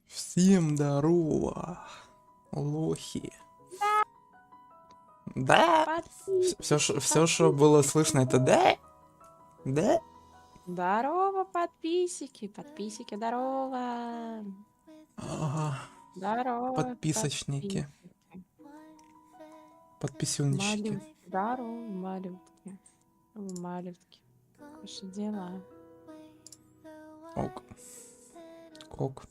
Всем здорово, лохи. Да? Все, что было слышно, это да? Да? Здорово, подписчики. Подписчики, здорово. Ага. Здорово, Подписочники. Подписюннички. Здорово, малютки. Малютки. Ваши дела. Ок. Кок.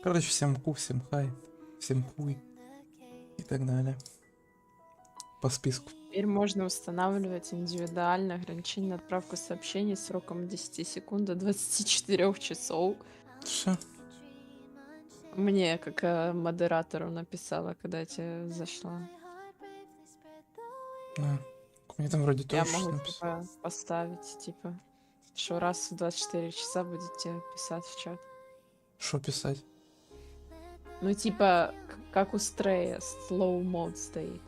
Короче, всем ку, всем хай, всем хуй. И так далее. По списку. Теперь можно устанавливать индивидуальное ограничение на отправку сообщений сроком 10 секунд до 24 часов. Что? Мне, как модератору, написала, когда я тебе зашла. А, мне там вроде Я тоже могу, написано. типа, поставить, типа, что раз в 24 часа будете писать в чат. Что писать? Ну, типа, как у Стрея, slow mode стоит.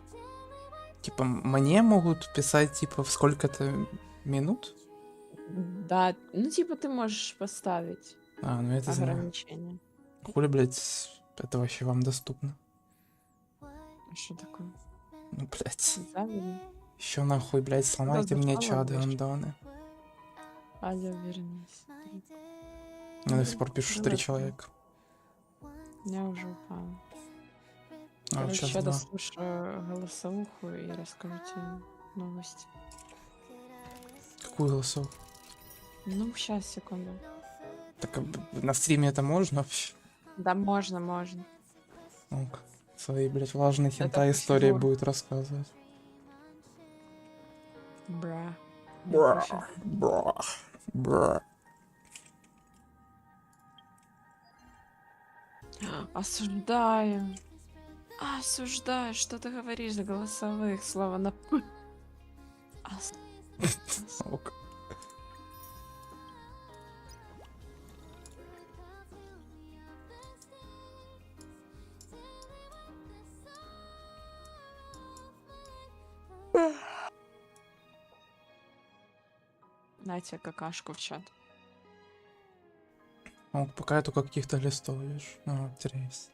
Типа, мне могут писать, типа, в сколько-то минут? Да, ну, типа, ты можешь поставить А, ну это знаю. ограничение. Хули, блядь, это вообще вам доступно? А что такое? Ну, блядь. Завидно. Еще нахуй, блядь, сломайте мне чады, андоны. Аля, вернись. Я до сих пор пишу 3 человека. Я уже упала. А, вот Короче, сейчас я 2. дослушаю голосовуху и расскажу тебе новости. Какую голосовку? Ну, сейчас, секунду. Так на стриме это можно вообще? Да, можно, можно. Ну-ка, свои, блядь, влажные Это хентай истории пофигур. будет рассказывать. Бра. Бра, бра, бра. Осуждаю. Осуждаю, что ты говоришь за голосовых, слова на п. Ок. На тебе какашку в чат. Ну, пока я только каких-то листов вижу. Ну, вот есть.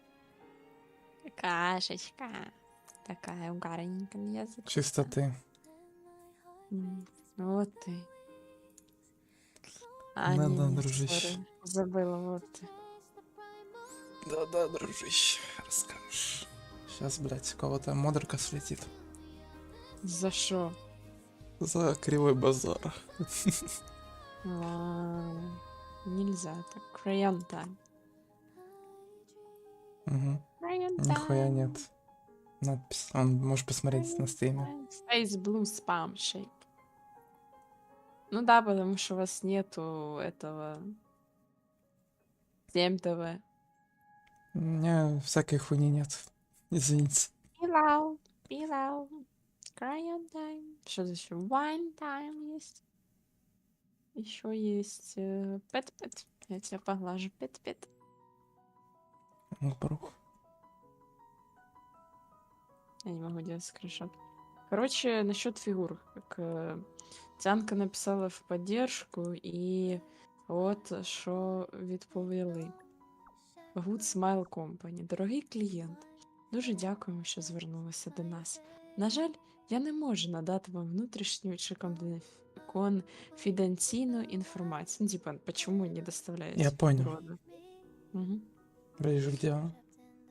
Какашечка. Такая угарненькая язык. Чистоты. Вот ты. А, Да-да, не, дружище. сори. Забыла, вот ты. Да-да, дружище, расскажешь. Сейчас, блядь, у кого-то модерка слетит. За шо? За кривой базар. Нельзя так. Crayon time. Угу. Crayon Нихуя time. нет. Надпись. Он может посмотреть на стриме. Space Blue Spam Shape. Ну да, потому что у вас нету этого 7 ТВ. У меня всякой хуйни нет. Извините. Пилау, пилау. Crayon time. Что еще? Wine time есть. Еще есть пэт-пэт. Я тебя поглажу. Пэт-пэт. Брух. Я не могу делать скриншот. Короче, насчет фигур. Как Тянка написала в поддержку, і от що відповіли. Good Smile Company. Дорогий клієнт, дуже дякуємо, що звернулися до нас. На жаль, я не можу надати вам внутрішню чи конфіденційну інформацію. Ну, типа, почему не доставляете Я понял. рода? Угу. Ближе где он?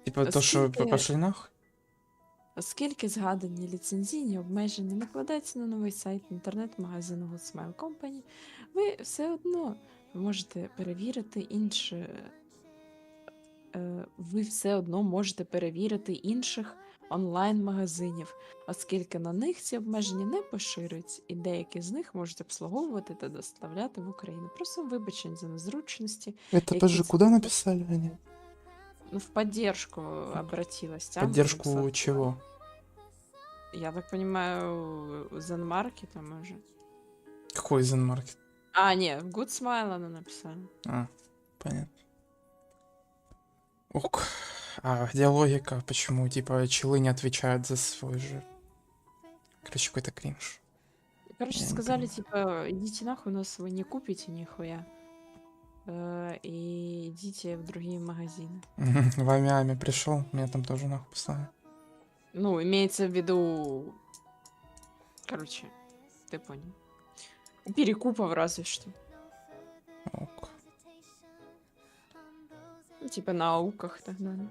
Типа то, что Оскільки, пошли нахуй? оскільки згадані ліцензійні обмеження накладаються на новий сайт інтернет-магазину Good Smile Company, ви все одно можете перевірити інші ви все одно можете перевірити інших онлайн-магазинів, оскільки на них ці обмеження не поширюються, і деякі з них можуть обслуговувати та доставляти в Україну. Просимо вибачень за незручності. Это які тоже це куда написали они? Ну, в поддержку обратилась. Тянка Поддержку написала. чего? Я так понимаю, Зенмаркета, може. Какой Zenmarket? А, не, в Good Smile она написала. А, понятно. Ок. А где логика? Почему, типа, челы не отвечают за свой же... Короче, какой-то кринж. Короче, Я не сказали, понимаю. типа, идите нахуй, нас вы не купите нихуя. И идите в другие магазины. В Амиаме пришел, меня там тоже нахуй послали. Ну, имеется в виду... Короче, ты понял. У перекупов разве что. Ок. Ну, типа на ауках так далее.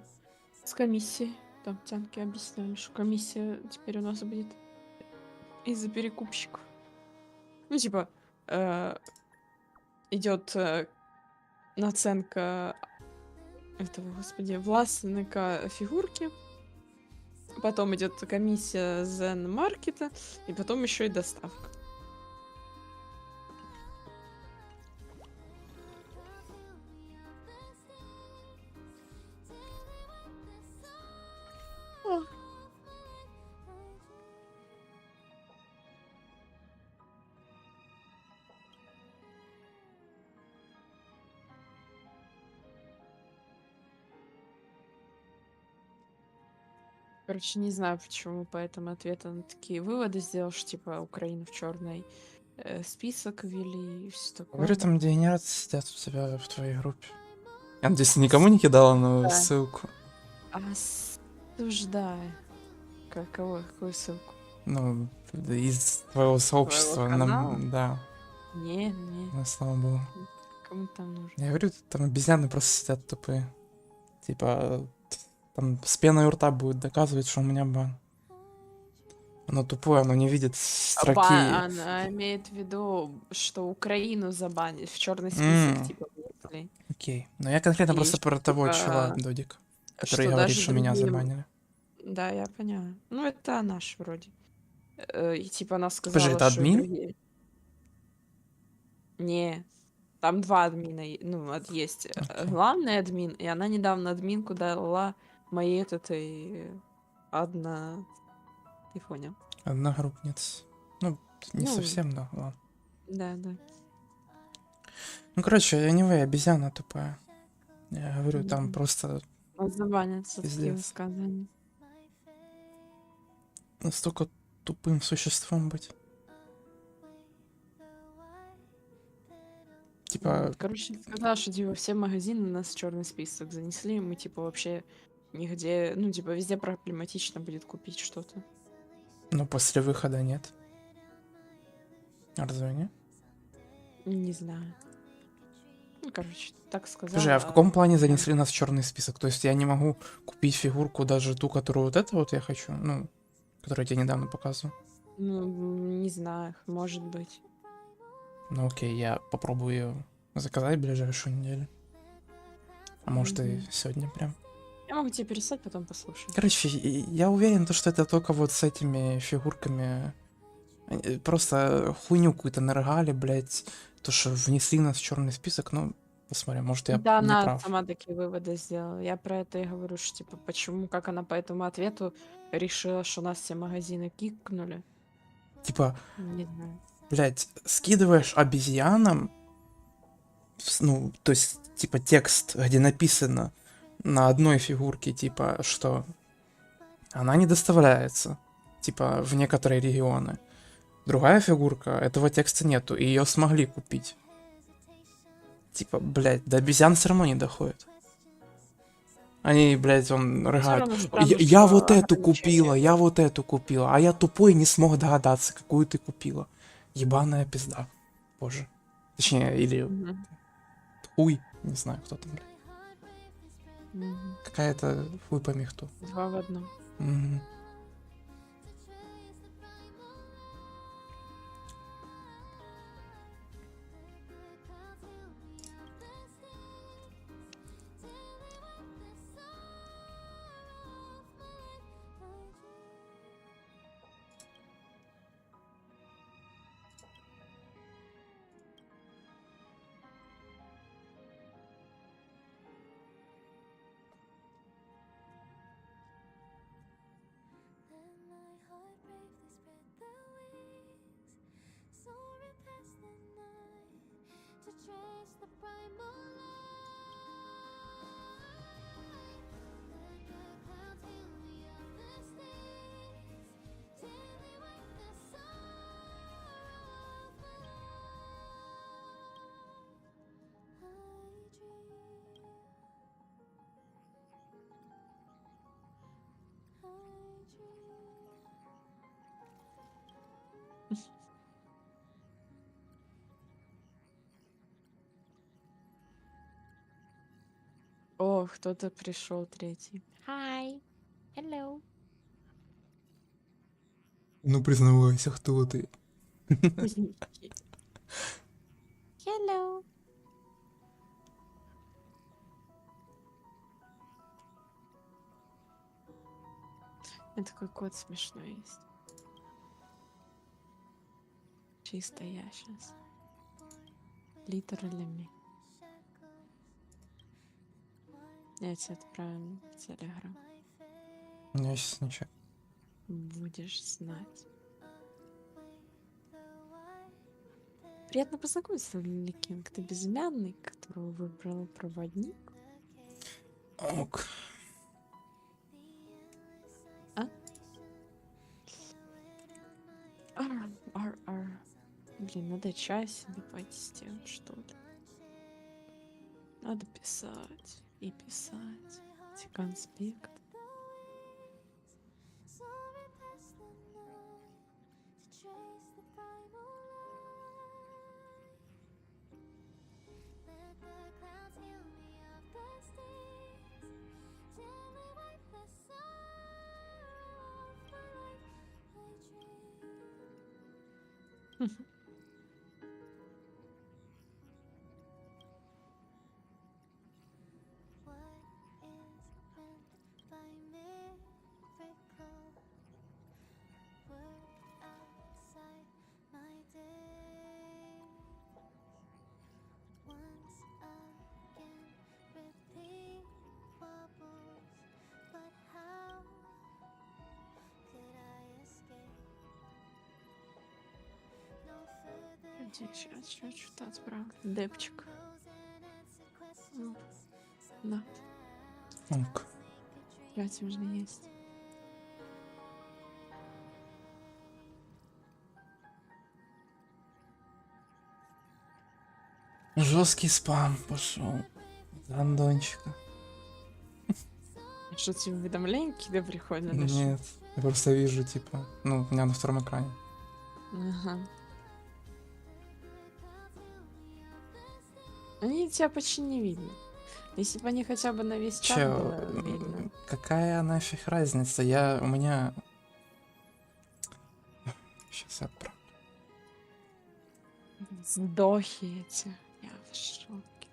С комиссией. Там тянки объясняли, что комиссия теперь у нас будет из-за перекупщиков. Ну, типа, идет наценка этого, господи, властника фигурки. Потом идет комиссия Zen-маркета, и потом еще и доставка. О. Короче, не знаю, почему по этому ответу он такие выводы сделал, что типа Украину в черный список ввели и все такое. Говорю, там генерации сидят у тебя в твоей группе. Я надеюсь, ты никому не кидала на Да. ссылку? Осуждаю. Какую ссылку? Ну, из твоего сообщества. канала? Да, Не, ну, слава богу. кому там нужно? Я говорю, там обезьяны просто сидят тупые. Типа, там с пеной у рта будет доказывать, что у меня бан. Оно тупое, оно не видит строки. Она имеет в виду, что Украину забанить, в черный список, типа, внесли. Окей. Но я конкретно И просто про того типа, чела, Додик, который что говорит, даже что меня другим- забанили. Да, я поняла. Ну, это наш вроде. И типа она сказала, Подожди, это что админ? другие- Не, там два админа, есть Окей. главный админ, и она недавно админку дала моей одна... Ты понял? Одногруппница. Ну, не Ну, совсем, да, ладно. Да. Ну, короче, anyway, обезьяна тупая. Я говорю, там Мгм. просто Вас забанят за такие Пиздец. высказывания. настолько тупым существом быть. Типа, Короче, сказала, что типа все магазины нас в черный список занесли, и мы типа вообще нигде, ну типа везде проблематично будет купить что-то. ну, после выхода нет. Разве нет? Не знаю. Ну, короче, так сказала. Скажи, а в каком плане занесли нас в черный список? То есть я не могу купить фигурку, даже ту, которую вот это вот я хочу, ну, которую я тебе недавно показывал. Ну, не знаю, может быть. Ну окей, я попробую ее заказать в ближайшую неделю. А может и Мгм. сегодня прям. Я могу тебе переслать, потом послушать. Короче, я уверен, то, что это только вот с этими фигурками. Они просто хуйню какую-то нарыгали, блядь. То, что внесли нас в черный список, ну, посмотрим, может я Да, не она прав. сама такие выводы сделала. Я про это и говорю, что типа почему, как она по этому ответу решила, что нас все магазины кикнули. Типа, Не знаю. блядь, скидываешь обезьянам, ну, то есть, типа, текст, где написано на одной фигурке, типа, что она не доставляется, типа, в некоторые регионы. Другая фигурка, этого текста нету, и ее смогли купить. Типа, блядь, до обезьян все равно не доходит. Они, блядь, он рыгают. равно странно, Я что вот эту ограничения купила, я вот эту купила, а я тупой не смог догадаться, какую ты купила. Ебаная пизда. Боже. Точнее, или Мгм. хуй, не знаю, кто там, блядь. Мгм. Какая-то хуй пойми кто. 2 в 1. Мгм. О, кто-то пришел третий. Hi. Hello. Ну признавайся, кто ты. Hello. Это такой кот смешной есть. Чисто я сейчас. Literally. Я тебе отправлю в Телеграм. Я сейчас ничего. Будешь знать. Приятно познакомиться, Ликинг. Ты безымянный, которого выбрал проводник. Ок. А? Ар. Блин, надо чай себе пойти сделать, что ли. Надо писать и писать. Эти конспекты. Сейчас что-то отправлю. Депчик. Ну, да. Ок. 5 уже есть. Жесткий спам пошел. Рандончика. Что тебе уведомления какие-то приходят? или что? Нет. Я просто вижу, типа, ну, у меня на втором экране. Ага. Они тебя почти не видно. Если бы они хотя бы на весь чат Че, было видно. какая нафиг разница? У меня... Сейчас отправлю. Сдохи эти. Я в шоке.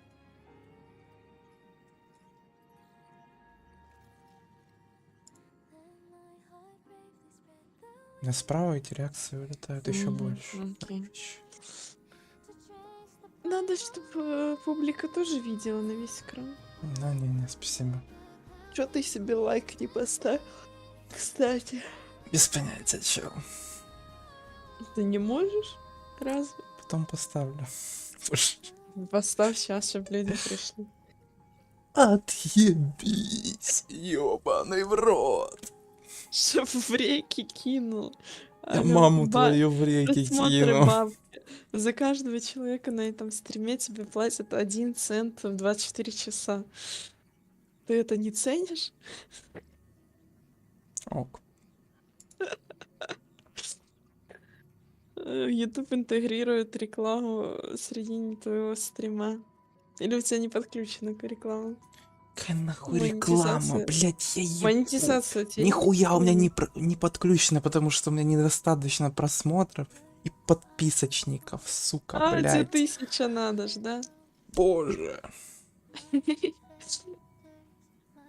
У меня справа эти реакции вылетают еще больше. Окей. Надо, чтобы публика тоже видела на весь экран. Да, не, спасибо. Чё ты себе лайк не поставил? Кстати. Без понятия, чё. Ты не можешь? Разве? Потом поставлю. Поставь сейчас, чтобы люди пришли. Отъебись, ёбаный в рот. Чтоб в реки кинул. Я Алло, маму твою в реки просмотры кину. бабки. За каждого человека на этом стриме тебе платят 1 цент в 24 часа. Ты это не ценишь? Ок. YouTube интегрирует рекламу среди твоего стрима. Или у тебя не подключена к рекламе? Какая нахуй реклама, Монетизация. блять, я ебу. Монетизация у тебя есть? Нихуя у меня Или не подключено, потому что у меня недостаточно просмотров и подписочников, сука, тебе блять. 1000 надо ж, да? Боже.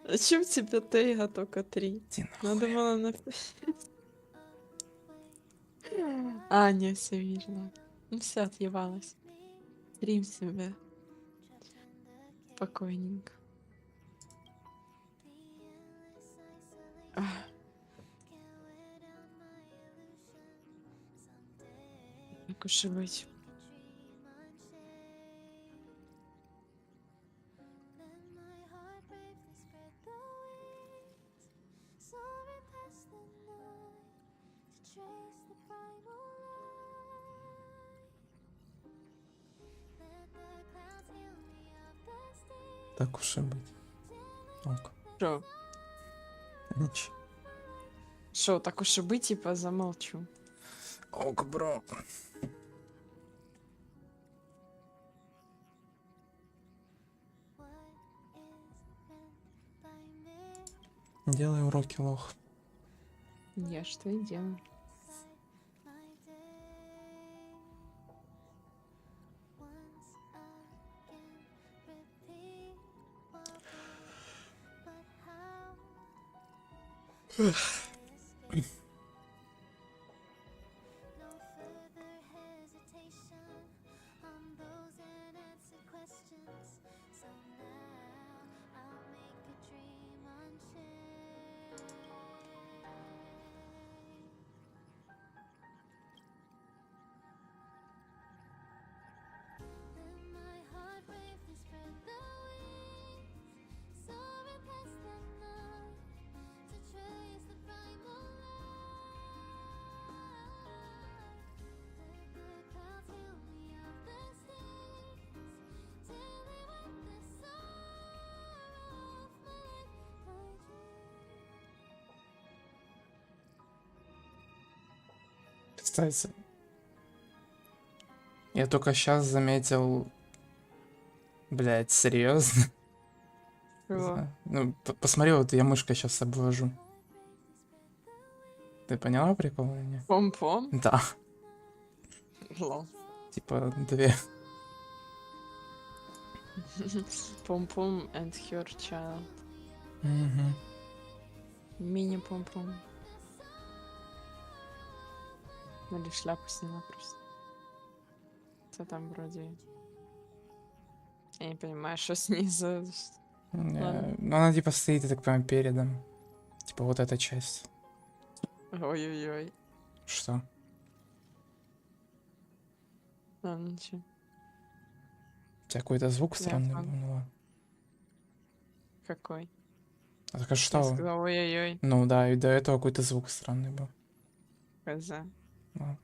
А чем тебе тейга только 3? Иди Надо нахуй. было написать. А, не, все видно. Ну все, отъебалась. Стрим себе. Спокойненько. Ах. Так уж и быть. Так уж и быть. Ок. Шо? Ничего. Шо, так уж и быть, типа, замолчу. Ок, бро. Делай уроки, лох. Я что и делаю. Кстати, я только сейчас заметил, блядь, серьезно? Чего? Ну, посмотри, вот я мышкой сейчас обвожу. Ты поняла прикол или нет? Пом-пом? Да, Лол. типа 2. Пом-пом and her child. Угу. Мини-пом-пом. Или шляпу сняла просто. Это там вроде... Я не понимаю, что с ней за... Ладно. Ну, она типа стоит, я так понимаю, передом. Типа вот эта часть. Ой-ой-ой. Что? Ладно, ничего. У тебя какой-то звук Я странный фан. был, ну ладно. Какой? А так а Я что? сказала ой-ой-ой. Ну да, и до этого какой-то звук странный был. Хз. Ладно.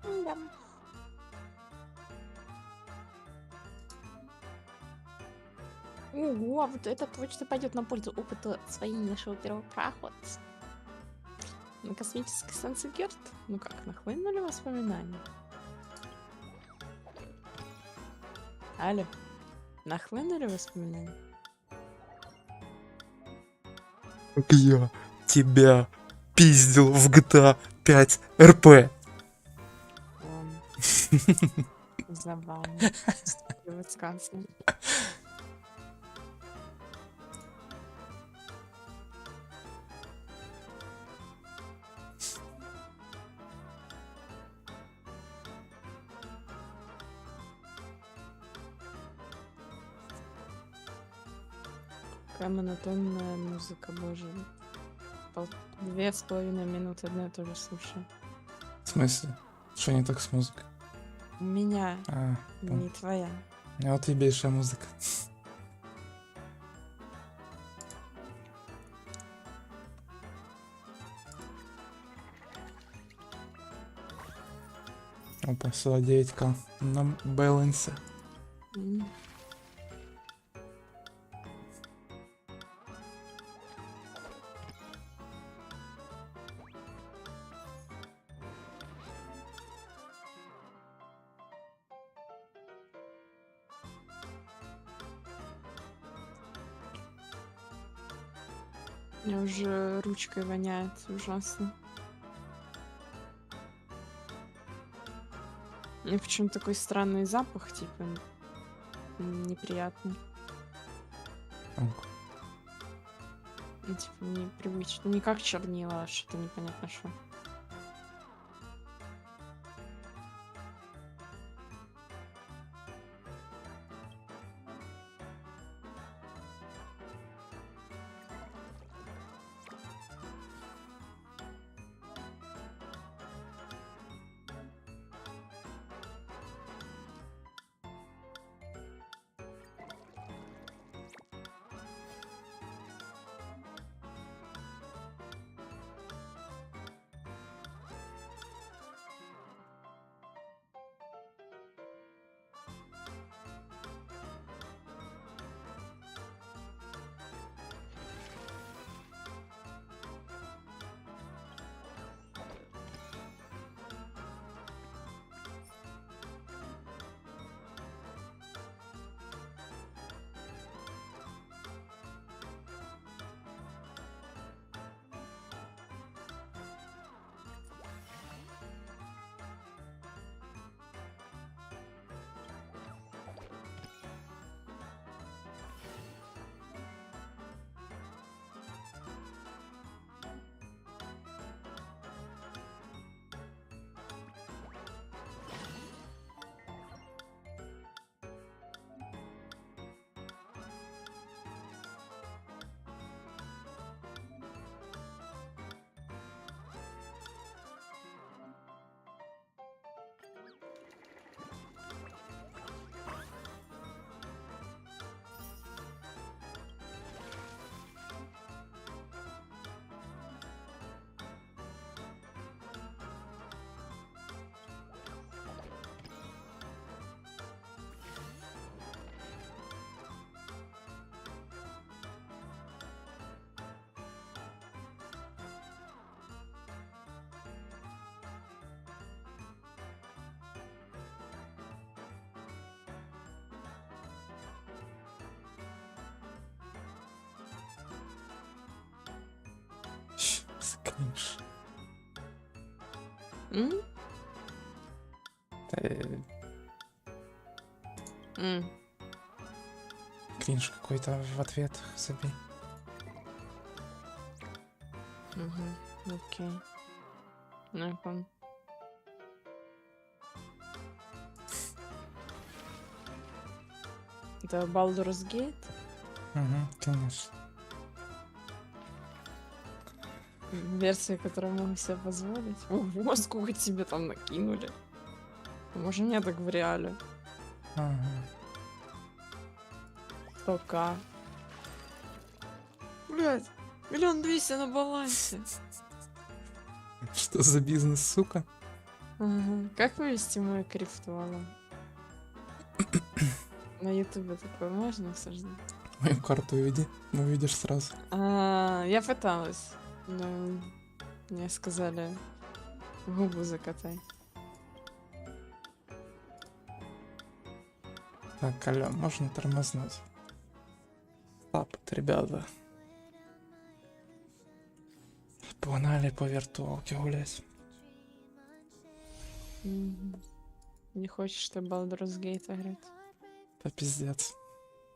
Да. Ого, вот это точно пойдет на пользу опыта освоения нашего первого проходца. На космической станции Герт? Ну как, нахлынули воспоминания? Алло, нахлынули воспоминания? Как я тебя пиздил в GTA 5 РП. Забавно. Вот сказано. Какая монотонная музыка, боже. 2,5 минуты одно и то же слушаю. В смысле? Что не так с музыкой? У меня, А, не твоя. вот ебейшая музыка. Опа, сюда 9К на балансе. М. Меня уже ручкой воняет ужасно. И почему такой странный запах, типа, неприятный. Ок. Ну, типа, непривычно. Не как чернила, а что-то непонятно что. Кринж. М? Э, М. Кринж какой-то в ответ, забей. Мгм. Окей. Ну, я понял. Это Baldur's Gate? Угу, конечно. Версия, которую могу себе позволить. Ого, сколько тебе там накинули. Может, мне так в реале. Ага. 100К. Блять, 1 200 000 на балансе. Что за бизнес, сука? Ага. Как вывести мою криптовалюту? На ютубе такое можно обсуждать? Мою карту уведи, увидишь сразу. Я пыталась, но мне сказали губу закатай. Так, алло, можно тормознуть. Стопот, ребята. Погнали по виртуалке гулять. Мгм. Не хочешь, что Baldur's Gate играть? Да пиздец.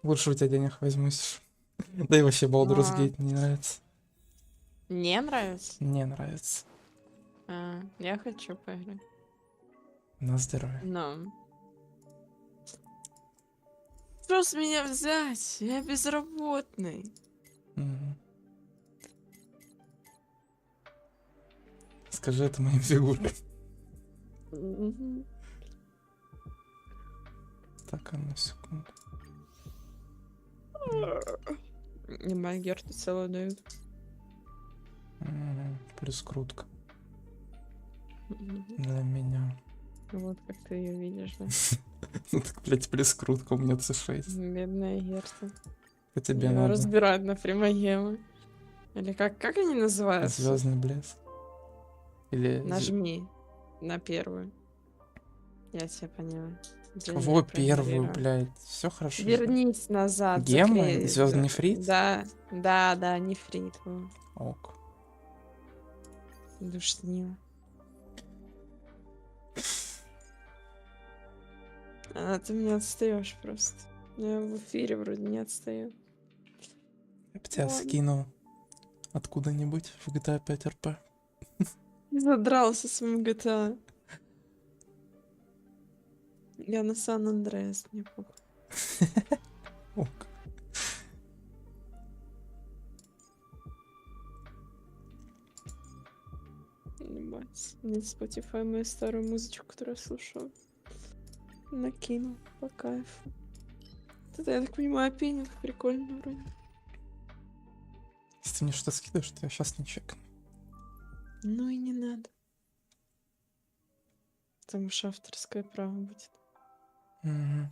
Лучше у тебя денег возьмусь. Да и вообще Baldur's А, Gate не нравится. Не нравится? Не нравится. Я хочу поиграть. На здоровье. Но. Что с меня взять? Я безработный. скажи это моим фигуркам. Мгм. Так, одну секунду. Не Майгерту целую дают. Плюс крутка Мгм. для меня. Вот как ты ее видишь, да? Ну так, блядь, плюс крутка, у меня C6. Бедная Герта. По тебе Ее надо. разбирают на примагемы. Или как они называются? Звездный блеск. Или... Нажми на первую. Я тебя поняла. Извини, Кого я первую, проигнорировала. блядь? Все хорошо. Вернись назад, Гемма? заклей. Звездный нефрит? Да, да, нефрит. во. Ок. Душнила. А ты меня отстаешь просто. Я в эфире вроде не отстаю. Я бы тебя Ладно. скинул откуда-нибудь в GTA 5 RP. Задрался своим GTA. Я на Сан-Андреас, мне похуй. Ок. Ебать. Мне Spotify мою старую музычку, которую я слушала, накинул по кайфу. Это, я так понимаю, пенинг прикольно вроде. Если ты мне что-то скидываешь, то я сейчас не чекну. Ну и не надо. Потому что авторское право будет. Мгм.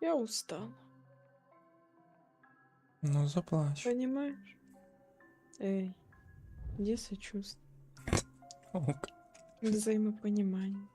Я устала. Ну, заплачь. Понимаешь? Эй, где сочувствие? Ок. Взаимопонимание.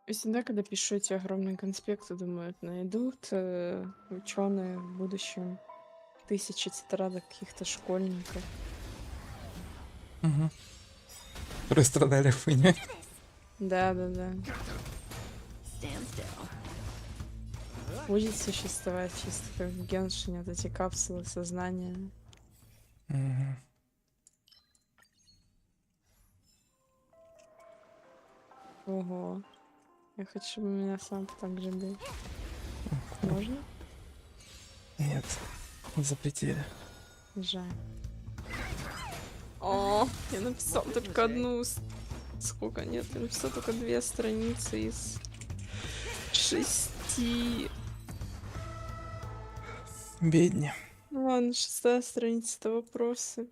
И всегда, когда пишу эти огромные конспекты, думают, найдут ученые в будущем тысячи тетрадок каких-то школьников. Угу. Которые страдали хуйней. Да. Будет существовать чисто как в Геншине, вот эти капсулы сознания. Угу. Ого. Я хочу, чтобы меня сам так же бил. Можно? Нет, запретили. Жаль. О, я написал только одну. Сколько нет? Я написал только 2 страницы из 6. Бедни. Ну ладно, 6-я страница, это вопросы.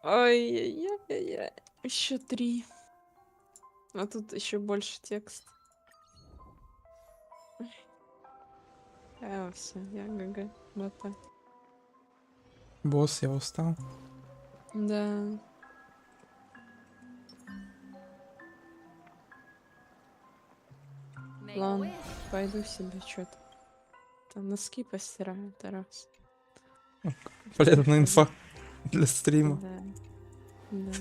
Ай-яй-яй-яй. Еще 3. А тут еще больше текст. Все, я ГГ. Вот так. Босс, я устал. Да. Ладно, пойду себе что-то. Там носки постираю, это раз. Полезная инфа для стрима. Да.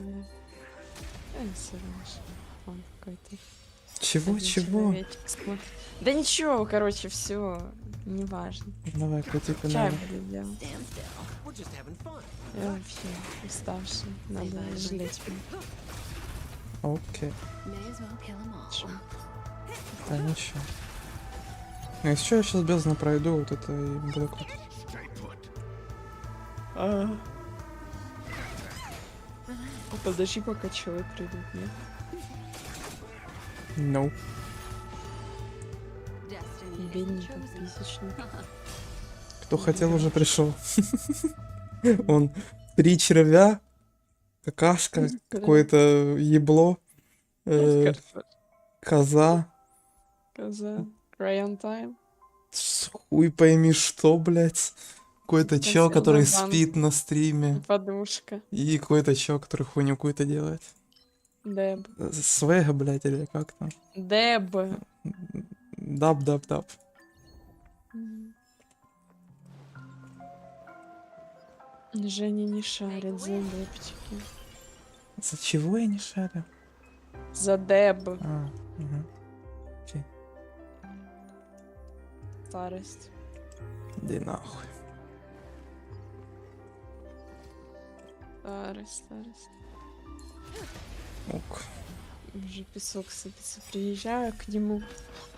Я все раньше. Он какой-то. Чего? один человечек смотрит. Да ничего, короче, все. Неважно. Давай, крути Чай канал. буду делать. Я вообще уставший. Надо жалеть меня. Окей. Чё? А ничего. Ну, если что, я сейчас бездну пройду, вот это и буду крутить. Подожди, пока человек придут, нет? No. Бедненько, тысячный. Кто хотел, уже пришел. Он 3 червя, какашка, какое-то ебло, э, Картошка. коза. Коза. Crayon time. Хуй пойми что, блядь. Какой-то чел, Консервная который банка. спит на стриме. Подушка. И какой-то чел, который хуйню какую-то делает. Деб. Свега, блядь, или как там? Деб. Даб. Женя не шарит за депчики. За чего я не шарю? За деб. Угу. Окей. Старость. Иди нахуй. Старость. Ок. Уже песок сыпется. Приезжаю к нему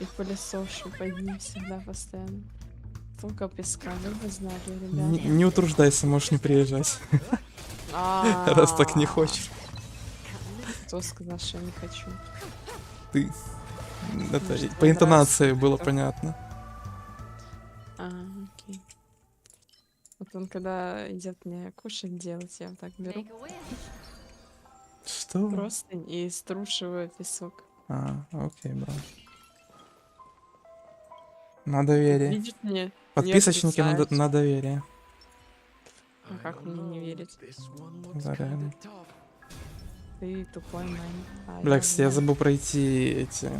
и пылесошу под ним всегда постоянно. Только песка, вы бы знали, ребята. Не утруждайся, можешь не приезжать. Раз так не хочешь. Кто сказал, что я не хочу? Ты. Это Может, по интонации нравится было как-то. понятно. Окей. Вот он когда идет мне кушать делать, я вот так беру Что? простынь и струшиваю песок. Окей, бро. На доверие. Видит мне, Подписочники не отрицает. на доверие. А как мне не верить? Да, реально. Ты тупой мань. Бля, кстати, я забыл пройти эти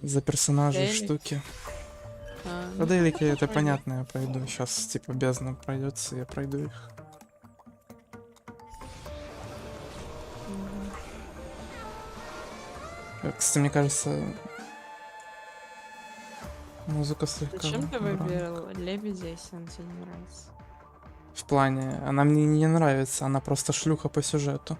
за персонажей Дейлик? штуки. Ну, По дейлике это пройди. понятно, я пройду. Сейчас типа бездна пройдется, я пройду их. Кстати, мне кажется, музыка слегка. Зачем ты громко. выбрал лебедя, если он тебе не нравится? В плане, она мне не нравится, она просто шлюха по сюжету.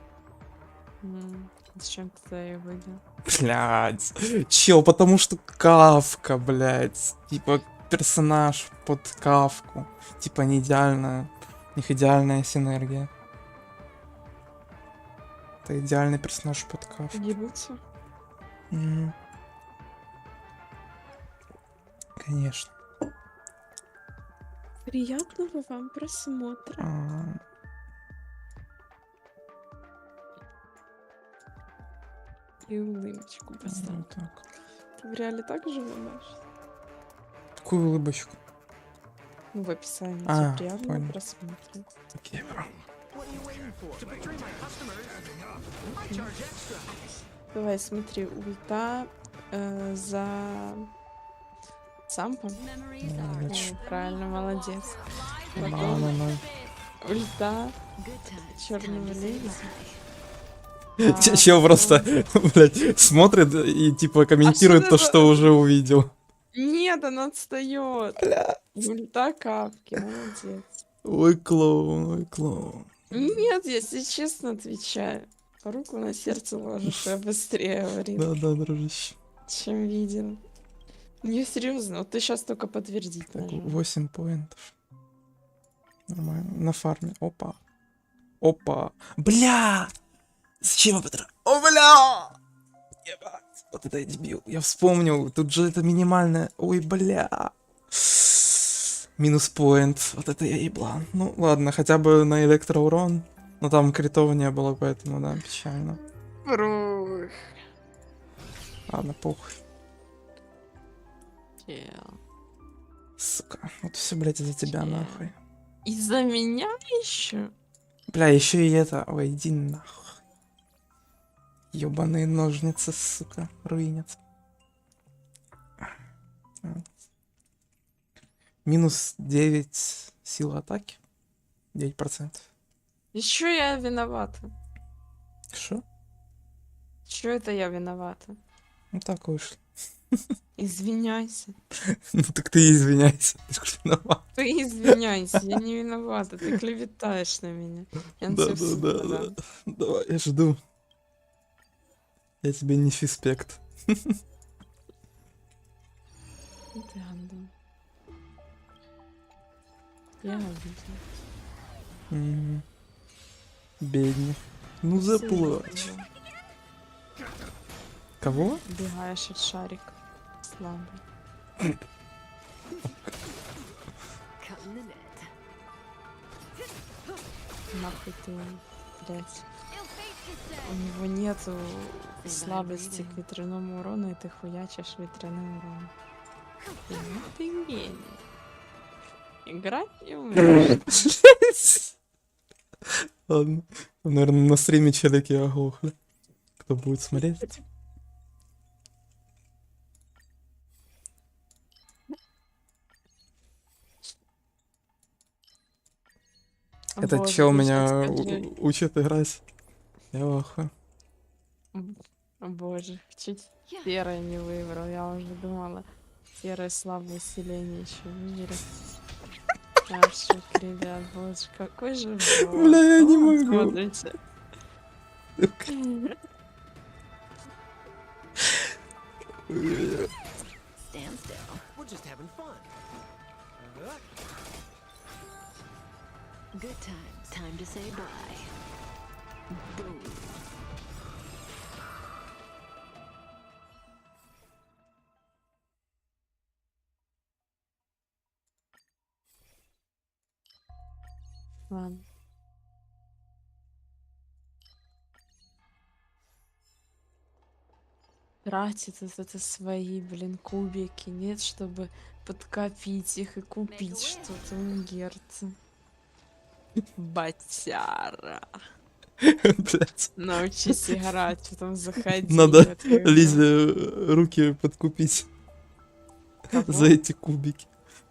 Зачем ты ее выбрал? Блядь. Чел, потому что Кавка, блядь. Типа персонаж под Кавку. Типа не идеальная. У них идеальная синергия. Это идеальный персонаж под Кавку. Ебутся? Мгм. Конечно. Приятного вам просмотра. И улыбочку поставь. Вот так. Ты в реале так же улыбаешься? Такую улыбочку. Ну, в описании. А, Приятного понял. просмотра. Окей, бро. Давай, смотри, ульта за сампом. Молодец. Правильно, молодец. Потом Банана. ульта черного лебедя. Чел просто, блядь, смотрит и типа комментирует что то, это? что уже увидел. Нет, она отстает. Ульта капки, молодец. Ой, клоун, ой, клоун. Нет, я тебе честно отвечаю. Руку на сердце ложишь, я быстрее говорит, Да, дружище. чем видел. Не серьезно, вот ты сейчас только подтвердить Так, нажал. 8 поинтов. Нормально. На фарме. Опа. Бля! Зачем я потратил? О, бля! Ебать. Вот это я дебил. Я вспомнил. Тут же это минимальное. Ой, бля. Минус поинт. Вот это я еблан. Ну, ладно, хотя бы на электроурон. Но там критова не было, поэтому, да, печально. Фрух. Ладно, похуй. Чел. Сука. Вот все, блядь, из-за тебя, Чел. нахуй. Из-за меня еще? Бля, еще и это. Ой, иди нахуй. Ёбаные ножницы, сука, руинят. Минус 9 сила атаки. 9%. Еще я виновата. Что? Че это я виновата? Ну так вышло. Извиняйся. Ну так ты извиняйся. Ты ж виноват. Ты извиняйся, я не виновата. Ты клеветаешь на меня. Я на тебя в суд подам. Давай, я жду. Я тебе не фиспект. Ты андом. Я обиделась. Бедный. Ну заплачь. Кого? Убегаешь от шарика. Слабый. Нахуй ты, блядь. него нету слабости к ветряному урону, и ты хуячишь ветряным уроном. Ну ты гений. Играть не умеешь. Ладно. Наверное, на стриме челики оглохли. Кто будет смотреть? Этот Боже, чел ты щас меня скажи. учит играть. Я в ахуе. Боже, чуть серое не выбрал. Я уже думала, серое слабое усиление еще выберет. Ошибка, ребят, боже, какой же бот. Бля, я не Вот, могу. смотрите. Stand still. We're just having fun. Good times. Time to say bye. Boom. Ладно. Тратит это свои, блин, кубики. Нет, чтобы подкопить их и купить что-то у Герца. Батяра. Блять. Научись играть, потом заходи. Надо в эту игру. Лизе руки подкупить Кого? за эти кубики.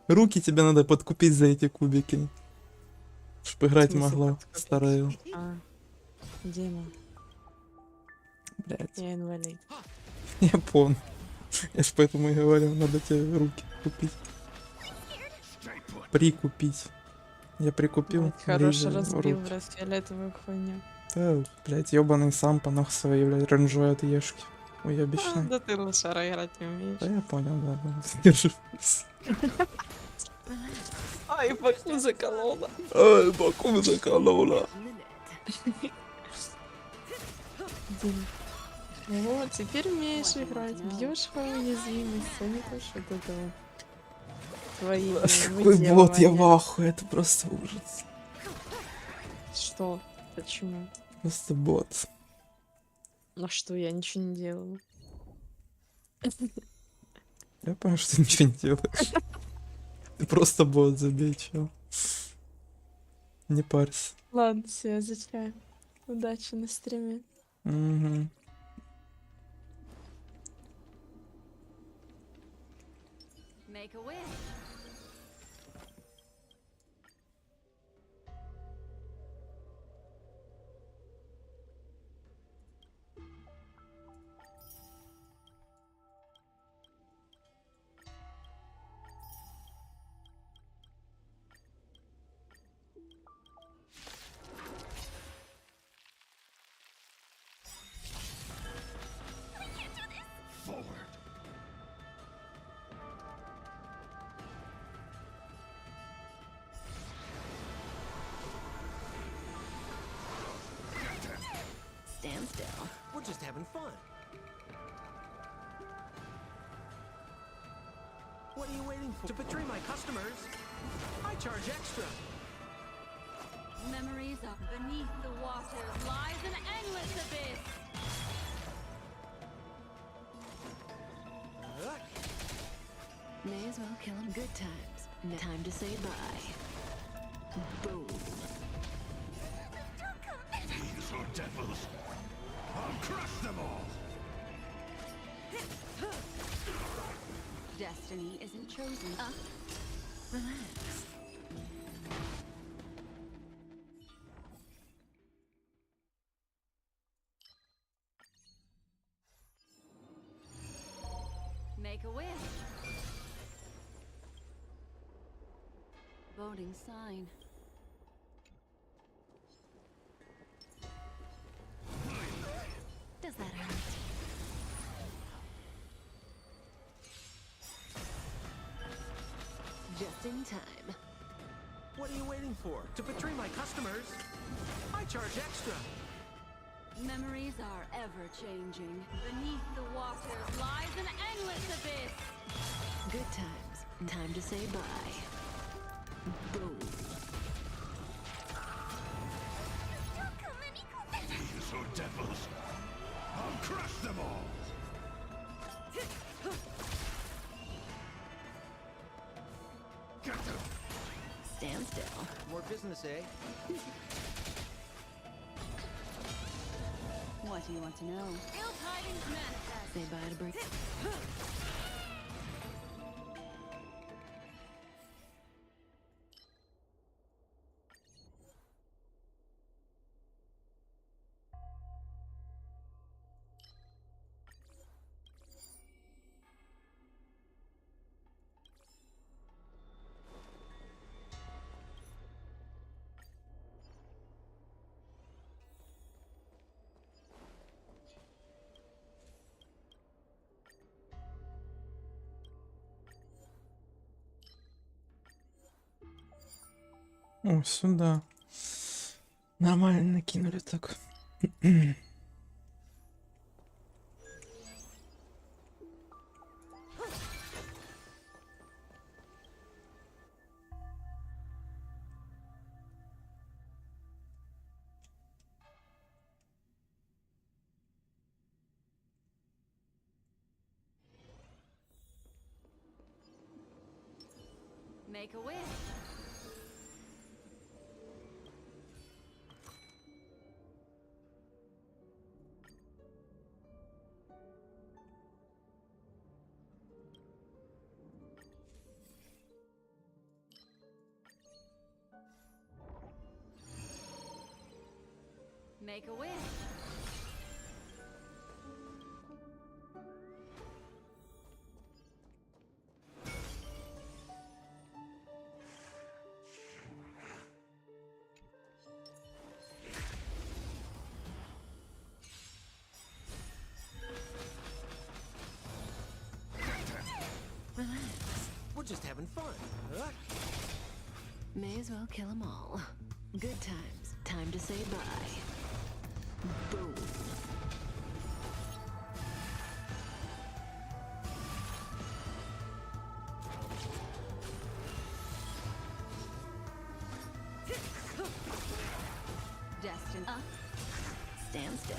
Руки тебе надо подкупить за эти кубики. Чтоб играть В смысле могла. подкупить? Старая. А, Дима, Блять. я инвалид. Я понял. Я ж поэтому и говорю, надо тебе руки купить. Прикупить. Я прикупил. Вот, хорошо Лизе разбил, руки. брат, фиолетовую хуйню. Да, блять, ебаный сам по нах своей, блядь, ранжуя от ешки. А, Уебищный. да ты лошара играть не умеешь. Да я понял, да. Держи. Ай, Баку заколола. Ай, Баку заколола. Дим. Вот, теперь умеешь играть. Бьешь по уязвимости, а не то, что вот это вот. Твои Какой бот, я в ахуе, это просто ужас. Что? Почему? Просто бот. Ну что, я ничего не делала. Я понял, что ты ничего не делаешь. Ты просто бот, забей, чел. Не парься. Ладно, все, зачем? Удачи на стриме. Угу. Make a wish. Stand still. We're just having fun. What are you waiting for? To betray my customers, I charge extra. Memories are beneath the waters lies an endless abyss. May as well kill him. Good times. Time to say bye. Boom. These are devils. I'll crush them all. Destiny isn't chosen. Relax. Make a wish. Voting sign. Does that hurt? Just in time. What are you waiting for? To betray my customers, I charge extra. Memories are ever changing. Beneath the waters lies an endless abyss. Good times. Time to say bye. Boom. These are devils. Stand still. More business, eh? What do you want to know? Ill tidings manifest. Say bye to break. О, сюда. Нормально накинули так. Make a wish. Make a wish. Relax. We're just having fun. Huh? May as well kill 'em all. Good times. Time to say bye. Boom. Destined. Stand still.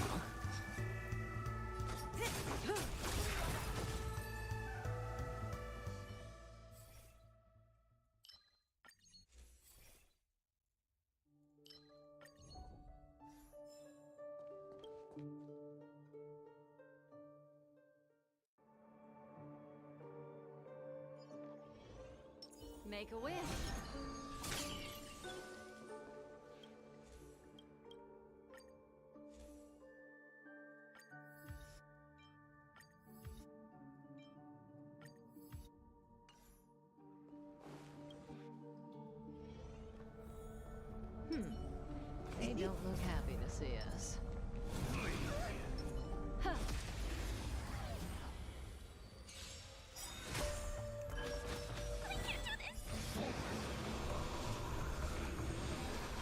Make a wish. They don't look happy to see us.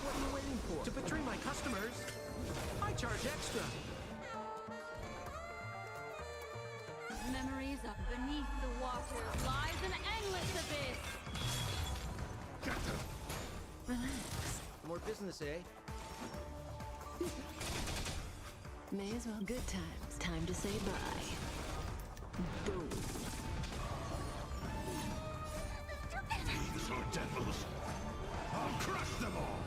What are you waiting for? To betray my customers? I charge extra. Memories of beneath the water lies an endless abyss. Relax. More business, eh? May as well. Good times. Time to say bye. Boom. Thieves or devils, I'll crush them all!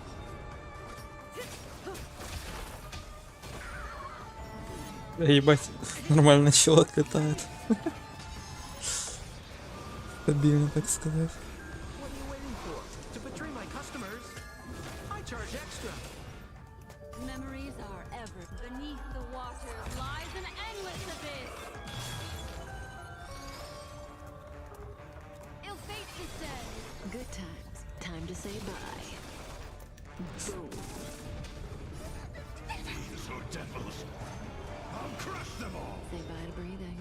Ебать, нормально чел отлетает. Стабильно, так сказать. What are you waiting for? To betray my customers? I charge extra. Memories are ever beneath the water lies an endless abyss. Ill fate is dead. Good times. Time to say bye. Boom. Thieves or devils, I'll crush them all! Say bye to breathing.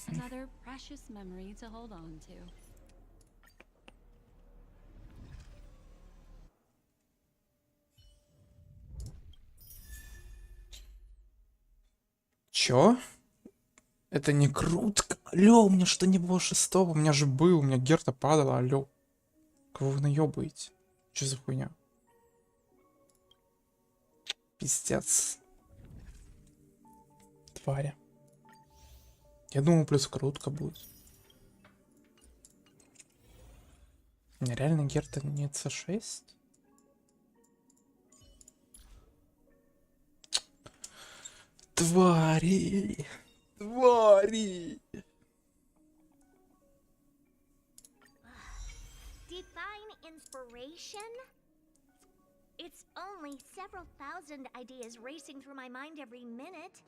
Another precious memory to hold on to. Чё? Это не крутка. Алло, у меня что не было шестого? У меня же был, у меня Герта падала, алло. Кого вы наебаете? Чё за хуйня? Пиздец. Твари. Я думал, плюс крутка будет. Нереально Герта не C6? Твари! Твари! Define inspiration? It's only several thousand ideas racing through my mind every minute.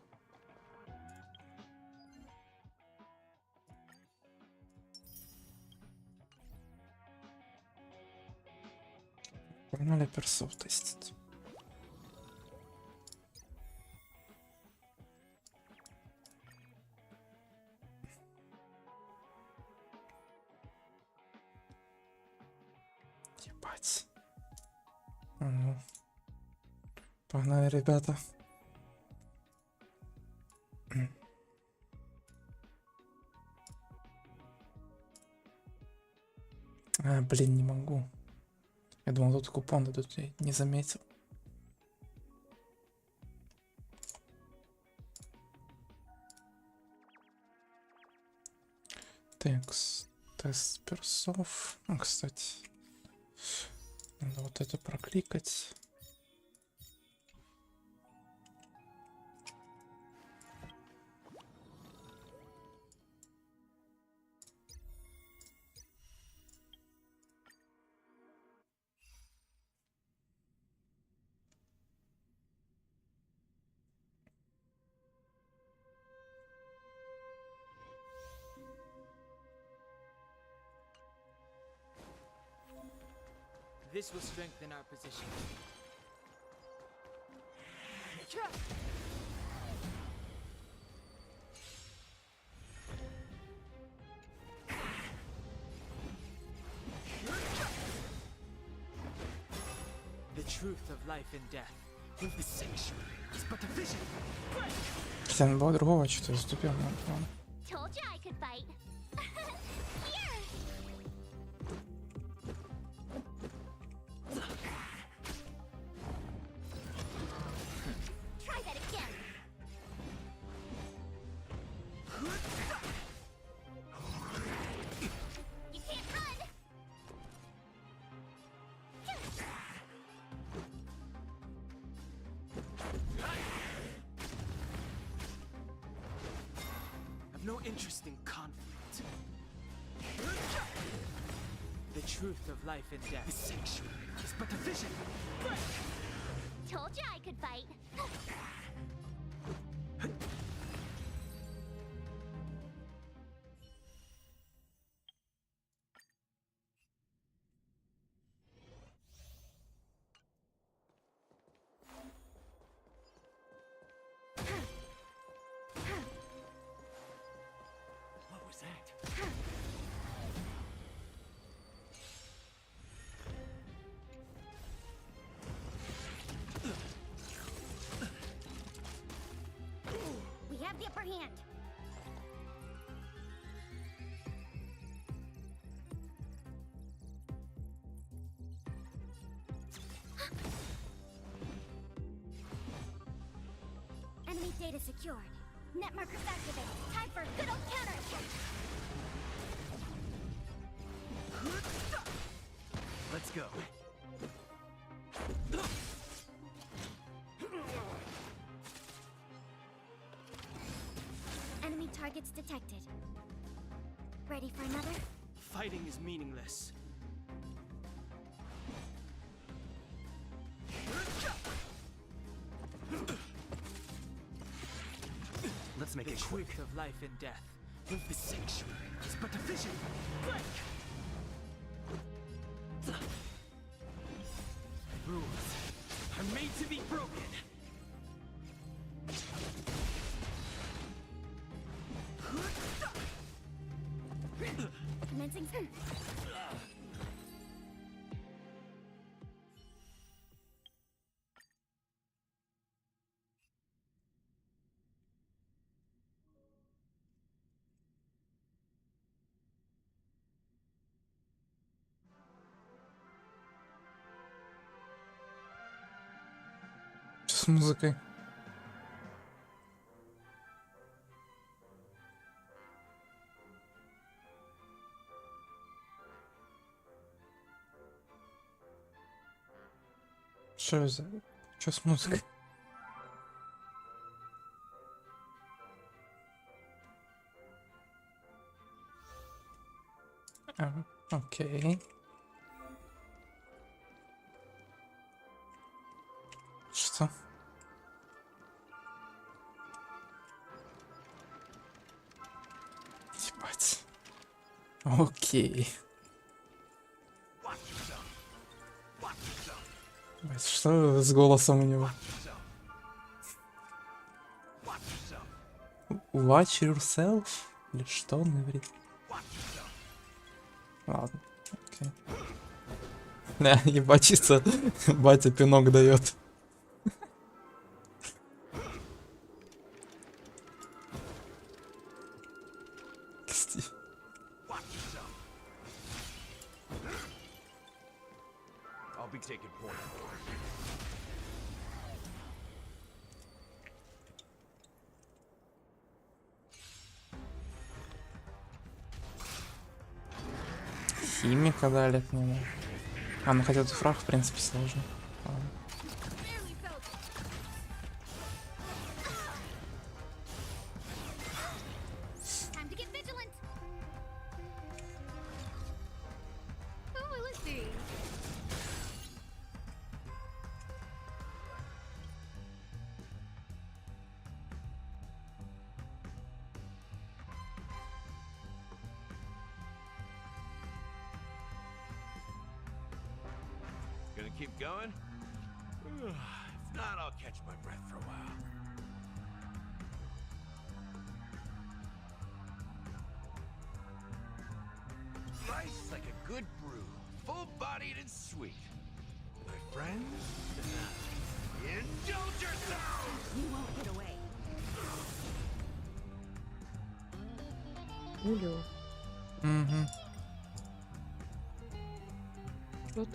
Погнали персов тестить. Ебать. Ну. Погнали, ребята. А, блин, не могу. Я думал, тут купон дадут, я не заметил. Текст. Тест персов. Ну, кстати. Надо вот это прокликать. This will strengthen our position. The truth of life and death. With the sanctuary is but a vision. Хотя надо было другого, что-то я заступил на трон. Told you I could fight. Here! Try that again. You can't run. I've no interest in conflict. The truth of life and The death. sanctuary is but a vision. Told you I could fight. What was that? We have the upper hand. Enemy data secured. Net markers activated. Time for a good old counterattack. Let's go. Enemy targets detected. Ready for another? Fighting is meaningless. Let's make The it quick. truth of life and death. With the sanctuary is but a vision. Rules are made to be broken. Commencing. с музыкой? Что за... Что с музыкой? Окей. Что? Ебать. Окей. Ебать, что с голосом у него? Watch yourself? Или что он говорит? Ладно, окей. Да, ебачиться, батя пинок дает. I'll be taking point. Химика дали к нему. А, ну хотя тут фраг, в принципе, сложно. Ладно. Barely felt time to get vigilant. Who will it be? Gonna keep going? If not, I'll catch my breath for a while. Nice like a good brew, full-bodied and sweet. My friends, indulge yourselves! You won't get away. Улю. Угу. Вот.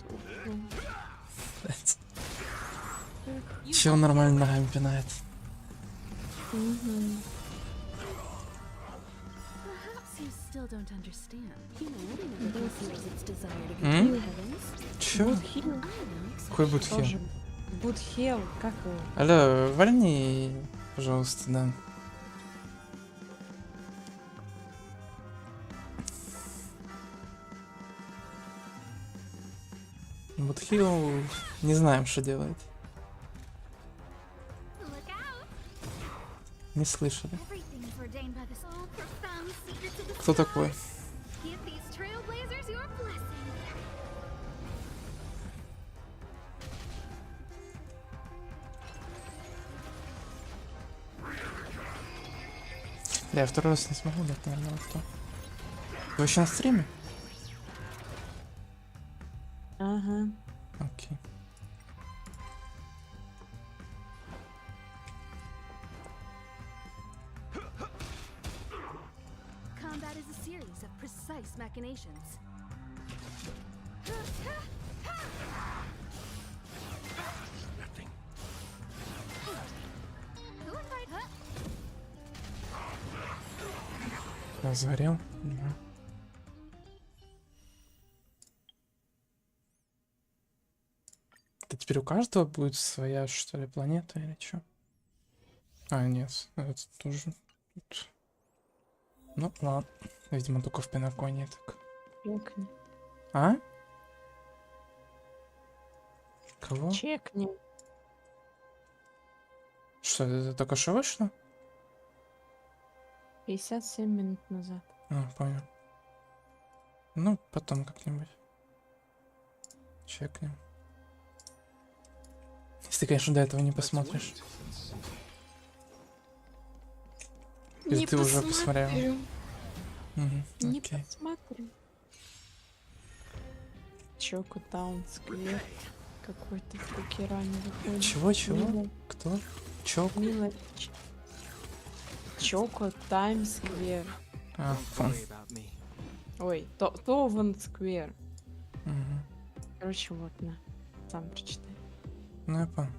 Чел нормально ногами пинает. Perhaps you still don't understand. Humanity never conceals its desire to go to the heavens. Чё? Будхил. Какой будхил? Тоже. Будхел. Как его? Алло, вольни, пожалуйста, да. Будхил не знаем, что делает. Look out! Не слышали. Everything's ordained by the soul profound secrets of the Кто такой? Give these trailblazers your blessing. Я второй раз не смогу дать, наверное, вот кто. Ты вообще на стриме? Ага. Окей. Combat is a series of precise machinations. Who invited her? Я сгорел. Да. Это теперь у каждого будет своя, что ли, планета или что? А, нет, это тоже. Тут. Ну, ладно. Видимо, только в Пиноконе так. Чекни. А? Кого? Чекни. Что, это только что вышло? 57 минут назад. А, понял. Ну, потом как-нибудь. Чекнем. Если ты, конечно, до этого не посмотришь. Или Не ты уже посмотрел? посмотрю. Угу, Не окей. посмотрю. Чоку Таун Сквер. Какой-то в Покеране выходит. Чего? Кто? Чок? Мило. Чоко Тайм Сквер. А, Don't фон. worry about me. Ой, Тован Сквер. Угу. Короче, вот, на. Сам прочитай. Ну, я понял.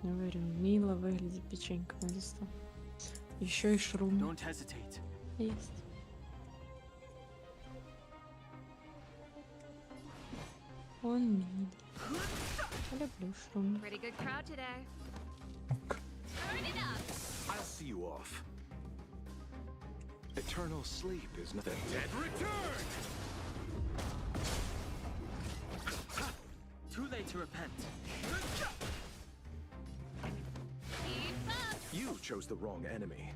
не уверен. Мило выглядит печенька на листу. Еще и шрум Don't hesitate. есть. Он милый. Я люблю шрум. Pretty good crowd today. Turn it up. I'll see you off. Eternal sleep is not the dead return! Too late to repent. Keep up. You chose the wrong enemy.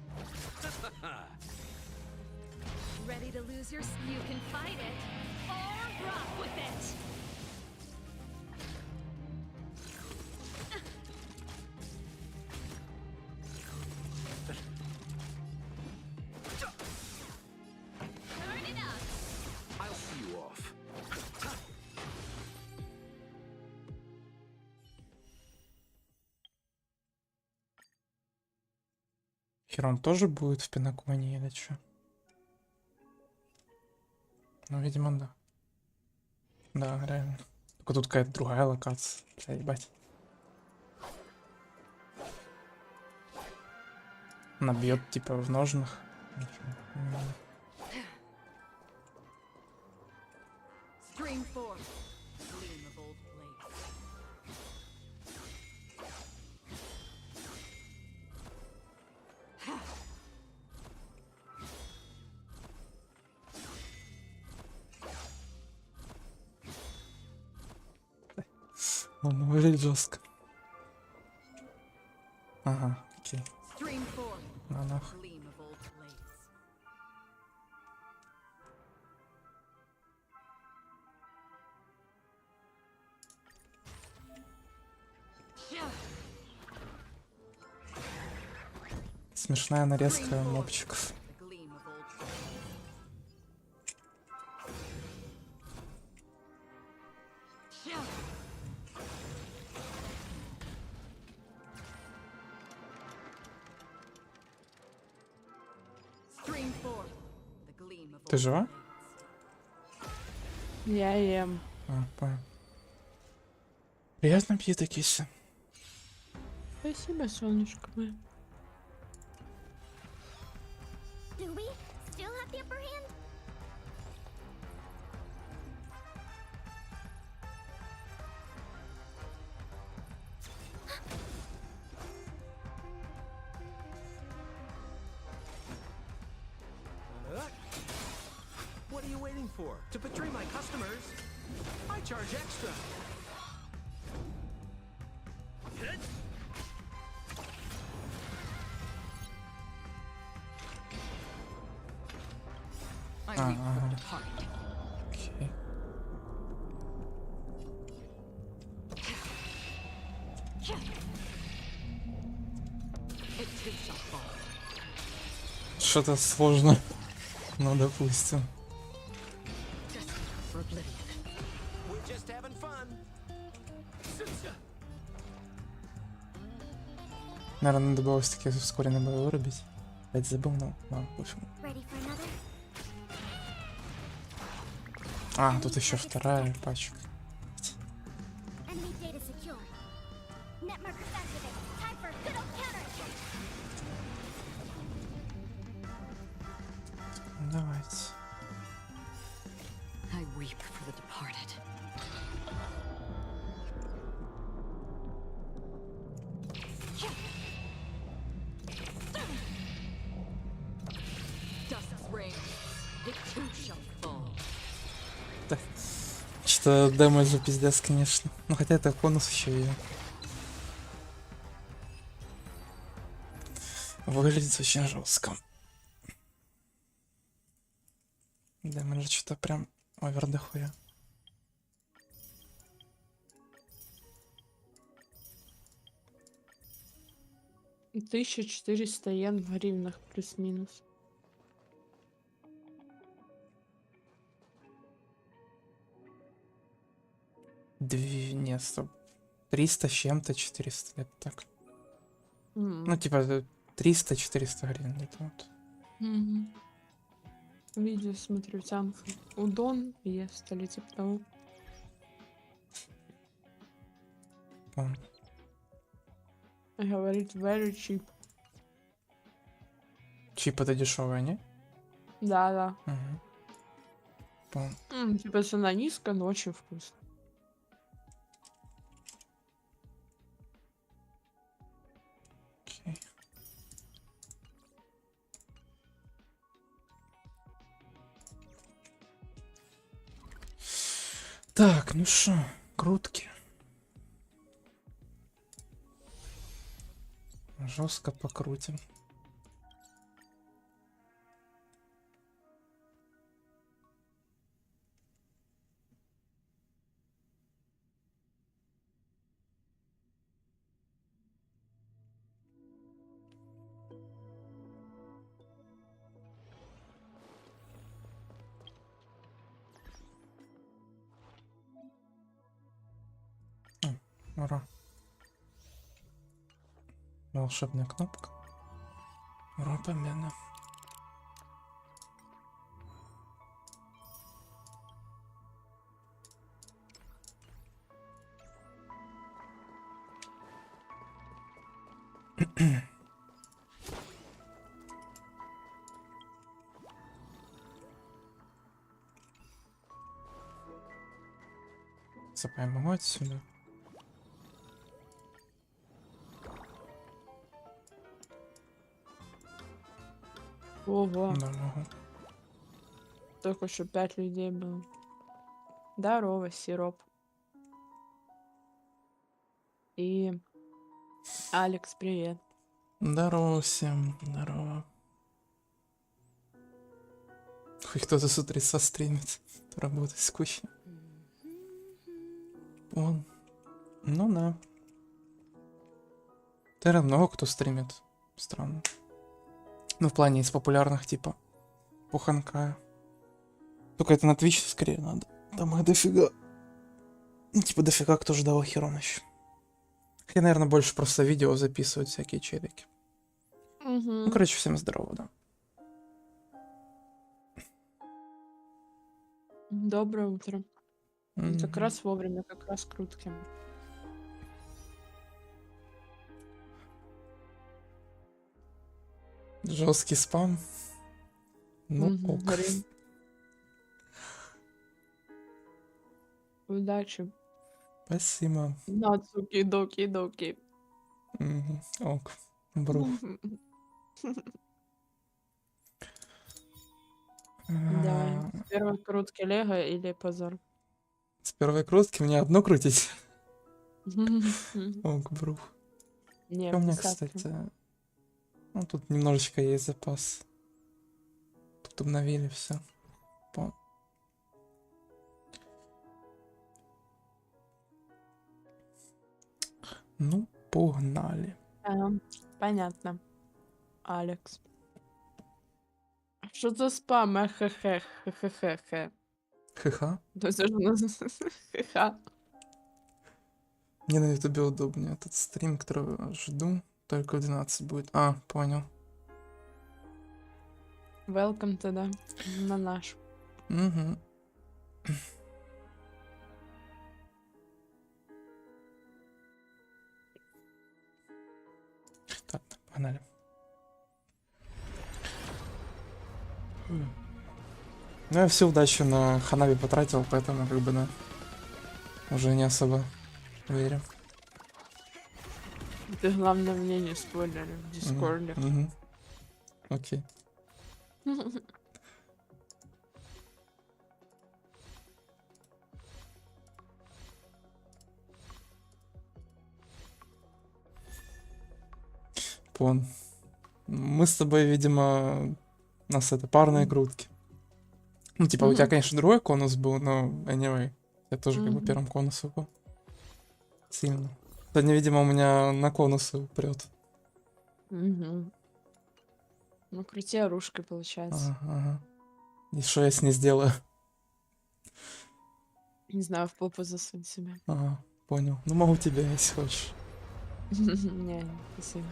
Ready to lose your... You can fight it or rock with it. Turn it up. I'll see you off. Ахерон тоже будет в Пинаконе или что? Ну, видимо, да. Да, реально. Только тут какая-то другая локация. Бля, ебать. Набьет типа в ножнах. Ничего не надо. Stream 4. Gleam of old blades. Он выглядит жестко. Ага, окей. Stream 4. На нах. Gleam of old blades. Смешная нарезка мопчиков. The gleam of old blades. Stream 4. The gleam of Ты old жива? blades. Я ем. А, понял. Приятно пьет киса. Спасибо, солнышко мое. Do we still have the upper hand? What are you waiting for? To betray my customers? I charge extra. I Ah, weep for ah. the departed. Окей. It too shall fall. Что-то сложно. Ну, допустим. Destined for oblivion. We're just having fun. Наверное, надо было все-таки ускоренный бой вырубить. Опять забыл, но ладно, в общем. Ready for another? А, тут еще вторая пачка. Enemy data secure. Net markers activated. Time for a good old counter. Давайте. I weep for the departed. Dust's reign. It too shall fall. Что дэмэджа пиздец, конечно. Ну хотя это конус еще и выглядит очень жестко. Дэмэджа что-то прям овер дохуя. И 1400 йен в гривнах плюс-минус. Не, стоп. 300 с чем-то, 400, это так. М. Ну, типа 300-400 гривен, где-то вот. Мгм. Видео смотрю, тянка. Удон ест, или типа того. Понял. Говорит, very cheap. Чип это дешевая, не? Да. Угу. Понял. Типа цена низкая, но очень вкусно. Окей. Так, ну шо, крутки. Жестко покрутим. Ура. Волшебная кнопка. Ура, победа. Цепаем его отсюда. Ого, Да, могу. только что 5 людей было. Здорово, сироп. И Алекс, привет. Здорово всем, здорово. Хоть кто-то с утреца стримит. Работать скучно. Он. Ну да. Наверное, много кто стримит. Странно. Ну, в плане из популярных, типа, по Honkai. Только это на Twitch скорее надо. Там их дофига. Ну, типа, дофига кто ждал Ахерон еще. Я, наверное, больше просто видео записывать всякие челики. Ну, короче, всем здорово, да. Доброе утро. Как Мгм. раз вовремя, как раз крутки. Жесткий спам. Ну, ок. Горим. Удачи. Спасибо. Natsuki, Doki. Мгм. Ок. Брух. Давай. А, Первый крутки Лего или позор? С первой крутки мне одну крутить. Ок, брух. Не, У меня, десятки. кстати, ну, тут немножечко есть запас. Тут обновили все. Ну, погнали. Понятно. Алекс. Что за спам? Хе-хе-хе. Ха-ха. То есть это у нас ха-ха. Мне на ютубе удобнее. Этот стрим, который жду, только в 12 будет. А, понял. Welcome тогда на наш. Угу. Так, погнали. Ну, я всю удачу на Ханаби потратил, поэтому как бы, да, уже не особо верю. Ты главное мне не спойлери в Дискорде. Мгм. Окей. Пон. Мы с тобой, видимо, у нас это парные крутки. Ну, типа, у тебя, конечно, другой конус был, но anyway. Я тоже как бы первым конусом был. Сильно. Сегодня, видимо, у меня на конусы прет. Мгм. Ну, крути оружкой, получается. Ага. И что я с ней сделаю? Не знаю, в попу засунь себя. Ага, понял. Ну, могу тебе, если хочешь. Не, спасибо.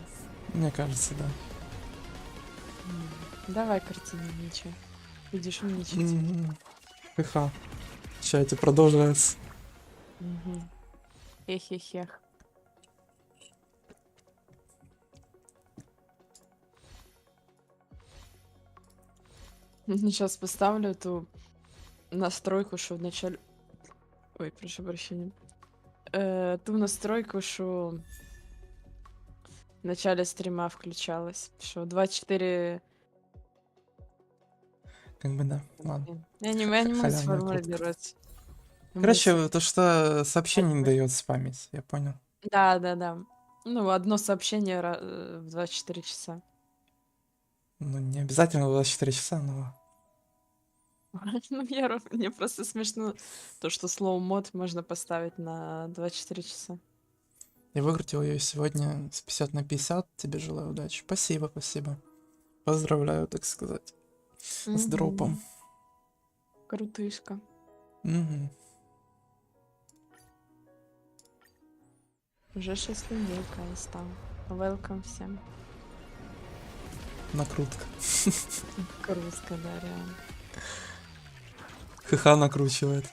Мне кажется, да. Давай картину, ничего. Видишь, ничего. Ха-ха. В чате продолжается. Эхе-хех. Сейчас поставлю эту настройку, что вначале... Ой, прошу прощения. Ту настройку, что в начале стрима включалась. Что 24... Как бы да, ладно. Я не могу Халявная сформулировать. Короче, мысль. то, что сообщение не дает спамить, я понял. Да. Ну, одно сообщение в 24 часа. Ну, не обязательно 24 часа, но... Ну, мне просто смешно то, что slow мод можно поставить на 24 часа. Я выкрутил ее сегодня с 50 на 50. Тебе желаю удачи. Спасибо, спасибо. Поздравляю, так сказать. С Мгм. дропом. Крутышка. Мгм. Уже 6 людей Кай стал. Welcome всем. Накрутка. Крутка, да, реально. ХХ накручивает.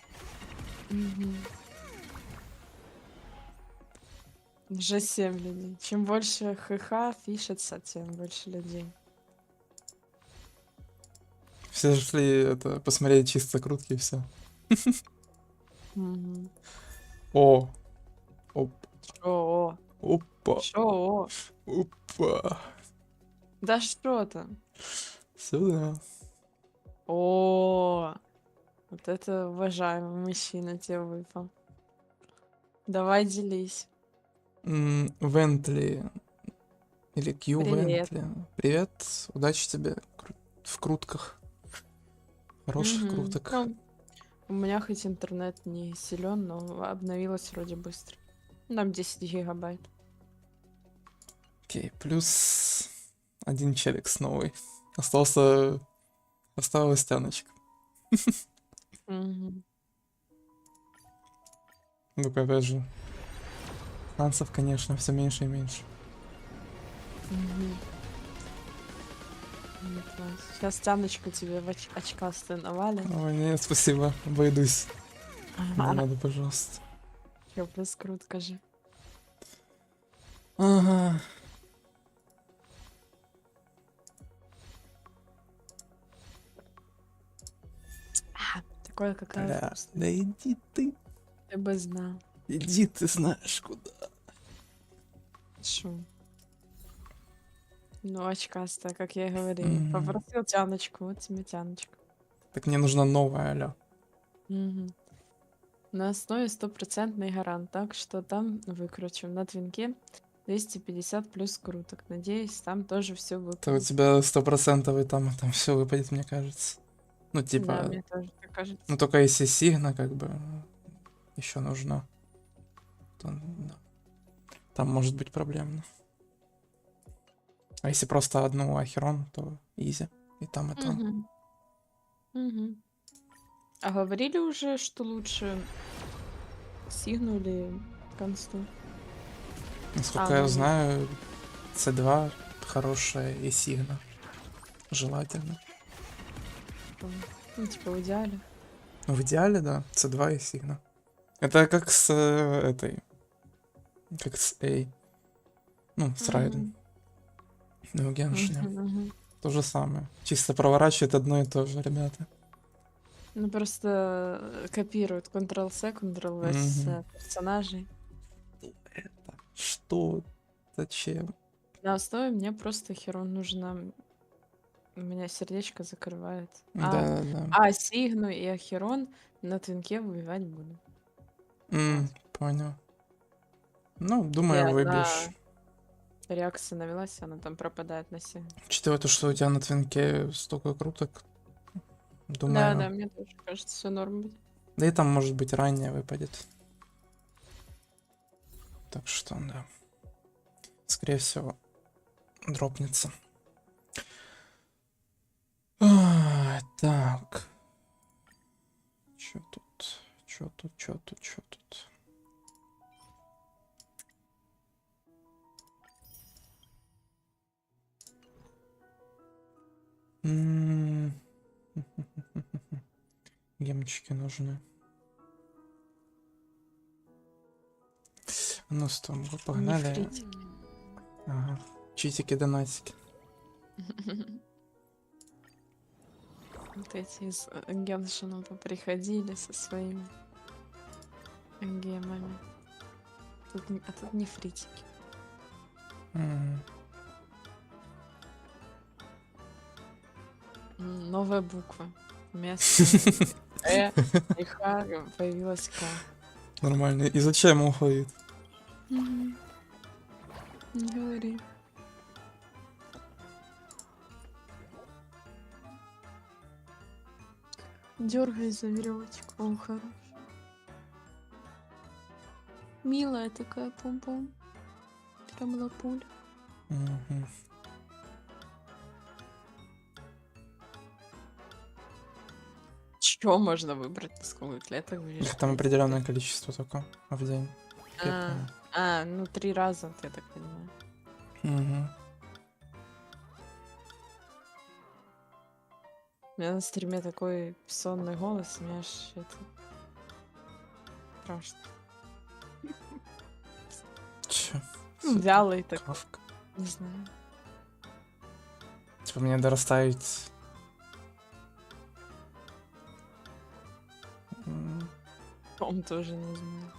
Мгм. Уже 7 людей. Чем больше ХХ фишится, тем больше людей. Все шли это посмотреть чисто крутки и все. Мгм. О! Оп. Шо? Опа. Шо? Опа. Да что там? Сюда. О, вот это уважаемый мужчина тебе выпал. Давай делись. Вентли. Или Кью Привет. Вентли. Привет. Удачи тебе в крутках. Хороших Мгм. круток. Ну, у меня хоть интернет не силен, но обновилось вроде быстро. Нам 10 гигабайт. Окей, плюс один челик с новой. Осталась тяночка. Мгм. Ну, опять же, шансов, конечно, все меньше и меньше. Мгм. Ну, класс. Сейчас тяночку тебе в очкастую навалим. Ой, нет, спасибо, обойдусь. Не надо, пожалуйста. Я плюс крутка же. Ага. Такое какая Бля, вкусная. да иди ты. Ты бы знал. Иди ты знаешь куда. Шо? Ну, очкастая, как я и говорила. Мгм. Попросил тяночку, вот тебе тяночка. Так мне нужна новая, алё. Мгм. На основе стопроцентный гарант, так что там выкручу. На твинке 250 плюс круток. Надеюсь, там тоже все То у выпадет. тебя 100% там все выпадет, мне кажется. Ну, Да, типа, мне тоже так кажется. ну только если сигна, как бы, еще нужно, то, да. Там может быть проблемно. А если просто одну Ахерон, то изи. И там, и там. Мгм. Мгм. А говорили уже, что лучше сигну или консту? Насколько я ну, знаю, C2 хорошая и сигна. Желательно. ну, типа в идеале. Ну, в идеале, да, C2 и сигна. Это как с этой. Как с A. Ну, с Райден. Ну, в Геншине. Мгм. То же самое. Чисто проворачивает одно и то же, ребята. Ну, просто копируют Ctrl-C, Ctrl-V с Мгм. персонажей. Это что? Зачем? На основе мне просто Херон нужно. У меня сердечко закрывает. Да-да-да. Сигну и Ахерон на твинке выбивать буду. Понял. Ну, И думаю, одна выбьешь. реакция навелась, она там пропадает на сигну. Учитывая то, что у тебя на твинке столько круток, Да, думаю... мне тоже кажется, все норм будет. Да и там, может быть, ранее выпадет. Так что, да. Скорее всего, дропнется. Так. Чё тут? Чё тут? Гемчики нужны. Ну, стоп, погнали. Нефритики. Ага. Читики, донатики. Вот эти из Геншина поприходили со своими гемами. А тут нефритики. Мгм. Новая буква. Вместо и Х появилась К. Нормально. Изучаем алфавит. Не говори. Дергай за веревочку. О, хорош. Милая такая пум-пум. Прям лапуль. Мгм. Чё можно выбрать, на сколько клеток будешь? Их там ходить? определенное количество только в день. Я Ну 3 раза, вот я так понимаю. понял. Мгм. У меня на стриме такой сонный голос, мне аж это страшно. Чё? Вялый так, Кавка. не знаю. Типа мне надо расставить... Он тоже не знаю.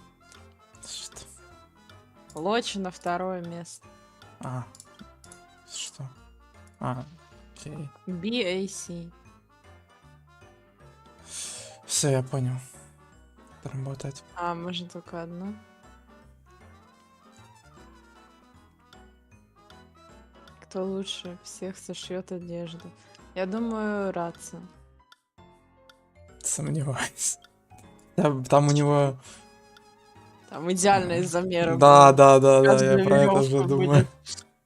Что? Лочи на 2-е место. А. Что? Окей. BAC. Все, я понял. Работать. Можно только одно. Кто лучше всех сошьет одежду? Я думаю, Раца. Сомневаюсь. Там у него... Там идеальные замеры Да, будут. да, да, да, Каждую я про это же верёвку думаю.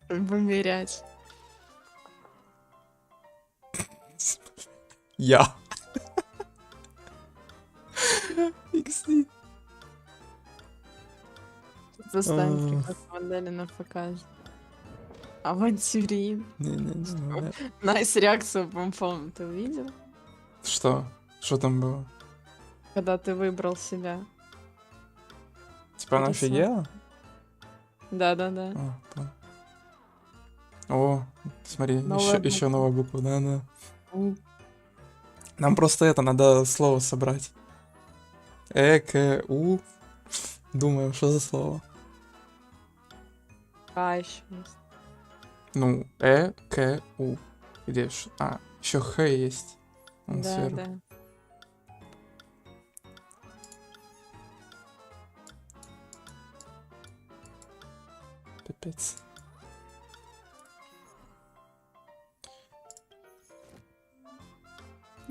будет вымерять. Я. XD. Заставим А. прекрасной модели на показ. Авантюрин. Не-не-не. Найс реакцию помпом ты увидел? Что? Что там было? Когда ты выбрал себя. Типа она Пересмотр. офигела? Да-да-да. Понял. О, смотри, Новая еще буква. новая буква, да. У. Нам просто это надо слово собрать. У. Думаю, что за слово? А, еще есть. Ну, У. Где еще Х есть. Он Да, сверху. да. Пипец.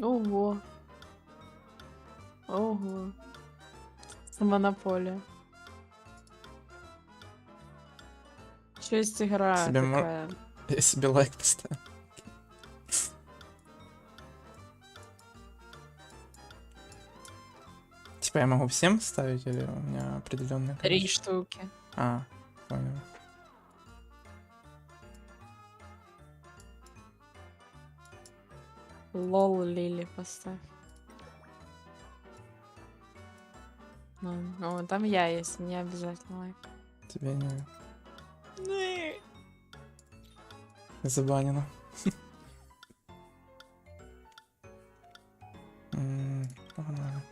Ого. Ого. Монополия. Еще есть игра Себе такая. Я себе лайк поставил. Типа я могу всем ставить или у меня определенное 3 количество? штуки. Понял. Лол Лили поставь. Ну, там я есть, мне обязательно лайк. Тебе не забанено. Погнали.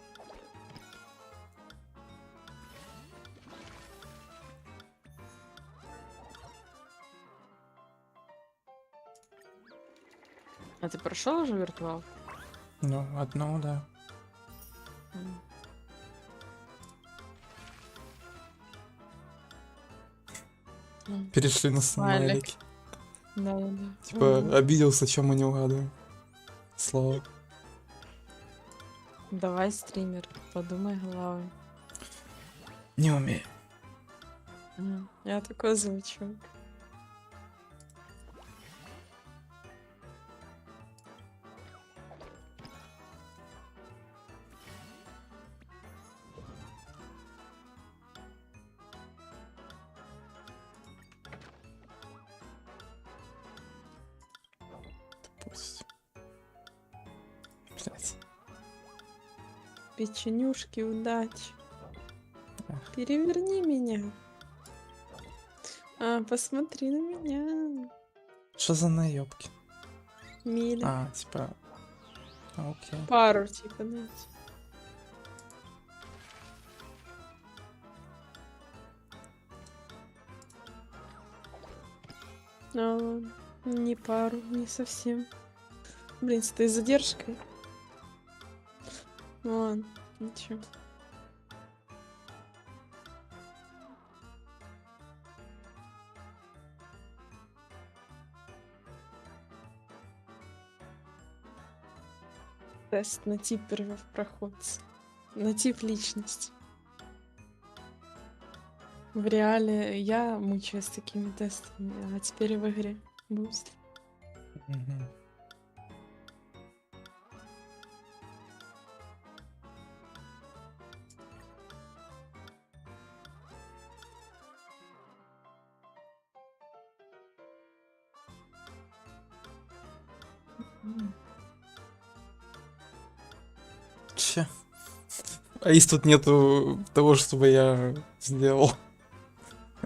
А ты прошел уже виртуал? Ну, одно, да. Перешли на смайлики. Да. Типа обиделся, чем мы не угадываем. Слово. Давай, стример, подумай головой. Не умею. Я такой звучок. Пусть. Блять. Печенюшки, удачи. Эх. Переверни меня. Посмотри на меня. Что за наебки? Миля. Типа. Окей. Пару, типа, найти. А, не пару, не совсем. Блин, с этой задержкой. Ну ладно, ничего. Тест на тип первопроходца. На тип личности. В реале я мучаюсь такими тестами, а теперь и в игре буст. Мгм. Че? А если тут нету того, чтобы я сделал?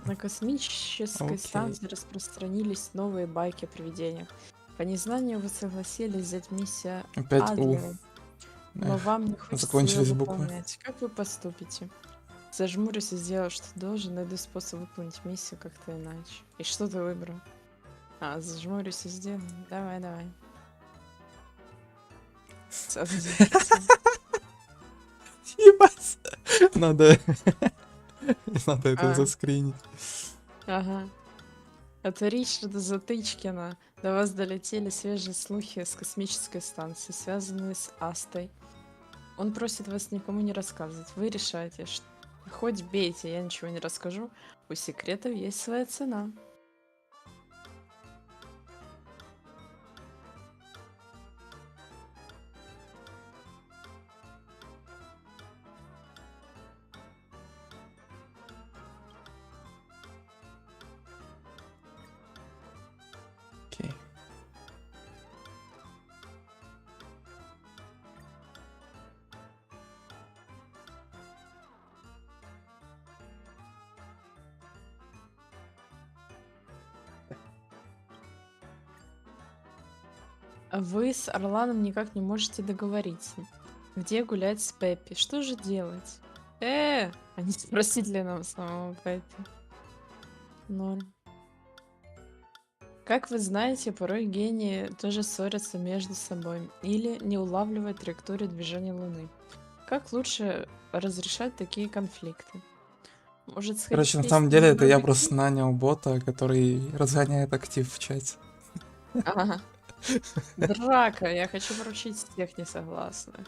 На космической Окей. станции распространились новые байки о привидениях. По незнанию вы согласились взять миссию Опять У. Адлера, но Эх, вам не хочется закончились её буквы. выполнять. Как вы поступите? Зажмурюсь и сделаю, что должен, найду способ выполнить миссию как-то иначе. И что ты выбрал? А, зажмурюсь и сделаю. Давай, давай. Согласен. Ебать. Надо... Надо это А. заскринить. Ага. От Ричарда Затычкина до вас долетели свежие слухи с космической станции, связанные с Астой. Он просит вас никому не рассказывать. Вы решаете, что хоть бейте, я ничего не расскажу. У секретов есть своя цена. Окей. Вы с Орланом никак не можете договориться. Где гулять с Пеппи? Что же делать? А не спросить ли нам самого Пеппи? Норм. Как вы знаете, порой гении тоже ссорятся между собой или не улавливают траекторию движения Луны. Как лучше разрешать такие конфликты? Может, сходить Короче, на вместе самом деле, это я барбекю? просто нанял бота, который разгоняет актив в чате. Ага. Драка, я хочу поручить всех несогласных.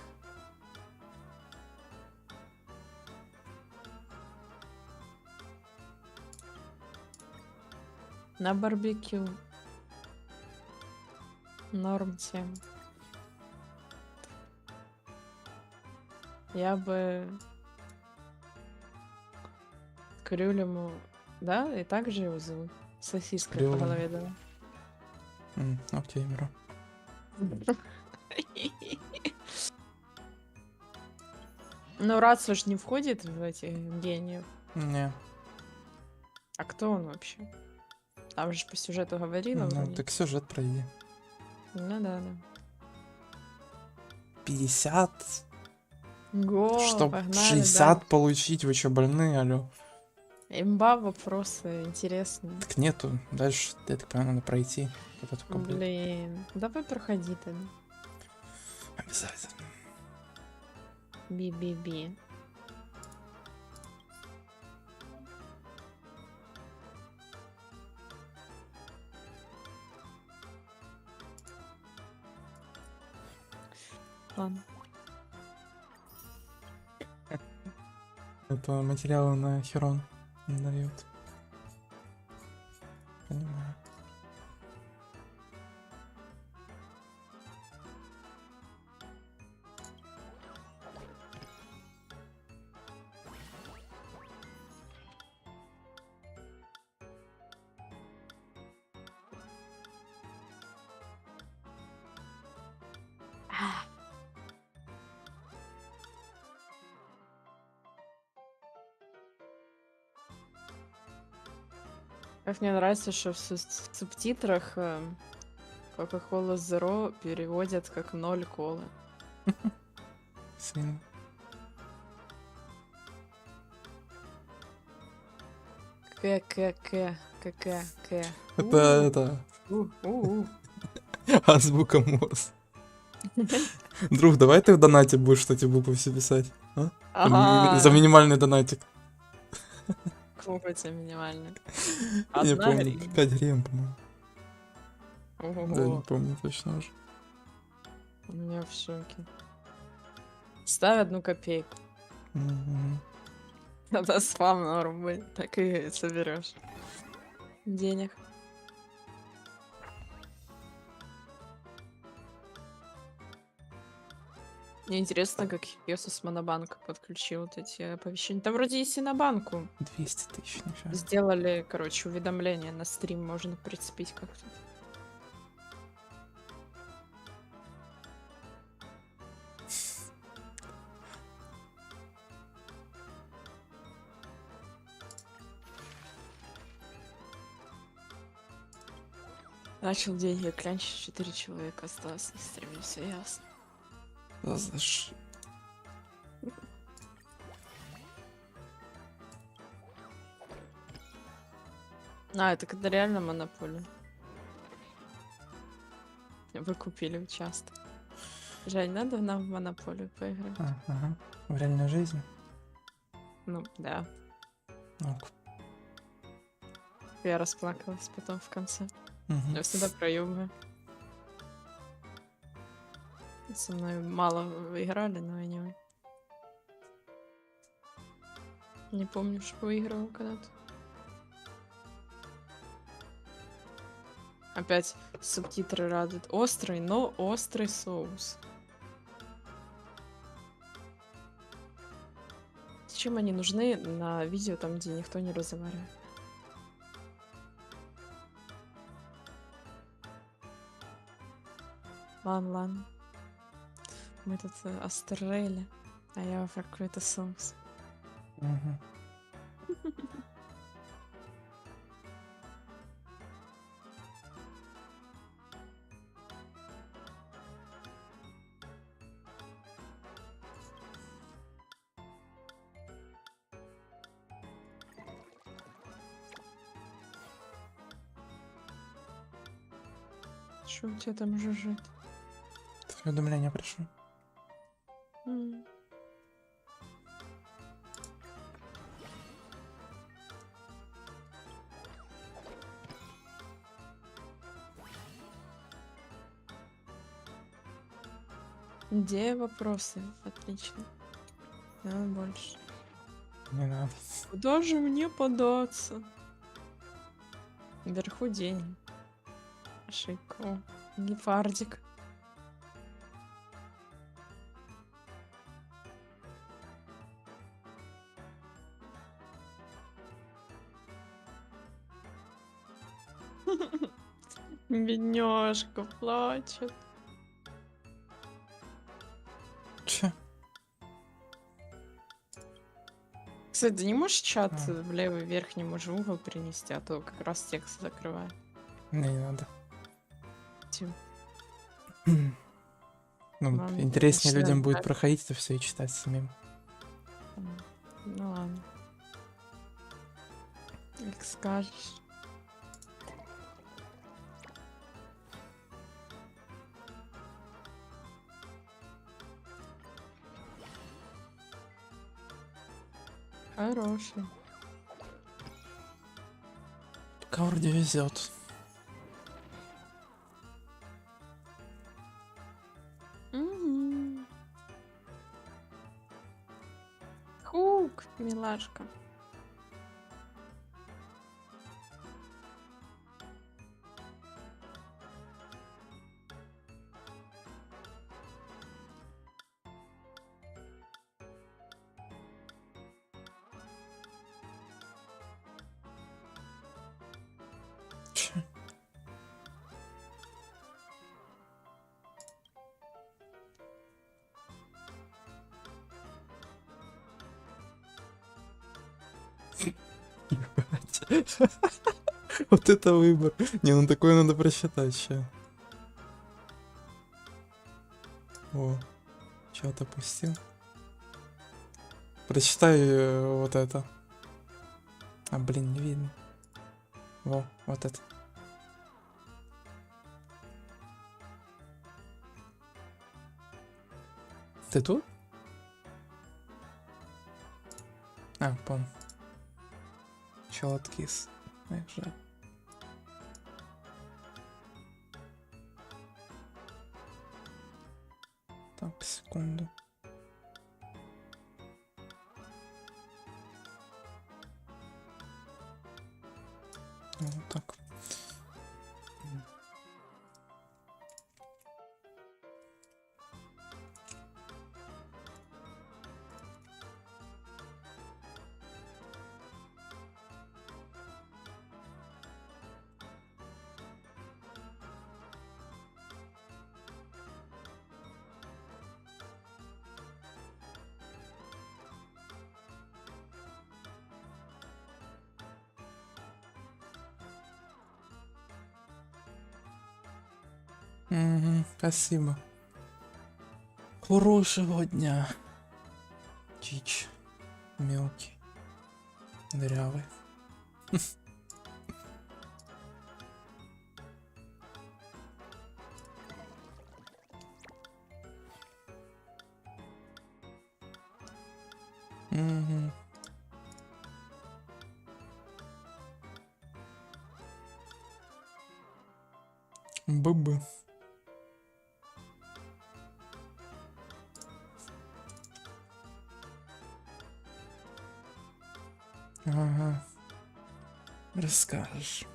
На барбекю. Норм тема. Я бы Крюлему, да, и так же его зовут. Сосиской по Крюлем. голове дала. Окей, бро. Ну, Рацу ж не входит в этих гениев. Не. А кто он вообще? Там же по сюжету говорила Ну, вроде. так сюжет пройди. Ну да, да. 50, Го, чтоб погнали 60 получить, вы чё, больные, алё? Имба вопросы интересные. Так нету, дальше, я так понимаю, надо пройти. Это только будет. Блин, давай проходи тогда. Обязательно. Би-би-би. Ладно. Это материалы на Ахерон дает. Понимаю. Как мне нравится, что в субтитрах Coca-Cola Zero переводят как 0 колы. Сильно. К. Это У. азбука Морс. Друг, давай ты в донате будешь эти буквы все писать. А? Ага. За минимальный донатик. Какой это минимальный? Я не Одна помню, гривна. 5 гривен, по-моему. Да, не Ого-го. помню точно уже. У меня в шоке. Ставь 1 копейку. Мгм. Тогда спам норм будет. Так и соберешь денег. Мне интересно, как Йосус Монобанк подключил вот эти оповещения. Там вроде есть и на банку. 200 тысяч, нифига. Сделали, короче, уведомления на стрим можно прицепить как-то. Начал деньги клянчить, 4 человека осталось на стриме, все ясно. Это когда реально монополия. Вы купили участок. Жень, надо нам в монополию поиграть? Ага. В реальной жизни? Ну, да. Ну, Я расплакалась потом в конце. мгм. Я всегда проебываю. Со мной мало играли, но anyway. Не помню, что выигрывал когда-то. Опять субтитры радуют. Острый, но острый соус. Зачем они нужны на видео, там, где никто не разговаривает? Ладно. Мы тут острели, а я про какой-то соус. Мгм. Что у тебя там жужжит? Уведомление пришло. М. Где вопросы? Отлично. Давай больше. Не надо. Куда же мне податься? Вверху деньги. Ошибка. О, гепардик. Бедняжка плачет. Че? Кстати, ты не можешь чат А. в левый верхний уже угол принести, а то как раз текст закрывает. Не надо. Тю. Ну, Ладно, интереснее начинаем людям будет дальше. проходить это все и читать самим. Ну ладно. Как скажешь. Хороший. Пока вроде везет. Мгм. Хук, милашка. Че? Ебать. Вот это выбор. Не, ну такое надо просчитать ща. О. чат опустил. Прочитай вот это. А, блин, не видно. Во, вот это. Ты тут? А, пом. Чел откис. Эх, жаль. Так, секунду. Вот так. Спасибо. Хорошего дня. Чич. Мелкий. Дырявый. Быбы. Ага. Расскажешь.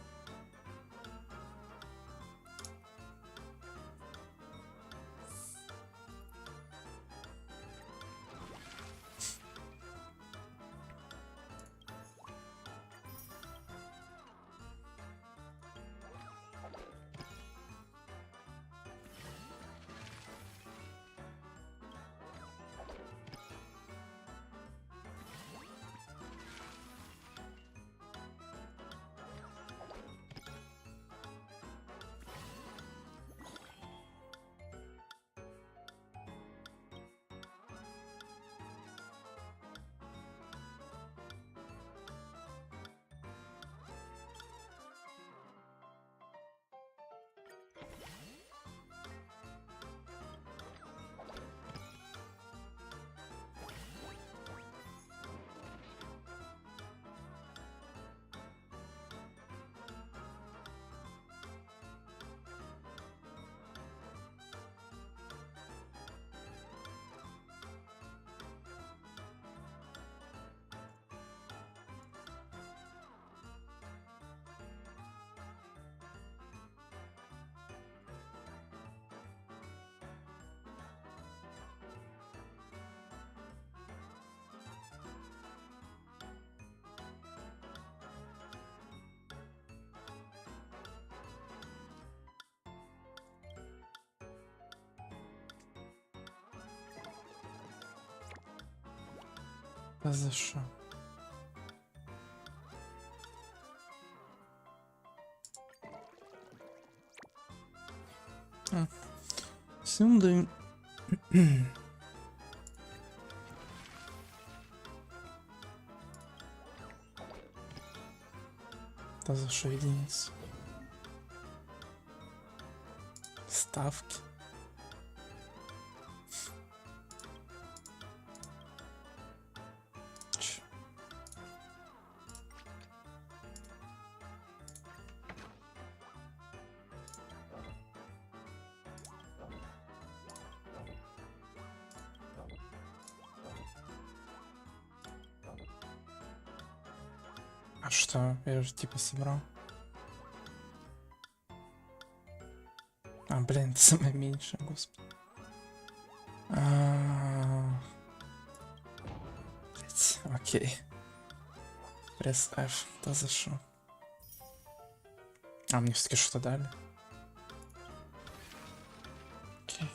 А за що? Всім даю. Та за що единица? Ставки. А что? Я же типа собрал. А, блин, это самое меньшее, господи. Блять, окей. Пресс F, да за что? А, мне все-таки что-то дали. Окей.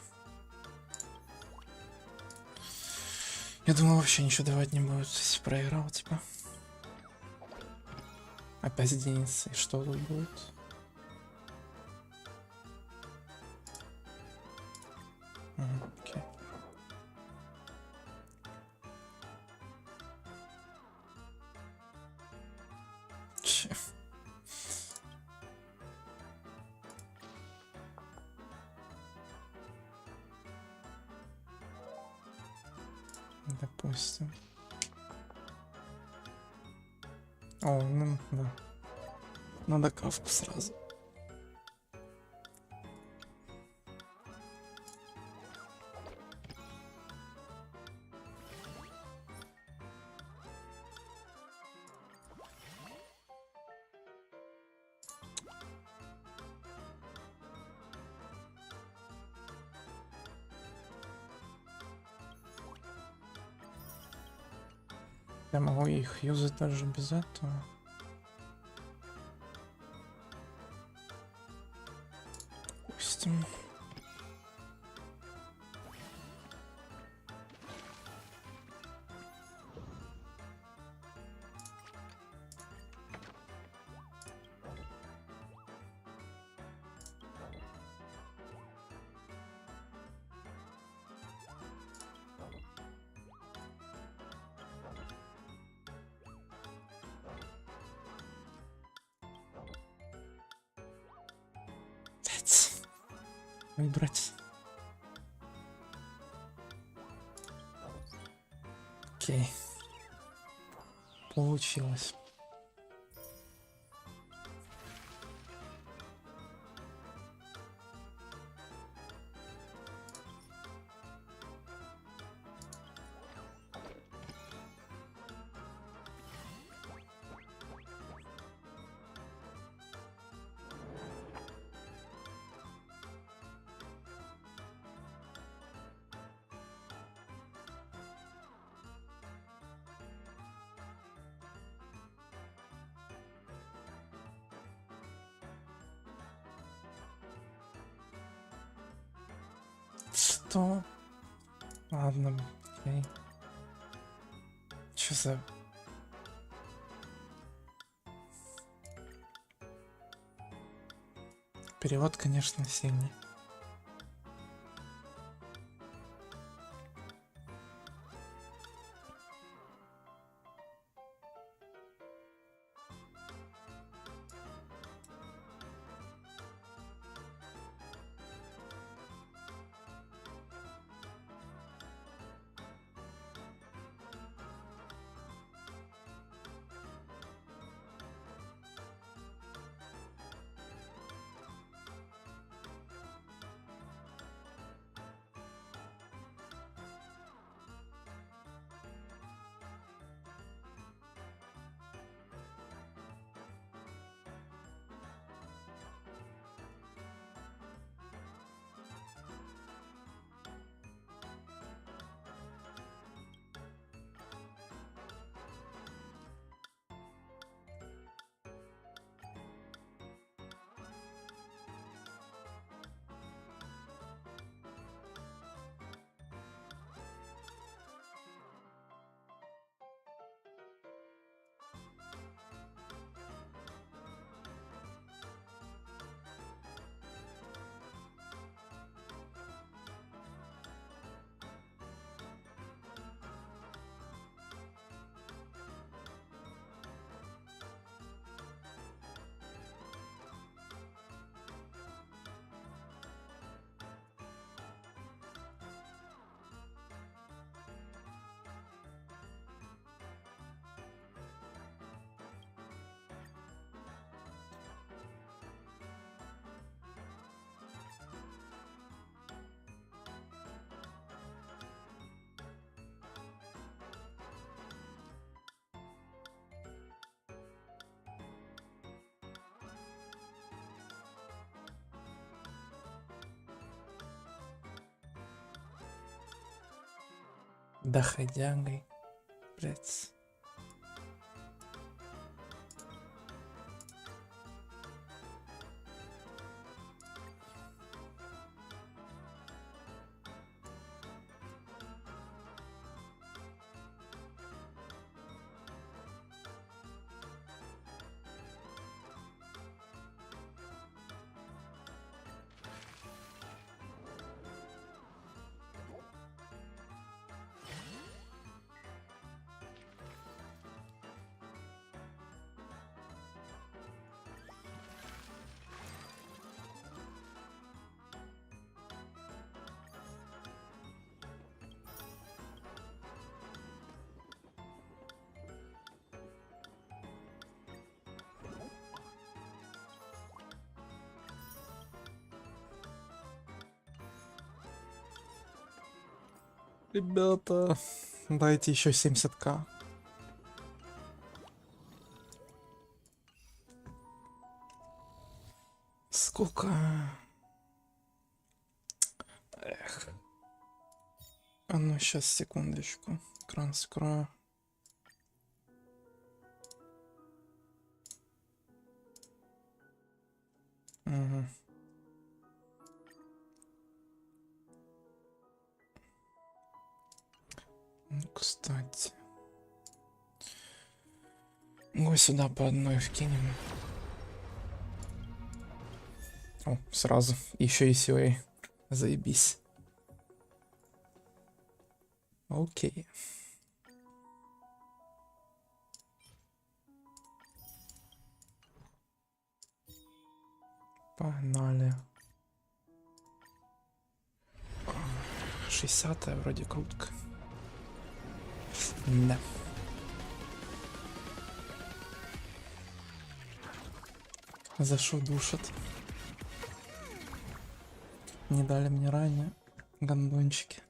Я думал, вообще ничего давать не будет, если проиграл, типа. Опять единица, и что тут будет? Окей. Допустим. О, ну да. Надо кавку сразу. Я могу их юзать даже без этого. Допустим. Выбрать. Окей. Получилось. Что? Ладно, окей. Чё за... Перевод, конечно, сильный. Доходягой. Блять. Ребята, дайте еще 70к. Сколько? Эх. А ну, сейчас, секундочку. Экран скрою. Угу. Ну, кстати. Го сюда по одной вкинем. О, сразу. Еще и сюэй. Заебись. Окей. Погнали. 60-я вроде крутка. Да. За что душат? Не дали мне ранее гандончики.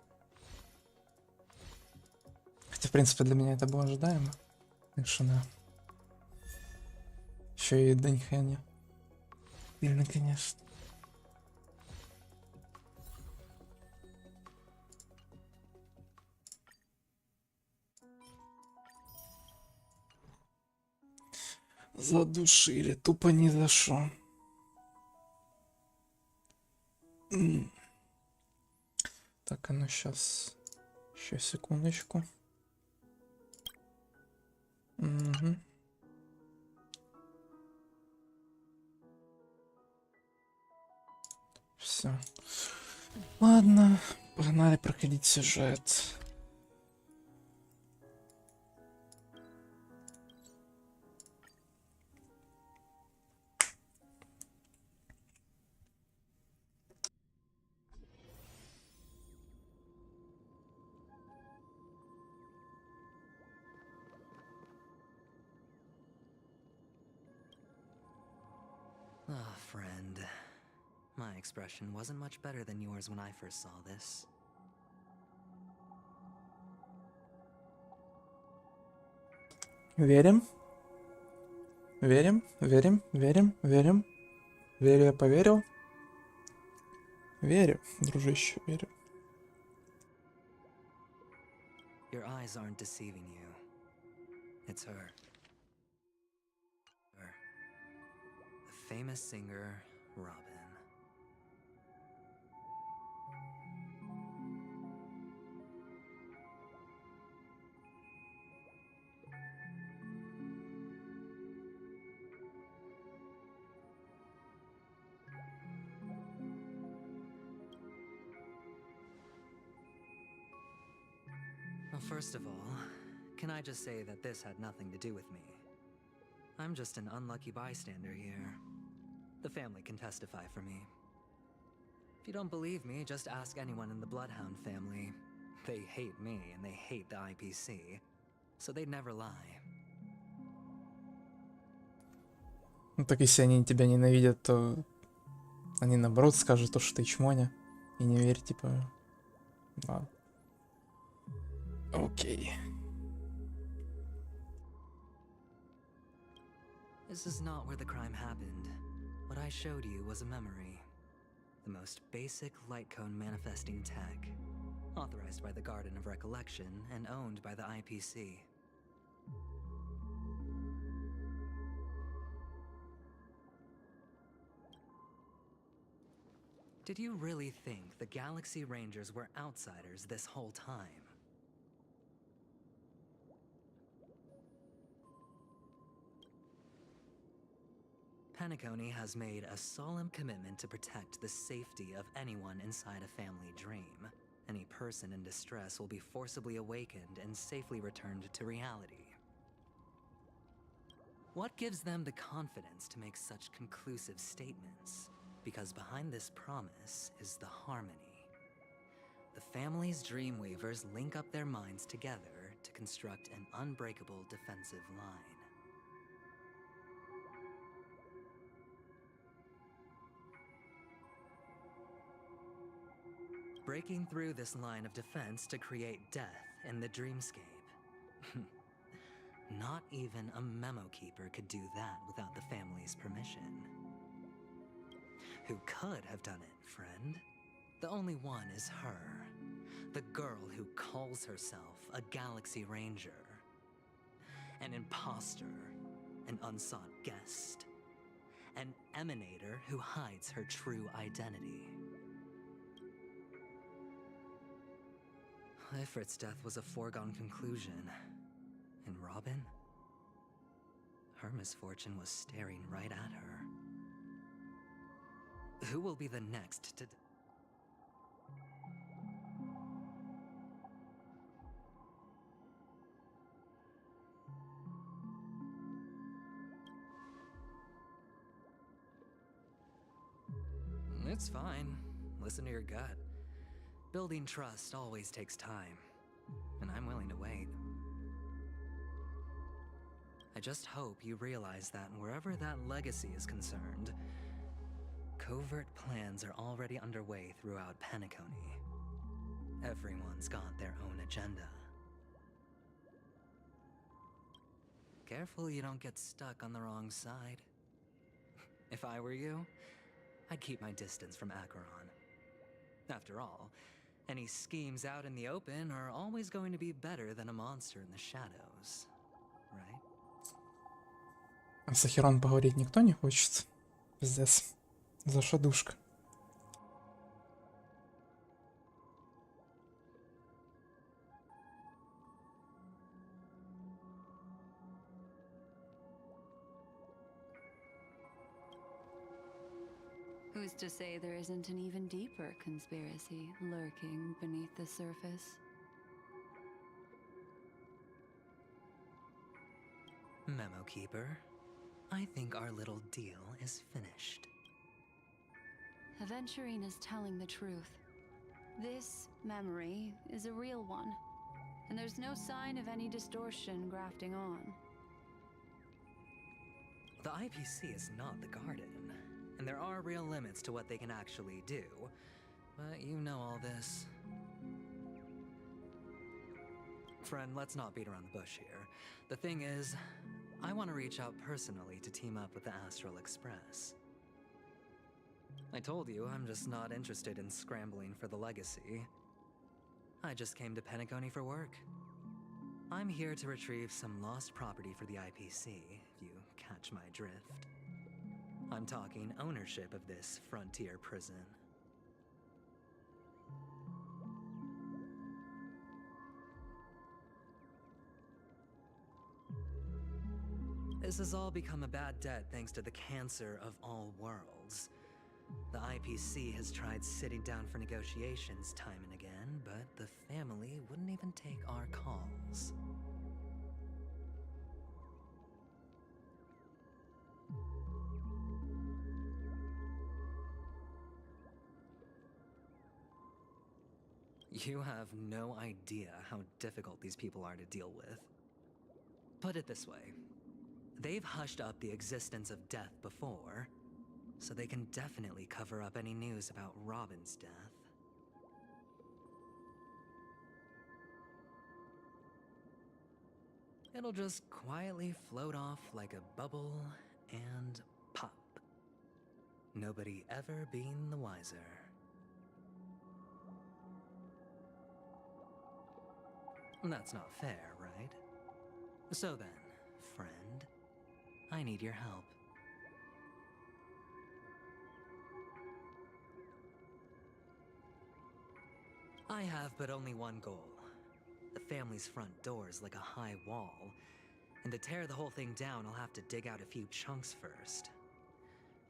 Хотя, в принципе, для меня это было ожидаемо. Так что да. Еще и Дэньхэня. Сильно, конечно. Задушили, тупо ни за что. Так, а ну сейчас. Еще секундочку. Угу. Все. Ладно, погнали проходить сюжет. Ah, friend. My expression wasn't much better than yours when I first saw this. Верим? Верим, верим, верим, верим. Верю, я поверил. Верю, дружище, верю. Your eyes aren't deceiving you. It's her. Her. The famous singer, Robin. Well, first of all, can I just say that this had nothing to do with me? I'm just an unlucky bystander here. The family can testify for me. If you don't believe me, just ask anyone in the Bloodhound family. They hate me and they hate the IPC, so they'd never lie. Ну так если они тебя ненавидят, то они наоборот скажут то, что ты чмоня. И не верь, типа... Ладно. Окей. This is not where the crime happened. What I showed you was a memory. The most basic light cone manifesting tech. Authorized by the Garden of Recollection and owned by the IPC. Did you really think the Galaxy Rangers were outsiders this whole time? Penacony has made a solemn commitment to protect the safety of anyone inside a family dream. Any person in distress will be forcibly awakened and safely returned to reality. What gives them the confidence to make such conclusive statements? Because behind this promise is the harmony. The family's Dreamweavers link up their minds together to construct an unbreakable defensive line. breaking through this line of defense to create death in the dreamscape. Not even a memo keeper could do that without the family's permission. Who could have done it, friend? The only one is her. The girl who calls herself a Galaxy Ranger. An imposter, an unsought guest. An emanator who hides her true identity. Ifrit's death was a foregone conclusion. And Robin? Her misfortune was staring right at her. Who will be the next to... It's fine. Listen to your gut. Building trust always takes time, and I'm willing to wait. I just hope you realize that wherever that legacy is concerned, covert plans are already underway throughout Penacony. Everyone's got their own agenda. Careful you don't get stuck on the wrong side. If I were you, I'd keep my distance from Achieron. After all, any schemes out in the open are always going to be better than a monster in the shadows, right? А с Ахерон поговорить никто не хочет? Пиздец. Зашадушка. Who's to say there isn't an even deeper conspiracy lurking beneath the surface? Memo Keeper, I think our little deal is finished. Aventurine is telling the truth. This memory is a real one, and there's no sign of any distortion grafting on. The IPC is not the Garden, and there are real limits to what they can actually do, but you know all this. Friend, let's not beat around the bush here. The thing is, I want to reach out personally to team up with the Astral Express. I told you I'm just not interested in scrambling for the legacy. I just came to Penacony for work. I'm here to retrieve some lost property for the IPC, if you catch my drift. I'm talking ownership of this frontier prison. This has all become a bad debt thanks to the cancer of all worlds. The IPC has tried sitting down for negotiations time and again, but the family wouldn't even take our calls. You have no idea how difficult these people are to deal with. Put it this way. They've hushed up the existence of death before, so they can definitely cover up any news about Robin's death. It'll just quietly float off like a bubble and pop. Nobody ever being the wiser. That's not fair, right? So then, friend, I need your help. I have but only one goal. The family's front door is like a high wall, and to tear the whole thing down, I'll have to dig out a few chunks first.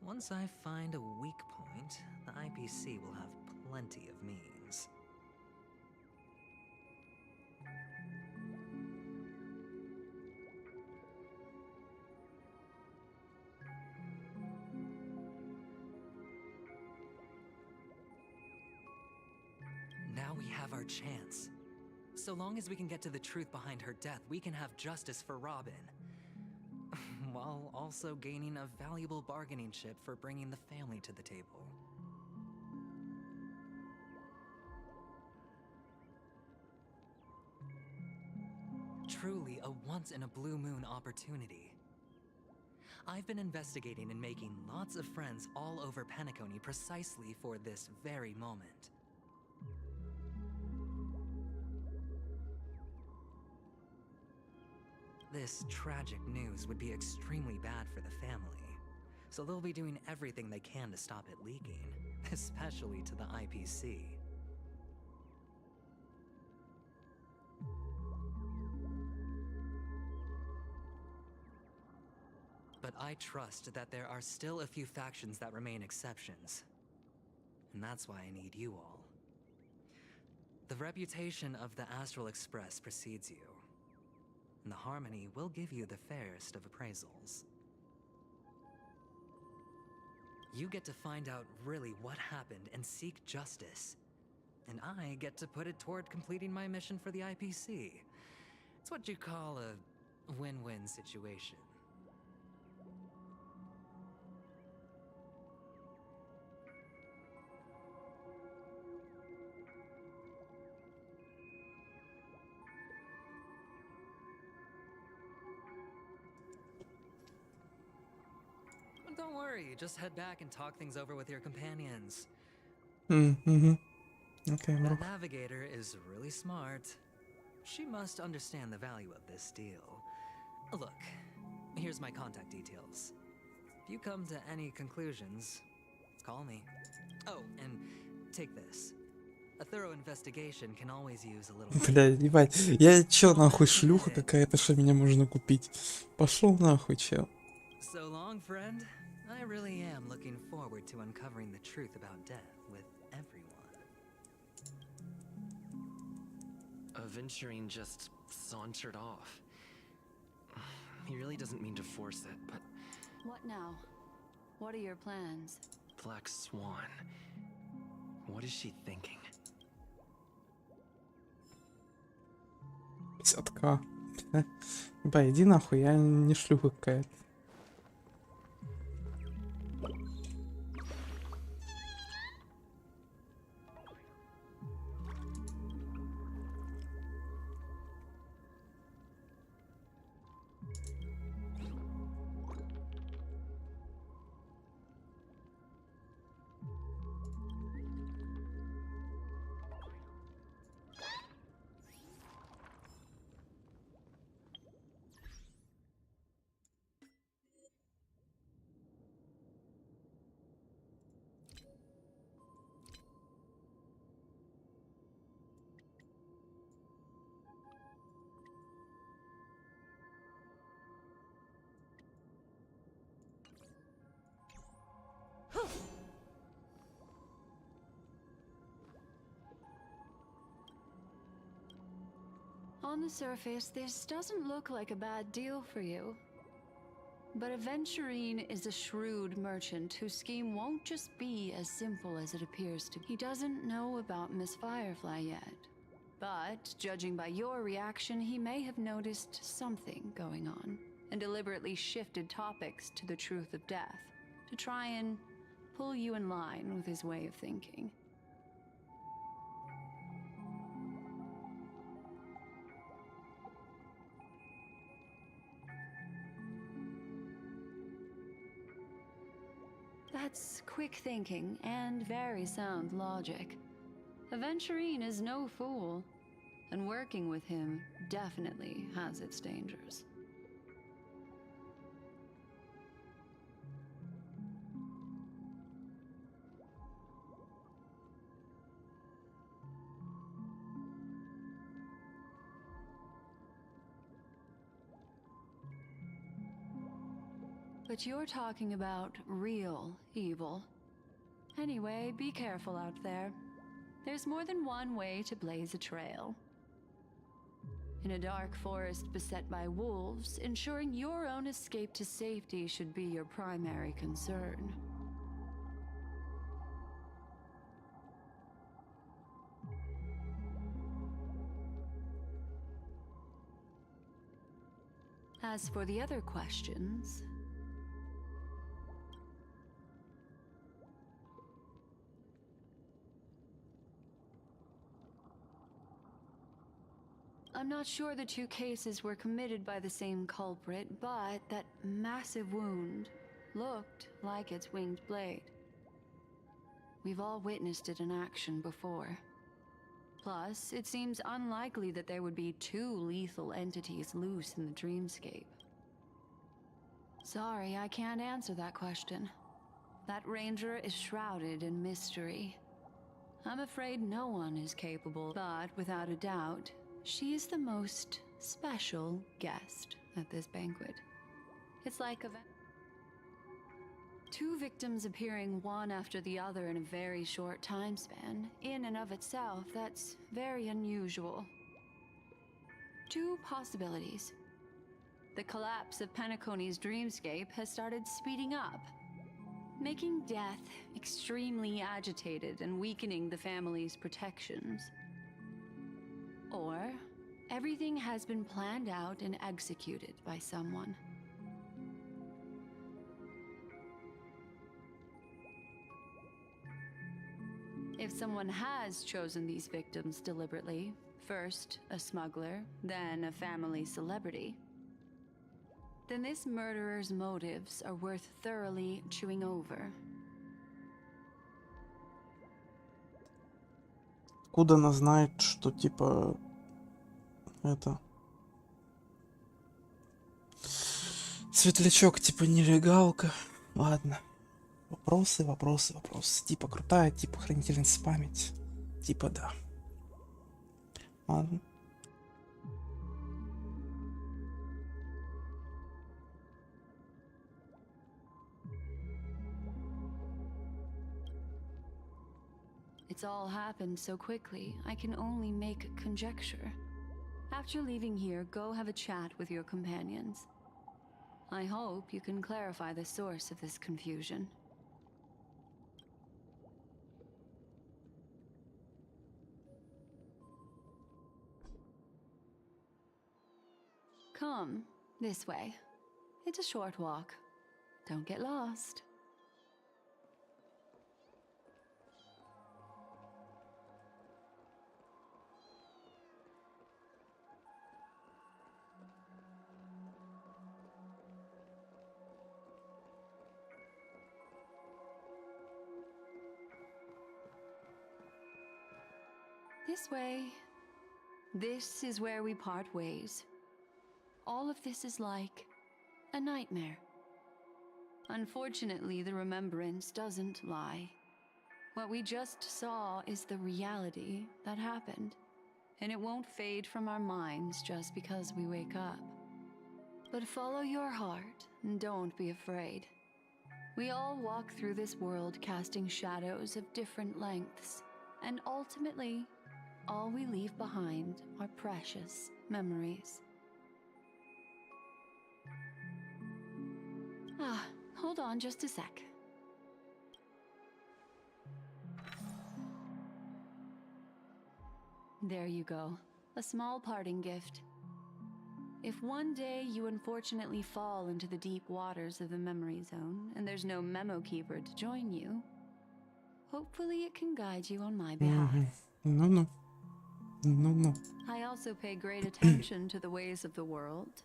Once I find a weak point, the IPC will have plenty of means. Now we have our chance. So long as we can get to the truth behind her death, we can have justice for Robin. While also gaining a valuable bargaining chip for bringing the family to the table. truly a once-in-a-blue-moon opportunity. I've been investigating and making lots of friends all over Penacony precisely for this very moment. This tragic news would be extremely bad for the family, so they'll be doing everything they can to stop it leaking, especially to the IPC. But I trust that there are still a few factions that remain exceptions. And that's why I need you all. The reputation of the Astral Express precedes you, and the Harmony will give you the fairest of appraisals. You get to find out really what happened and seek justice. And I get to put it toward completing my mission for the IPC. It's what you call a win-win situation. Don't worry, just head back and talk things over with your companions. Mm-hmm. Okay, The bro. navigator is really smart. She must understand the value of this deal. Look, here's my contact details. If you come to any conclusions, call me. Oh, and take this. A thorough investigation can always use a little... Бля, ебать. Я чё, нахуй, шлюха какая-то, что меня можно купить? Пошел нахуй, чел. So long, friend. I really am looking forward to uncovering the truth about death with everyone. Aventurine just sauntered off. He really doesn't mean to force it, but... What now? What are your plans? Black Swan... What is she thinking? 50к. Ебать, иди нахуй, я не шлюха какая-то. On the surface, this doesn't look like a bad deal for you. But Aventurine is a shrewd merchant whose scheme won't just be as simple as it appears to be. He doesn't know about Miss Firefly yet. But, judging by your reaction, he may have noticed something going on, and deliberately shifted topics to the truth of death, to try and pull you in line with his way of thinking. That's quick thinking and very sound logic. Aventurine is no fool, and working with him definitely has its dangers. But you're talking about real evil. Anyway, be careful out there. There's more than one way to blaze a trail. In a dark forest beset by wolves, ensuring your own escape to safety should be your primary concern. As for the other questions, I'm not sure the two cases were committed by the same culprit, but that massive wound looked like its winged blade. We've all witnessed it in action before. Plus, it seems unlikely that there would be two lethal entities loose in the dreamscape. Sorry, I can't answer that question. That ranger is shrouded in mystery. I'm afraid no one is capable, but without a doubt, she is the most special guest at this banquet. It's like two victims appearing one after the other in a very short time span. In and of itself, that's very unusual. Two possibilities. The collapse of Penacony's dreamscape has started speeding up, making death extremely agitated and weakening the family's protections. Or everything has been planned out and executed by someone. If someone has chosen these victims deliberately, first a smuggler, then a family celebrity, then this murderer's motives are worth thoroughly chewing over. Откуда она знает, что типа это светлячок типа нелегалка? Ладно. Вопросы. Типа крутая, типа хранительница памяти. Типа да. Ладно. It's all happened so quickly, I can only make conjecture. After leaving here, go have a chat with your companions. I hope you can clarify the source of this confusion. Come, this way. It's a short walk. Don't get lost. This way. This is where we part ways. All of this is like a nightmare. Unfortunately, the remembrance doesn't lie. What we just saw is the reality that happened, and it won't fade from our minds just because we wake up. But follow your heart and don't be afraid. We all walk through this world casting shadows of different lengths, and ultimately, all we leave behind are precious memories. Hold on just a sec. There you go. A small parting gift. If one day you unfortunately fall into the deep waters of the memory zone and there's no memo keeper to join you, hopefully it can guide you on my behalf. No. I also pay great attention to the ways of the world.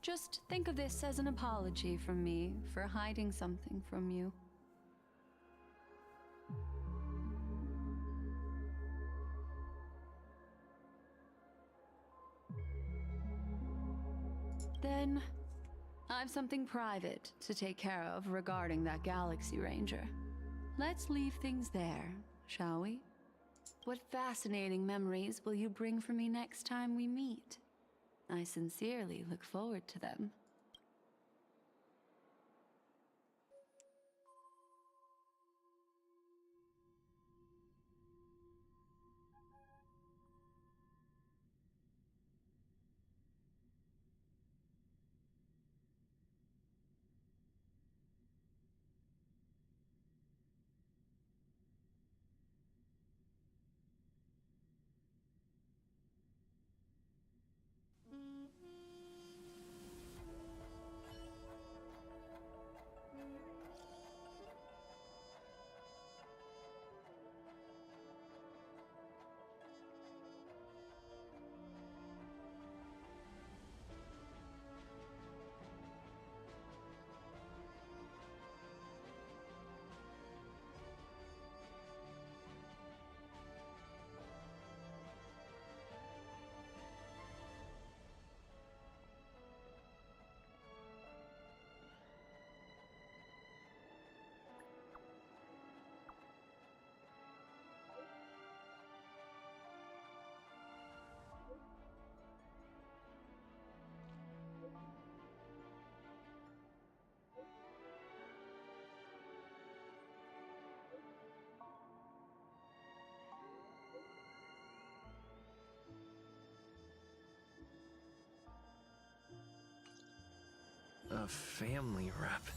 Just think of this as an apology from me for hiding something from you. Then, I've something private to take care of regarding that Galaxy Ranger. Let's leave things there, shall we? What fascinating memories will you bring for me next time we meet? I sincerely look forward to them. a family rep.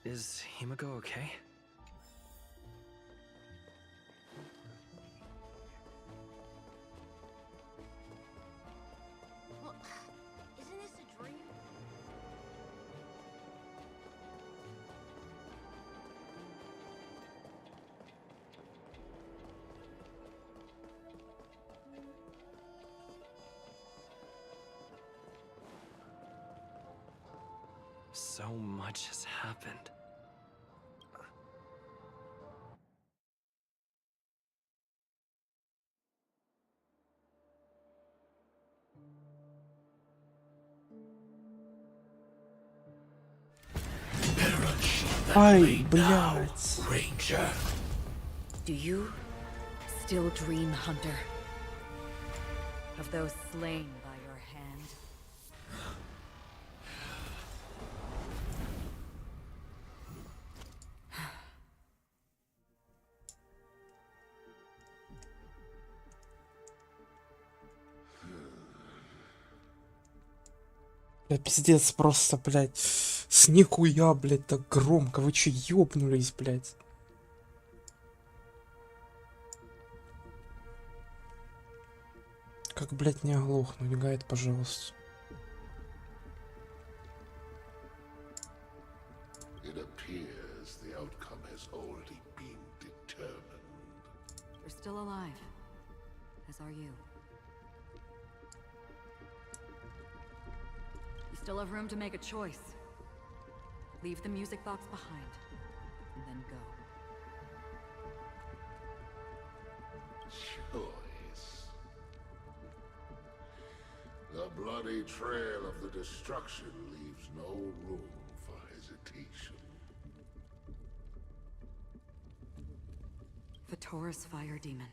Is Himiko okay? Well, isn't this a dream? So much has happened. Ай, блядь. Ranger. Do you still dream, Hunter? Of those slain by your hand? Бля, пиздец, просто, блядь. С нихуя, блядь, так громко. Вы чё, ёбнулись, блядь? Как, блядь, не оглохну, гайд, пожалуйста. It appears the outcome has already been determined. You're still alive, as are you. You still have room to make a choice. Leave the music box behind, and then go. Choice. The bloody trail of the destruction leaves no room for hesitation. Vatora's fire demon.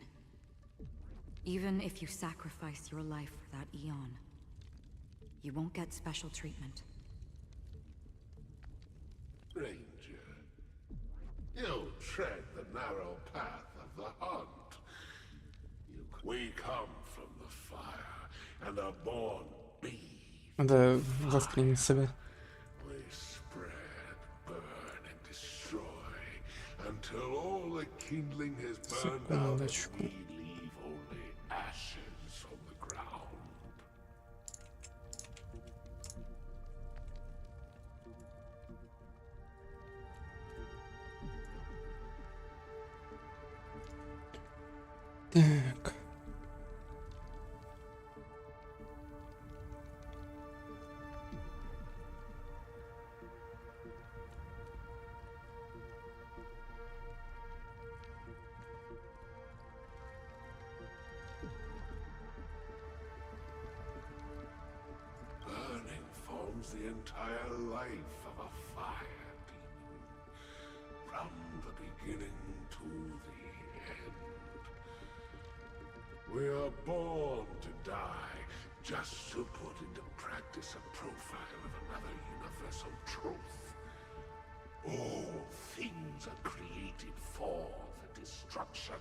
Even if you sacrifice your life for that eon, you won't get special treatment. Ranger, you tread the narrow path of the hunt. We come from the fire and are born bees. Надо воспринять себя. We spread, burn, and destroy until all the kindling has burned out and we leave only ashes on the ground. Так. Burning forms the entire life of a fire demon, from the beginning to the end. We are born to die just to put into practice a profile of another universal truth. All things are created for the destruction.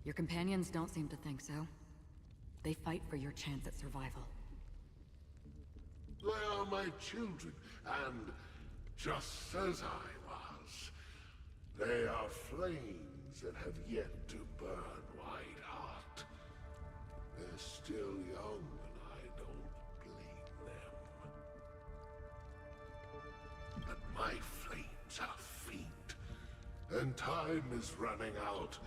Your companions don't seem to think so. They fight for your chance at survival. They are my children, and just as I was, they are flames that have yet to burn wide hot. They're still young, and I don't blame them. But my flames are faint, and time is running out.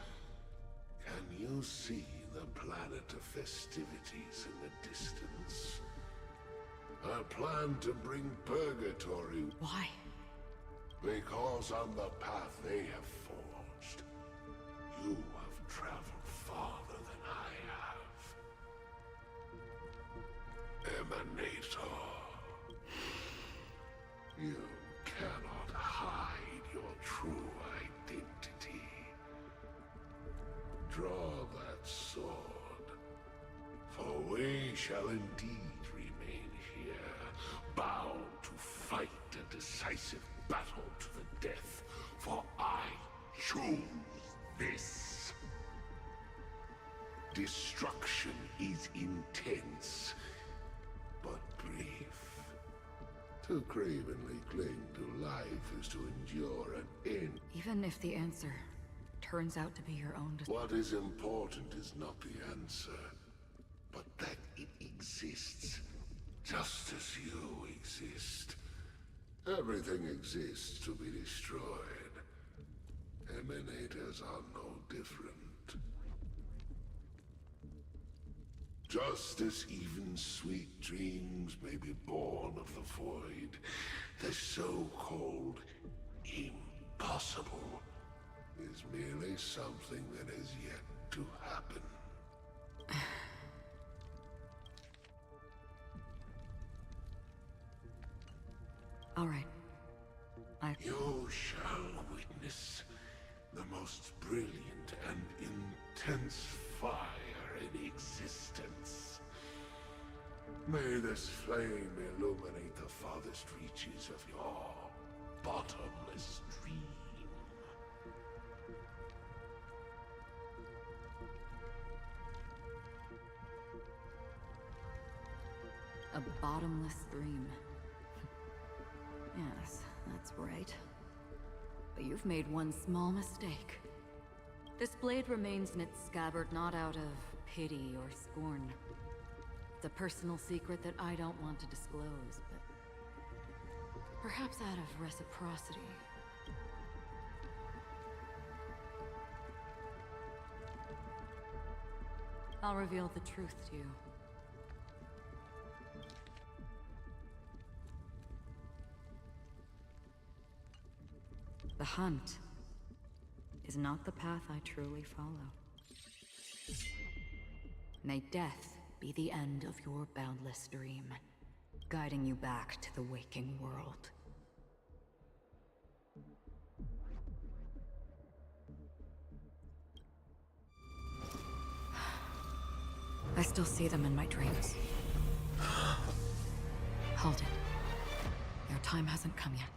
Can you see the planet of festivities in the distance? I plan to bring purgatory. Why? Because on the path they have forged, you have traveled farther than I have. Emanator. You cannot hide your true identity. Draw that sword, for we shall indeed remain here, bound to fight a decisive battle to the death, for I choose this. Destruction is intense, but brief. To cravenly cling to life is to endure an end. Even if the answer turns out to be your own What is important is not the answer, but that it exists, just as you exist. Everything exists to be destroyed. Emanators are no different. Just as even sweet dreams may be born of the void, the so-called impossible is merely something that has yet to happen. All right. You shall witness the most brilliant and intense fire in existence. May this flame illuminate the farthest reaches of your bottomless dream. A bottomless dream. Yes, that's right. But you've made one small mistake. This blade remains in its scabbard not out of pity or scorn. It's a personal secret that I don't want to disclose, but perhaps out of reciprocity. I'll reveal the truth to you. The hunt is not the path I truly follow. May death be the end of your boundless dream, guiding you back to the waking world. I still see them in my dreams. Hold it. Your time hasn't come yet.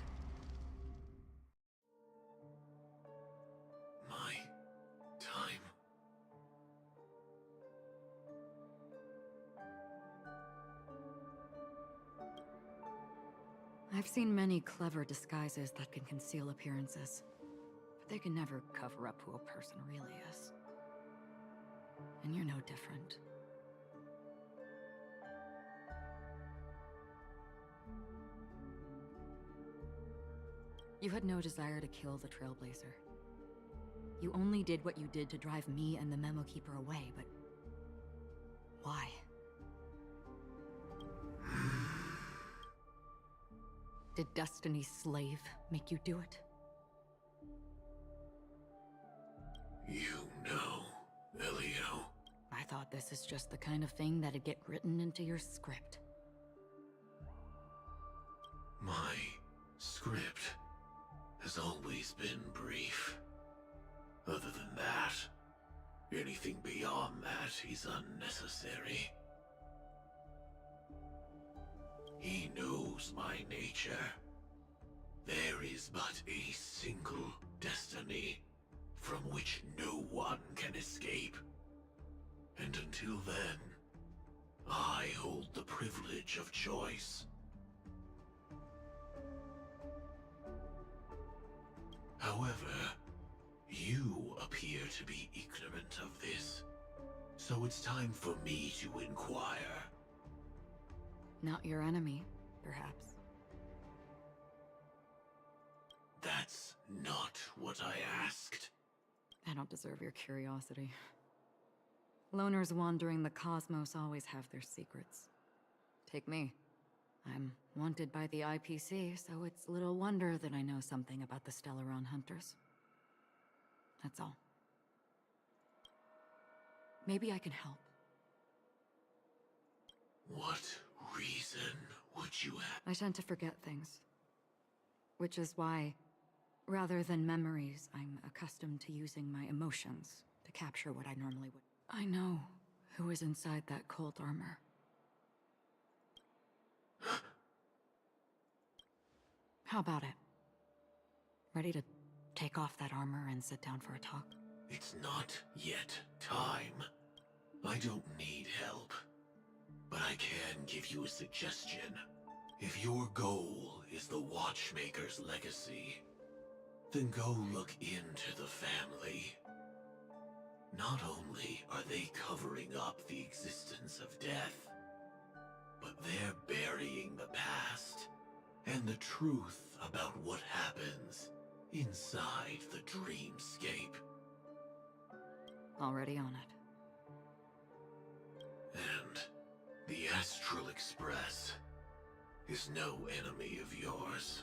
I've seen many clever disguises that can conceal appearances, but they can never cover up who a person really is. And you're no different. You had no desire to kill the Trailblazer. You only did what you did to drive me and the Memo Keeper away, but why? Did Destiny's slave make you do it? You know, Elio. I thought this is just the kind of thing that'd get written into your script. My script has always been brief. Other than that, anything beyond that is unnecessary. He knows my nature. There is but a single destiny from which no one can escape. And until then, I hold the privilege of choice. However, you appear to be ignorant of this, so it's time for me to inquire. Not your enemy, perhaps. That's not what I asked. I don't deserve your curiosity. Loners wandering the cosmos always have their secrets. Take me. I'm wanted by the IPC, so it's little wonder that I know something about the Stellaron Hunters. That's all. Maybe I can help. What reason would you have? I tend to forget things. Which is why, rather than memories, I'm accustomed to using my emotions to capture what I normally would. I know who is inside that cold armor. How about it? Ready to take off that armor and sit down for a talk? It's not yet time. I don't need help. But I can give you a suggestion. If your goal is the Watchmaker's legacy, then go look into the family. Not only are they covering up the existence of death, but they're burying the past and the truth about what happens inside the dreamscape. Already on it. And the Astral Express is no enemy of yours.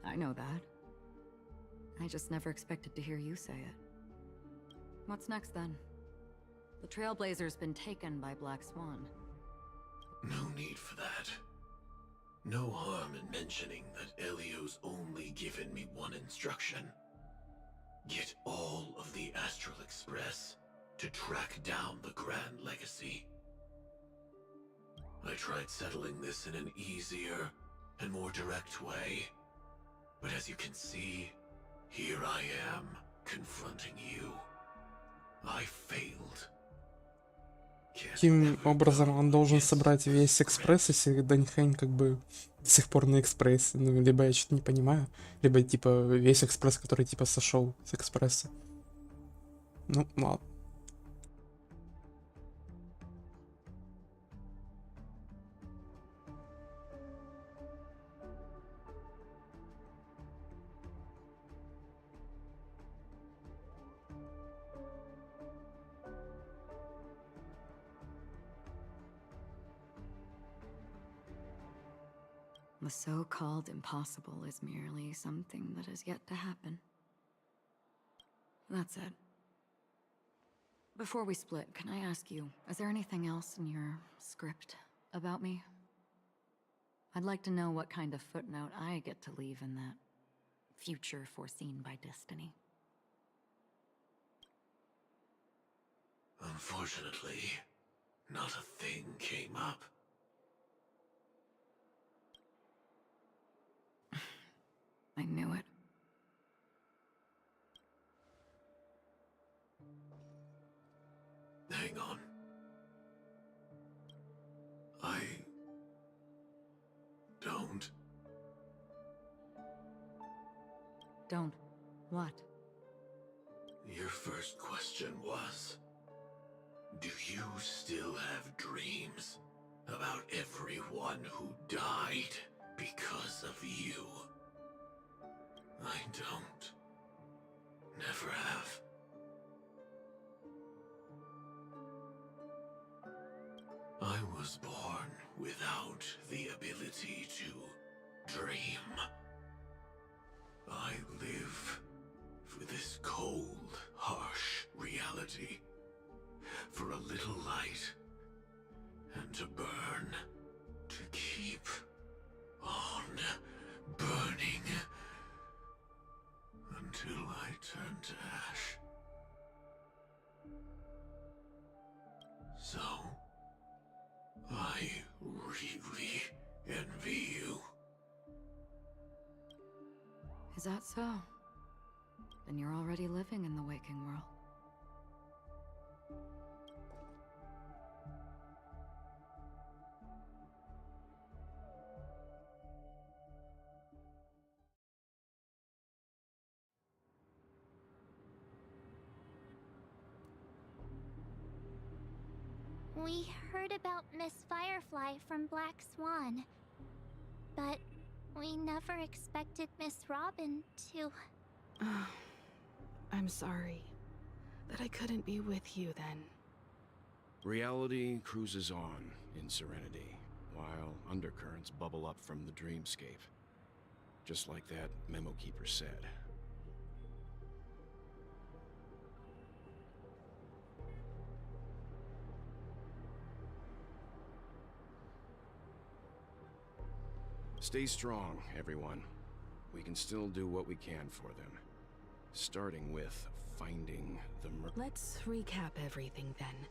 I know that. I just never expected to hear you say it. What's next then? The Trailblazer's been taken by Black Swan. No need for that. No harm in mentioning that Elio's only given me one instruction. Get all of the Astral Express to track down the Grand Legacy. I tried settling this in an easier and more direct way, but as you can see, here I am, confronting you. I failed. Каким образом он должен собрать весь экспресс, если Даньхэнь как бы до сих пор на экспрессе? Ну, либо я что-то не понимаю, либо типа весь экспресс, который типа сошел с экспресса. Ну, ладно. The so-called impossible is merely something that has yet to happen. That's it. Before we split, can I ask you, is there anything else in your script about me? I'd like to know what kind of footnote I get to leave in that future foreseen by destiny. Unfortunately, not a thing came up. I knew it. Hang on. I don't. Don't what? Your first question was, do you still have dreams about everyone who died because of you? I don't. Never have. I was born without the ability to dream. I live for this cold, harsh reality. For a little light. And to burn. To keep on burning. Until I turn to ash. So, I really envy you. Is that so? Then you're already living in the waking world. We heard about Miss Firefly from Black Swan, but we never expected Miss Robin to... I'm sorry that I couldn't be with you then. Reality cruises on in serenity, while undercurrents bubble up from the dreamscape. Just like that memo keeper said. Stay strong, everyone. We can still do what we can for them. Starting with finding the Let's recap everything then.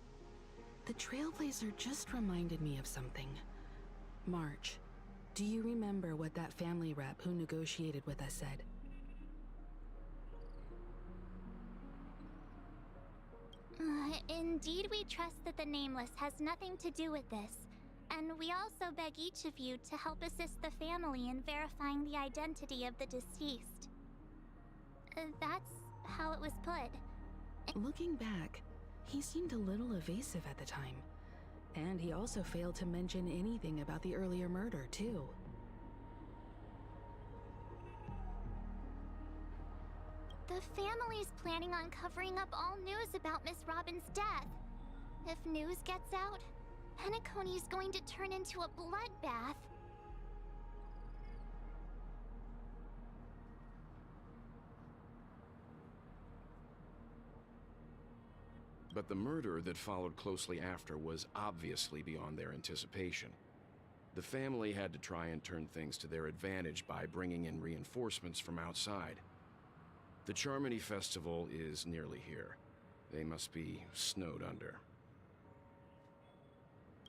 The Trailblazer just reminded me of something. March. Do you remember what that family rep who negotiated with us said? Indeed, we trust that the Nameless has nothing to do with this, and we also beg each of you to help assist the family in verifying the identity of the deceased. That's how it was put. Looking back, he seemed a little evasive at the time. And he also failed to mention anything about the earlier murder, too. The family's planning on covering up all news about Miss Robin's death. If news gets out, Penacony's going to turn into a bloodbath. But the murder that followed closely after was obviously beyond their anticipation. The family had to try and turn things to their advantage by bringing in reinforcements from outside. The Charmony Festival is nearly here. They must be snowed under.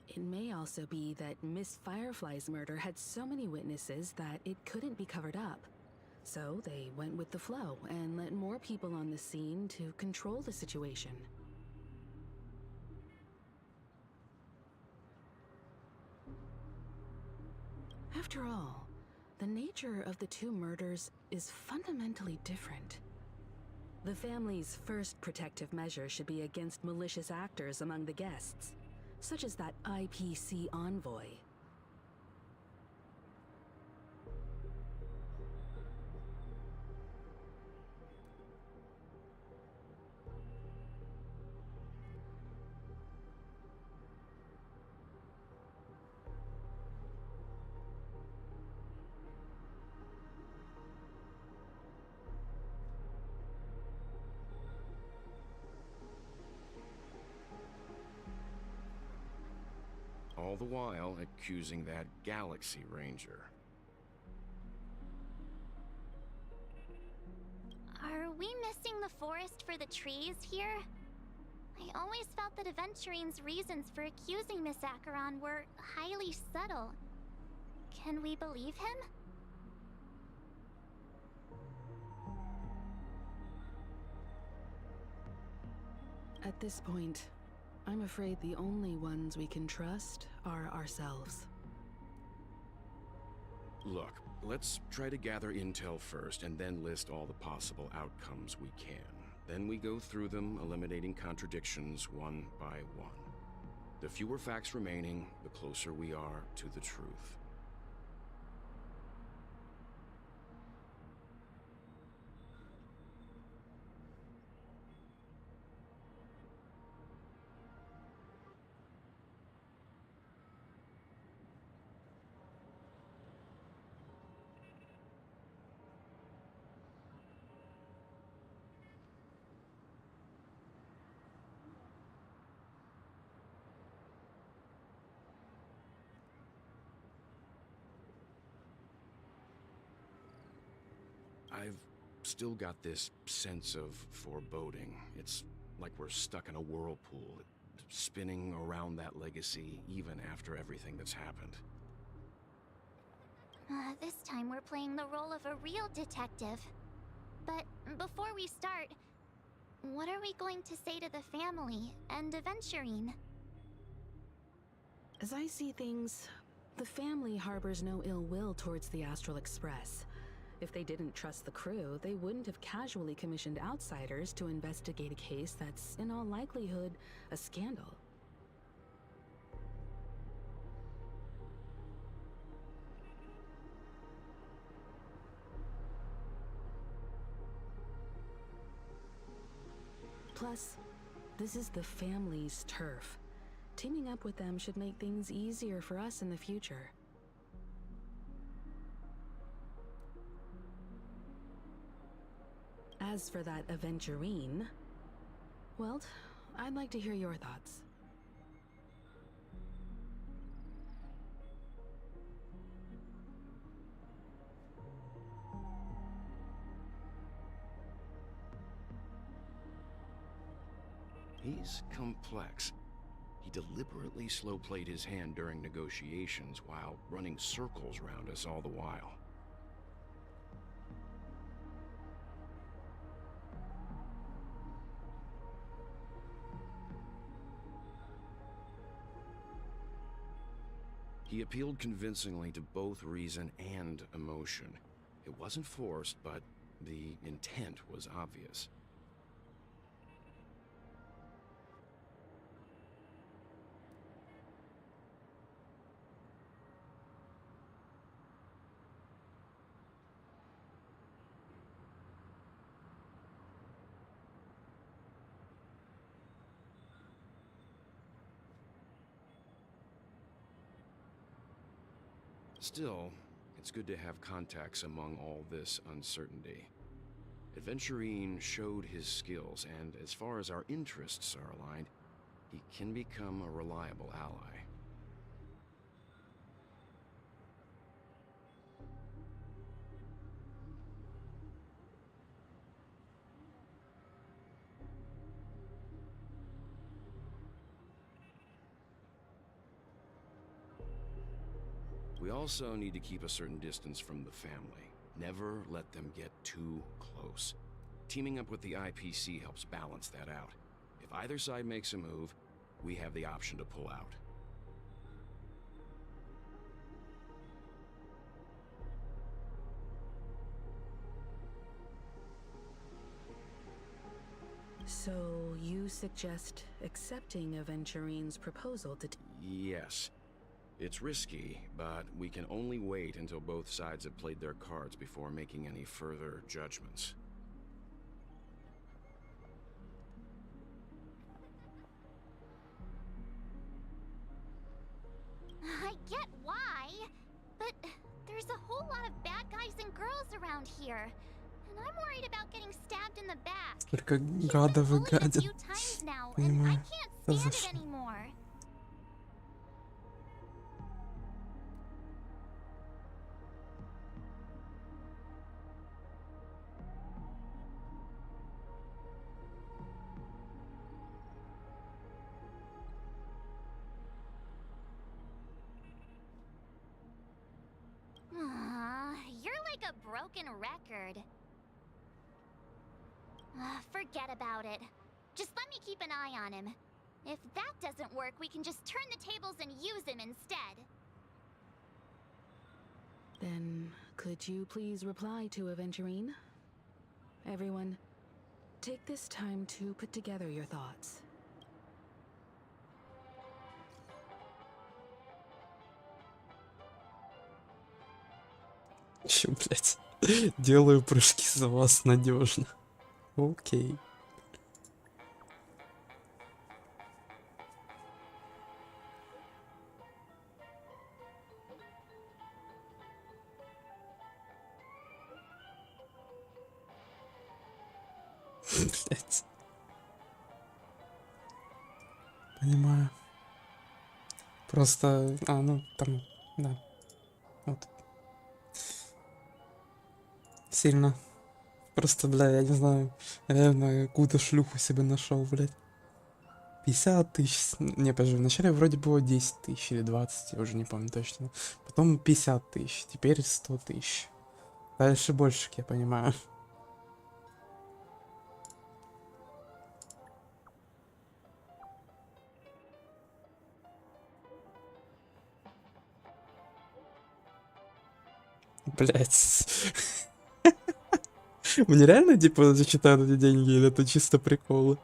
It may also be that Miss Firefly's murder had so many witnesses that it couldn't be covered up. So they went with the flow and let more people on the scene to control the situation. After all, the nature of the two murders is fundamentally different. The family's first protective measure should be against malicious actors among the guests, such as that IPC envoy. All the while accusing that Galaxy Ranger. Are we missing the forest for the trees here? I always felt that Aventurine's reasons for accusing Miss Acheron were highly subtle. Can we believe him? At this point, I'm afraid the only ones we can trust are ourselves. Look, let's try to gather intel first and then list all the possible outcomes we can. Then we go through them, eliminating contradictions one by one. The fewer facts remaining, the closer we are to the truth. I've still got this sense of foreboding. It's like we're stuck in a whirlpool, spinning around that legacy even after everything that's happened. This time we're playing the role of a real detective. But before we start, what are we going to say to the family and Aventurine? As I see things, the family harbors no ill will towards the Astral Express. If they didn't trust the crew, they wouldn't have casually commissioned outsiders to investigate a case that's, in all likelihood, a scandal. Plus, this is the family's turf. Teaming up with them should make things easier for us in the future. As for that Aventurine, well, I'd like to hear your thoughts. He's complex. He deliberately slow-played his hand during negotiations while running circles around us all the while. He appealed convincingly to both reason and emotion. It wasn't forced, but the intent was obvious. Still, it's good to have contacts among all this uncertainty. Adventurine showed his skills, and as far as our interests are aligned, he can become a reliable ally. We also need to keep a certain distance from the family. Never let them get too close. Teaming up with the IPC helps balance that out. If either side makes a move, we have the option to pull out. So, you suggest accepting Aventurine's proposal to... Yes. It's risky, but we can only wait until both sides have played their cards before making any further judgments. I get why, but there's a whole lot of bad guys and girls around here. And I'm worried about getting stabbed in the back. Сколько гадов и гадин. Few times now, and I Понимаю. can't stand it anymore. You're like a broken record. Forget about it. Just let me keep an eye on him. If that doesn't work, we can just turn the tables and use him instead. Then, could you please reply to Aventurine? Everyone, take this time to put together your thoughts. Чё, блядь? Делаю прыжки за вас надежно. Окей. Блядь. Понимаю. Просто... ну, там... Да. Вот. Сильно. Просто, бля, я не знаю. Реально, какую-то шлюху себе нашел, блядь. 50 тысяч. Не, подожди, вначале вроде было 10 тысяч или 20, я уже не помню точно. Потом 50 тысяч, теперь 100 тысяч. Дальше больше, как я понимаю. Блять. Мне реально, типа, зачитают эти деньги, или это чисто приколы?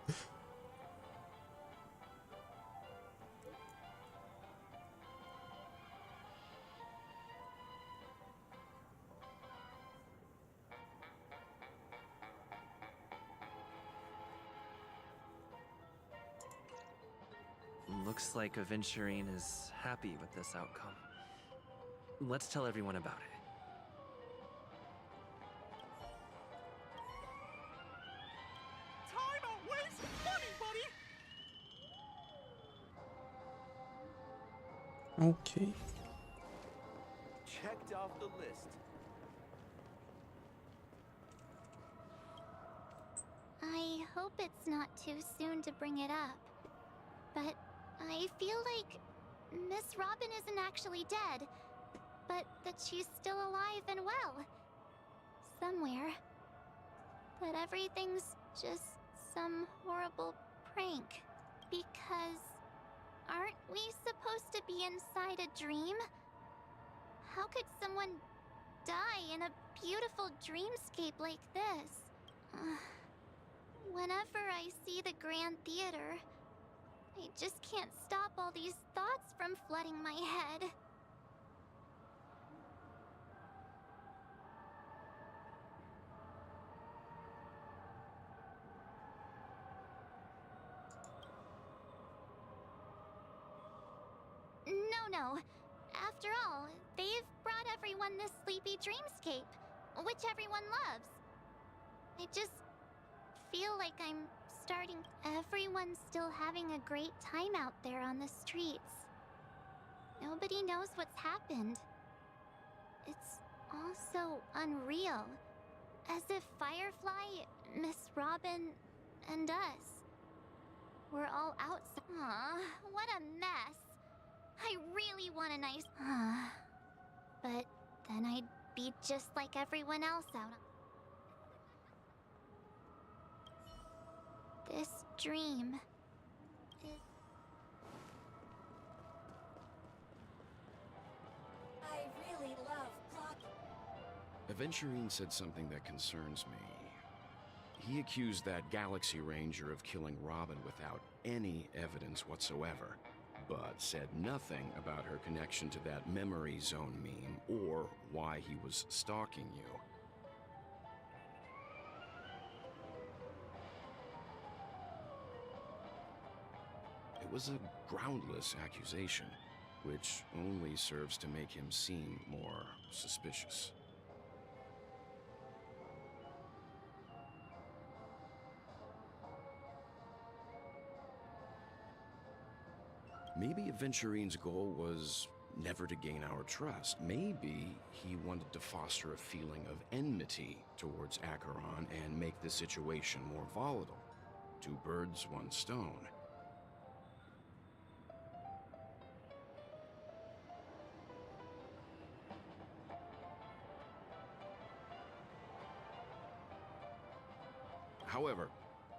Looks like Aventurine is happy with this outcome. Let's tell everyone about it. Time to waste money, buddy! Окей. Checked off the list. I hope it's not too soon to bring it up. But I feel like Miss Robin isn't actually dead, but that she's still alive and well. Somewhere. But everything's just some horrible prank. Because aren't we supposed to be inside a dream? How could someone die in a beautiful dreamscape like this? Whenever I see the Grand Theater, I just can't stop all these thoughts from flooding my head. No. After all, they've brought everyone this sleepy dreamscape, which everyone loves. I just feel like I'm starting. Everyone's still having a great time out there on the streets. Nobody knows what's happened. It's all so unreal. As if Firefly, Miss Robin, and us were all outside. Aw, what a mess. I really want a nice... But then I'd be just like everyone else out. This dream is... I really love clock. Aventurine said something that concerns me. He accused that Galaxy Ranger of killing Robin without any evidence whatsoever, but said nothing about her connection to that memory zone meme or why he was stalking you. It was a groundless accusation, which only serves to make him seem more suspicious. Maybe Aventurine's goal was never to gain our trust. Maybe he wanted to foster a feeling of enmity towards Achieron and make the situation more volatile. Two birds, one stone. However,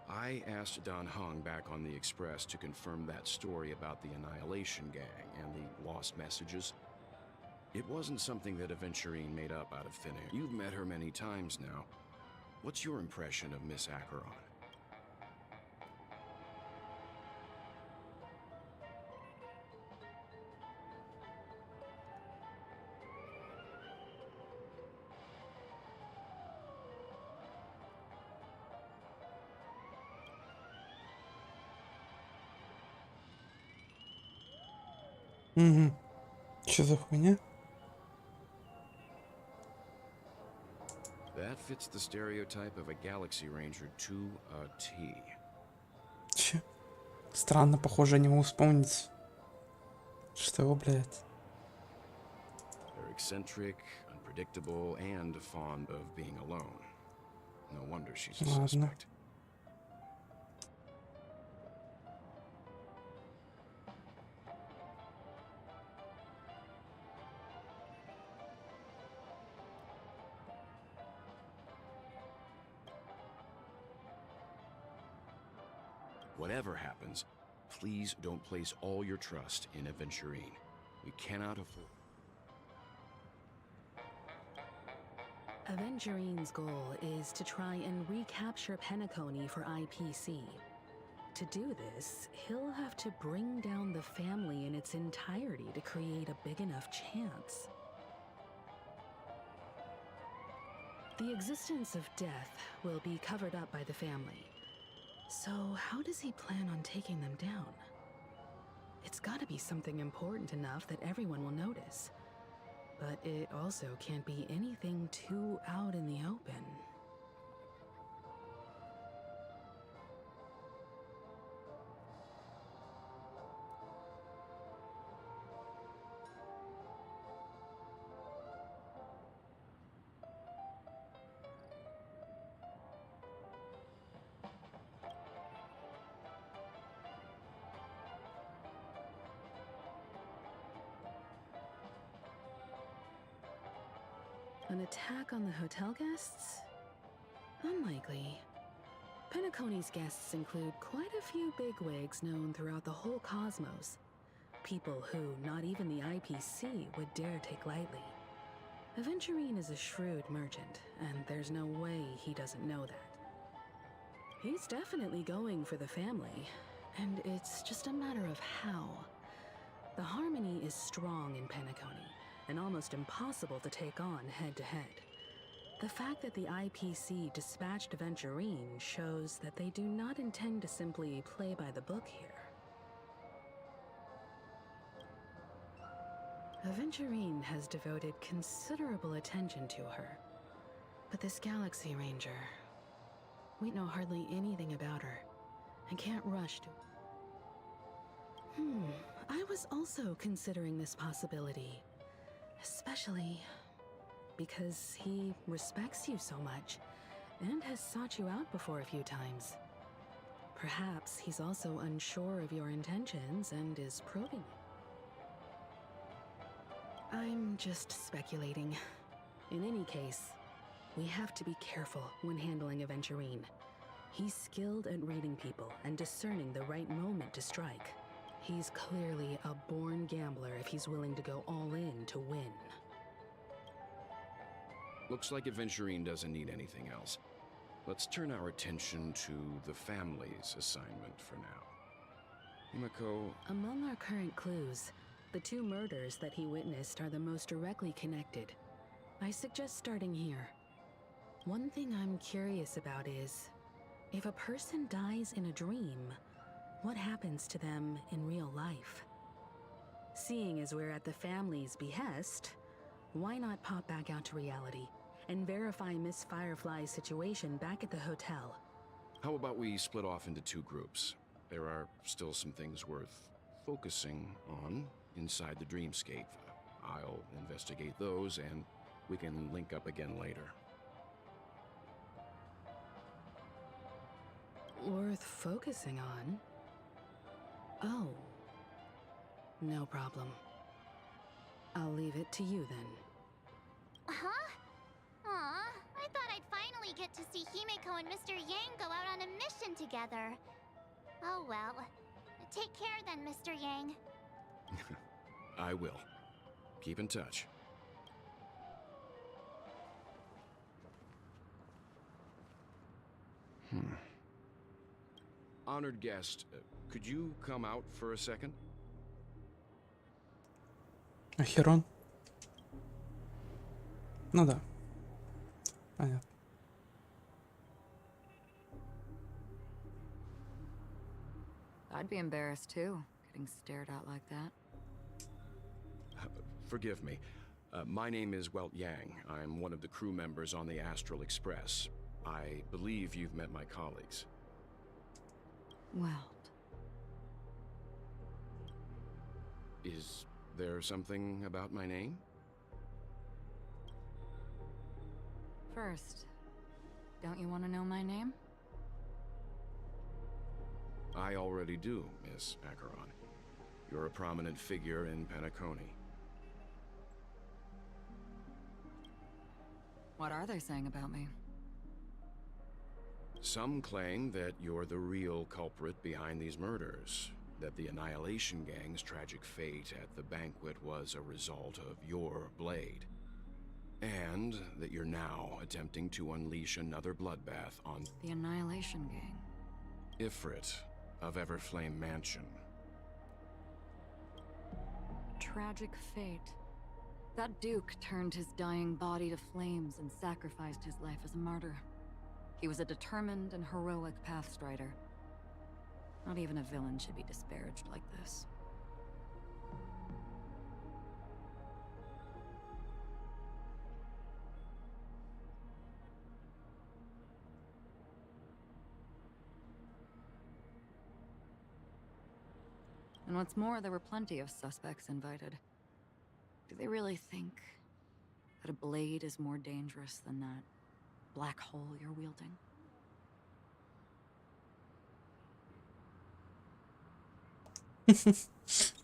I asked Don Hung back on the Express to confirm that story about the Annihilation Gang and the lost messages. It wasn't something that Aventurine made up out of thin air. You've met her many times now. What's your impression of Miss Achieron? Угу. Что за хуйня? That fits the stereotype of a Galaxy Ranger to a T. Че? Странно, похоже, не могу вспомнить. Что, блядь? They're eccentric, unpredictable, and fond of being alone. No wonder she's a suspect. Whatever happens, please don't place all your trust in Aventurine. We cannot afford... Aventurine's goal is to try and recapture Penacony for IPC. To do this, he'll have to bring down the family in its entirety to create a big enough chance. The existence of death will be covered up by the family. So how does he plan on taking them down? It's gotta be something important enough that everyone will notice. But it also can't be anything too out in the open. An attack on the hotel guests? Unlikely. Penacony's guests include quite a few bigwigs known throughout the whole cosmos. People who not even the IPC would dare take lightly. Aventurine is a shrewd merchant, and there's no way he doesn't know that. He's definitely going for the family, and it's just a matter of how. The harmony is strong in Penacony, and almost impossible to take on head-to-head. The fact that the IPC dispatched Aventurine shows that they do not intend to simply play by the book here. Aventurine has devoted considerable attention to her. But this Galaxy Ranger, we know hardly anything about her, and can't rush to... I was also considering this possibility. Especially because he respects you so much, and has sought you out before a few times. Perhaps he's also unsure of your intentions and is probing you. I'm just speculating. In any case, we have to be careful when handling Aventurine. He's skilled at reading people and discerning the right moment to strike. He's clearly a born gambler if he's willing to go all in to win. Looks like Aventurine doesn't need anything else. Let's turn our attention to the family's assignment for now. Himiko... Among our current clues, the two murders that he witnessed are the most directly connected. I suggest starting here. One thing I'm curious about is, if a person dies in a dream, what happens to them in real life? Seeing as we're at the family's behest, why not pop back out to reality and verify Miss Firefly's situation back at the hotel? How about we split off into two groups? There are still some things worth focusing on inside the dreamscape. I'll investigate those, and we can link up again later. Worth focusing on? Oh. No problem. I'll leave it to you then. Huh? Aw, I thought I'd finally get to see Himeko and Mr. Yang go out on a mission together. Oh well. Take care then, Mr. Yang. I will. Keep in touch. Honored guest, could you come out for a second? Ахерон? Ну да. Понятно. I'd be embarrassed too, getting stared at like that. Forgive me. My name is Welt Yang. I'm one of the crew members on the Astral Express. I believe you've met my colleagues. Welt. Is there something about my name? First, don't you want to know my name? I already do, Miss Achieron. You're a prominent figure in Penacony. What are they saying about me? Some claim that you're the real culprit behind these murders, that the Annihilation Gang's tragic fate at the banquet was a result of your blade, and that you're now attempting to unleash another bloodbath on The Annihilation Gang. Ifrit of Everflame Mansion. Tragic fate. That Duke turned his dying body to flames and sacrificed his life as a martyr. He was a determined and heroic pathstrider. Not even a villain should be disparaged like this. And what's more, there were plenty of suspects invited. Do they really think that a blade is more dangerous than that black hole you're wielding?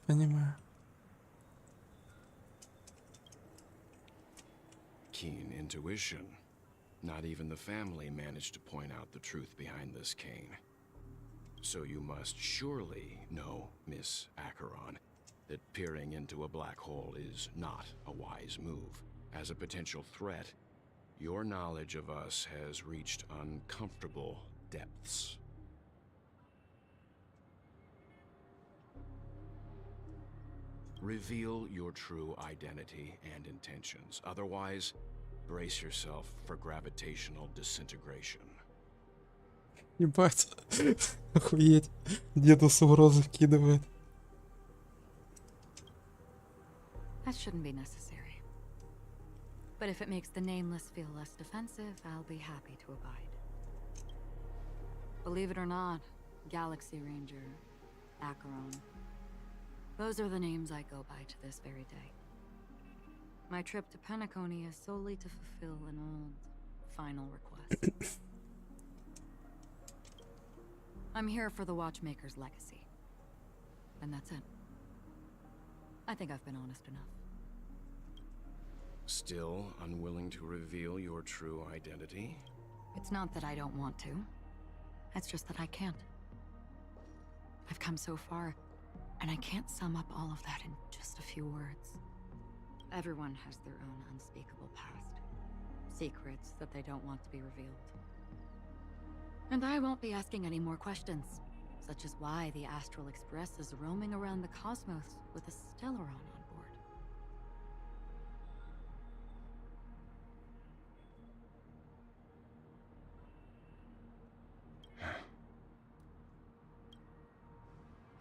Понимаю. keen intuition. Not even the family managed to point out the truth behind this cane. So you must surely know, Miss Achieron, that peering into a black hole is not a wise move. As a potential threat, your knowledge of us has reached uncomfortable depths. Reveal your true identity and intentions. Otherwise, brace yourself for gravitational disintegration. Ебать. Охуеть. Дедус угрозы вкидывает. That shouldn't be necessary. But if it makes the nameless feel less defensive, I'll be happy to abide. Believe it or not, Galaxy Ranger, Achieron. Those are the names I go by to this very day. My trip to Penacony is solely to fulfill an old, final request. I'm here for the Watchmaker's legacy. And that's it. I think I've been honest enough. Still unwilling to reveal your true identity? It's not that I don't want to. It's just that I can't. I've come so far, and I can't sum up all of that in just a few words. Everyone has their own unspeakable past. Secrets that they don't want to be revealed. And I won't be asking any more questions, such as why the Astral Express is roaming around the cosmos with a Stellaron on board.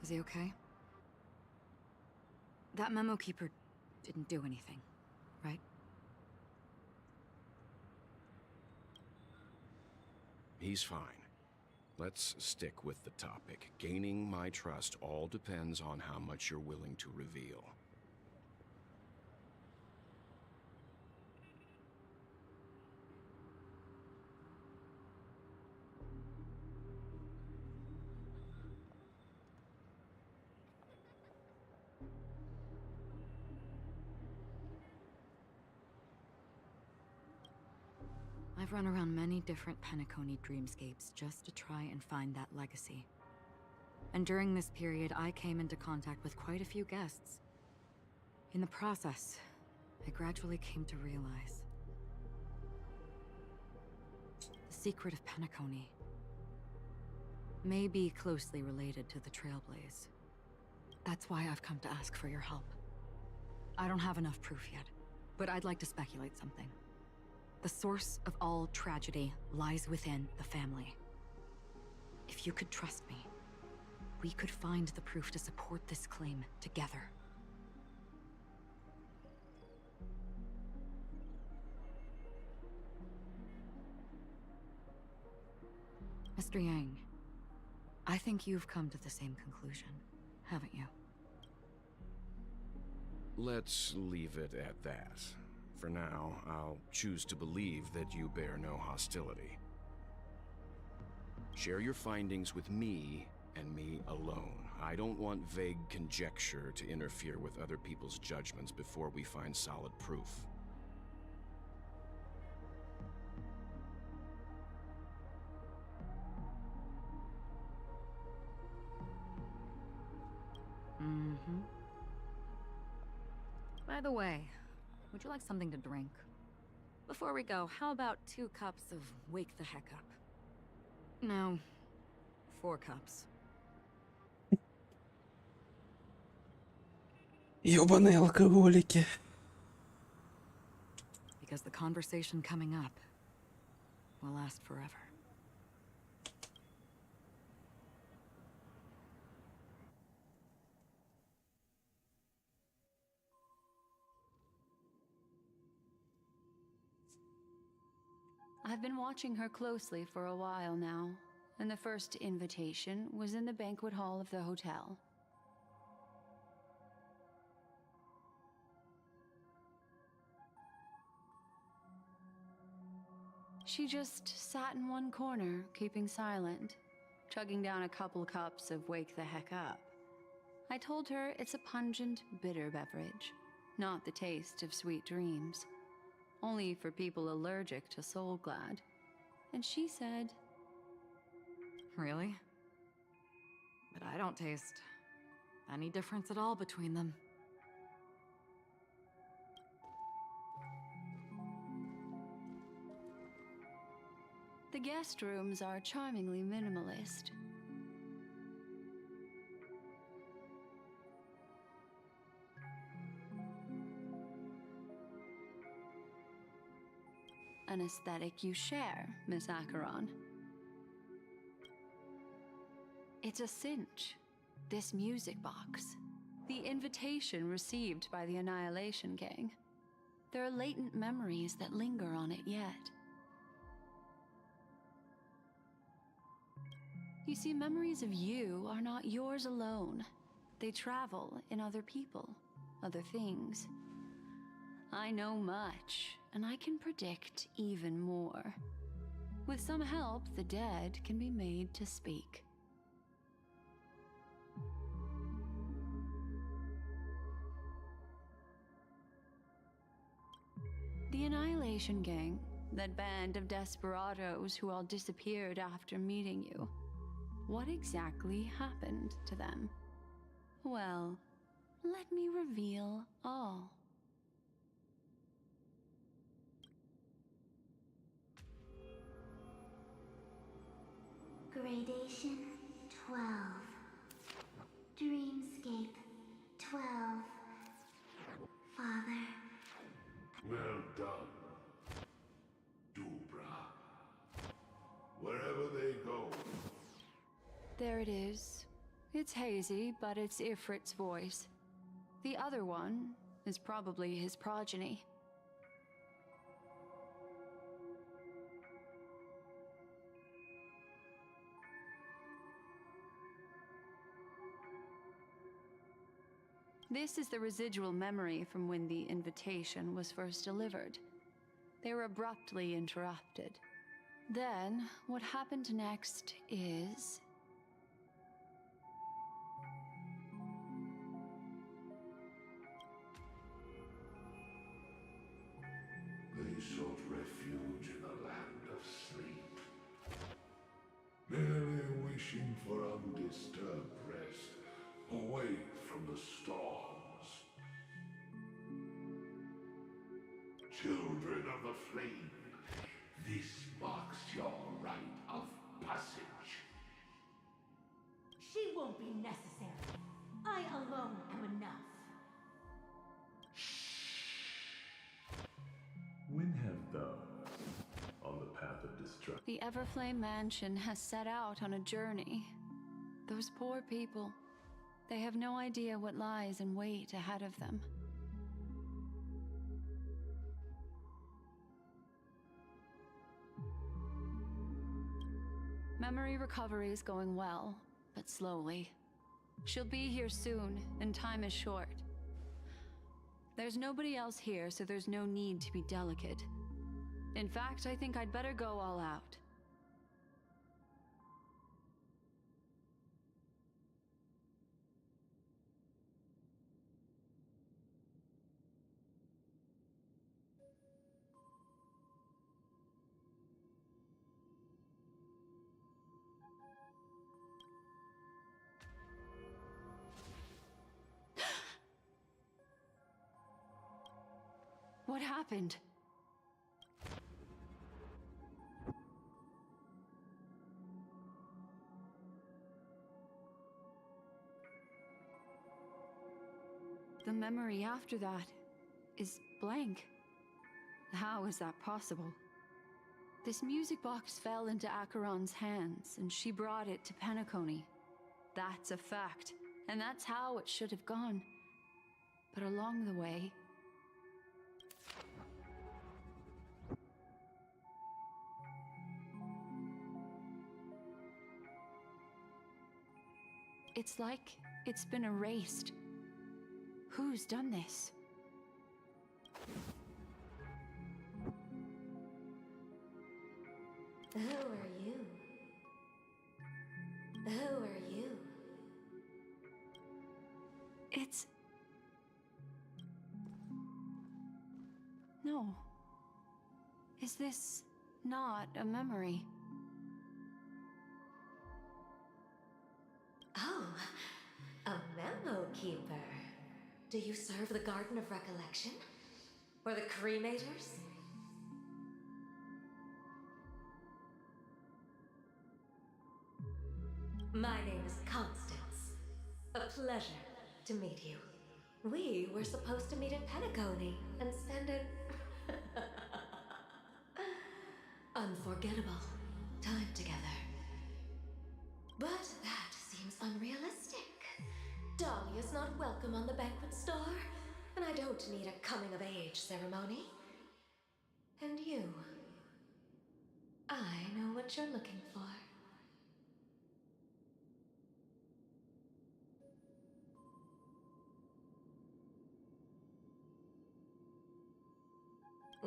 Is he okay? That memo keeper didn't do anything, right? He's fine. Let's stick with the topic. Gaining my trust all depends on how much you're willing to reveal. I've run around many different Penacony dreamscapes just to try and find that legacy. And during this period, I came into contact with quite a few guests. In the process, I gradually came to realize the secret of Penacony may be closely related to the Trailblaze. That's why I've come to ask for your help. I don't have enough proof yet, but I'd like to speculate something. The source of all tragedy lies within the family. If you could trust me, we could find the proof to support this claim together. Mr. Yang, I think you've come to the same conclusion, haven't you? Let's leave it at that. For now, I'll choose to believe that you bear no hostility. Share your findings with me and me alone. I don't want vague conjecture to interfere with other people's judgments before we find solid proof. Mm-hmm. By the way, would you like something to drink? Before we go, how about 2 cups of Wake the Heck Up? No, 4 cups. Ёбаные алкоголики. Because the conversation coming up will last forever. I've been watching her closely for a while now, and the first invitation was in the banquet hall of the hotel. She just sat in one corner, keeping silent, chugging down a couple cups of Wake the Heck Up. I told her it's a pungent, bitter beverage, not the taste of sweet dreams. only for people allergic to Soul Glad. And she said, Really? But I don't taste any difference at all between them. the guest rooms are charmingly minimalist. An aesthetic you share, Miss Achieron. It's a cinch, this music box. The invitation received by the Annihilation Gang. There are latent memories that linger on it yet. You see, memories of you are not yours alone. They travel in other people, other things. I know much, and I can predict even more. With some help, the dead can be made to speak. The Annihilation Gang, that band of desperados who all disappeared after meeting you. What exactly happened to them? Well, let me reveal all. Gradation 12. Dreamscape 12. Father. Well done, Dubra. Wherever they go. There it is. It's hazy, but it's Ifrit's voice. The other one is probably his progeny. This is the residual memory from when the invitation was first delivered. They were abruptly interrupted. Then, what happened next is... They sought refuge in a land of sleep, merely wishing for undisturbed rest, away from the storms. Children of the flame, this marks your rite of passage. She won't be necessary. I alone am enough. When have thou on the path of destruction? The Everflame Mansion has set out on a journey. Those poor people, they have no idea what lies in wait ahead of them. Memory recovery is going well, but slowly. She'll be here soon, and time is short. There's nobody else here, so there's no need to be delicate. In fact, I think I'd better go all out. What happened? The memory after that is blank. How is that possible? This music box fell into Acheron's hands, and she brought it to Penacony. That's a fact, and that's how it should have gone. But along the way... It's like it's been erased. Who's done this? Who are you? Who are you? It's... No. Is this not a memory? Oh, a memo keeper. Do you serve the Garden of Recollection? Or the Cremators? My name is Constance. A pleasure to meet you. We were supposed to meet in Pentagony and spend an unforgettable time together. But that seems unrealistic. Dolly is not welcome on the banquet star, and I don't need a coming-of-age ceremony. And you, I know what you're looking for.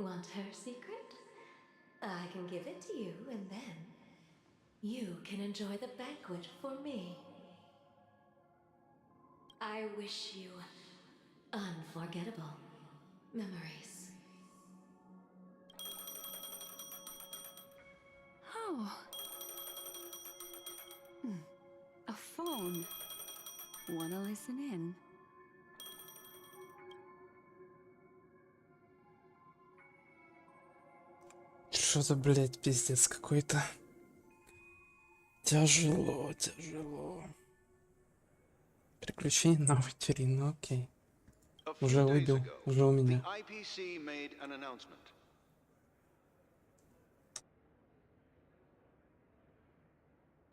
Want her secret? I can give it to you, and then you can enjoy the banquet for me. I wish you unforgettable memories. Oh. A phone. Wanna listen in? Что за, блядь, пиздец какой-то. Тяжело, тяжело. Приключения новой твери, ну окей. Уже выбил, уже у меня. IPC made an announcement.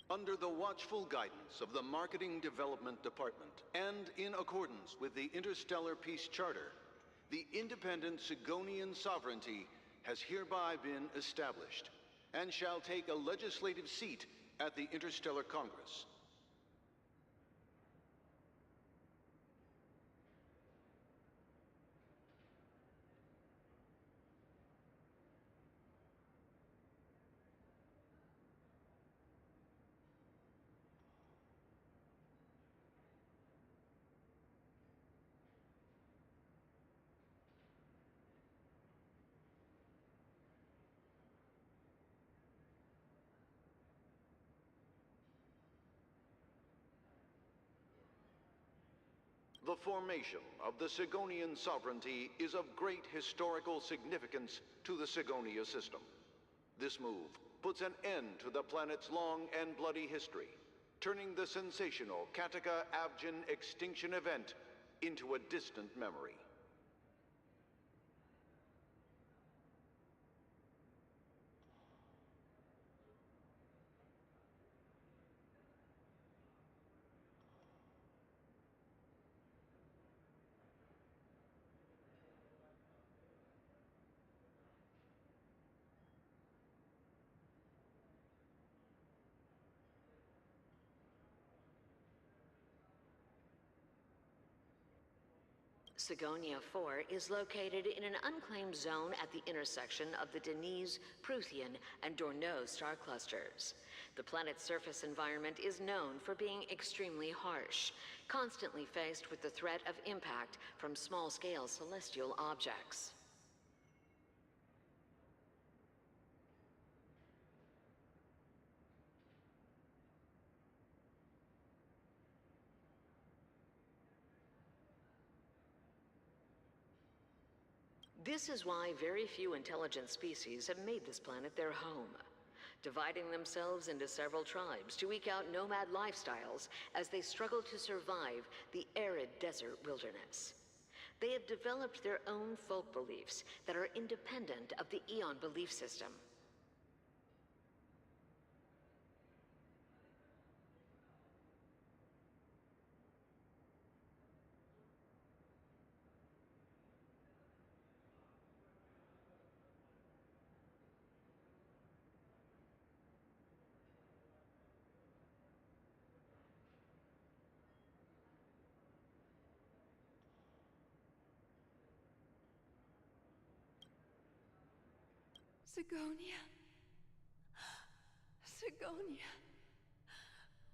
Under the watchful guidance of the Marketing Development Department, and in accordance with the Interstellar Peace Charter, the independent Sigonian sovereignty has hereby been established, and shall take a legislative seat at the Interstellar Congress. The formation of the Sigonian sovereignty is of great historical significance to the Sigonia system. This move puts an end to the planet's long and bloody history, turning the sensational Kataka-Avgin extinction event into a distant memory. Sigonia 4 is located in an unclaimed zone at the intersection of the Denise, Prothean, and Dorneau star clusters. The planet's surface environment is known for being extremely harsh, constantly faced with the threat of impact from small-scale celestial objects. This is why very few intelligent species have made this planet their home, dividing themselves into several tribes to eke out nomad lifestyles as they struggle to survive the arid desert wilderness. They have developed their own folk beliefs that are independent of the Eon belief system. Sigonia. Sigonia.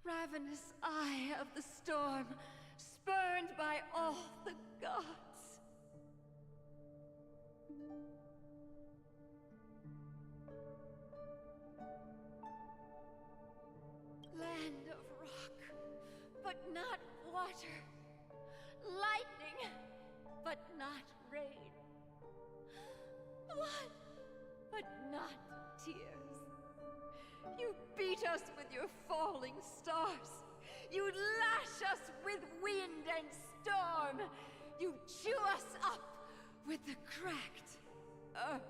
Ravenous eye of the storm, spurned by all the gods. but not water. Lightning, but not rain. Blood, but not tears. You beat us with your falling stars. You lash us with wind and storm. You chew us up with the cracked earth.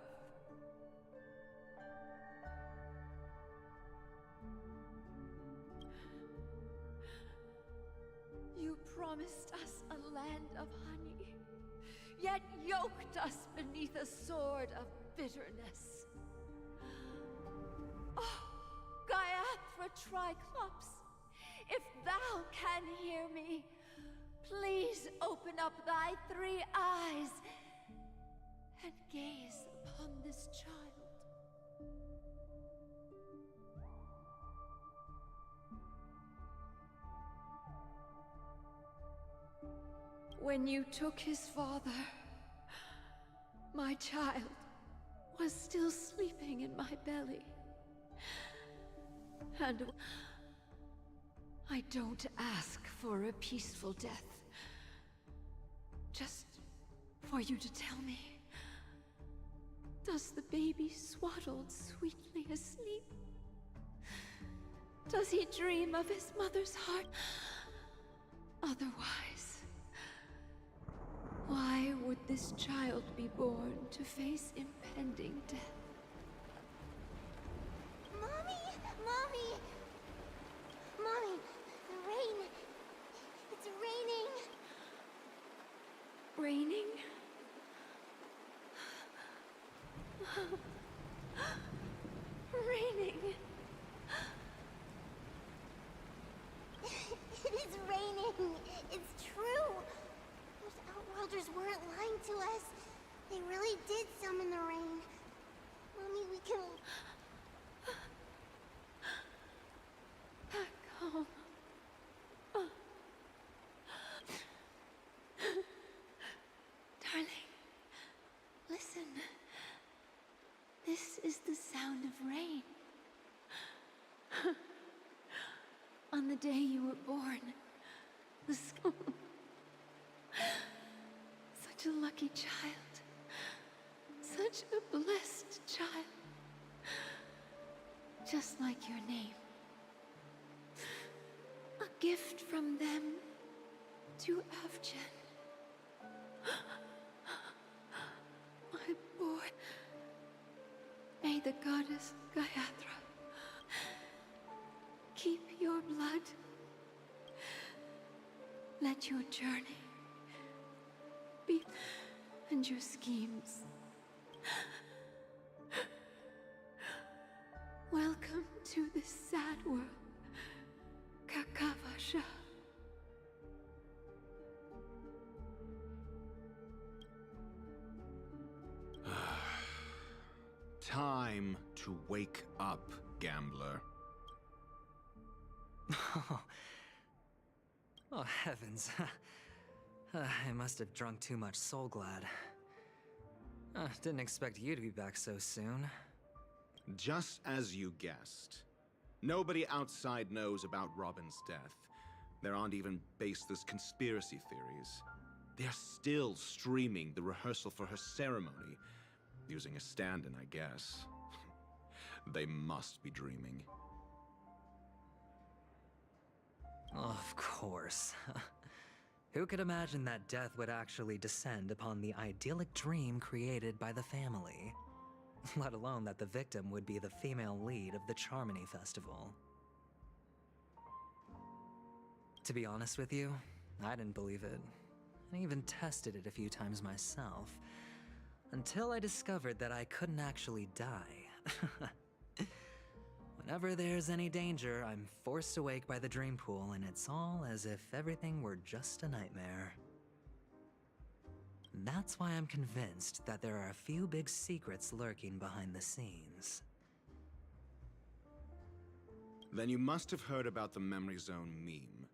You promised us a land of honey, yet yoked us beneath a sword of bitterness. Oh, Gaiathra Triclops, if thou can hear me, please open up thy 3 eyes and gaze upon this child. When you took his father, my child was still sleeping in my belly. And I don't ask for a peaceful death. Just for you to tell me, does the baby swaddled sweetly asleep? Does he dream of his mother's heart? Otherwise, why would this child be born to face impending death? Mommy! Mommy! Mommy! The rain! It's raining! Raining? Raining! It is raining! It's true! Those Outworlders weren't lying to us. They really did summon the rain. Mommy, we can... Back home. Darling, listen. This is the sound of rain. On the day you were born, the sky... Such a lucky child. Such a blessed child. Just like your name. A gift from them to Avgen. My boy. May the goddess Gaiathra keep your blood. Let your journey be, and your schemes. Welcome to this sad world, Kakavasha. Time to wake up, gambler. Oh, heavens. I must have drunk too much Soul Glad. Didn't expect you to be back so soon. Just as you guessed. Nobody outside knows about Robin's death. There aren't even baseless conspiracy theories. They're still streaming the rehearsal for her ceremony. Using a stand-in, I guess. They must be dreaming. Of course. Who could imagine that death would actually descend upon the idyllic dream created by the family? Let alone that the victim would be the female lead of the Charmony Festival. To be honest with you, I didn't believe it. I even tested it a few times myself. Until I discovered that I couldn't actually die. Whenever there's any danger, I'm forced awake by the dream pool, and it's all as if everything were just a nightmare. That's why I'm convinced that there are a few big secrets lurking behind the scenes. Then you must have heard about the Memory Zone meme.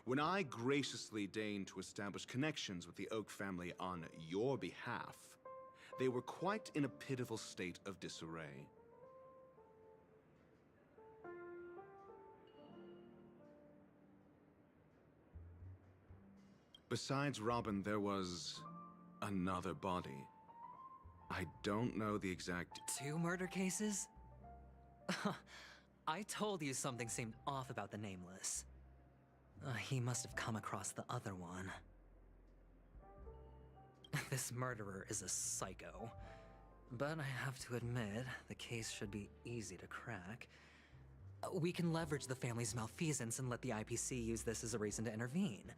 When I graciously deigned to establish connections with the Oak family on your behalf, they were quite in a pitiful state of disarray. Besides Robin, there was another body. I don't know the exact... 2 murder cases? I told you something seemed off about the Nameless. He must have come across the other one. This murderer is a psycho. But I have to admit, the case should be easy to crack. We can leverage the family's malfeasance and let the IPC use this as a reason to intervene.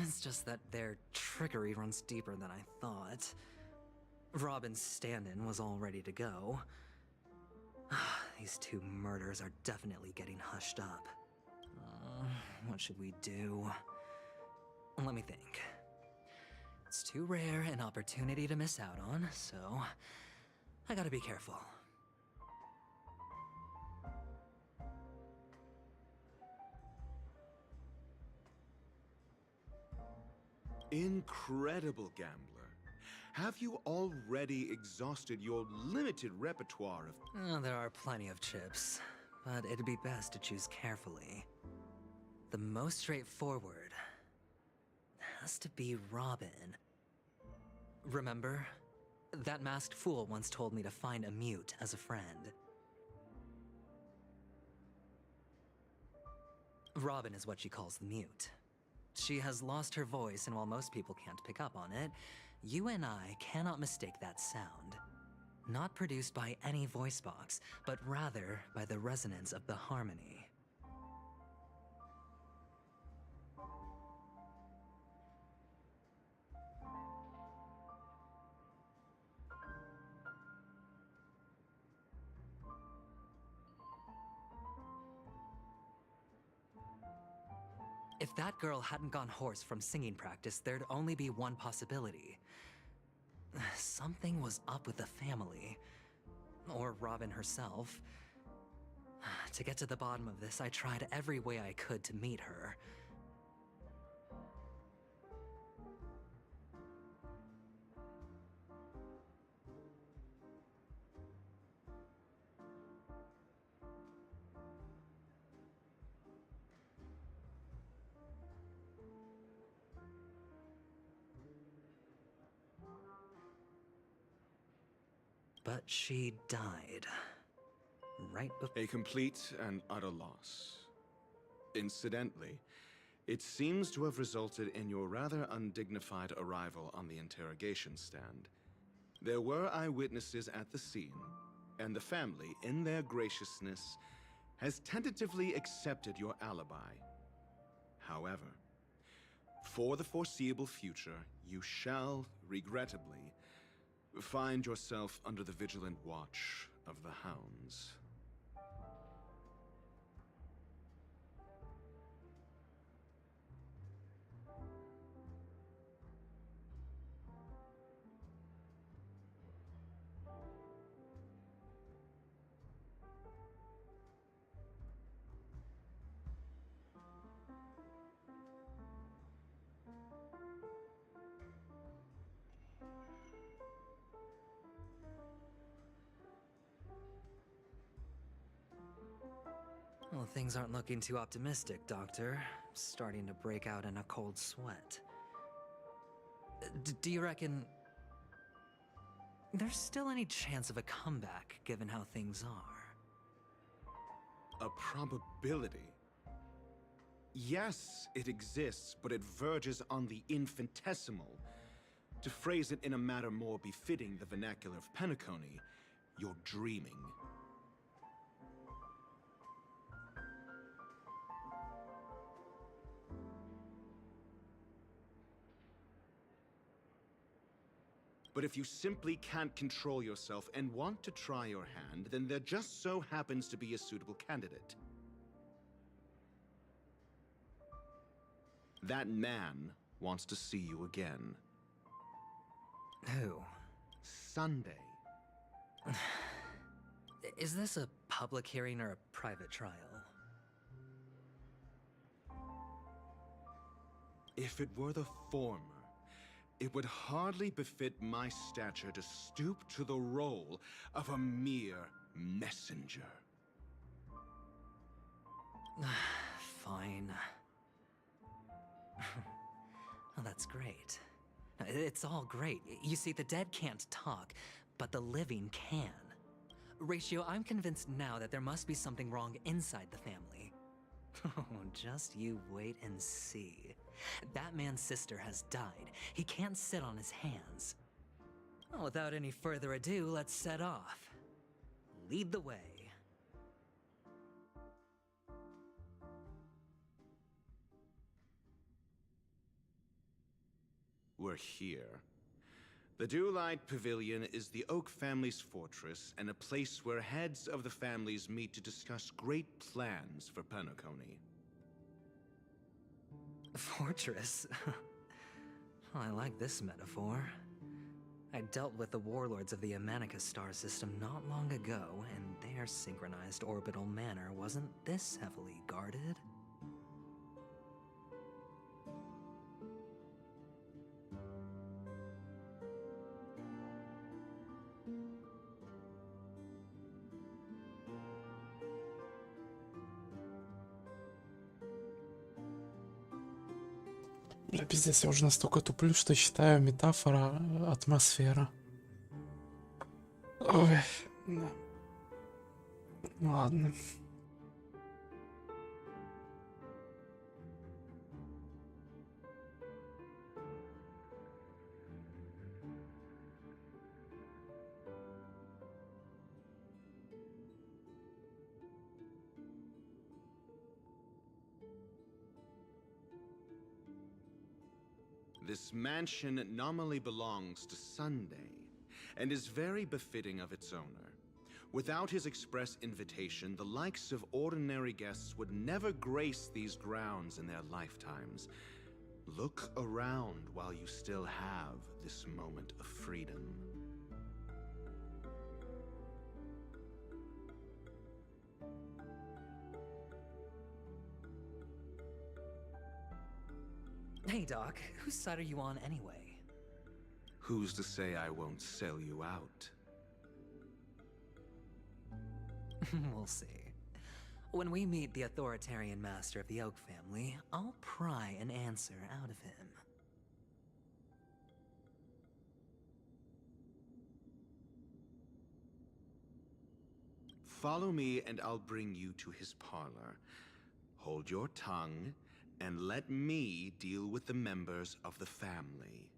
It's just that their trickery runs deeper than I thought. Robin's stand-in was all ready to go. These 2 murders are definitely getting hushed up. What should we do? Let me think. It's too rare an opportunity to miss out on, so I gotta be careful. Incredible gambler. Have you already exhausted your limited repertoire of... There are plenty of chips, but it'd be best to choose carefully. The most straightforward has to be Robin. Remember? That masked fool once told me to find a mute as a friend. Robin is what she calls the mute. She has lost her voice, and while most people can't pick up on it, you and I cannot mistake that sound. Not produced by any voice box, but rather by the resonance of the harmony. If that girl hadn't gone hoarse from singing practice, there'd only be one possibility. Something was up with the family. Or Robin herself. To get to the bottom of this, I tried every way I could to meet her. But she died. Right before... A complete and utter loss. Incidentally, it seems to have resulted in your rather undignified arrival on the interrogation stand. There were eyewitnesses at the scene, and the family, in their graciousness, has tentatively accepted your alibi. However, for the foreseeable future, you shall, regrettably, find yourself under the vigilant watch of the hounds. Well, things aren't looking too optimistic, Doctor. Starting to break out in a cold sweat. Do you reckon... there's still any chance of a comeback, given how things are? A probability? Yes, it exists, but it verges on the infinitesimal. To phrase it in a manner more befitting the vernacular of Penacony, you're dreaming. But if you simply can't control yourself and want to try your hand, then there just so happens to be a suitable candidate. That man wants to see you again. Who? Sunday. Is this a public hearing or a private trial? If it were the former, It would hardly befit my stature to stoop to the role of a mere messenger. Fine. Oh, that's great. It's all great. You see, the dead can't talk, but the living can. Ratio, I'm convinced now that there must be something wrong inside the family. Oh, just you wait and see. That man's sister has died. He can't sit on his hands. Well, without any further ado, let's set off. Lead the way. We're here. The Dewlight Pavilion is the Oak family's fortress and a place where heads of the families meet to discuss great plans for Penacony. Fortress? I like this metaphor. I dealt with the warlords of the Amanica star system not long ago, and their synchronized orbital manor wasn't this heavily guarded. Да пиздец, я уже настолько туплю, что считаю метафора атмосфера. Ой, да. Ладно. This mansion nominally belongs to Sunday, and is very befitting of its owner. Without his express invitation, the likes of ordinary guests would never grace these grounds in their lifetimes. Look around while you still have this moment of freedom. Hey, Doc, whose side are you on anyway? Who's to say I won't sell you out? We'll see. When we meet the authoritarian master of the Oak family, I'll pry an answer out of him. Follow me and I'll bring you to his parlor. Hold your tongue and let me deal with the members of the family.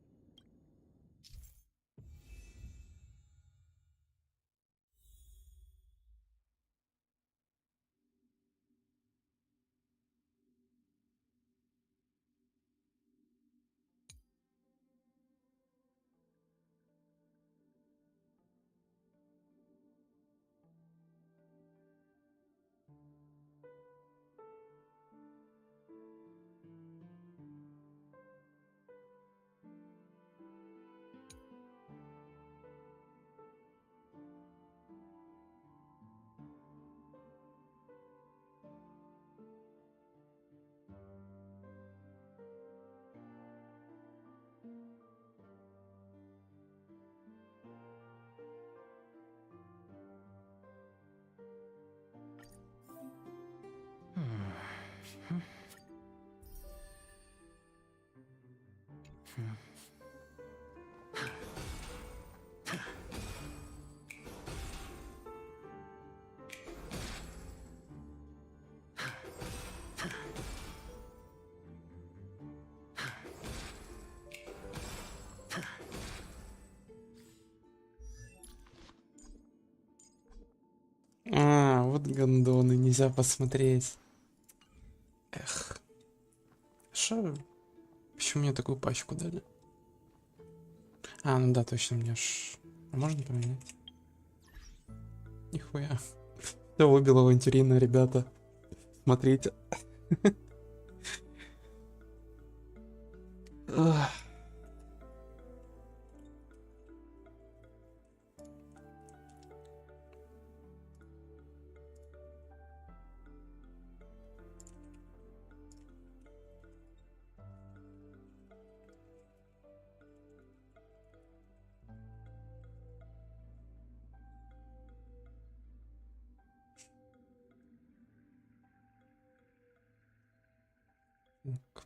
А, вот гондоны, нельзя посмотреть. Эх. Шо? Почему мне такую пачку дали? А, ну да, точно, мне ж... А можно поменять? Нихуя. Все выбил авантюрина, ребята. Смотрите. Ах. Так.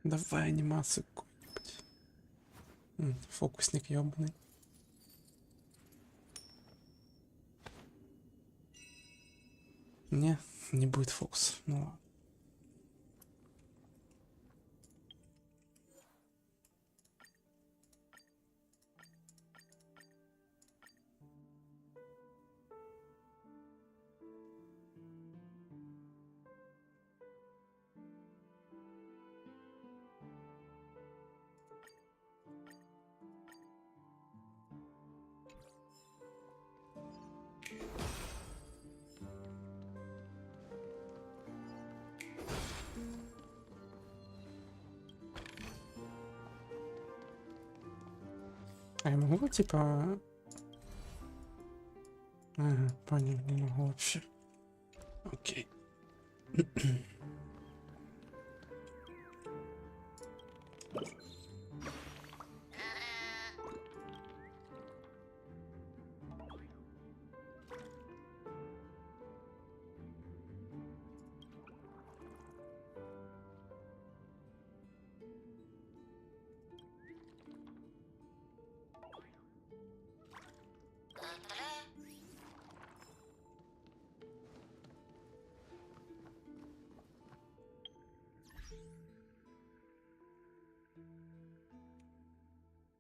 Давай анимацию какую-нибудь. Фокусник ёбаный. Не будет фокуса. Ну ладно. А я могу, типа... Ага, понял, не могу вообще. Окей.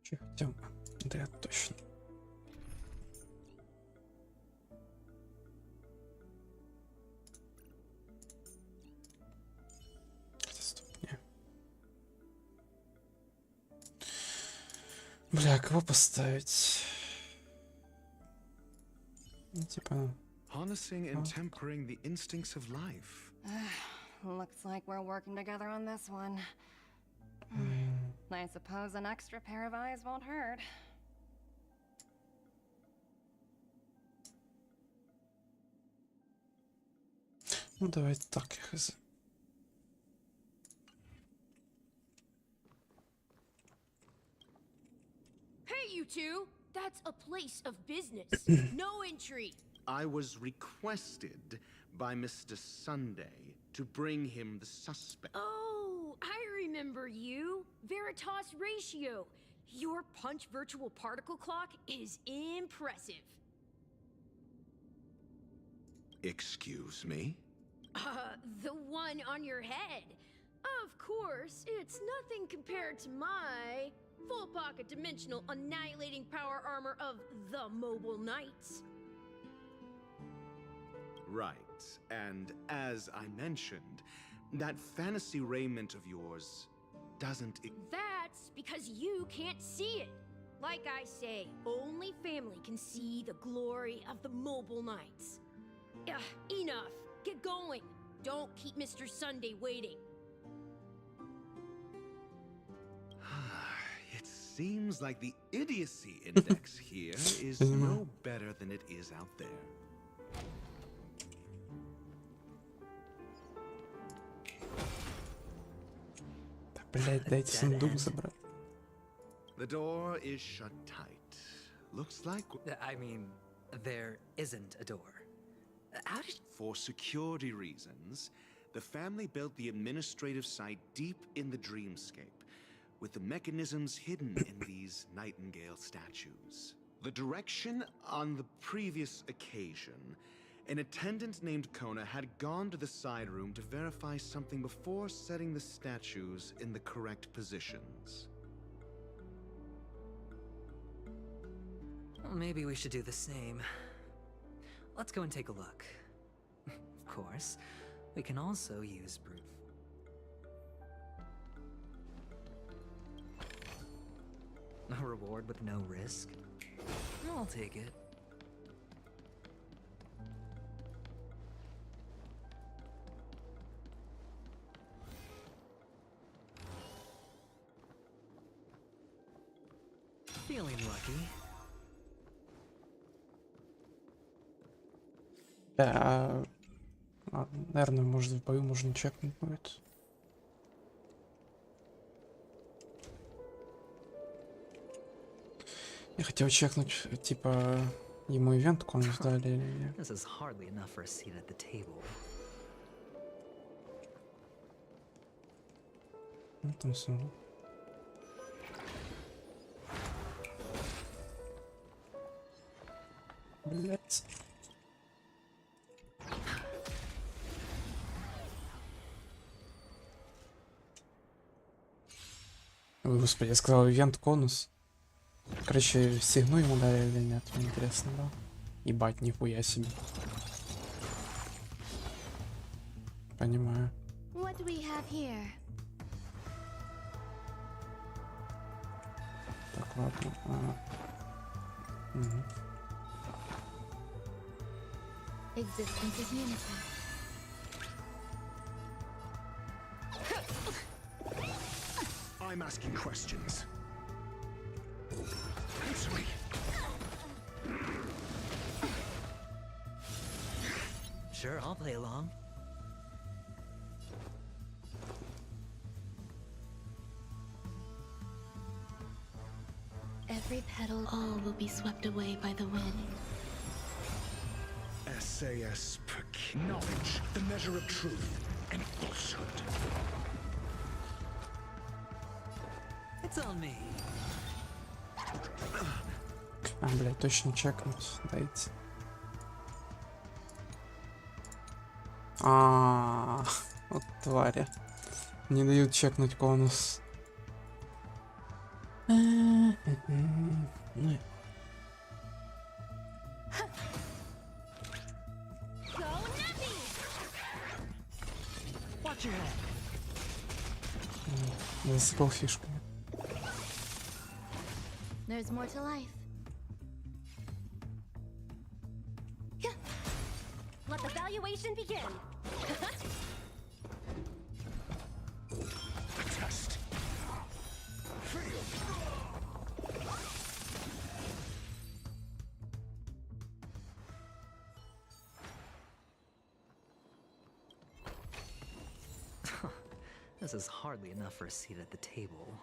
Че хотел? Да, я точно. Стоп, не. Бля, кого поставить? Ну, типа... Harnessing and tempering the instincts of life. Looks like we're working together on this one. I suppose an extra pair of eyes won't hurt. Ну, давайте так, я хз. Hey, you two! That's a place of business. No entry. I was requested by Mr. Sunday to bring him the suspect. Oh, I remember you. Veritas Ratio. Your punch virtual particle clock is impressive. Excuse me? The one on your head. Of course, it's nothing compared to my full pocket dimensional annihilating power armor of the Mobile Knights. Right, and as I mentioned, that fantasy raiment of yours doesn't... That's because you can't see it. Like I say, only family can see the glory of the Mobile Knights. Enough. Get going. Don't keep Mr. Sunday waiting. It seems like the idiocy index here is no better than it is out there. Блять, дайте сундук забрать. The door is shut tight. Looks like... I mean, there isn't a door. How did... For security reasons, the family built the administrative site deep in the dreamscape, with the mechanisms hidden in these nightingale statues. The direction on the previous occasion, an attendant named Kona had gone to the side room to verify something before setting the statues in the correct positions. Well, maybe we should do the same. Let's go and take a look. Of course, we can also use proof. A reward with no risk? I'll take it. Feeling lucky. Да, наверное, может в бою можно чекнуть будет. Я хотел чекнуть, типа, ему ивент конус дали или нет. This is hardly enough for a seat at the table. Ну, там сундук. Блять. Ой, господи, я сказал ивент конус. Короче, сигну ему дали или нет, мне интересно, да? Ебать, нихуя себе. Понимаю. What do we have here? Так, ладно. Угу. Existence is unity. I'm asking questions. Answer me. Sure, I'll play along. Every petal, all will be swept away by the wind. SAS per knowledge, the measure of truth and falsehood. It's on me. А, блядь, точно чекнуть. Дайте. Вот твари. Не дают чекнуть конус. Ну, Watch your head. засыпал фишками. There's more to life. Let the valuation begin. Test. Fail. This is hardly enough for a seat at the table.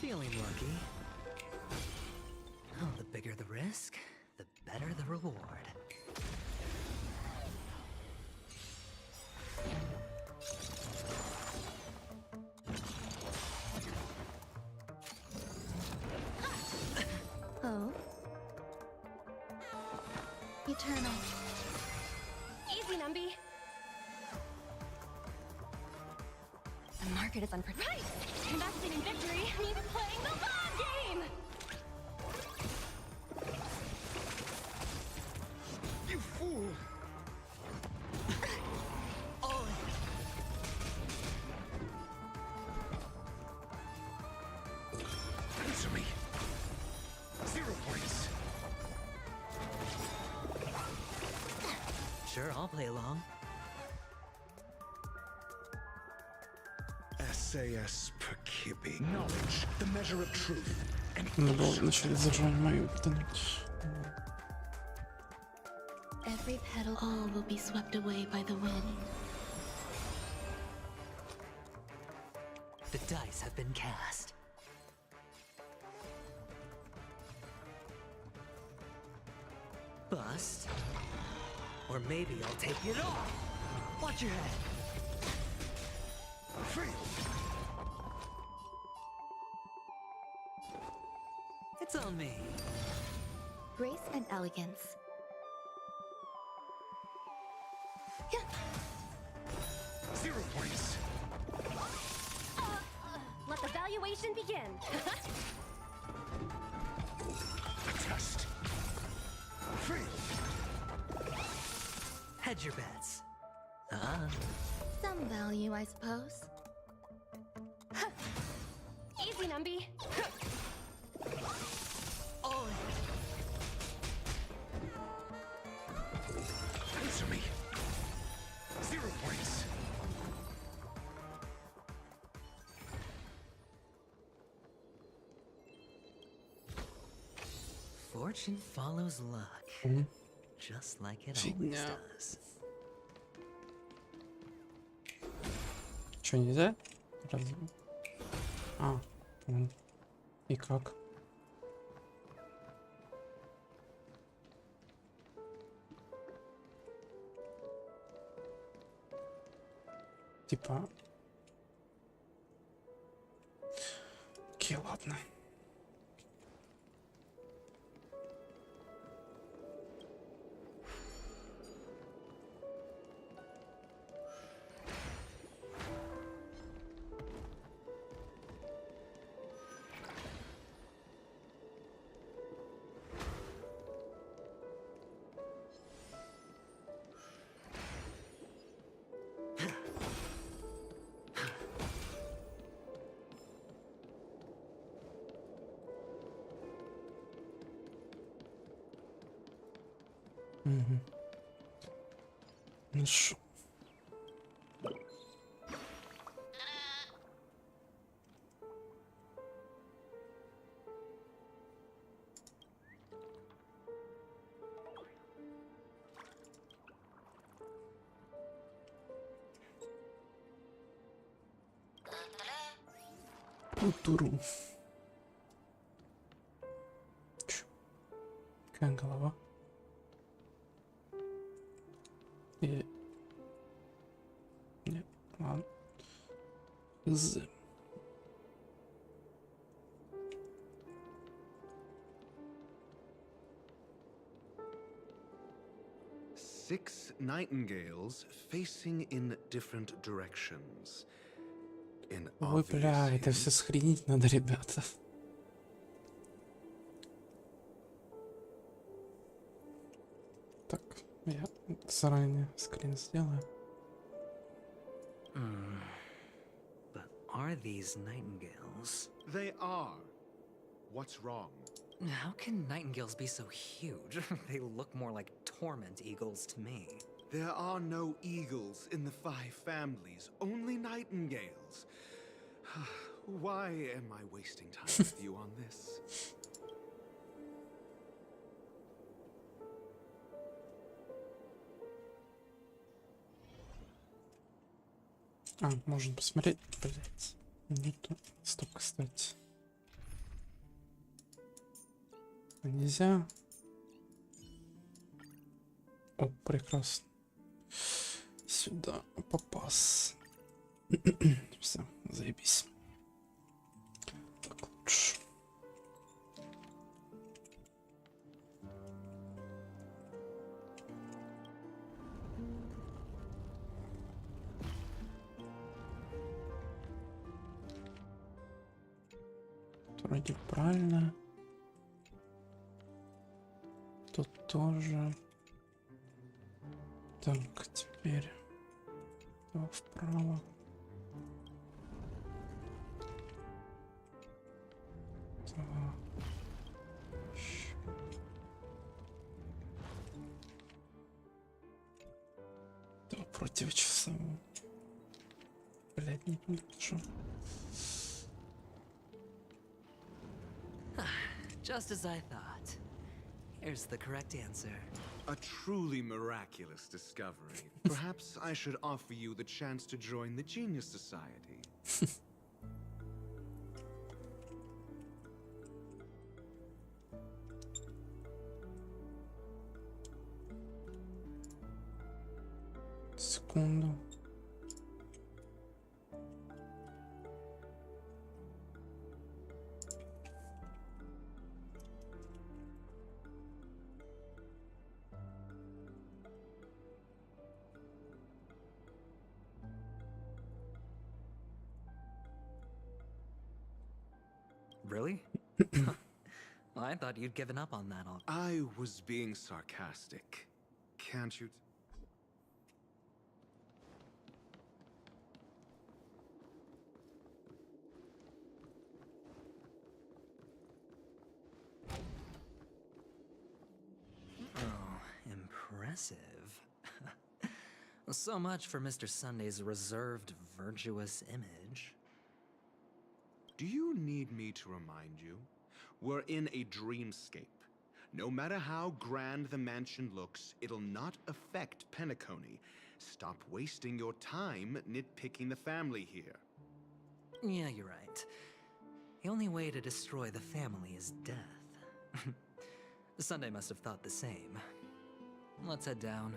Feeling lucky. Oh, the bigger the risk, the better the reward. Oh. Eternal. Easy, Numby. The market is unpredictable. Right! Investing in victory means playing the long game! You fool! Answer me. 0 points. Sure, I'll play along. SAS per kibby. Knowledge, the measure of truth and Надо было вначале зажать мою тянуть. Every petal, all will be swept away by the wind. The dice have been cast. Bust. Or maybe I'll take it off. Watch your head. It's on me. Grace and elegance. 0 points. Let the valuation begin. Test. Fail. Hedge your bets. Some value, I suppose. Easy, Numby. Answer me. 0 points. Fortune follows luck, just like it always Фигня. does. Чё, нельзя? А, понял. И как? Типа... Окей, ладно. Угу. Ну шо? Туру. Чё? Какая голова? И... Нет, ладно. З. Six nightingales facing in different directions. In Ой, бля, это все сохранить надо, ребята. Так, я заранее скрин сделаю. But are these nightingales? They are. What's wrong? How can nightingales be so huge? They look more like torment eagles to me. There are no eagles in the 5 families, only nightingales. Why am I wasting time with you on this? А, можно посмотреть, блять. Нету. Стоп, кстати. А нельзя. О, прекрасно. Сюда попас. Все, заебись. Так лучше. Вроде правильно. Тут тоже. Так, теперь вправо. Да, против часового. Блять, не что. Just as I thought. Here's the correct answer. A truly miraculous discovery. Perhaps I should offer you the chance to join the Genius Society. Секунду. Really? I thought you'd given up on that all. I was being sarcastic. Can't you? Oh, impressive. So much for Mr. Sunday's reserved, virtuous image. Do you need me to remind you? We're in a dreamscape. No matter how grand the mansion looks, it'll not affect Penacony. Stop wasting your time nitpicking the family here. Yeah, you're right. The only way to destroy the family is death. Sunday must have thought the same. Let's head down.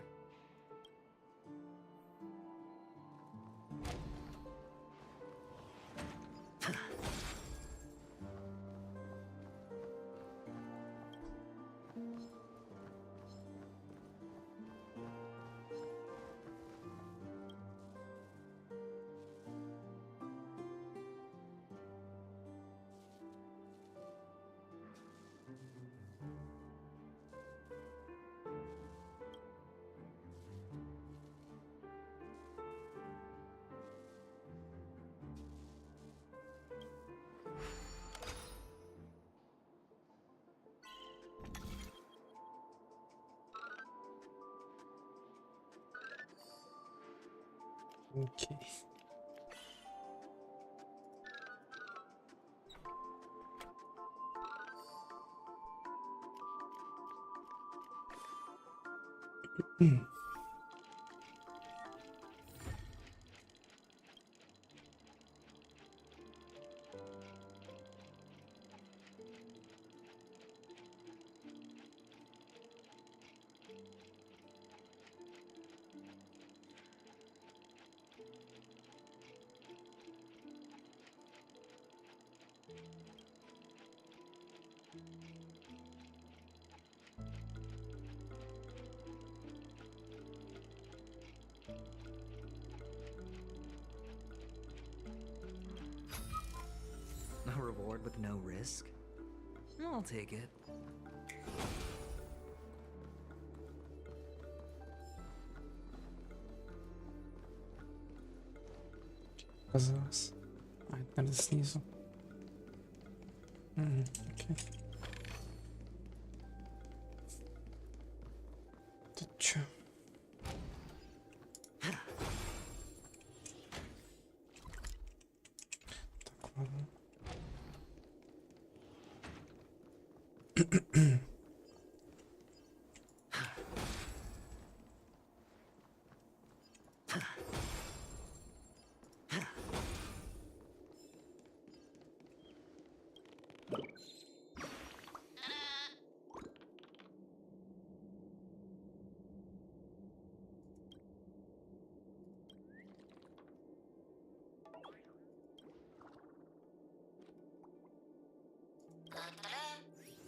Окей. A reward with no risk? I'll take it. Казалось. А, это, наверное, снизу. Окей. Тут чё? Так, ладно.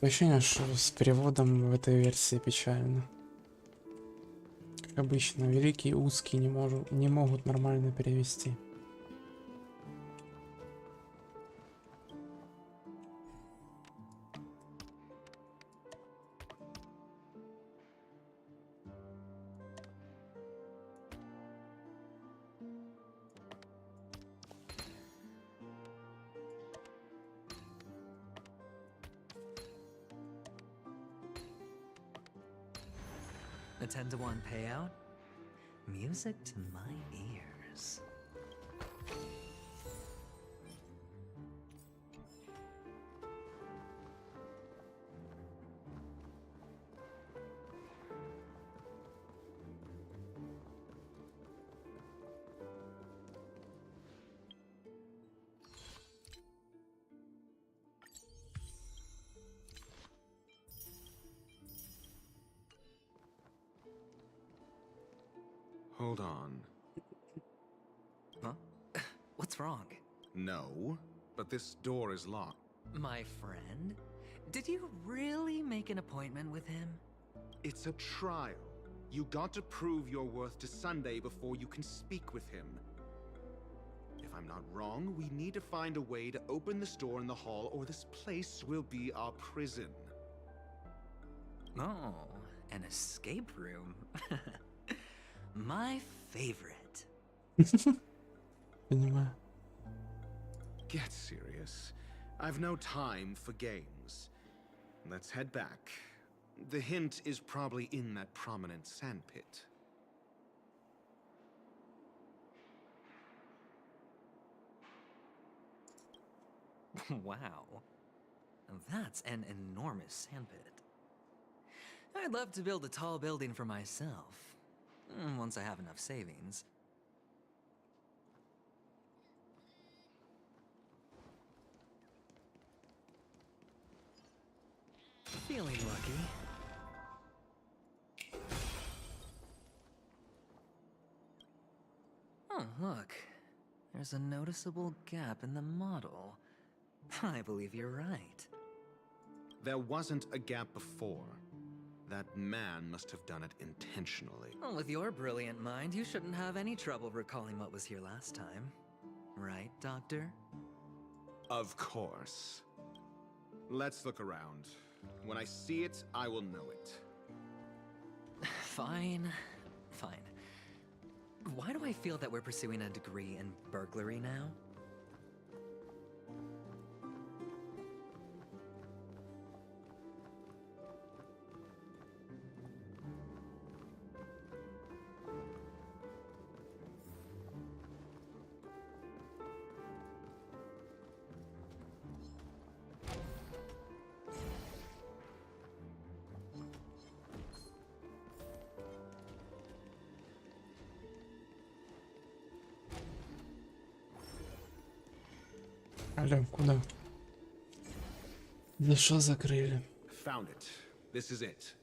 Ощущение, что с переводом в этой версии печально. Как обычно, великие и узкие не могут нормально перевести. A 10-to-1 payout? Music to my ears. Hold on. Huh? What's wrong? No, but this door is locked. My friend? Did you really make an appointment with him? It's a trial. You got to prove your worth to Sunday before you can speak with him. If I'm not wrong, we need to find a way to open this door in the hall, or this place will be our prison. Oh, an escape room. My favorite. Понимаю. Get serious. I've no time for games. Let's head back. The hint is probably in that prominent sandpit. Wow. That's an enormous sandpit. I'd love to build a tall building for myself. Once I have enough savings. Feeling lucky. Oh, look. There's a noticeable gap in the model. I believe you're right. There wasn't a gap before. That man must have done it intentionally. Well, with your brilliant mind, you shouldn't have any trouble recalling what was here last time. Right, Doctor? Of course. Let's look around. When I see it, I will know it. Fine. Fine. Why do I feel that we're pursuing a degree in burglary now? Алло, куда? За что закрыли? Found it. This is it.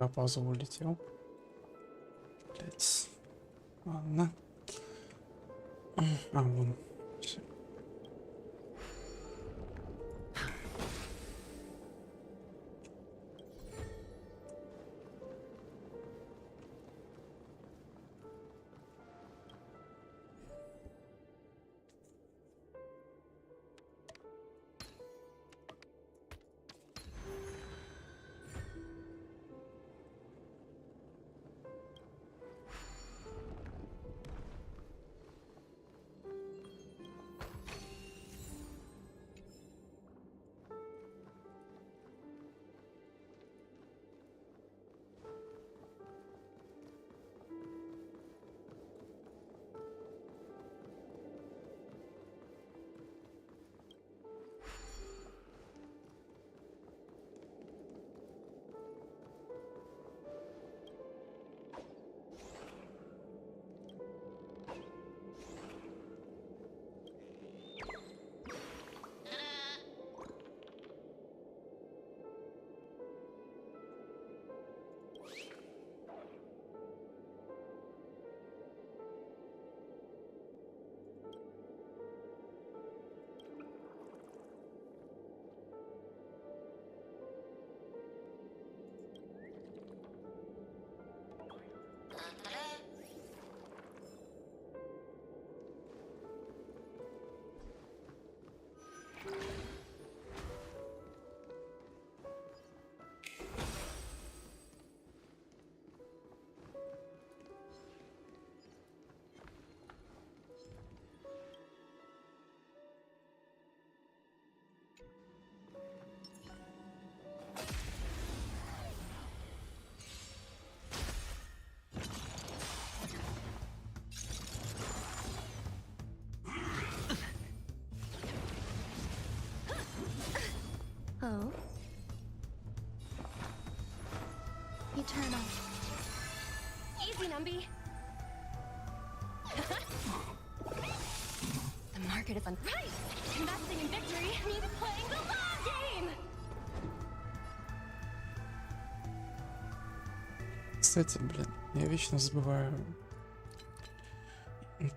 А пауза улетел. Блять. Ладно. А, вон. Всё. Oh. Eternal. Easy, Numby. market is unpriced. Investing in victory means playing the long game. Кстати, блин, я вечно забываю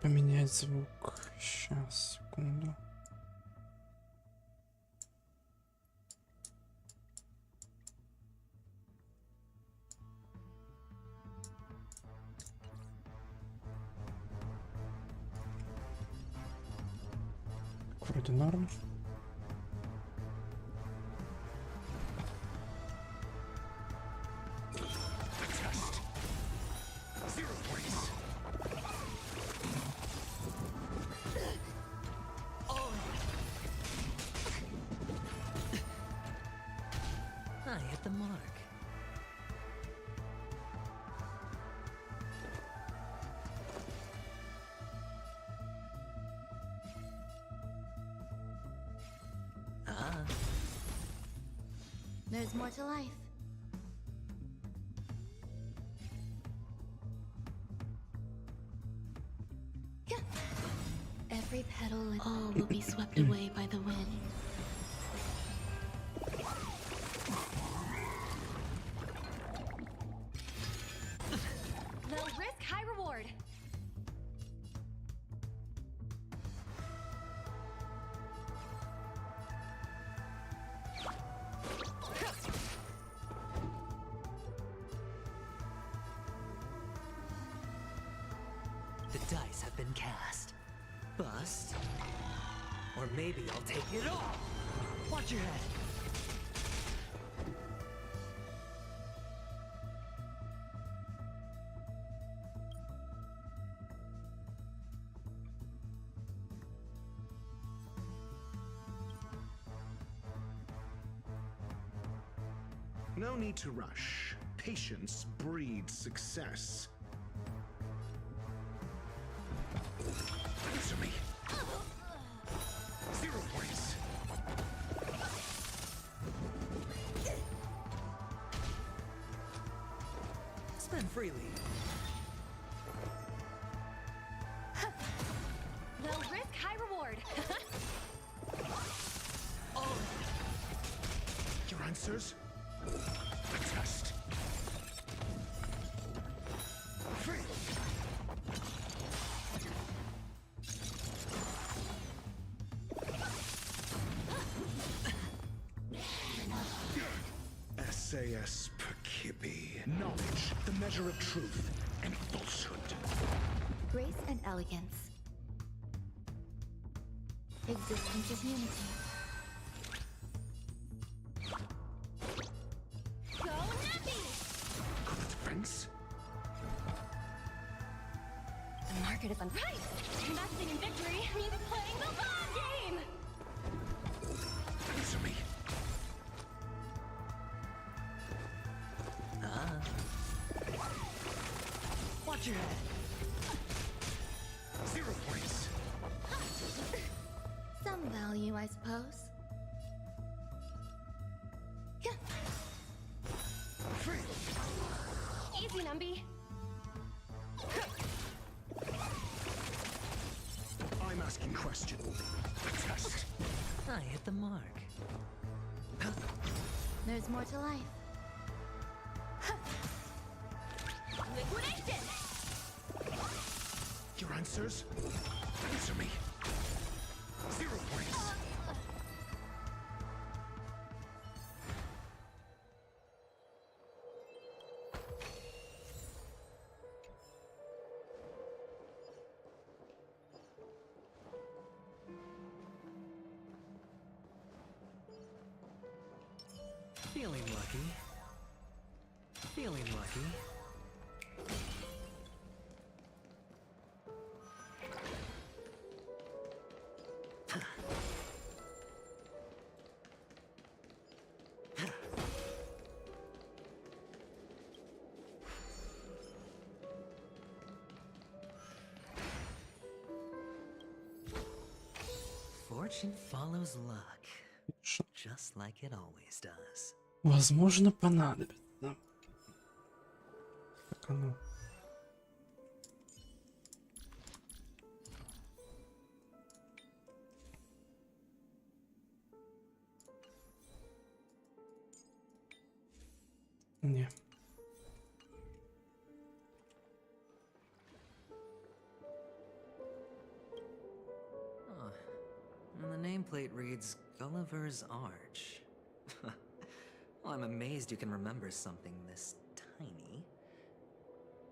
поменять звук. Сейчас, секунду. Вроде норм. I hit the mark. There's more to life. Every petal and all will be swept away by the wind. Low risk, high reward. The dice have been cast. Bust. Or maybe I'll take it all. Watch your head. No need to rush. Patience breeds success. Answer me. 0 points. Spend freely. Low risk, high reward. Your answers? Test. Free. SAS Perkibi. Knowledge, the measure of truth and falsehood. Grace and elegance. Existence is unity. Go Nappy! Got the defense? The market is unpriced. Investing in victory means playing the long game. Answer me. Watch your head. 0 points. Some value, I suppose. Free. Easy, Numby. I'm asking question. Test. I hit the mark. There's more to life. Liquidation! Your answers? Answer me. 0 points. Feeling lucky. Feeling lucky. Fortune follows luck, just like it always does. Возможно, понадобится. Так оно. Не. Huh. And the nameplate reads Gulliver's Arch. Well, I'm amazed you can remember something this tiny.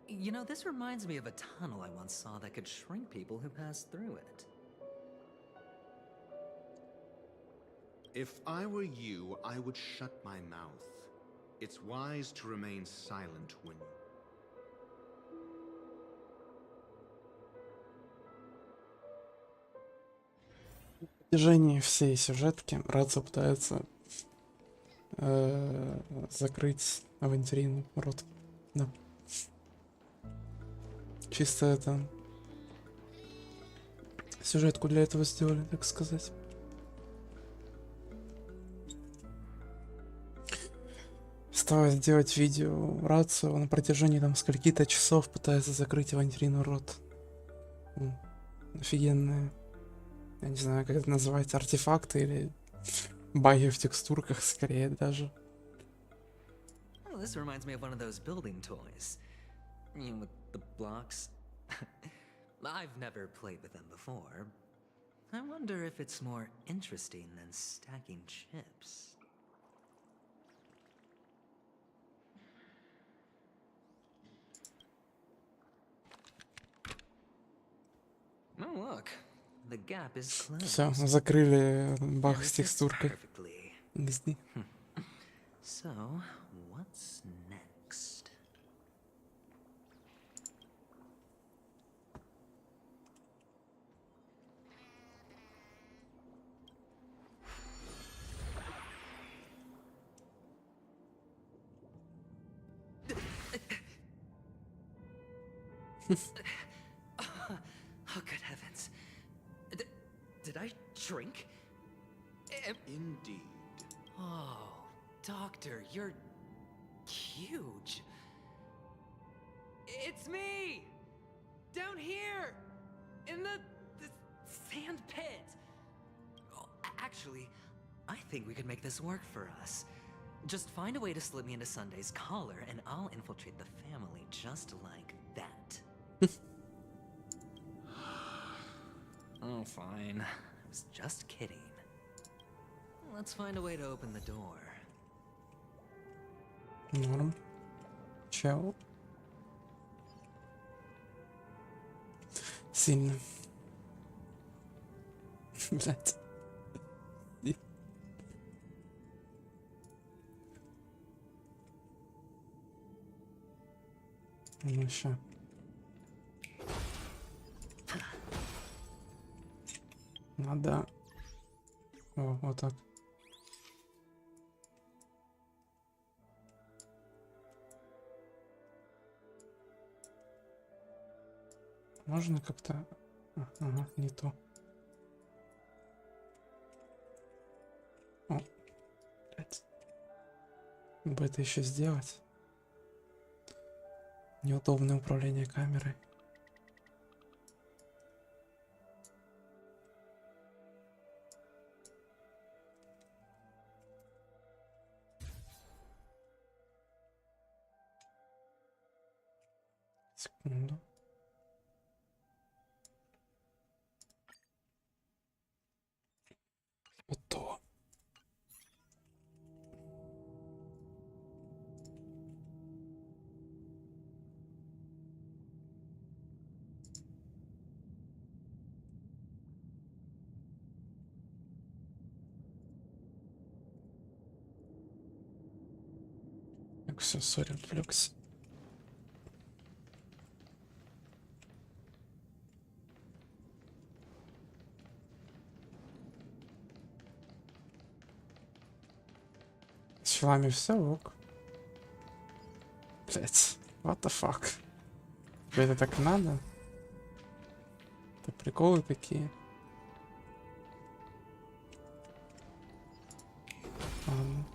You know, this reminds me of a tunnel I once saw that could shrink people who passed through it. If I were you, I would shut my mouth. It's wise to remain silent when... На протяжении всей сюжетки Радзо пытается закрыть авантюрину рот. Да. Чисто это сюжетку для этого сделали, так сказать. Стараюсь сделать видео Рацио на протяжении там скольки-то часов пытается закрыть авантюрину рот. Офигенные. Я не знаю, как это называется, артефакты или баги в текстурках скорее даже. Oh, this reminds me of one of those building toys. You know, with the blocks. I've never played with them before. I wonder if it's more interesting than stacking chips. Oh, look. The gap is closed. Все, закрыли баг с текстуркой. XD. So, what's next? Oh, good heavens. Did I shrink? Indeed. Oh, Doctor, you're huge. It's me! Down here! In the sand pit! Oh, actually, I think we could make this work for us. Just find a way to slip me into Sunday's collar and I'll infiltrate the family just like that. Oh, fine. I was just kidding. Let's find a way to open the door. Норм. Чел. Сильно. Блять. Ну ща. Надо. О, вот так. Можно как-то... Ага, не то. О, блядь. Бы это еще сделать. Неудобное управление камерой. Секунду. Готово. Так, все, сори, отвлекся. С вами все ок. Блять, what the fuck? Тебе это так надо? Это приколы такие. Ладно.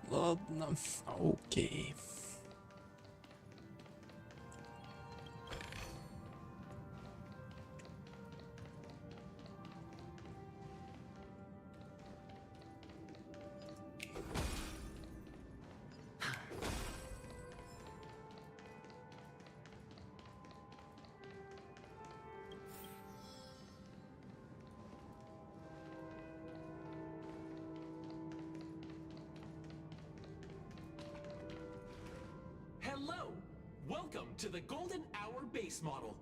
Ладно, окей. Hello! Welcome to the Golden Hour base model.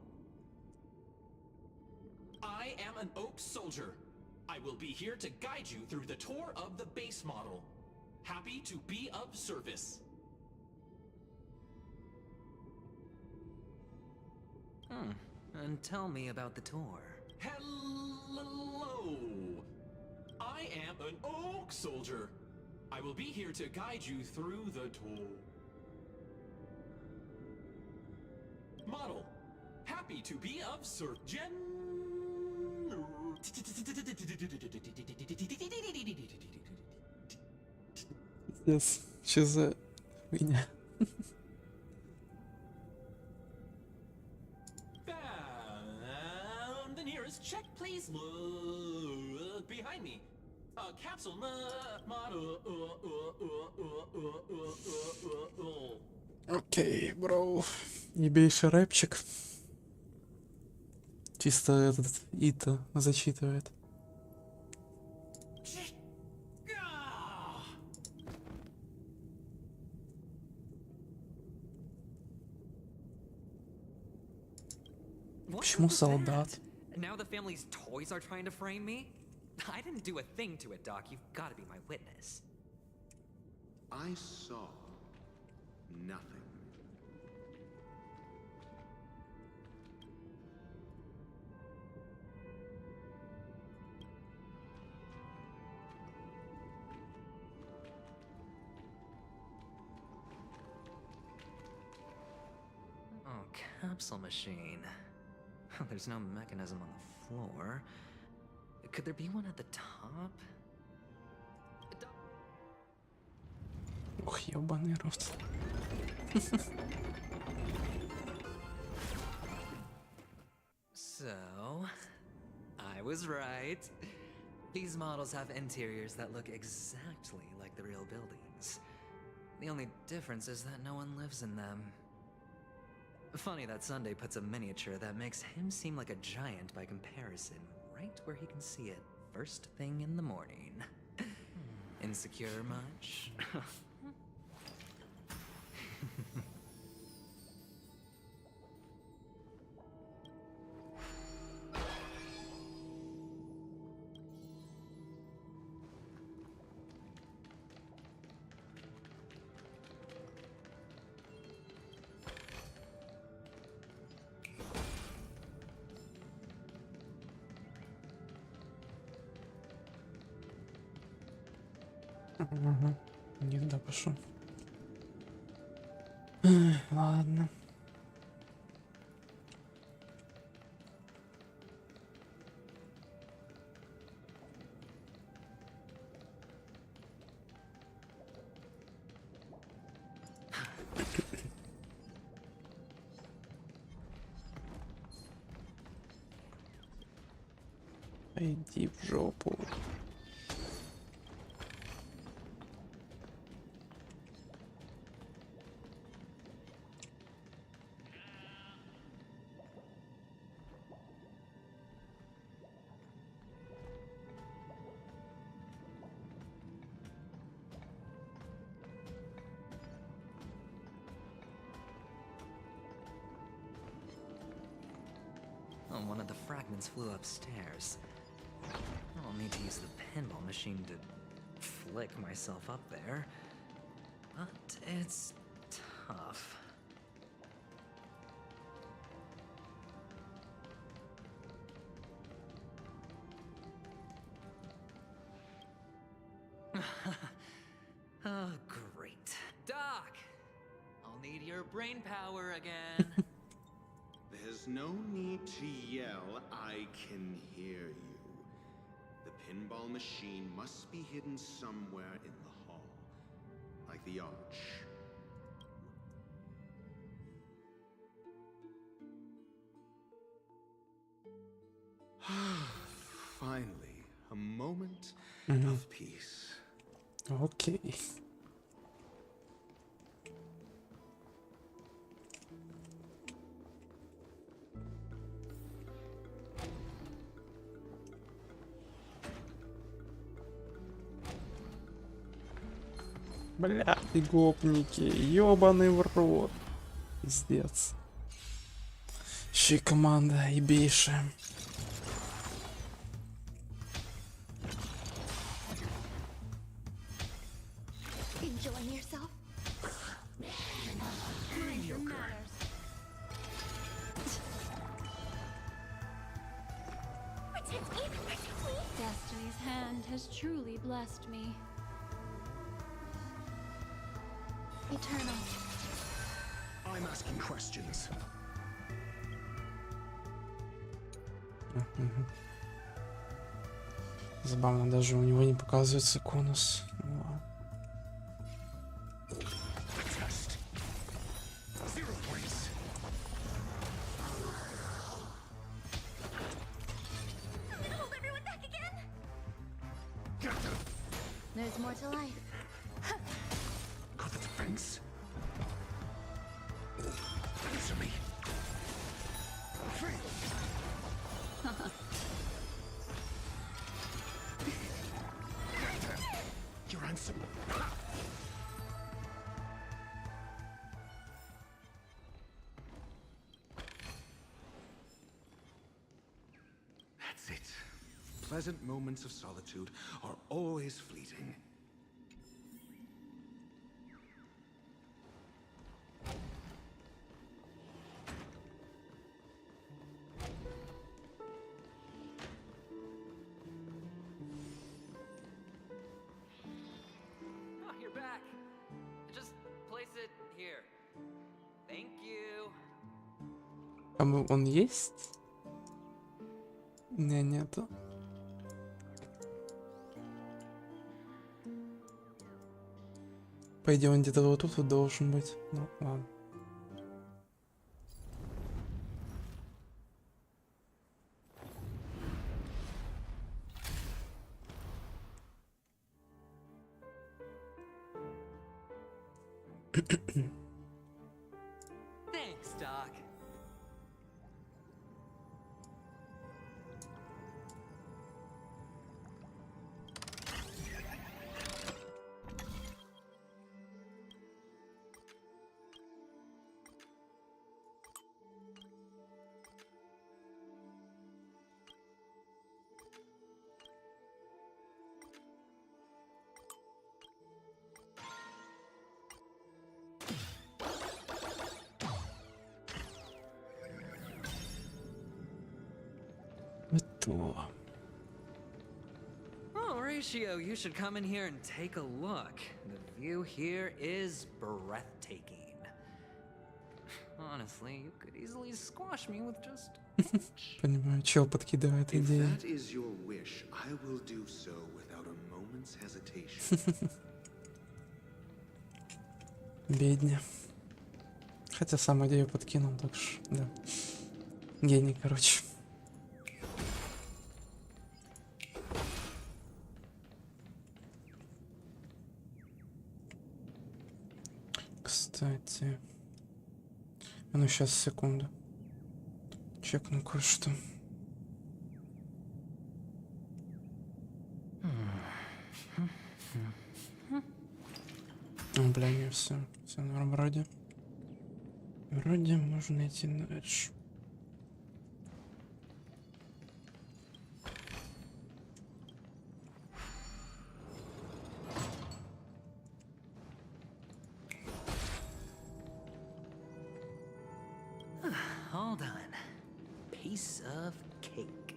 I am an Oak Soldier. I will be here to guide you through the tour of the base model. Happy to be of service. And tell me about the tour. Hello! I am an Oak Soldier. I will be here to guide you through the tour. Model. Happy to be of service. Yes, что за хуйня? The nearest check, please. Look behind me. A capsule model. Окей, бро. Ебейший рэпчик. Чисто этот Ита зачитывает. Почему солдат? Now the family's toys are trying to frame me? I didn't do a thing to it, Doc. You've got to be my witness. I saw nothing. Oh, capsule machine. There's no mechanism on the floor. Could there be one at the top? Ух, ёбаный рот. So, I was right. These models have interiors that look exactly like the real buildings. The only difference is that no one lives in them. Funny that Sunday puts a miniature that makes him seem like a giant by comparison, right where he can see it first thing in the morning. Insecure much? Ага, не туда пошел. Ладно. Иди в жопу. One of the fragments flew upstairs. I'll need to use the pinball machine to flick myself up there. But it's tough. Oh, great. Doc! I'll need your brain power again. There's no need to yell, I can hear you. The pinball machine must be hidden somewhere in the hall, like the arch. Finally, a moment of peace. Окей. Бля, ты гопники, ёбаный в рот. Пиздец. Еще и команда ебейшая. Enjoying yourself? Destiny's hand has truly blessed me. Eternal. I'm asking questions. Забавно, даже у него не показывается конус. Ну ладно. There's more to life. Got the defense. Answer me. Your answer. That's it. Pleasant moments of solitude are always fleeting. Oh, you're back. Just place it here. Thank you. А он есть? Не, нету. По идее, он где-то вот тут вот должен быть. Ну, ладно. Thanks, Doc. Это... Oh, Ratio, you should come in here and take a look. The view here is breathtaking. Honestly, you could easily squash me with just... Понимаю, чел подкидывает If идеи. that is your wish, I will do so without a moment's hesitation. Бедня. Хотя сам идею подкинул, так что, да. Гений, короче. Кстати. А ну сейчас, секунду. Чекну кое-что. О, бля, не все. Все норм вроде. Вроде можно идти дальше. All done. Piece of cake.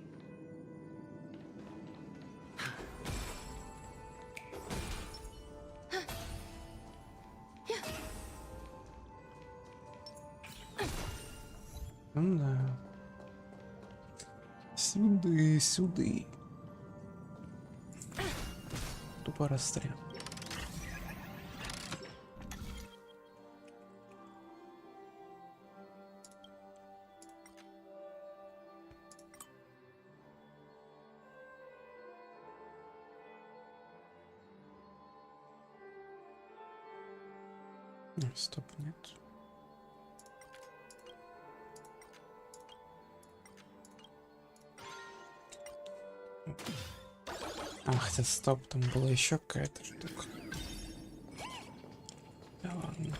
Ну да. Сюды, сюды. Тупо расстрел. Стоп, нет. А, хотя стоп, там была еще какая-то штука. Да ладно.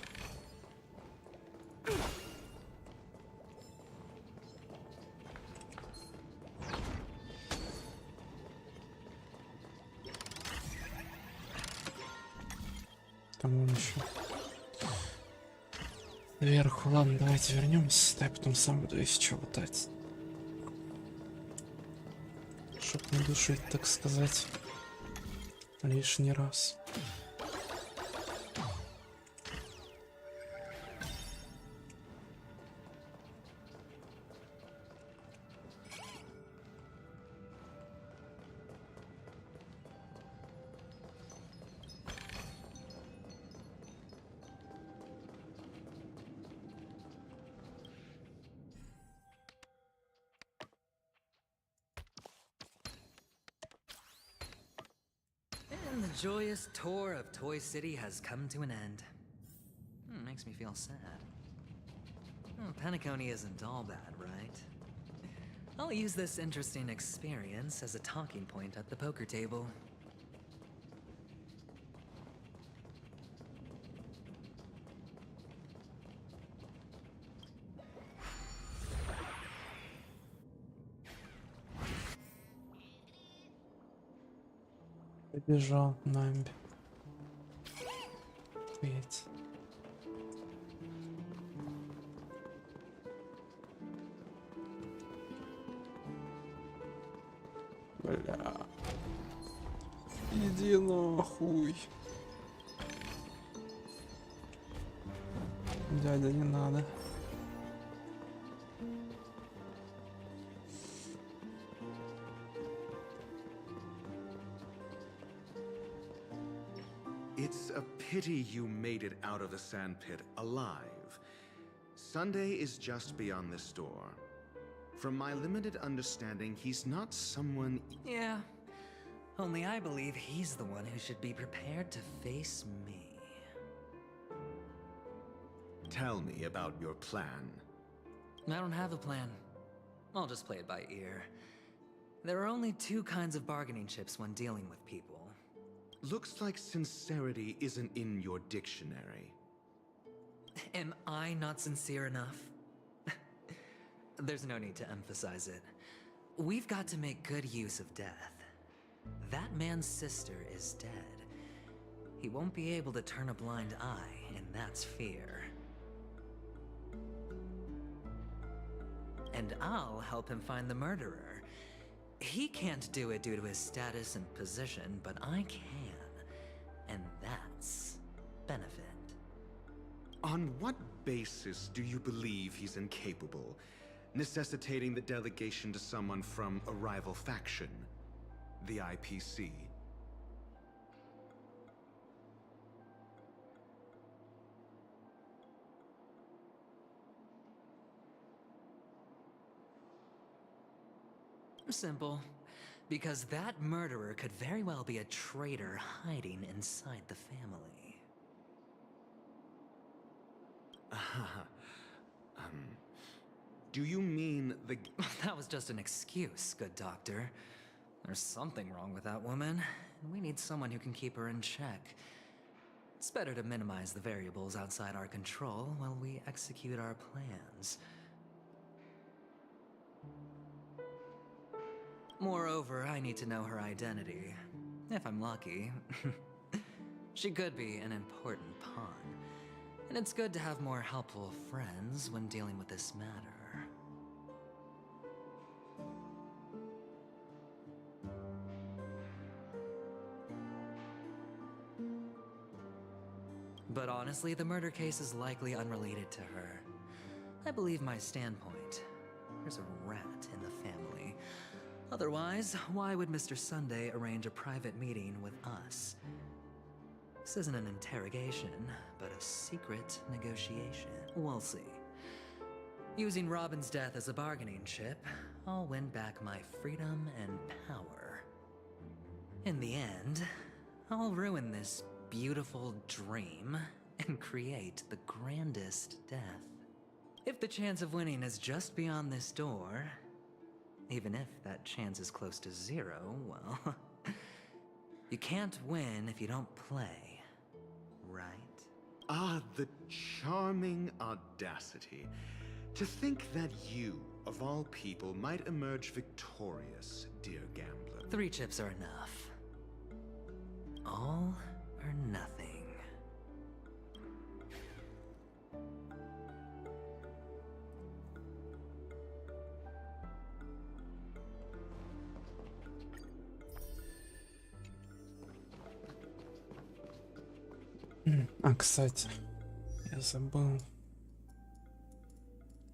Камон еще. Вверху, ладно, давайте вернемся, да я потом сам буду если что лутать. Чтоб не душить, так сказать, лишний раз. And the joyous tour of Toy City has come to an end. Makes me feel sad. Oh, Penacony isn't all bad, right? I'll use this interesting experience as a talking point at the poker table. Побежал Намби. Ведь. Бля. Иди нахуй. Дядя, не надо. It's a pity you made it out of the sandpit alive. Sunday is just beyond this door. From my limited understanding, he's not someone... Yeah, only I believe he's the one who should be prepared to face me. Tell me about your plan. I don't have a plan. I'll just play it by ear. There are only two kinds of bargaining chips when dealing with people. Looks like sincerity isn't in your dictionary. Am I not sincere enough? There's no need to emphasize it. We've got to make good use of death. That man's sister is dead. He won't be able to turn a blind eye, and that's fear. And I'll help him find the murderer. He can't do it due to his status and position, but I can. And that's benefit. On what basis do you believe he's incapable, necessitating the delegation to someone from a rival faction, the IPC? Simple. Because that murderer could very well be a traitor hiding inside the family. Do you mean the... That was just an excuse, good doctor. There's something wrong with that woman, and we need someone who can keep her in check. It's better to minimize the variables outside our control while we execute our plans. Moreover, I need to know her identity. If I'm lucky. She could be an important pawn. And it's good to have more helpful friends when dealing with this matter. But honestly, the murder case is likely unrelated to her. I believe my standpoint. There's a rat in the family. Otherwise, why would Mr. Sunday arrange a private meeting with us? This isn't an interrogation, but a secret negotiation. We'll see. Using Robin's death as a bargaining chip, I'll win back my freedom and power. In the end, I'll ruin this beautiful dream and create the grandest death. If the chance of winning is just beyond this door, even if that chance is close to zero, well, you can't win if you don't play, right? Ah, the charming audacity. To think that you, of all people, might emerge victorious, dear gambler. 3 chips are enough. All or nothing. А, кстати, я забыл.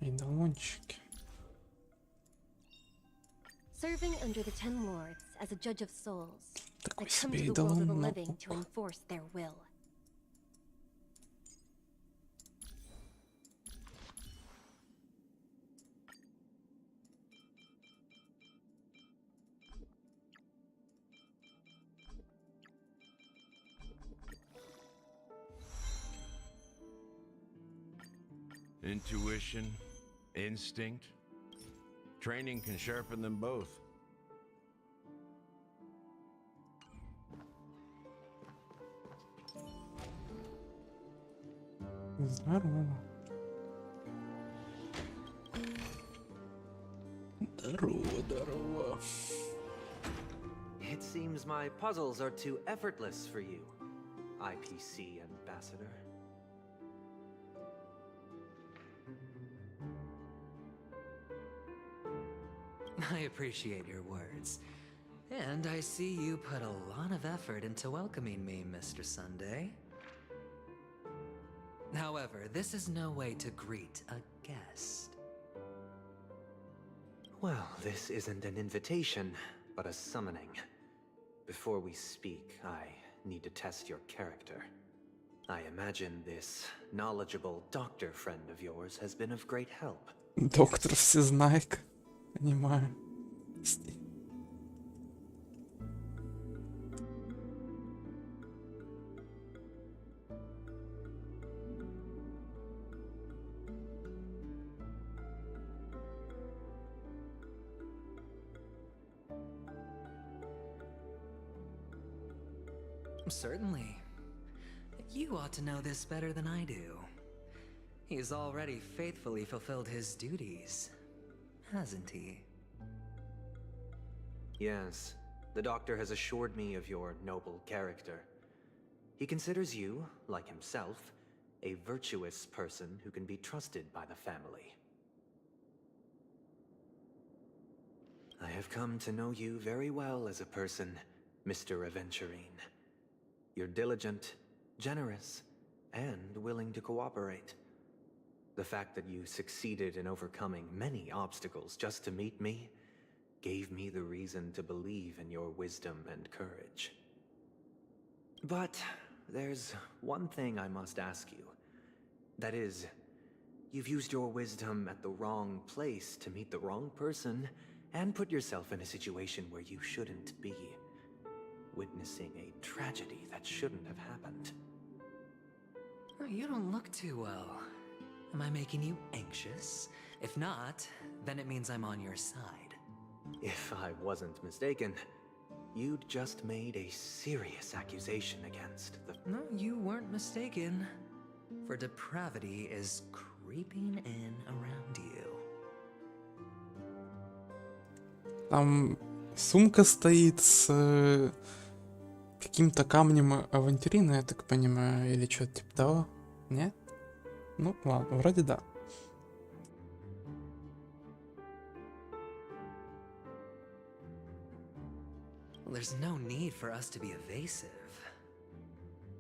Эйдолончики. Serving under the Ten Lords as a judge of souls, I Такой come себе to the world of the эйдолон, но... living to enforce their will. Intuition, instinct. Training can sharpen them both. Здорово. Здорово. It seems my puzzles are too effortless for you, IPC ambassador. I appreciate your words. And I see you put a lot of effort into welcoming me, Mr. Sunday. However, this is no way to greet a guest. Well, this isn't an invitation, but a summoning. Before we speak, I need to test your character. I imagine this knowledgeable doctor friend of yours has been of great help. Доктор Всезнайка. Понимаю. Certainly. You ought to know this better than I do. He's already faithfully fulfilled his duties, hasn't he? Yes, the doctor has assured me of your noble character. He considers you, like himself, a virtuous person who can be trusted by the family. I have come to know you very well as a person, Mr. Aventurine. You're diligent, generous, and willing to cooperate. The fact that you succeeded in overcoming many obstacles just to meet me gave me the reason to believe in your wisdom and courage. But there's one thing I must ask you. That is, you've used your wisdom at the wrong place to meet the wrong person and put yourself in a situation where you shouldn't be, witnessing a tragedy that shouldn't have happened. You don't look too well. Am I making you anxious? If not, then it means I'm on your side. If I wasn't mistaken, you'd just made a serious accusation against the... No, you weren't mistaken. For depravity is creeping in around you. Там сумка стоит с каким-то камнем авантюрина, я так понимаю, или что-то типа того. Нет? Ну, ладно, вроде да. There's no need for us to be evasive.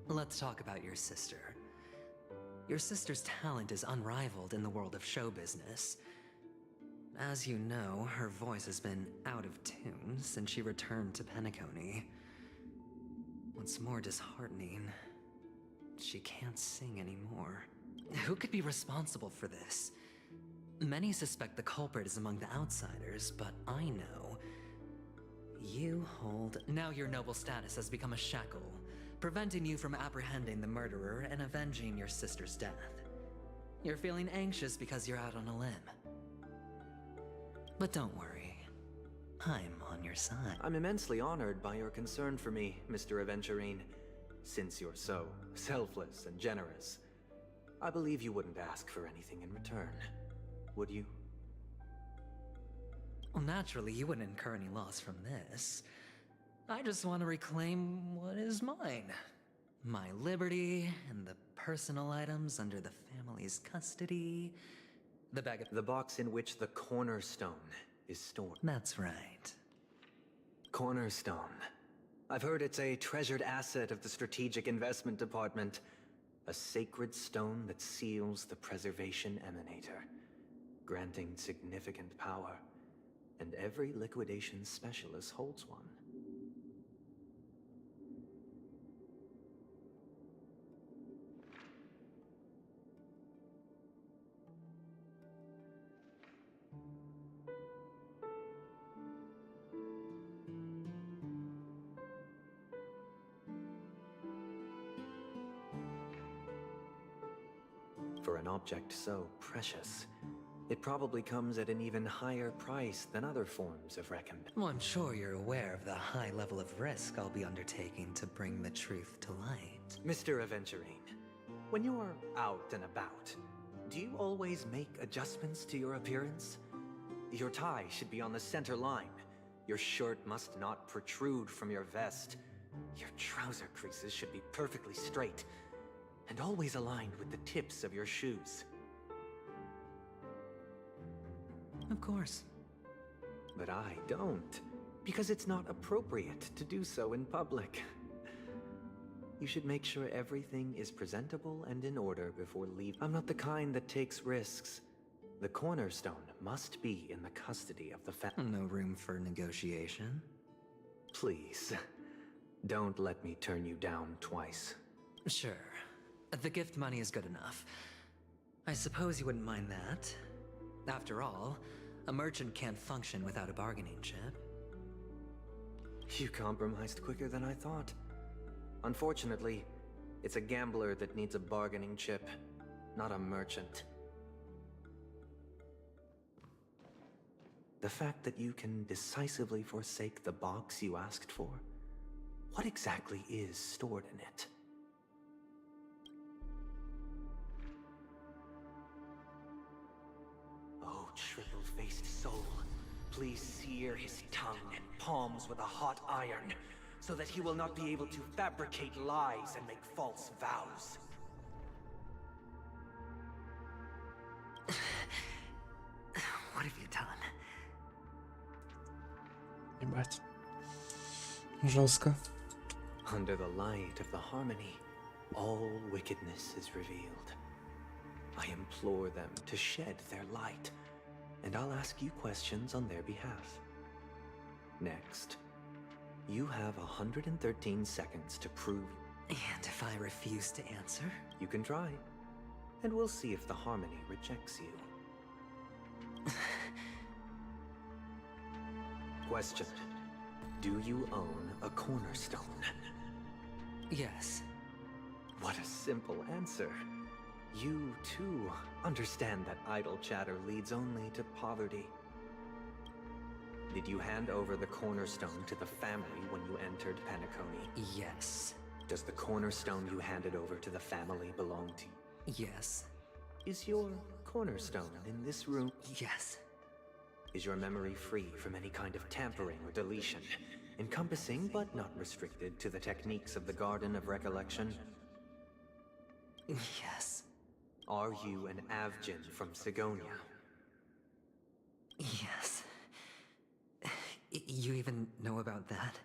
Let's talk about your sister. Your sister's talent is unrivaled in the world of show business. As you know, her voice has been out of tune since she returned to Penacony. What's more disheartening, she can't sing anymore. Who could be responsible for this? Many suspect the culprit is among the outsiders, but I know you hold... Now your noble status has become a shackle, preventing you from apprehending the murderer and avenging your sister's death. You're feeling anxious because you're out on a limb. But don't worry, I'm on your side. I'm immensely honored by your concern for me, Mr. Aventurine. Since you're so selfless and generous, I believe you wouldn't ask for anything in return, would you? Well, naturally, you wouldn't incur any loss from this. I just want to reclaim what is mine. My liberty and the personal items under the family's custody. The box in which the cornerstone is stored. That's right. Cornerstone. I've heard it's a treasured asset of the Strategic Investment Department, A sacred stone that seals the preservation emanator, granting significant power, and every liquidation specialist holds one. For an object so precious, it probably comes at an even higher price than other forms of recompense. Well, I'm sure you're aware of the high level of risk I'll be undertaking to bring the truth to light. Mr. Aventurine, when you're out and about, do you always make adjustments to your appearance? Your tie should be on the center line. Your shirt must not protrude from your vest. Your trouser creases should be perfectly straight and always aligned with the tips of your shoes. Of course. But I don't, because it's not appropriate to do so in public. You should make sure everything is presentable and in order before leaving. I'm not the kind that takes risks. The cornerstone must be in the custody of the family. No room for negotiation. Please, don't let me turn you down twice. Sure. The gift money is good enough. I suppose you wouldn't mind that. After all, a merchant can't function without a bargaining chip. You compromised quicker than I thought. Unfortunately, it's a gambler that needs a bargaining chip, not a merchant. The fact that you can decisively forsake the box you asked for, what exactly is stored in it? Oh, triple-faced soul, please sear his tongue and palms with a hot iron, so that he will not be able to fabricate lies and make false vows. What have you done? Ебать. Жестко. Under the light of the harmony, all wickedness is revealed. I implore them to shed their light, and I'll ask you questions on their behalf. Next, you have 113 seconds to prove. And if I refuse to answer? You can try, and we'll see if the harmony rejects you. Question. Do you own a cornerstone? Yes. What a simple answer. You, too, understand that idle chatter leads only to poverty. Did you hand over the cornerstone to the family when you entered Penacony? Yes. Does the cornerstone you handed over to the family belong to you? Yes. Is your cornerstone in this room? Yes. Is your memory free from any kind of tampering or deletion, encompassing but not restricted to the techniques of the Garden of Recollection? Yes. Are you an Avgin from Sigonia? Yes. You even know about that?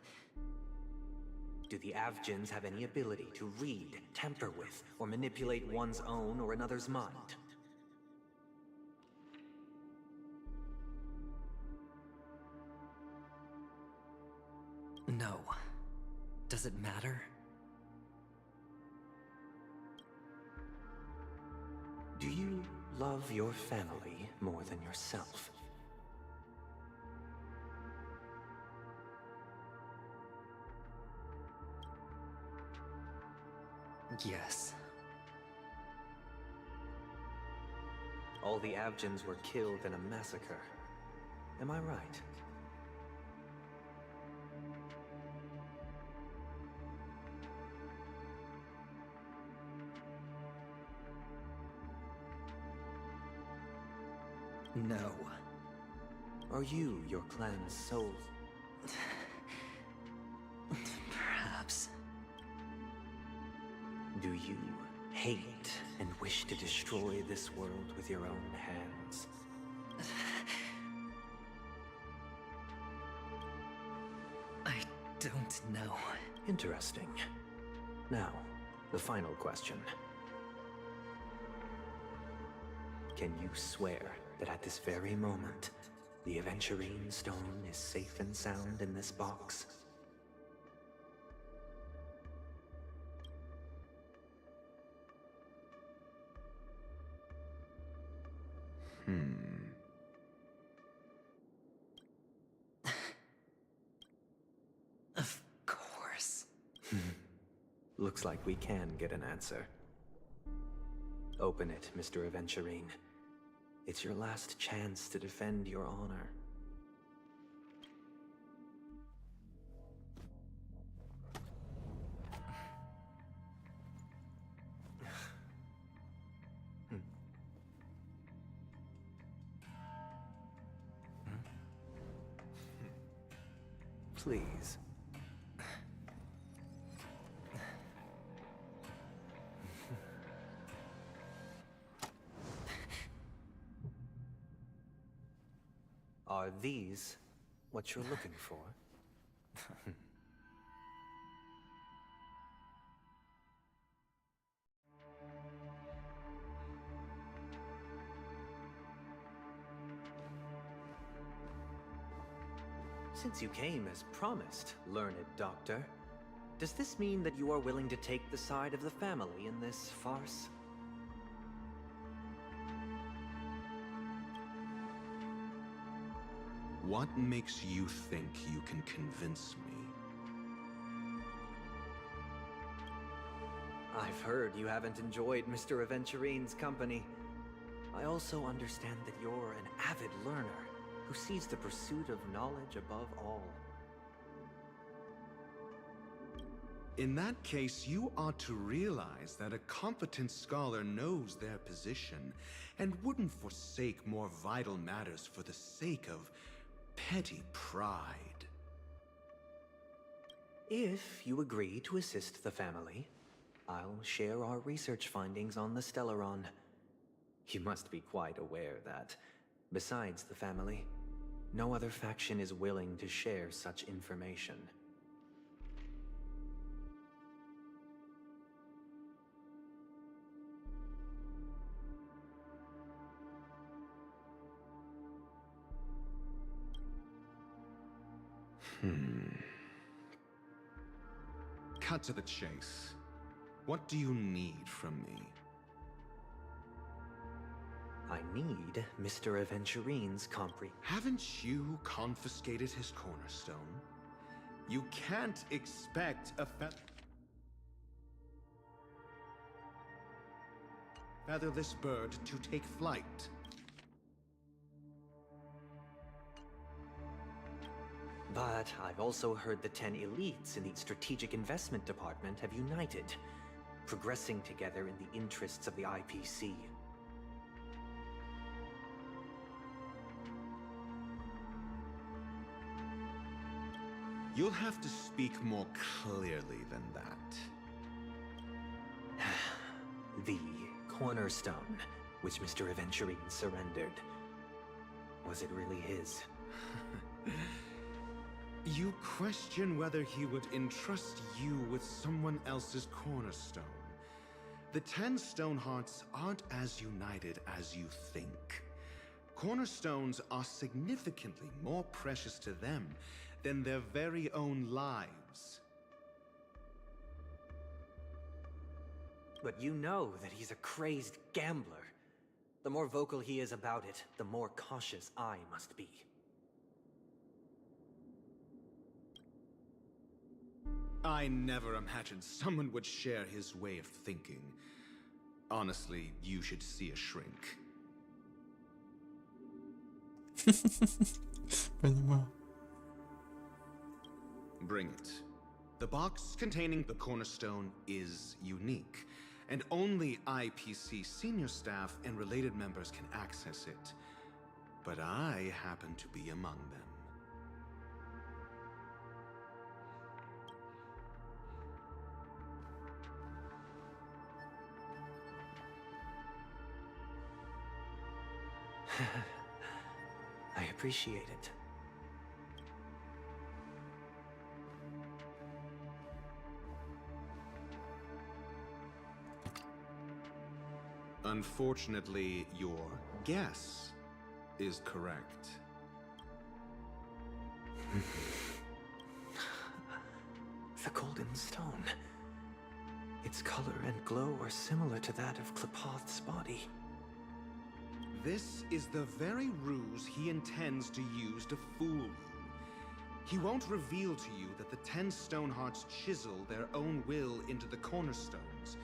Do the Avgins have any ability to read, tamper with, or manipulate one's own or another's mind? No. Does it matter? Do you love your family more than yourself? Yes. All the Avgins were killed in a massacre. Am I right? No. Are you your clan's soul? Perhaps. Do you hate and wish to destroy this world with your own hands? I don't know. Interesting. Now, the final question. Can you swear that at this very moment, the Aventurine Stone is safe and sound in this box? Of course. Looks like we can get an answer. Open it, Mr. Aventurine. It's your last chance to defend your honor. Please. Are these what you're looking for? Since you came as promised, learned doctor, does this mean that you are willing to take the side of the family in this farce? What makes you think you can convince me? I've heard you haven't enjoyed Mr. Aventurine's company. I also understand that you're an avid learner who sees the pursuit of knowledge above all. In that case, you ought to realize that a competent scholar knows their position and wouldn't forsake more vital matters for the sake of petty pride. If you agree to assist the family, I'll share our research findings on the Stellaron. You must be quite aware that, besides the family, no other faction is willing to share such information. Cut to the chase. What do you need from me? I need Mr. Aventurine's Haven't you confiscated his cornerstone? You can't expect a featherless bird to take flight. But I've also heard the 10 elites in the Strategic Investment Department have united, progressing together in the interests of the IPC. You'll have to speak more clearly than that. The cornerstone, which Mr. Aventurine surrendered. Was it really his? You question whether he would entrust you with someone else's cornerstone. The 10 Stonehearts aren't as united as you think. Cornerstones are significantly more precious to them than their very own lives. But you know that he's a crazed gambler. The more vocal he is about it, the more cautious I must be. I never imagined someone would share his way of thinking. Honestly, you should see a shrink. Понимаю. Bring it. The box containing the cornerstone is unique, and only IPC senior staff and related members can access it. But I happen to be among them. I appreciate it. Unfortunately, your guess is correct. The golden stone. Its color and glow are similar to that of Klepoth's body. This is the very ruse he intends to use to fool you. He won't reveal to you that the 10 Stonehearts chisel their own will into the cornerstones,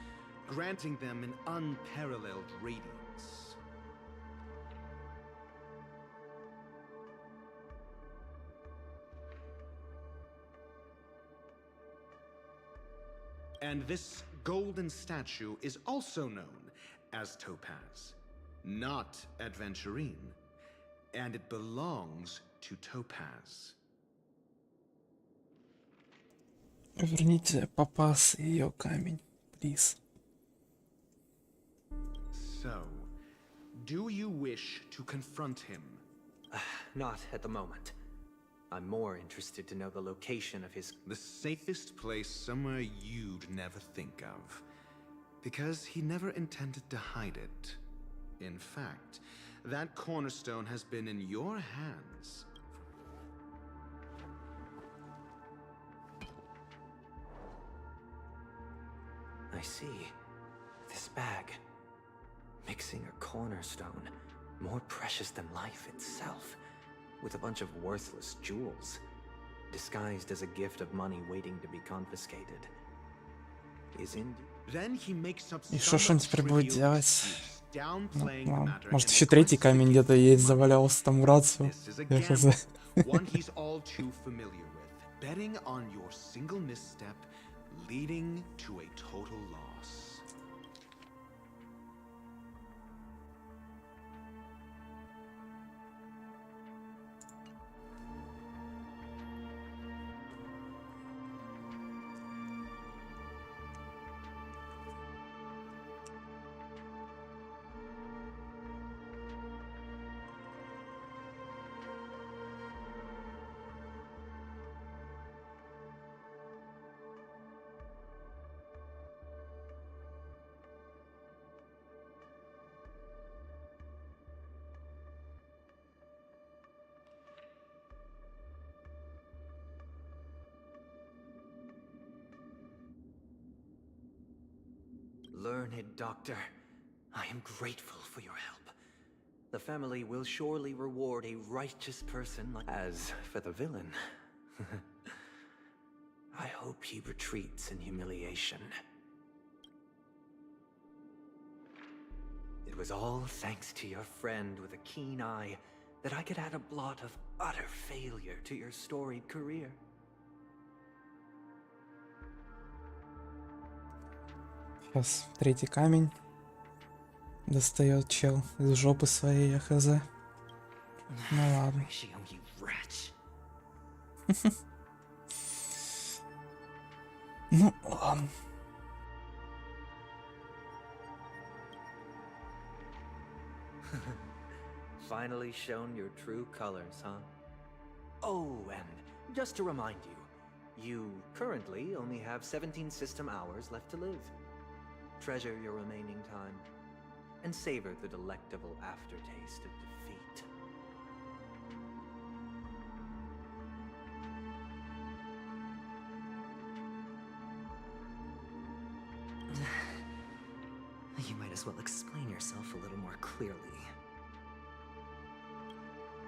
granting them an unparalleled radiance. And this golden statue is also known as Topaz, not Adventurine, and it belongs to Topaz. Верните Папас и ее камень, please. So, do you wish to confront him? Not at the moment. I'm more interested to know the location of his... The safest place somewhere you'd never think of. Because he never intended to hide it. In fact, that cornerstone has been in your hands. I see. This bag. Mixing a cornerstone, more precious than life itself, with a bunch of worthless jewels, disguised as a gift of money waiting to be confiscated. Is indeed... Then he makes up И что ж он теперь будет делать? downplaying the Ну, matter может, and еще третий камень где-то есть, завалялся там в рацию. This is a Я хз. gamble, one he's all too familiar with, betting on your single misstep, leading to a total loss. Learned doctor, I am grateful for your help. The family will surely reward a righteous person like... As for the villain, I hope he retreats in humiliation. It was all thanks to your friend with a keen eye that I could add a blot of utter failure to your storied career. Сейчас третий камень достает чел из жопы своей, я хз. Ну ладно. Ну ладно. Finally shown your true colors, huh? Oh, and just to remind you, you currently only have 17 system hours left to live. Treasure your remaining time, and savor the delectable aftertaste of defeat. You might as well explain yourself a little more clearly.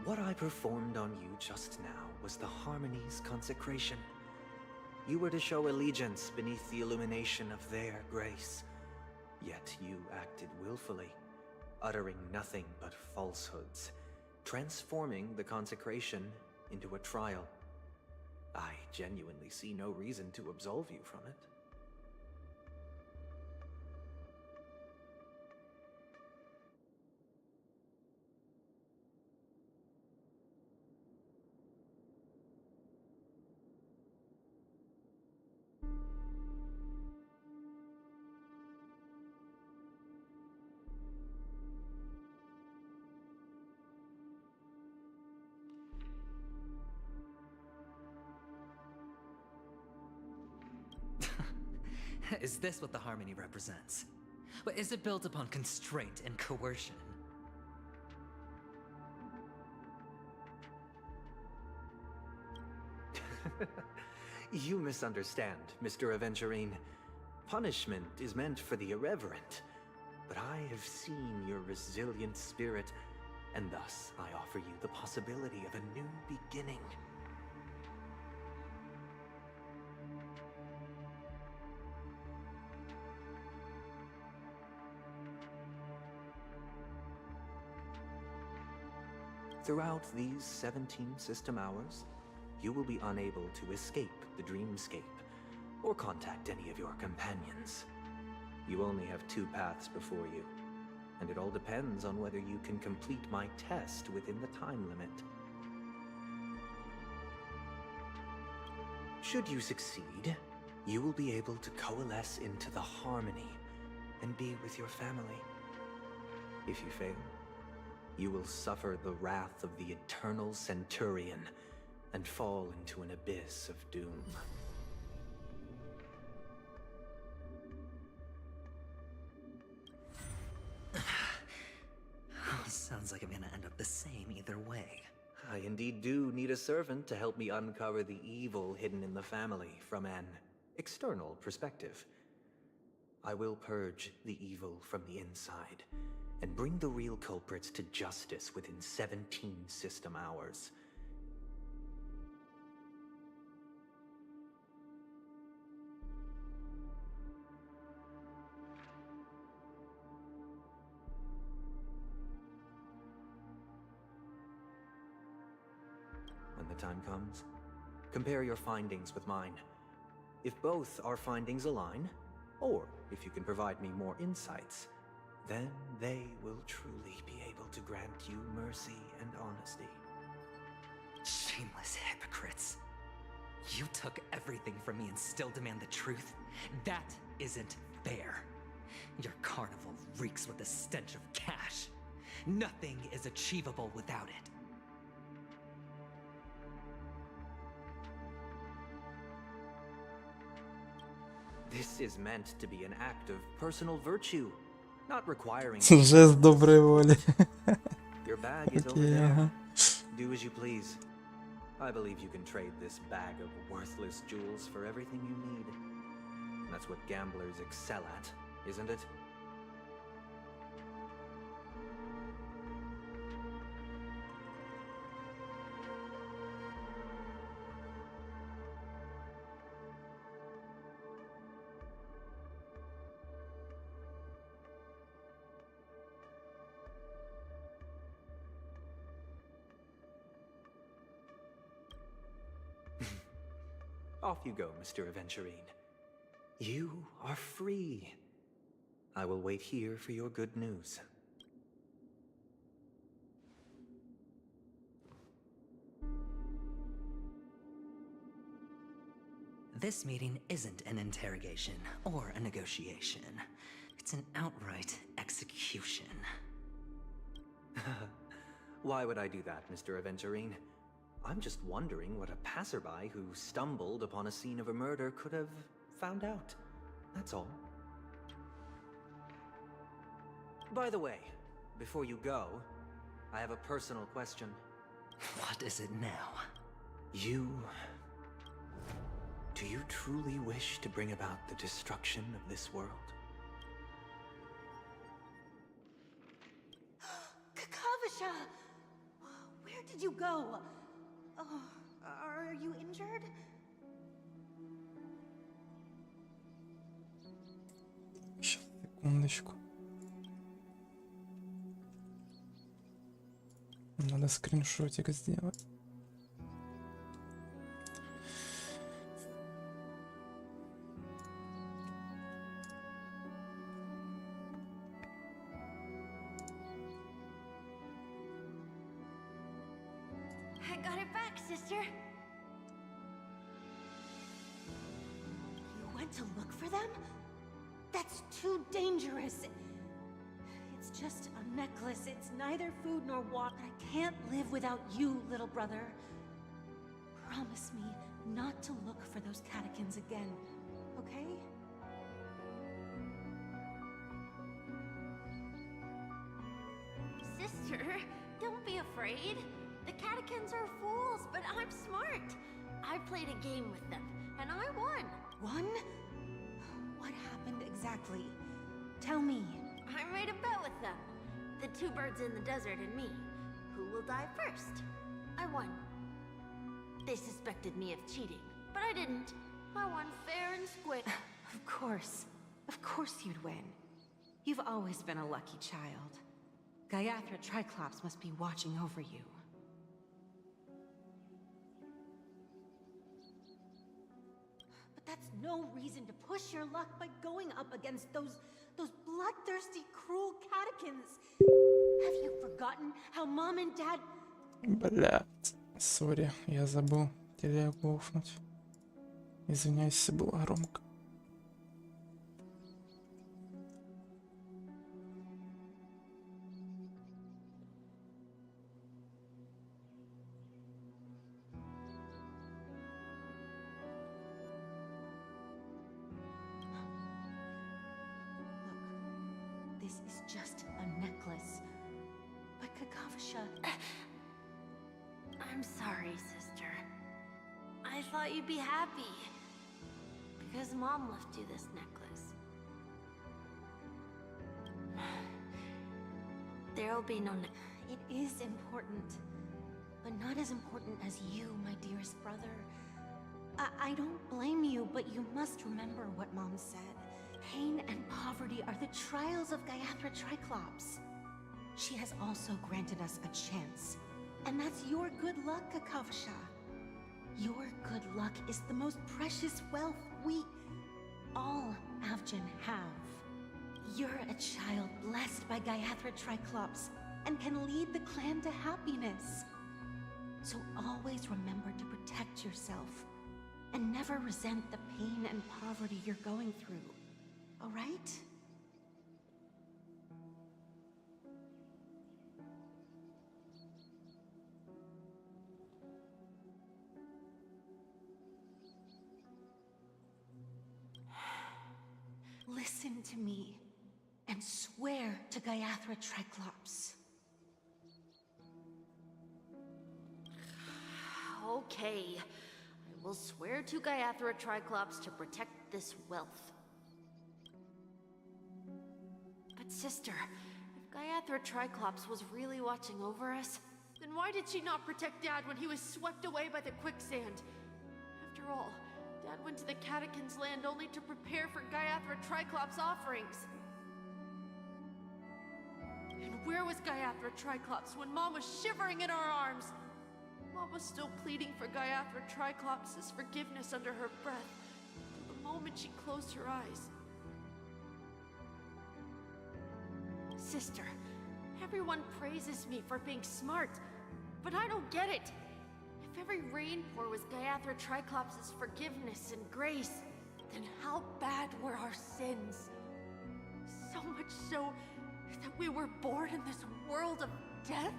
What I performed on you just now was the Harmony's consecration. You were to show allegiance beneath the illumination of their grace. Yet you acted willfully, uttering nothing but falsehoods, transforming the consecration into a trial. I genuinely see no reason to absolve you from it. Is this what the harmony represents? But is it built upon constraint and coercion? You misunderstand, Mr. Aventurine. Punishment is meant for the irreverent. But I have seen your resilient spirit, and thus I offer you the possibility of a new beginning. Throughout these 17 system hours, you will be unable to escape the dreamscape or contact any of your companions. You only have 2 paths before you, and it all depends on whether you can complete my test within the time limit. Should you succeed, you will be able to coalesce into the harmony and be with your family. If you fail, you will suffer the wrath of the eternal Centurion and fall into an abyss of doom. Sounds like I'm gonna end up the same either way. I indeed do need a servant to help me uncover the evil hidden in the family from an external perspective. I will purge the evil from the inside and bring the real culprits to justice within 17 system hours. When the time comes, compare your findings with mine. If both our findings align, or if you can provide me more insights, then they will truly be able to grant you mercy and honesty. Shameless hypocrites. You took everything from me and still demand the truth? That isn't fair. Your carnival reeks with the stench of cash. Nothing is achievable without it. This is meant to be an act of personal virtue, not requiring... Жест доброй воли. Your bag is over there. Do as you please. I believe you can trade this bag of worthless jewels for everything you need. That's what gamblers excel at, isn't it? Off you go, Mr. Aventurine. You are free. I will wait here for your good news. This meeting isn't an interrogation or a negotiation. It's an outright execution. Why would I do that, Mr. Aventurine? I'm just wondering what a passerby who stumbled upon a scene of a murder could have found out. That's all. By the way, before you go, I have a personal question. What is it now? Do you truly wish to bring about the destruction of this world? Kakavasha! Where did you go? Oh, are you injured? Сейчас, секундочку. Надо скриншотик сделать. I got it back, sister. You went to look for them? That's too dangerous. It's just a necklace. It's neither food nor water. I can't live without you, little brother. Promise me not to look for those catechins again, okay? afraid. The catechins are fools, but I'm smart. I played a game with them, and I won. Won? What happened exactly? Tell me. I made a bet with them. The two birds in the desert and me. Who will die first? I won. They suspected me of cheating, but I didn't. I won fair and square. Of course. Of course you'd win. You've always been a lucky child. Gaiathra Triclops must be watching over you. But that's no reason to push your luck by going up against those bloodthirsty, cruel catechins. Have you forgotten how Mom and Dad... Блядь, сори, я забыл телегу офнуть. Извиняюсь, если было громко. This is just a necklace. But Kakavasha... I'm sorry, sister. I thought you'd be happy. Because Mom left you this necklace. There'll be no... It is important. But not as important as you, my dearest brother. I don't blame you, but you must remember what Mom said. Pain and poverty are the trials of Gaiathra Triclops. She has also granted us a chance. And that's your good luck, Kakavasha. Your good luck is the most precious wealth we, all Avgin, have. You're a child blessed by Gaiathra Triclops and can lead the clan to happiness. So always remember to protect yourself and never resent the pain and poverty you're going through. All right? Listen to me and swear to Gaiathra Triclops. Okay. I will swear to Gaiathra Triclops to protect this wealth. But sister, if Gaiathra Triclops was really watching over us, then why did she not protect Dad when he was swept away by the quicksand? After all, Dad went to the Catechins' land only to prepare for Gaiathra Triclops' offerings. And where was Gaiathra Triclops when Mom was shivering in our arms? Mom was still pleading for Gaiathra Triclops' forgiveness under her breath, till the moment she closed her eyes. Sister, everyone praises me for being smart, but I don't get it. If every rainpour was Gaiathra Triclops' forgiveness and grace, then how bad were our sins? So much so that we were born in this world of death?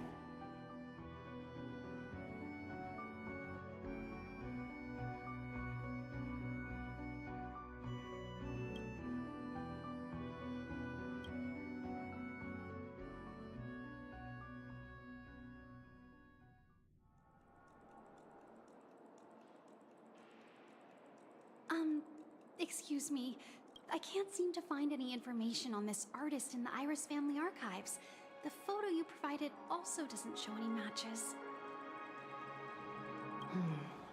Excuse me. I can't seem to find any information on this artist in the Iris family archives. The photo you provided also doesn't show any matches.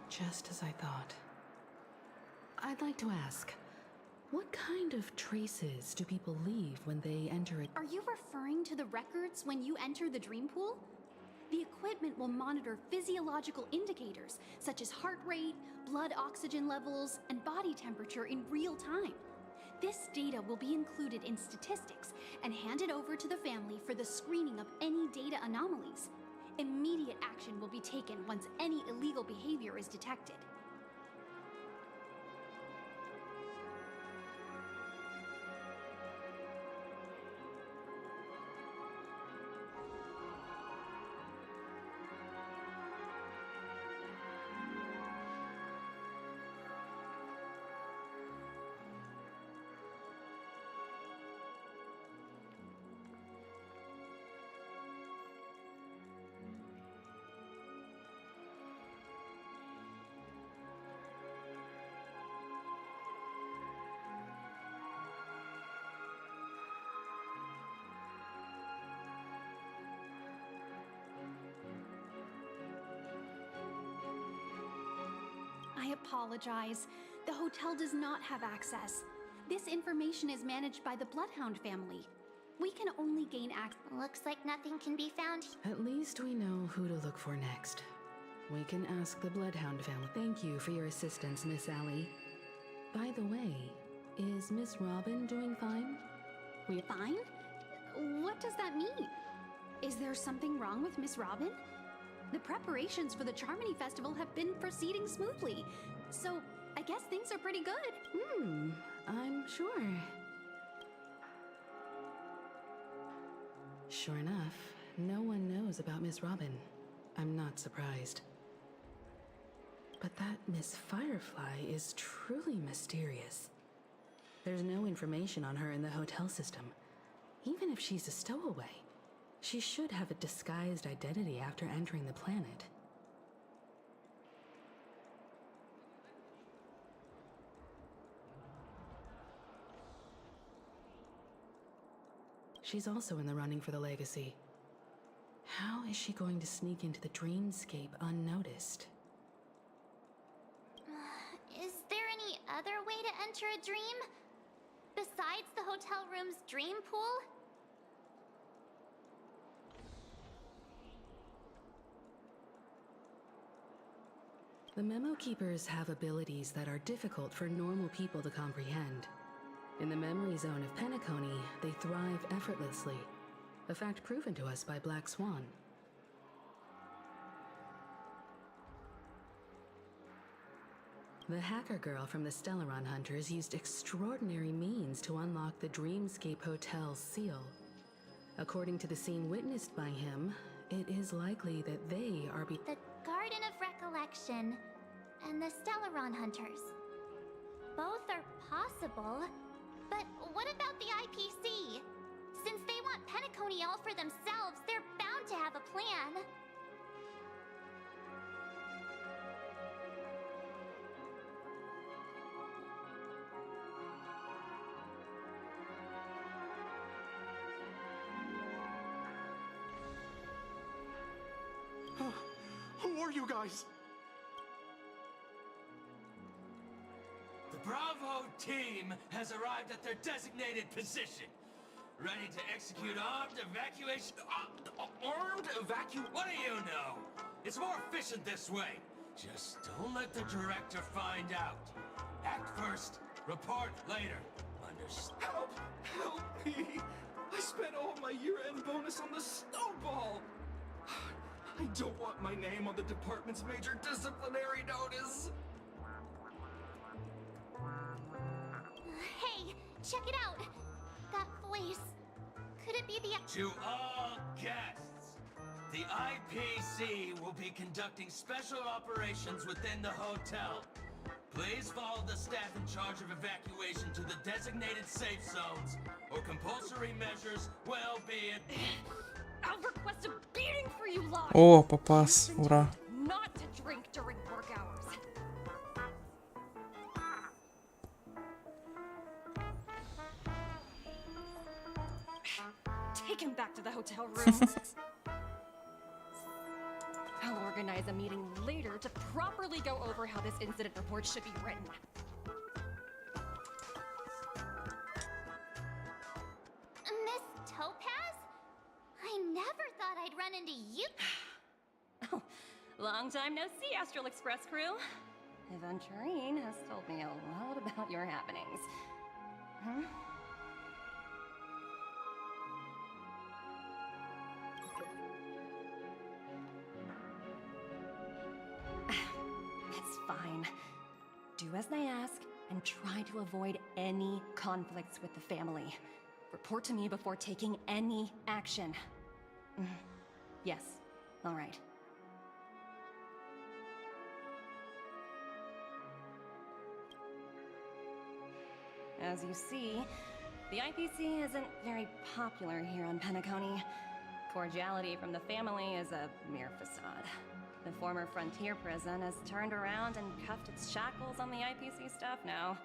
Just as I thought. I'd like to ask, what kind of traces do people leave when they enter it? Are you referring to the records when you enter the dream pool? The equipment will monitor physiological indicators such as heart rate, blood oxygen levels, and body temperature in real time. This data will be included in statistics and handed over to the family for the screening of any data anomalies. Immediate action will be taken once any illegal behavior is detected. I apologize. The hotel does not have access. This information is managed by the Bloodhound family. We can only gain access. Looks like nothing can be found. At least we know who to look for next. We can ask the Bloodhound family. Thank you for your assistance, Miss Allie. By the way, is Miss Robin doing fine? Fine? What does that mean? Is there something wrong with Miss Robin? The preparations for the Charmony Festival have been proceeding smoothly, so I guess things are pretty good. I'm sure. Sure enough, no one knows about Miss Robin. I'm not surprised. But that Miss Firefly is truly mysterious. There's no information on her in the hotel system. Even if she's a stowaway, she should have a disguised identity after entering the planet. She's also in the running for the legacy. How is she going to sneak into the dreamscape unnoticed? Is there any other way to enter a dream? Besides the hotel room's dream pool? The Memo Keepers have abilities that are difficult for normal people to comprehend. In the memory zone of Penacony, they thrive effortlessly, a fact proven to us by Black Swan. The hacker girl from the Stellaron Hunters used extraordinary means to unlock the Dreamscape Hotel's seal. According to the scene witnessed by him, it is likely that they are The Garden of Recollection and the Stellaron Hunters. Both are possible, but what about the IPC? Since they want Penacony all for themselves, they're bound to have a plan. Who are you guys? The Bravo team has arrived at their designated position, ready to execute armed evacuation. Armed evacuation? What do you know? It's more efficient this way. Just don't let the director find out. Act first, report later. Understand? Help! Help me! I spent all my year-end bonus on the snowball! I don't want my name on the department's major disciplinary notice! Hey, check it out! That voice. Could it be the... To all guests, the IPC will be conducting special operations within the hotel. Please follow the staff in charge of evacuation to the designated safe zones, or compulsory measures will be... I'll request a beating for you lot! О, попас, ура. Not to drink during work hours. Take him back to the hotel room. I'll organize a meeting later to properly go over how this incident report should be written. Miss Topaz? I never thought I'd run into you. Oh, long time no see, Astral Express crew. Aventurine has told me a lot about your happenings. Huh? It's fine. Do as they ask, and try to avoid any conflicts with the family. Report to me before taking any action. Yes, all right. As you see, the IPC isn't very popular here on Penacony. Cordiality from the family is a mere facade. The former frontier prison has turned around and cuffed its shackles on the IPC staff now.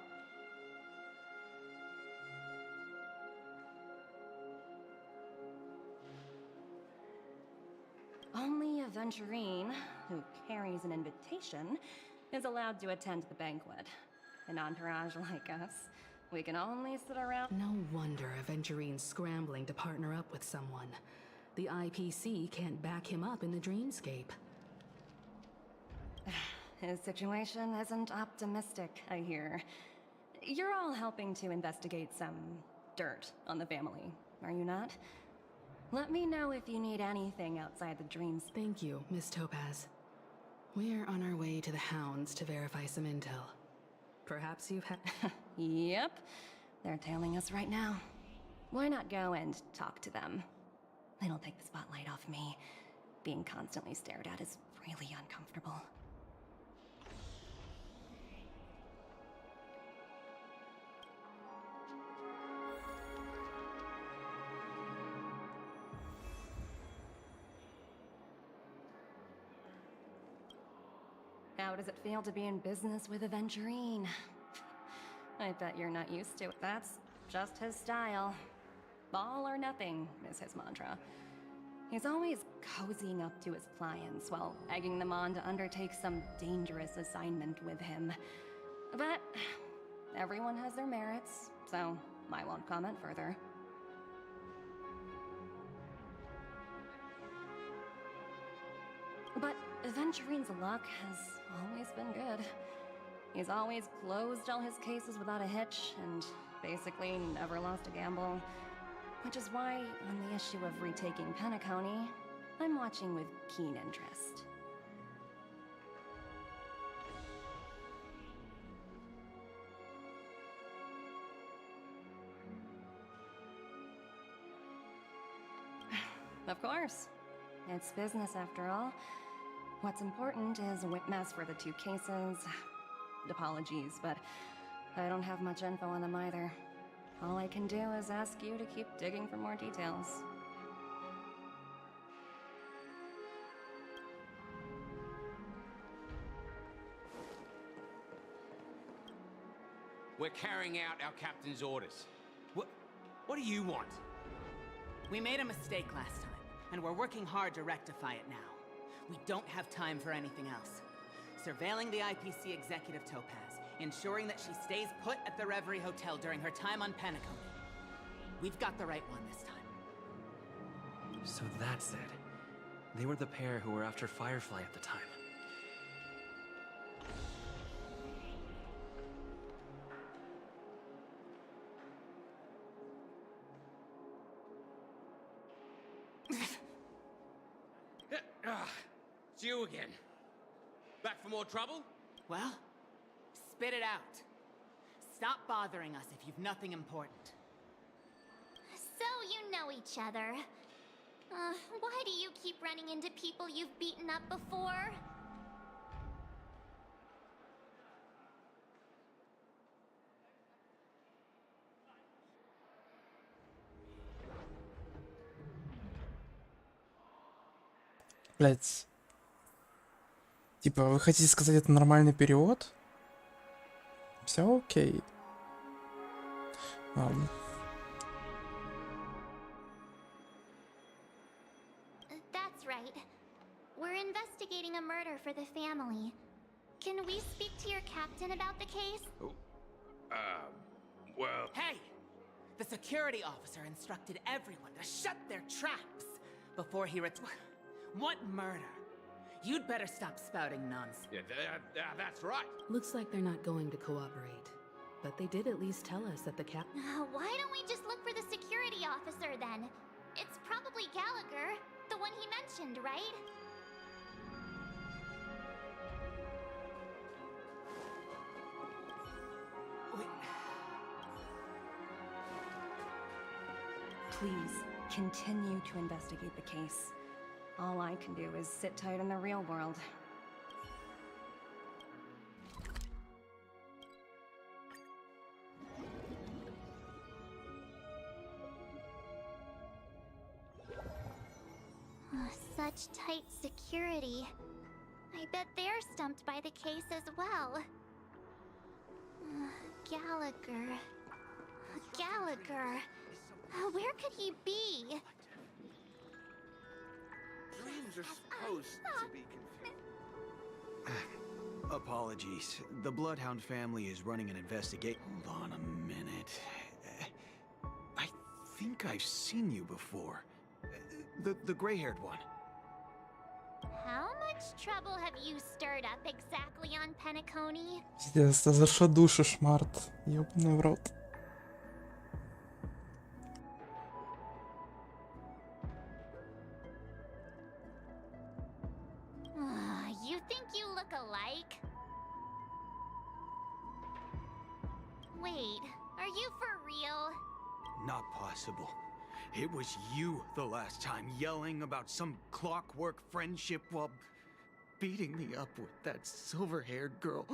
Only Aventurine, who carries an invitation, is allowed to attend the banquet. An entourage like us, we can only sit around. No wonder Aventurine's scrambling to partner up with someone. The IPC can't back him up in the dreamscape. His situation isn't optimistic, I hear. You're all helping to investigate some dirt on the family, are you not? Let me know if you need anything outside the dreams. Thank you, Miss Topaz. We're on our way to the Hounds to verify some intel. Perhaps you've had... Yep. They're tailing us right now. Why not go and talk to them? It'll take the spotlight off me. Being constantly stared at is really uncomfortable. How does it feel to be in business with Aventurine? I bet you're not used to it. That's just his style. All or nothing is his mantra. He's always cozying up to his clients while egging them on to undertake some dangerous assignment with him. But everyone has their merits, so I won't comment further. But Aventurine's luck has always been good. He's always closed all his cases without a hitch, and basically never lost a gamble. Which is why, on the issue of retaking Penacony, I'm watching with keen interest. Of course. It's business after all. What's important is a witness for the two cases. Apologies, but I don't have much info on them either. All I can do is ask you to keep digging for more details. We're carrying out our captain's orders. What do you want? We made a mistake last time, and we're working hard to rectify it now. We don't have time for anything else. Surveilling the IPC executive Topaz, ensuring that she stays put at the Reverie Hotel during her time on Penacony. We've got the right one this time. So that's it. They were the pair who were after Firefly at the time. It's you again. Back for more trouble? Well, spit it out. Stop bothering us if you've nothing important. So you know each other. Why do you keep running into people you've beaten up before? Блять. Типа, вы хотите сказать, это нормальный перевод? Все окей. That's right. We're investigating a murder for the family. Can we speak to your captain about the case? Well... Hey! The security officer instructed everyone to shut their traps before he What murder? You'd better stop spouting nonsense. Yeah, that's right. Looks like they're not going to cooperate. But they did at least tell us that the cap... Why don't we just look for the security officer then? It's probably Gallagher, the one he mentioned, right? Please, continue to investigate the case. All I can do is sit tight in the real world. Such tight security. I bet they're stumped by the case as well. Gallagher. Gallagher. Where could he be? Dreams are supposed to be confusing. Apologies. The Bloodhound family is running an investigation. Hold on a minute. I think I've seen you before. The gray-haired one. How much trouble have you stirred up exactly on Penacony? Пиздец, да за что душишь, Март? Ёбаный в рот. You think you look alike? Wait, are you for real? Not possible. It was you the last time yelling about some clockwork friendship while beating me up with that silver-haired girl.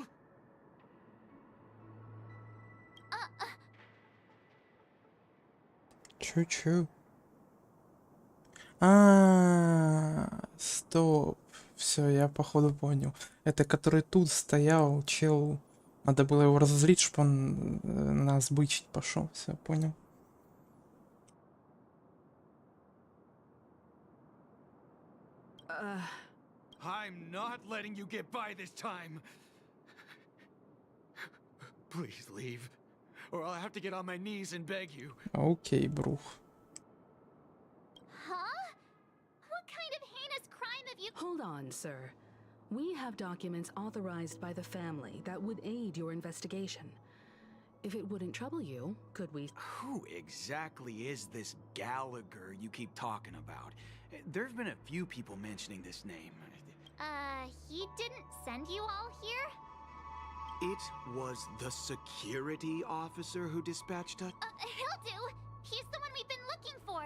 Чё? Стоп. Все, я походу понял. Это который тут стоял, чел. Надо было его разозлить, чтобы он нас бычить пошел. Все, понял. I'm not letting you get by this time. Please leave, or I'll have to get on my knees and beg you. Окей, брух. Huh? What kind of heinous crime have you— Hold on, sir. We have documents authorized by the family that would aid your investigation. If it wouldn't trouble you, could we— Who exactly is this Gallagher you keep talking about? There's been a few people mentioning this name. He didn't send you all here? It was the security officer who dispatched us? He'll do! He's the one we've been looking for!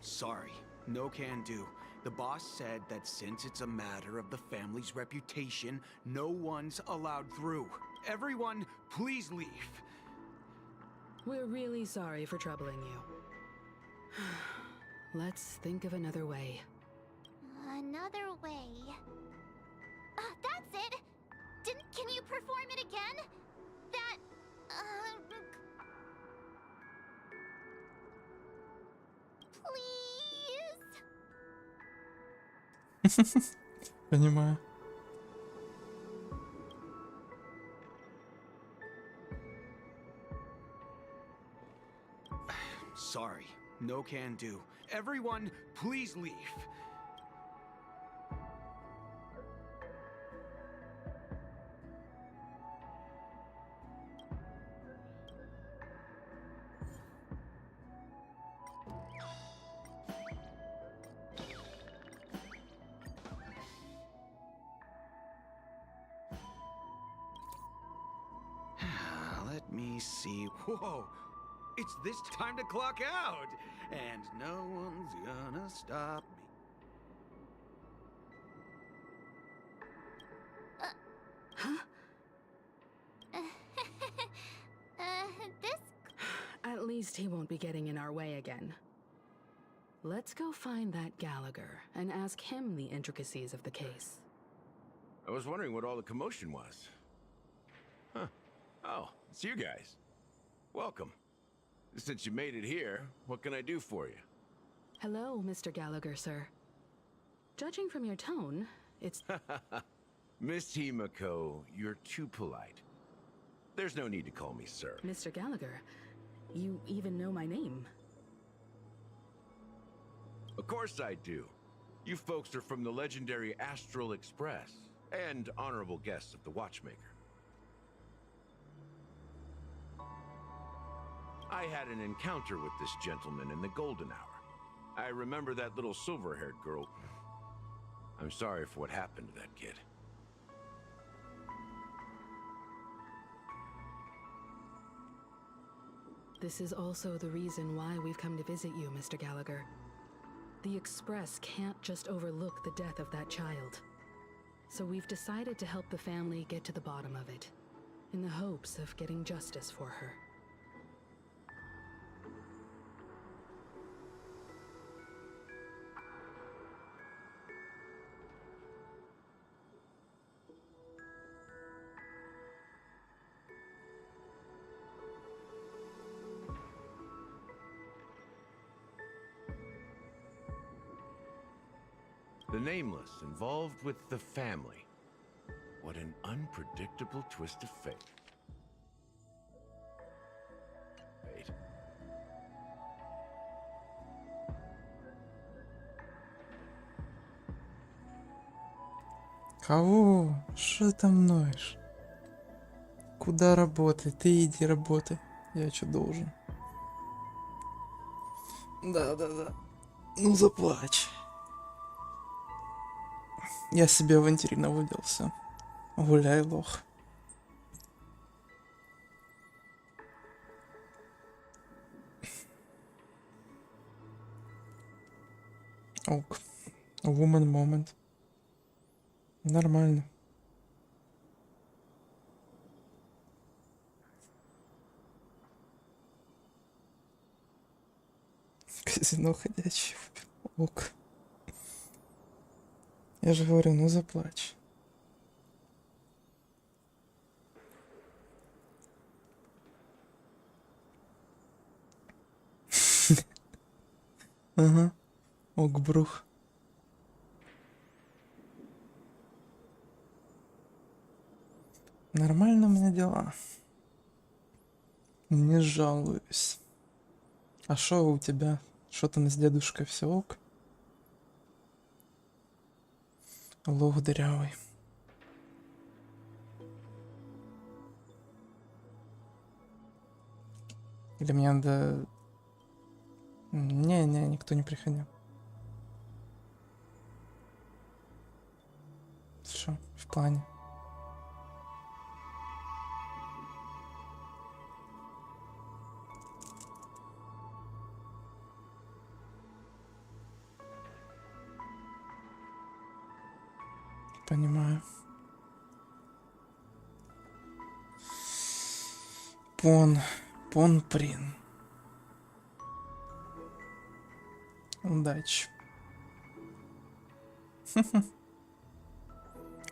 Sorry, no can do. The boss said that since it's a matter of the family's reputation, no one's allowed through. Everyone, please leave. We're really sorry for troubling you. Let's think of another way. Another way. That's it! Can you perform it again? That, please? Понимаю. Sorry, no can do. Everyone, please leave. Let me see. Whoa! It's this time to clock out! And no one's gonna stop me. This— At least he won't be getting in our way again. Let's go find that Gallagher and ask him the intricacies of the case. I was wondering what all the commotion was. Huh. Oh, it's you guys. Welcome. Since you made it here, what can I do for you? Hello, Mr. Gallagher, sir. Judging from your tone, it's— Miss Himiko, you're too polite. There's no need to call me sir. Mr. Gallagher, you even know my name. Of course I do. You folks are from the legendary Astral Express, and honorable guests of the Watchmaker. I had an encounter with this gentleman in the golden hour. I remember that little silver-haired girl. I'm sorry for what happened to that kid. This is also the reason why we've come to visit you, Mr. Gallagher. The Express can't just overlook the death of that child. So we've decided to help the family get to the bottom of it, in the hopes of getting justice for her. The Nameless involved with the family. What an unpredictable twist of fate. Wait. Кого? Что ты там ноешь? Куда работать? Ты иди работай. Я что должен? Да. Ну заплачь. Я себе авантюрина выделся. Гуляй, лох. Ок. Woman moment. Нормально. Казино ходячий. Ок. Я же говорю, ну заплачь. Ага. Ок, брух. Нормально у меня дела. Не жалуюсь. А шо у тебя? Что там с дедушкой, все ок? Лох дырявый. Или мне надо... Не, никто не приходил. Что, в плане? Понимаю. Прин. Удачи.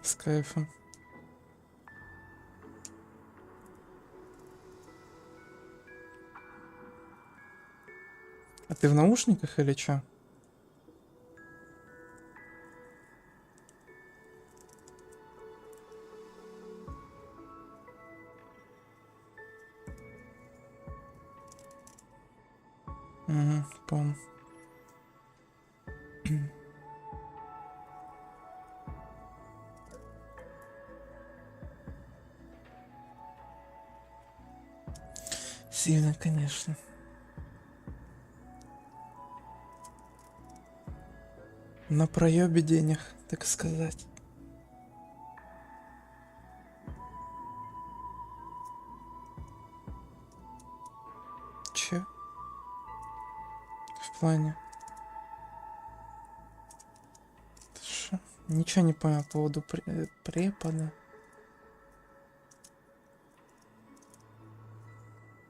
С кайфом. А ты в наушниках или чё? Угу, понял. Сильно, конечно. На проебе денег, так сказать. Че? В плане? Шо? Ничего не понял по поводу препода.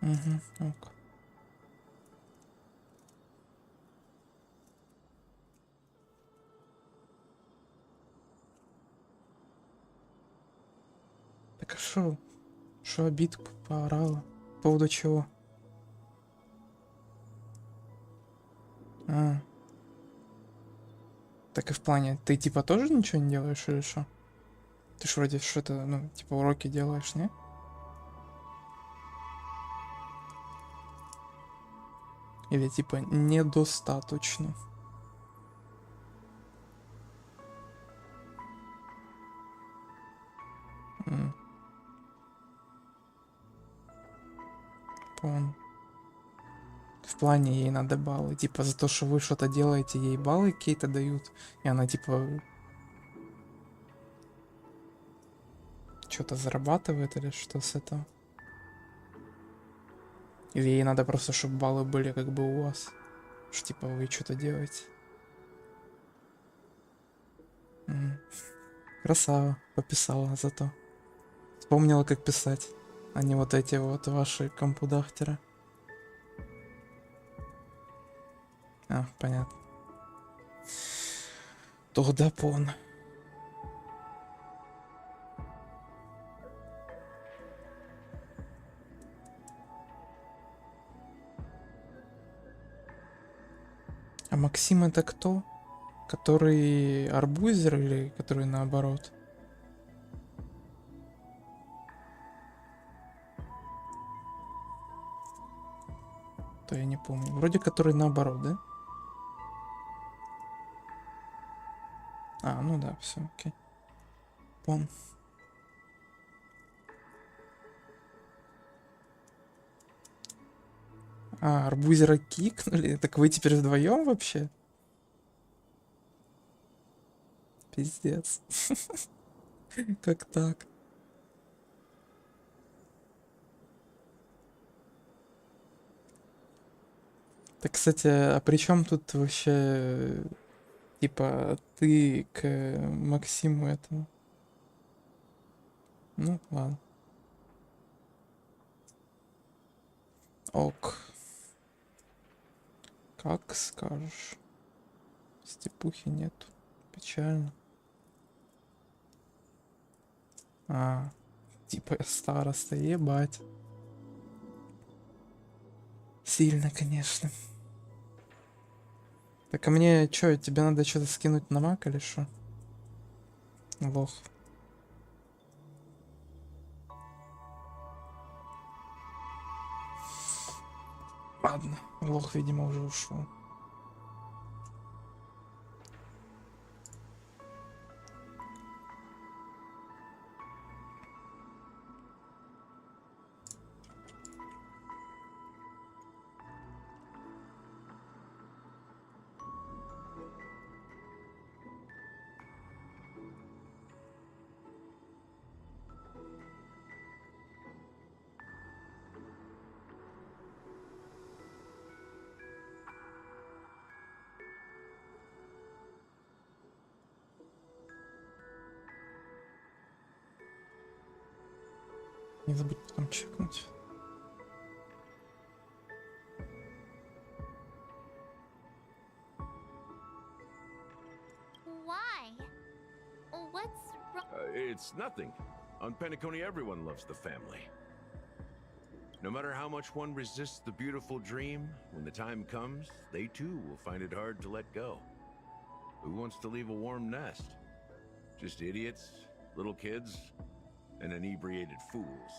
Угу, ок. Так а шо? Шо обидку поорала? По поводу чего? А. Так и в плане, ты типа тоже ничего не делаешь или что? Ты ж вроде что-то, ну, типа уроки делаешь, не? Или типа недостаточно? Понял. В плане ей надо баллы. Типа за то, что вы что-то делаете, ей баллы какие-то дают. И она типа что-то зарабатывает или что с этого? Или ей надо просто, чтобы баллы были как бы у вас? Что типа вы что-то делаете? Красава, пописала зато. Вспомнила, как писать, а не вот эти вот ваши компудахтеры. А, понятно. Тогда пон. А Максим это кто? Который арбузер или который наоборот? То я не помню. Вроде который наоборот, да? А, ну да, все, окей. Пон. А, арбузера кикнули? Так вы теперь вдвоем вообще? Пиздец. Как так? Так, кстати, а при чем тут вообще, типа, ты к Максиму этому? Ну, ладно. Ок. Как скажешь. Степухи нету. Печально. А, типа я староста, ебать. Сильно, конечно. Так, а мне чё, тебе надо что-то скинуть на мак или что? Лох. Ладно, лох, видимо, уже ушел. Не забудь потом чекнуть. Why? What's wrong? It's nothing. On Penacony, everyone loves the family. No matter how much one resists the beautiful dream, when the time comes, they too will find it hard to let go. Who wants to leave a warm nest? Just idiots, little kids, and inebriated fools.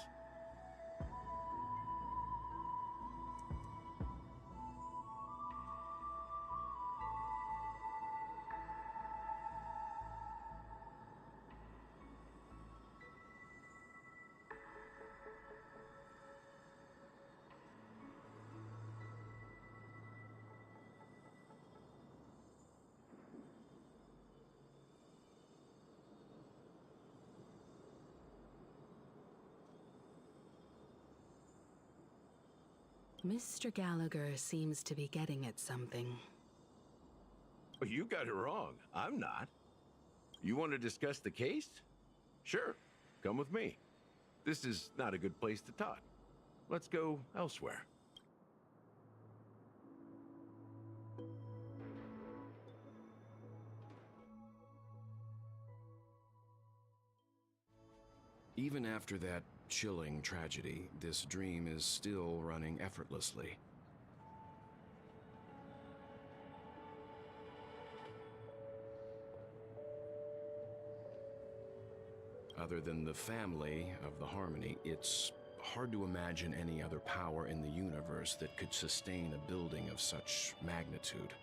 Mr. Gallagher seems to be getting at something. Well, you got it wrong. I'm not. You want to discuss the case? Sure. Come with me. This is not a good place to talk. Let's go elsewhere. Even after that chilling tragedy, this dream is still running effortlessly. Other than the family of the Harmony, it's hard to imagine any other power in the universe that could sustain a building of such magnitude.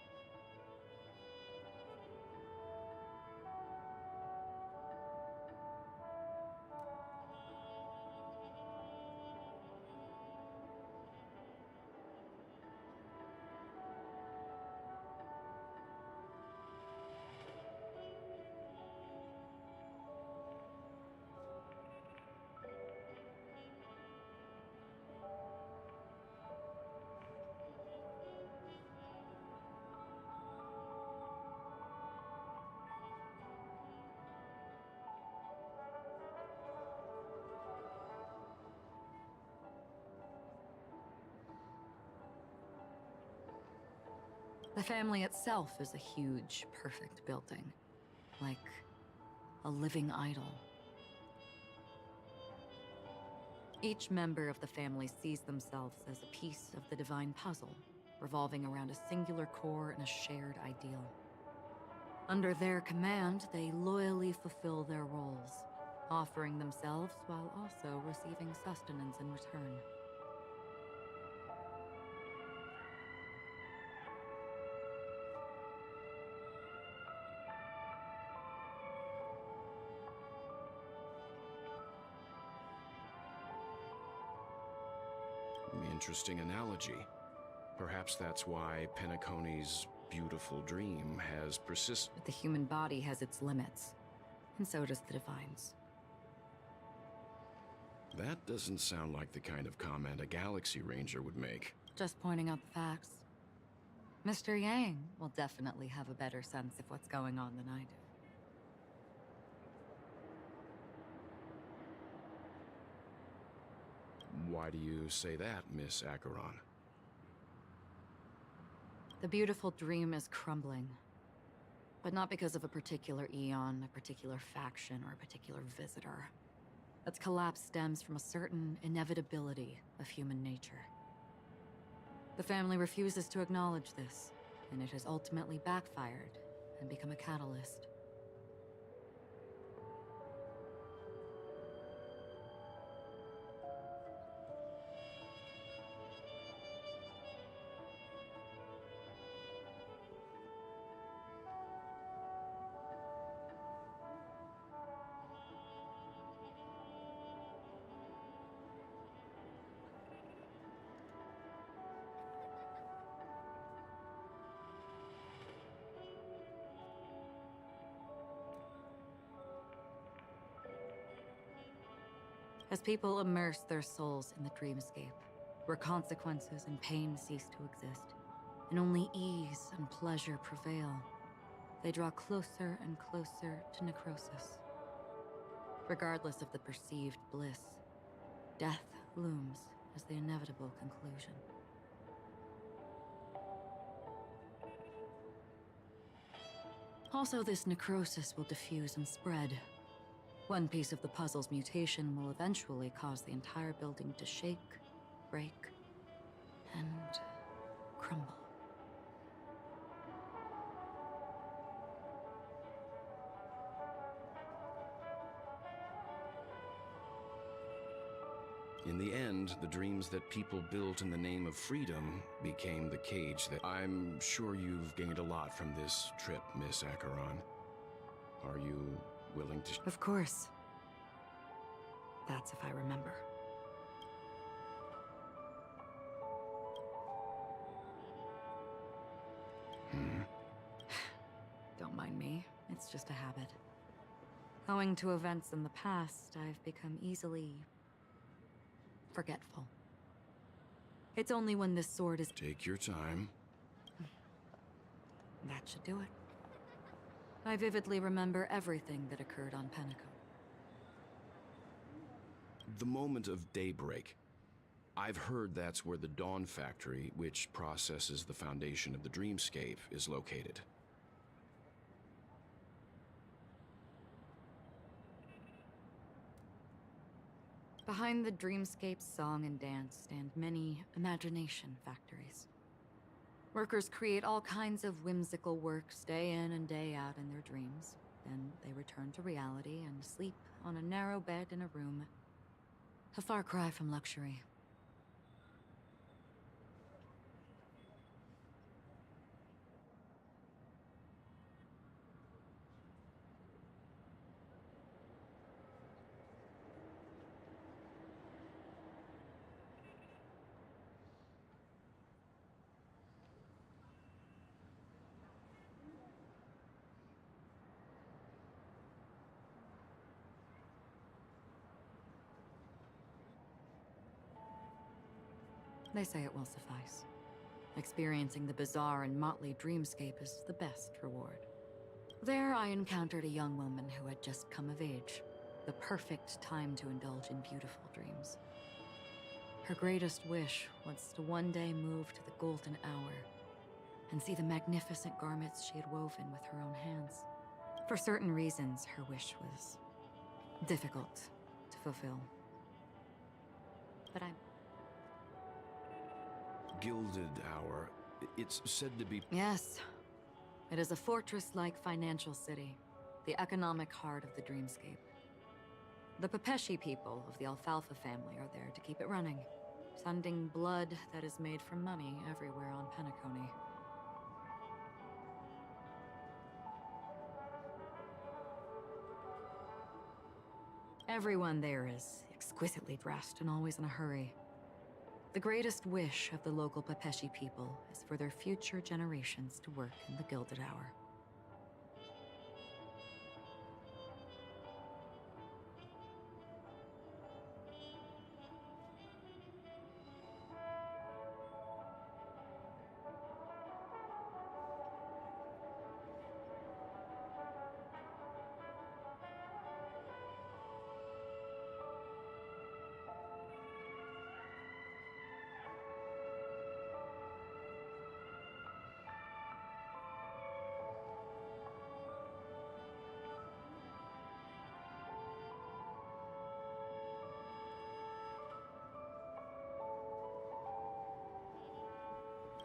The family itself is a huge, perfect building. Like a living idol. Each member of the family sees themselves as a piece of the divine puzzle, revolving around a singular core and a shared ideal. Under their command, they loyally fulfill their roles, offering themselves while also receiving sustenance in return. Interesting analogy. Perhaps that's why Penacony's beautiful dream has persisted. But the human body has its limits, and so does the Divine's. That doesn't sound like the kind of comment a Galaxy Ranger would make. Just pointing out the facts. Mr. Yang will definitely have a better sense of what's going on than I do. Why do you say that, Miss Achieron? The beautiful dream is crumbling. But not because of a particular eon, a particular faction, or a particular visitor. Its collapse stems from a certain inevitability of human nature. The family refuses to acknowledge this, and it has ultimately backfired and become a catalyst. As people immerse their souls in the dreamscape, where consequences and pain cease to exist, and only ease and pleasure prevail, they draw closer and closer to necrosis. Regardless of the perceived bliss, death looms as the inevitable conclusion. Also, this necrosis will diffuse and spread. One piece of the puzzle's mutation will eventually cause the entire building to shake, break, and crumble. In the end, the dreams that people built in the name of freedom became the cage that... I'm sure you've gained a lot from this trip, Miss Achieron. Are you willing to... Of course. That's if I remember. Don't mind me. It's just a habit. Owing to events in the past, I've become easily forgetful. It's only when this sword is... Take your time. That should do it. I vividly remember everything that occurred on Penacony. The moment of daybreak. I've heard that's where the Dawn Factory, which processes the foundation of the dreamscape, is located. Behind the dreamscape's song and dance stand many imagination factories. Workers create all kinds of whimsical works day in and day out in their dreams. Then they return to reality and sleep on a narrow bed in a room. A far cry from luxury. They say it will suffice. Experiencing the bizarre and motley dreamscape is the best reward. There I encountered a young woman who had just come of age. The perfect time to indulge in beautiful dreams. Her greatest wish was to one day move to the golden hour and see the magnificent garments she had woven with her own hands. For certain reasons, her wish was difficult to fulfill. But Gilded Hour. It's said to be... Yes. It is a fortress-like financial city, the economic heart of the dreamscape. The Pepeshi people of the Alfalfa family are there to keep it running, sending blood that is made from money everywhere on Penacony. Everyone there is exquisitely dressed and always in a hurry. The greatest wish of the local Pepeshi people is for their future generations to work in the Gilded Hour.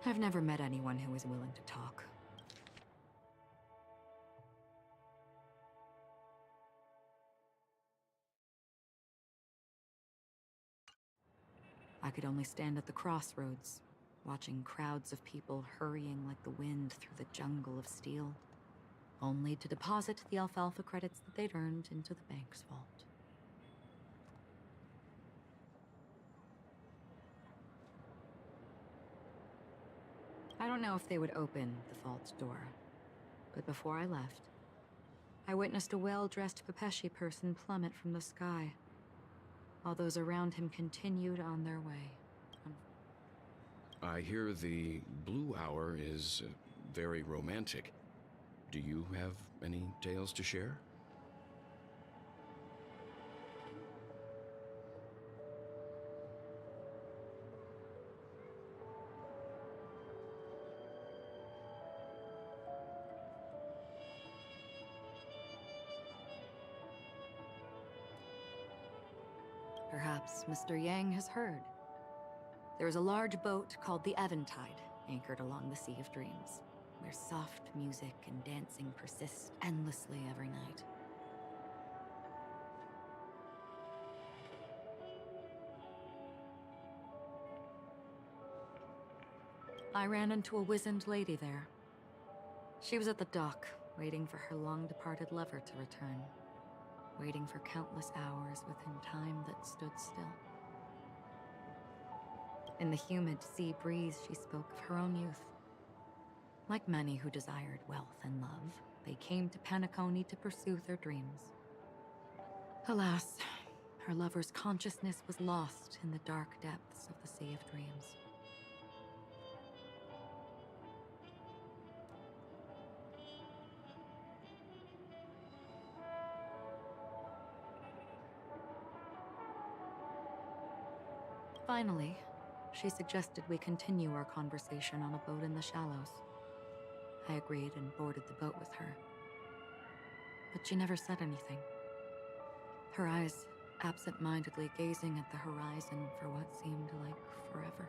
I've never met anyone who is willing to talk. I could only stand at the crossroads, watching crowds of people hurrying like the wind through the jungle of steel, only to deposit the alfalfa credits that they'd earned into the bank's vault. I don't know if they would open the vault's door, but before I left, I witnessed a well-dressed Pepeshi person plummet from the sky, while those around him continued on their way. I hear the Blue Hour is very romantic. Do you have any tales to share? Perhaps Mr. Yang has heard. There is a large boat called the Eventide, anchored along the Sea of Dreams, where soft music and dancing persist endlessly every night. I ran into a wizened lady there. She was at the dock, waiting for her long-departed lover to return, waiting for countless hours within time that stood still. In the humid sea breeze, she spoke of her own youth. Like many who desired wealth and love, they came to Penacony to pursue their dreams. Alas, her lover's consciousness was lost in the dark depths of the Sea of Dreams. Finally, she suggested we continue our conversation on a boat in the shallows. I agreed and boarded the boat with her. But she never said anything. Her eyes absent-mindedly gazing at the horizon for what seemed like forever.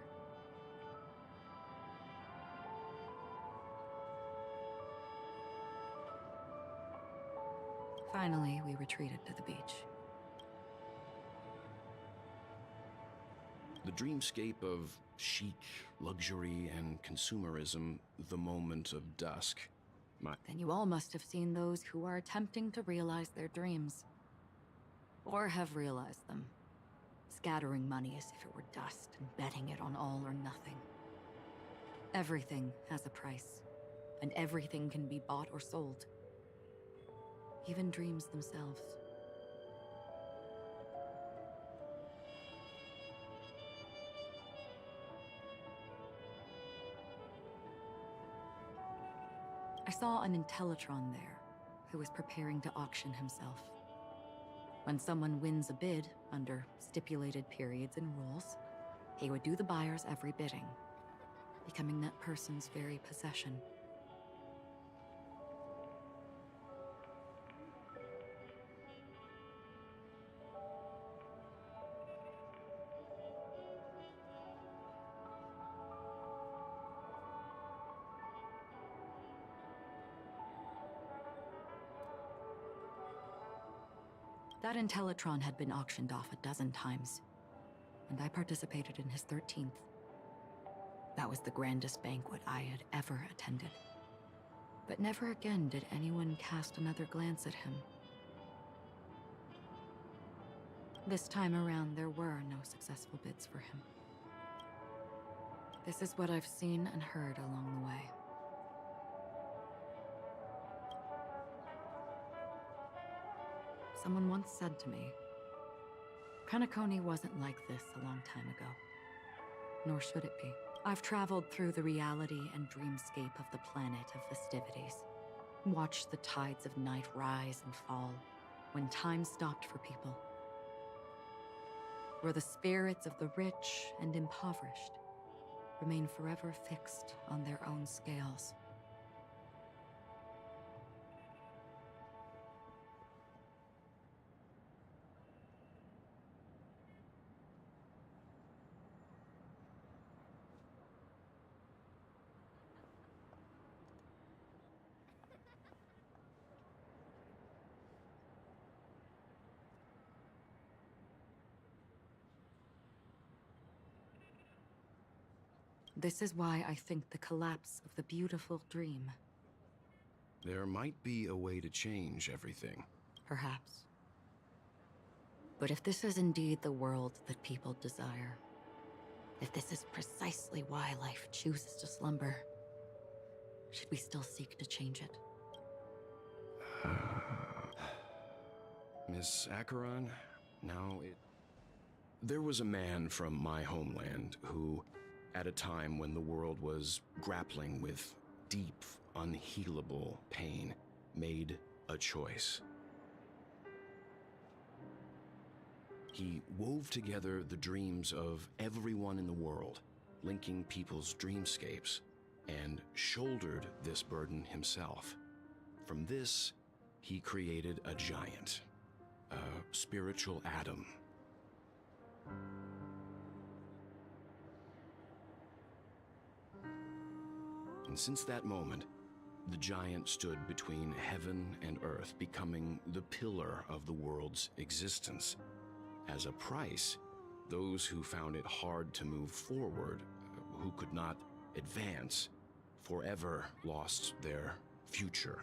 Finally, we retreated to the beach. The dreamscape of chic, luxury, and consumerism, the moment of dusk. Then you all must have seen those who are attempting to realize their dreams. Or have realized them. Scattering money as if it were dust and betting it on all or nothing. Everything has a price, and everything can be bought or sold. Even dreams themselves. I saw an Intellitron there, who was preparing to auction himself. When someone wins a bid, under stipulated periods and rules, he would do the buyer's every bidding, becoming that person's very possession. That Intellitron had been auctioned off a dozen times, and I participated in his 13th. That was the grandest banquet I had ever attended. But never again did anyone cast another glance at him. This time around, there were no successful bids for him. This is what I've seen and heard along the way. Someone once said to me, Kanekoni wasn't like this a long time ago. Nor should it be. I've traveled through the reality and dreamscape of the planet of festivities. Watched the tides of night rise and fall when time stopped for people. Where the spirits of the rich and impoverished remain forever fixed on their own scales. This is why I think the collapse of the beautiful dream. There might be a way to change everything. Perhaps. But if this is indeed the world that people desire, if this is precisely why life chooses to slumber, should we still seek to change it? Miss Acheron, there was a man from my homeland who, at a time when the world was grappling with deep, unhealable pain, made a choice. He wove together the dreams of everyone in the world, linking people's dreamscapes, and shouldered this burden himself. From this, he created a giant, a spiritual atom. And since that moment, the giant stood between heaven and earth, becoming the pillar of the world's existence. As a price, those who found it hard to move forward, who could not advance, forever lost their future.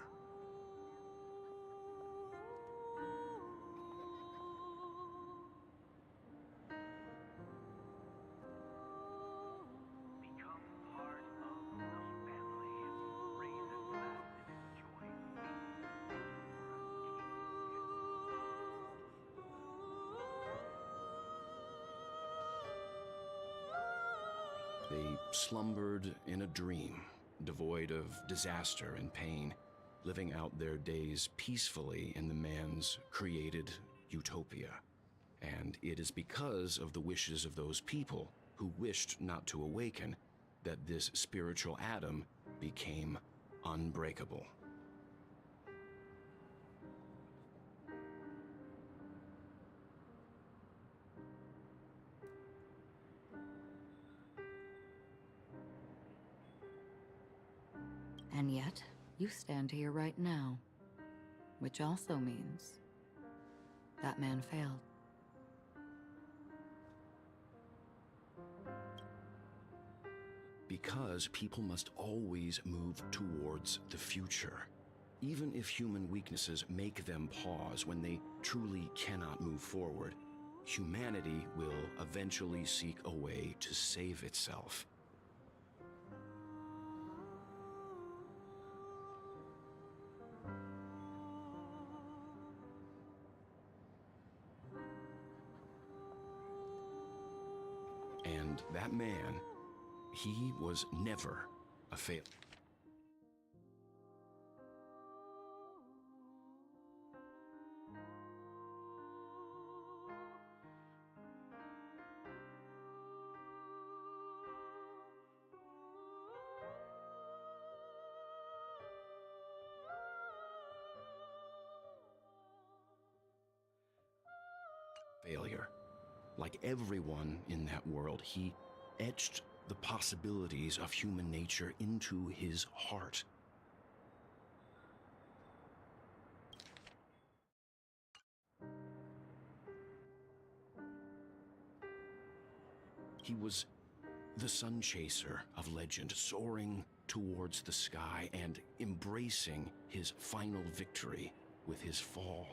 They slumbered in a dream, devoid of disaster and pain, living out their days peacefully in the man's created utopia. And it is because of the wishes of those people who wished not to awaken that this spiritual atom became unbreakable. And yet, you stand here right now, which also means that man failed. Because people must always move towards the future. Even if human weaknesses make them pause when they truly cannot move forward, humanity will eventually seek a way to save itself. And that man, he was never a failure. Like everyone in that world, he etched the possibilities of human nature into his heart. He was the sun chaser of legend, soaring towards the sky and embracing his final victory with his fall.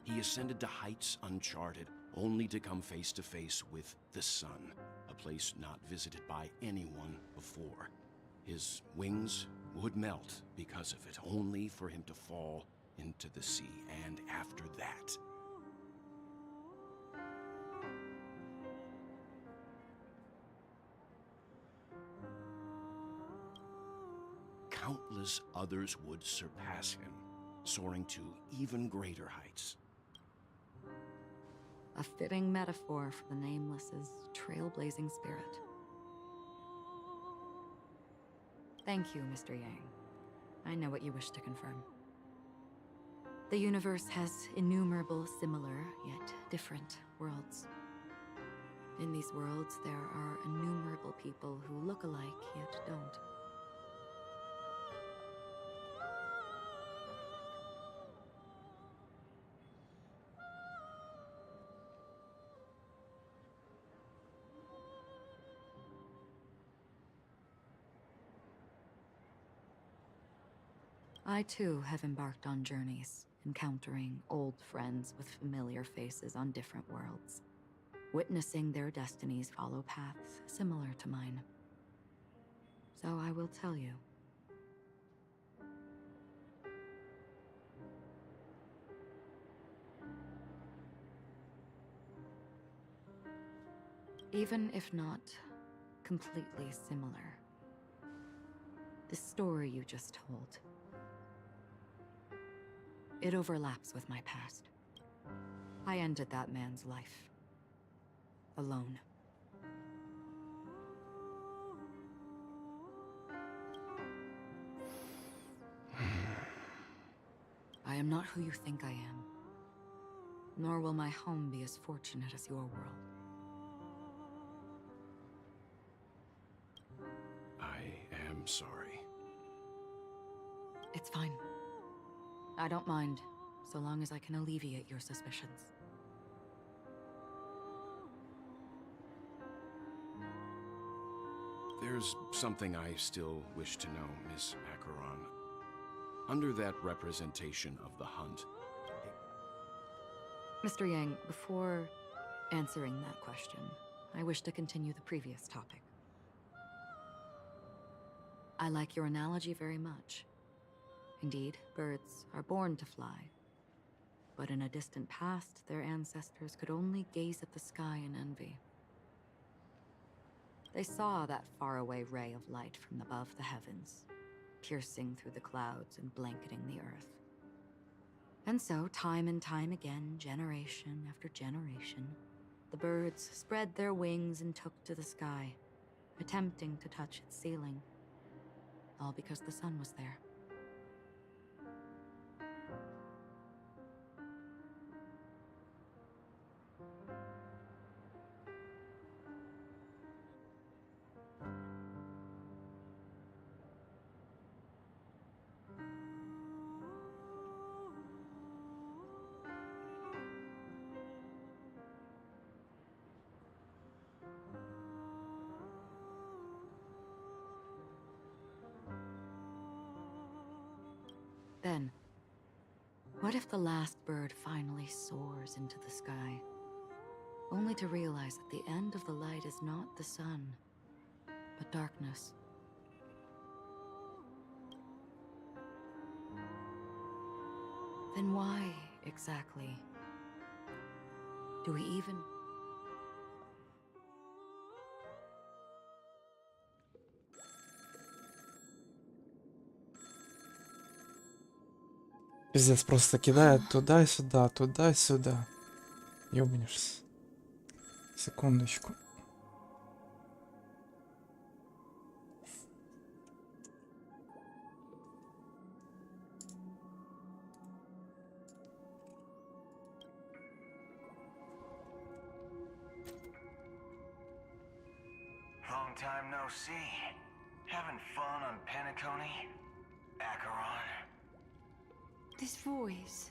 He ascended to heights uncharted, only to come face to face with the sun, a place not visited by anyone before. His wings would melt because of it, only for him to fall into the sea, and after that... countless others would surpass him, soaring to even greater heights. A fitting metaphor for the Nameless's trailblazing spirit. Thank you, Mr. Yang. I know what you wish to confirm. The universe has innumerable similar, yet different worlds. In these worlds, there are innumerable people who look alike, yet don't. I too have embarked on journeys, encountering old friends with familiar faces on different worlds, witnessing their destinies follow paths similar to mine. So I will tell you. Even if not completely similar, the story you just told, it overlaps with my past. I ended that man's life. Alone. I am not who you think I am. Nor will my home be as fortunate as your world. I am sorry. It's fine. I don't mind, so long as I can alleviate your suspicions. There's something I still wish to know, Miss Achieron. Under that representation of the hunt... Mr. Yang, before answering that question, I wish to continue the previous topic. I like your analogy very much. Indeed, birds are born to fly. But in a distant past, their ancestors could only gaze at the sky in envy. They saw that faraway ray of light from above the heavens, piercing through the clouds and blanketing the earth. And so, time and time again, generation after generation, the birds spread their wings and took to the sky, attempting to touch its ceiling, all because the sun was there. Then, what if the last bird finally soars into the sky, only to realize that the end of the light is not the sun, but darkness? Then why, exactly, do we even... Пиздец, просто кидает туда-сюда, туда-сюда. Ёбнешься. Секундочку. Long time no see. Having fun on Penacony? Acheron? This voice,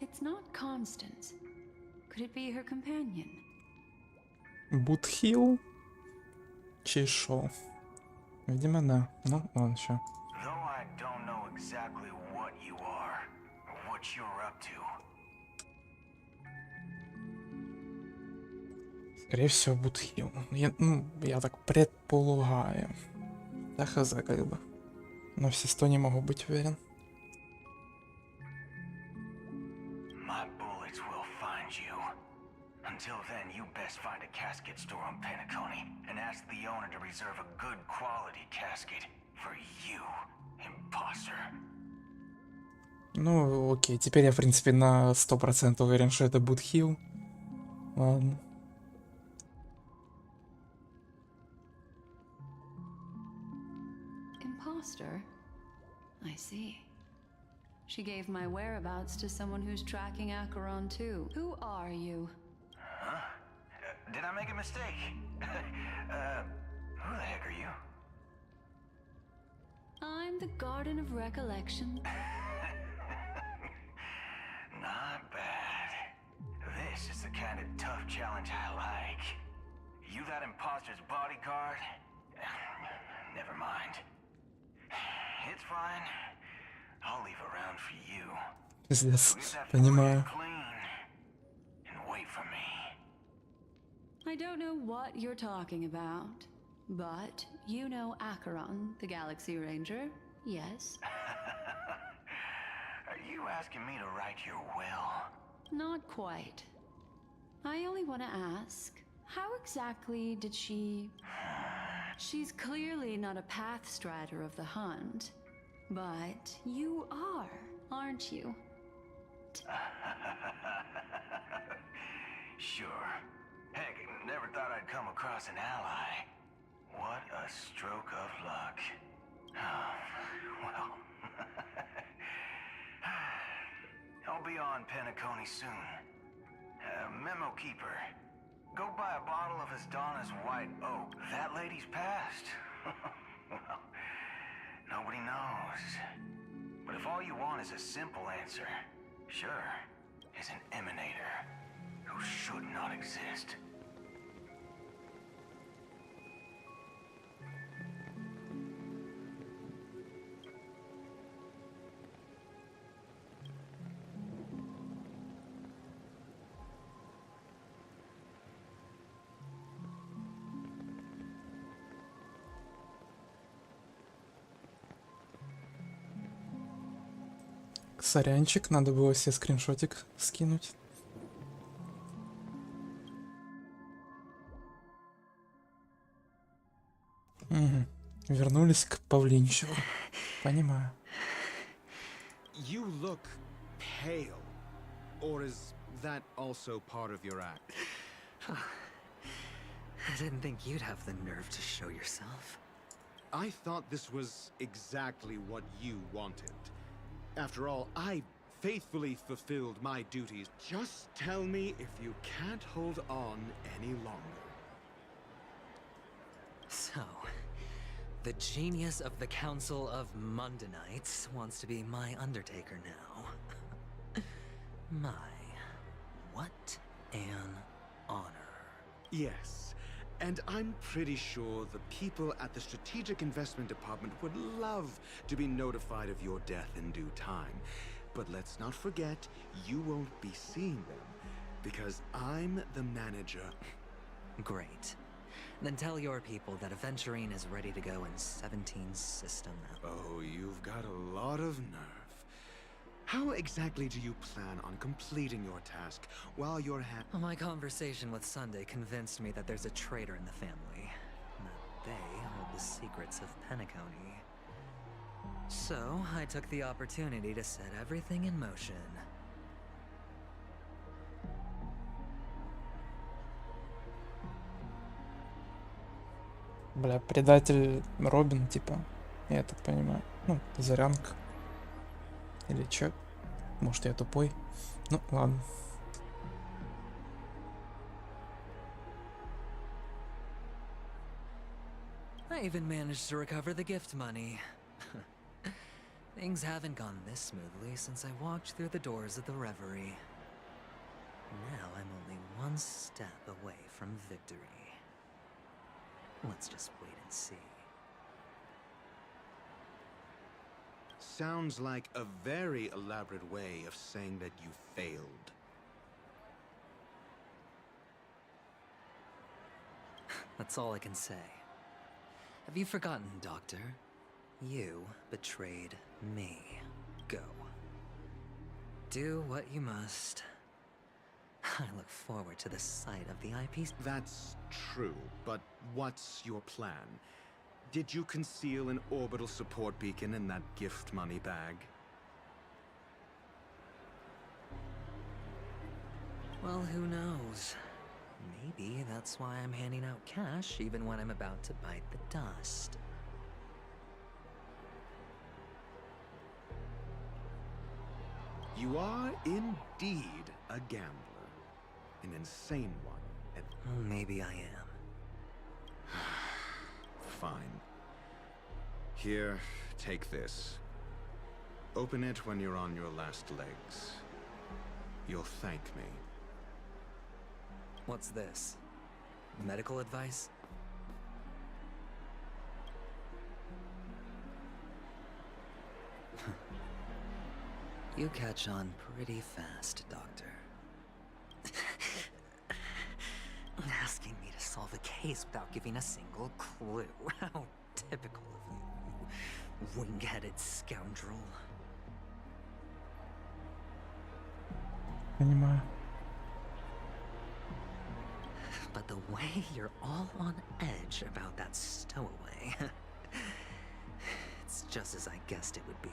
it's not Constance. Could it be her companion? Бутхил? Чи шо? Видимо, да. Ну, ладно, чё. Though I don't know exactly what you are, or what you're up to, Скорее всего, Будхил. Я так предполагаю. Да хз, как бы. Но все 100 не могу быть уверен. My bullets will find you. Until then, you best find a casket store on Penacony and ask the owner to reserve a good quality casket for you, imposter. Ну, окей, теперь я, в принципе, на 100% уверен, что это Будхил. Ладно. Imposter? I see. She gave my whereabouts to someone who's tracking Acheron too. Who are you? Huh? Did I make a mistake? Who the heck are you? I'm the Garden of Recollection. Not bad. This is the kind of tough challenge I like. You that imposter's bodyguard? Never mind. It's fine. I'll leave a round for you. Пиздец, понимаю. And wait for me. I don't know what you're talking about, but you know Acheron, the Galaxy Ranger, yes? Are you asking me to write your will? Not quite. I only want to ask, how exactly did she... She's clearly not a path strider of the hunt, but you are, aren't you? Sure. Heck, never thought I'd come across an ally. What a stroke of luck. Oh, well. I'll be on Penacony soon. Memo keeper. Go buy a bottle of Donna's White Oak. That lady's passed. Well, nobody knows. But if all you want is a simple answer, sure, is an emanator who should not exist. Сорянчик, надо было себе скриншотик скинуть. Угу. Вернулись к Павлинчику. Понимаю. You look pale. Or is that also part of your act? I didn't think you'd have the nerve to show yourself. I thought this was exactly what you wanted. After all, I faithfully fulfilled my duties. Just tell me if you can't hold on any longer. So, the genius of the Council of Mundanites wants to be my Undertaker now. My, what an honor. Yes, and I'm pretty sure the people at the Strategic Investment Department would love to be notified of your death in due time. But let's not forget, you won't be seeing them, because I'm the manager. Great. Then tell your people that Aventurine is ready to go in 17's system. Oh, you've got a lot of nerve. How exactly do you plan on completing your task while you're My conversation with Sunday convinced me that there's a traitor in the family. That they hold the secrets of Penacony. So, I took the opportunity to set everything in motion. Бля, предатель Робин, типа. Я так понимаю. Ну, Зарянка. Или чё? Может, я тупой? Ну, ладно. I even managed to recover the gift money. Things haven't gone this smoothly since I walked through the doors of the Reverie. Now I'm only one step away from victory. Let's just wait and see. Sounds like a very elaborate way of saying that you failed. That's all I can say. Have you forgotten, Doctor? You betrayed me. Go. Do what you must. I look forward to the sight of the eyepiece. That's true, but what's your plan? Did you conceal an orbital support beacon in that gift money bag? Well, who knows? Maybe that's why I'm handing out cash even when I'm about to bite the dust. You are indeed a gambler. An insane one. And maybe I am. Fine. Here, take this. Open it when you're on your last legs. You'll thank me. What's this? Medical advice? You catch on pretty fast, Doctor. Asking me to solve a case without giving a single clue. How typical of you, you wing-headed scoundrel. Понимаю. But the way you're all on edge about that stowaway, it's just as I guessed it would be.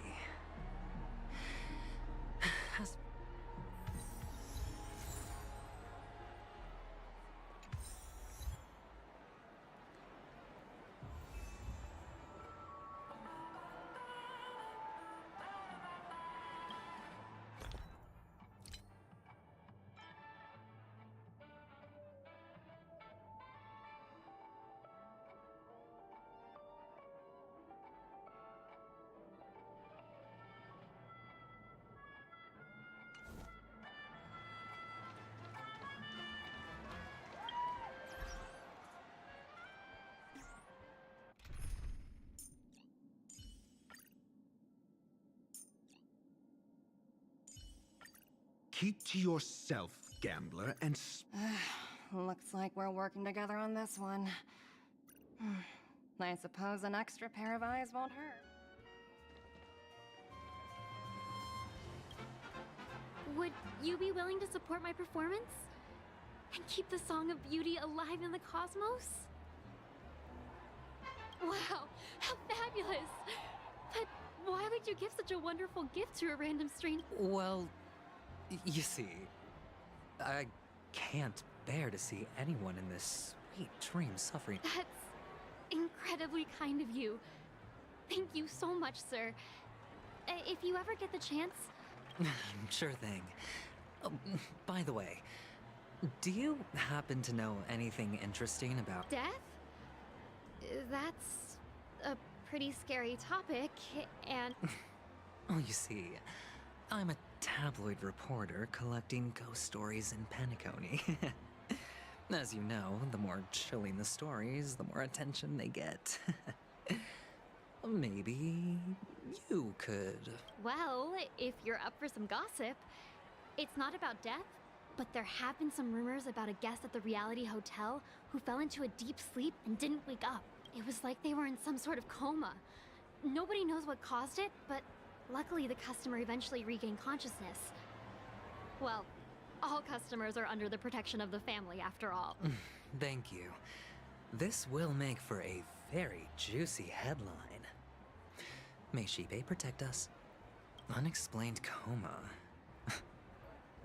Keep to yourself, gambler, and Looks like we're working together on this one. I suppose an extra pair of eyes won't hurt. Would you be willing to support my performance? And keep the Song of Beauty alive in the cosmos? Wow, how fabulous! But why would you give such a wonderful gift to a random stranger? Well, you see, I can't bear to see anyone in this sweet dream suffering. That's incredibly kind of you. Thank you so much, sir. If you ever get the chance... Sure thing. By the way, do you happen to know anything interesting about... Death? That's a pretty scary topic, and... Oh, you see, I'm a tabloid reporter collecting ghost stories in Penacony. As you know, the more chilling the stories, the more attention they get. Maybe you could... Well, if you're up for some gossip, it's not about death, but there have been some rumors about a guest at the reality hotel who fell into a deep sleep and didn't wake up. It was like they were in some sort of coma. Nobody knows what caused it, but luckily the customer eventually regained consciousness. Well, all customers are under the protection of the family after all. Thank you. This will make for a very juicy headline. May Shibe protect us. Unexplained coma.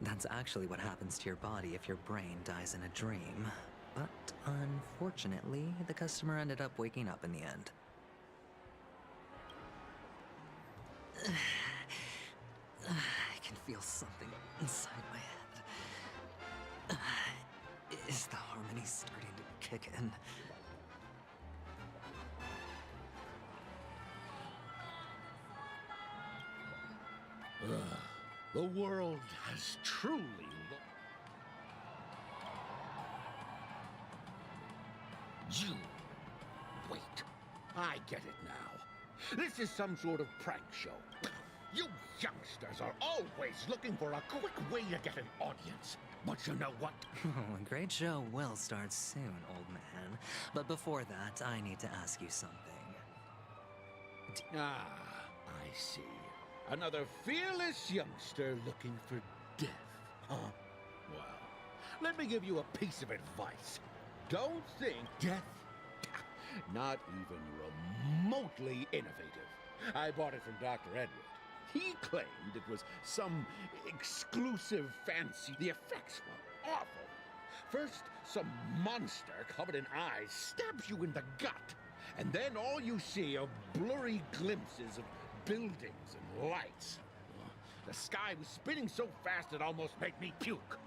That's actually what happens to your body if your brain dies in a dream. But unfortunately, the customer ended up waking up in the end. I can feel something inside my head. Is the harmony starting to kick in? The world has truly You... Wait. I get it now. This is some sort of prank show. You youngsters are always looking for a quick way to get an audience. But you know what? A great show will start soon, old man. But before that, I need to ask you something. Ah, I see. Another fearless youngster looking for death, huh? Well, let me give you a piece of advice. Don't think death, not even remotely innovative. I bought it from Dr. Edward. He claimed it was some exclusive fancy. The effects were awful. First, some monster covered in eyes stabs you in the gut. And then all you see are blurry glimpses of buildings and lights. The sky was spinning so fast it almost made me puke.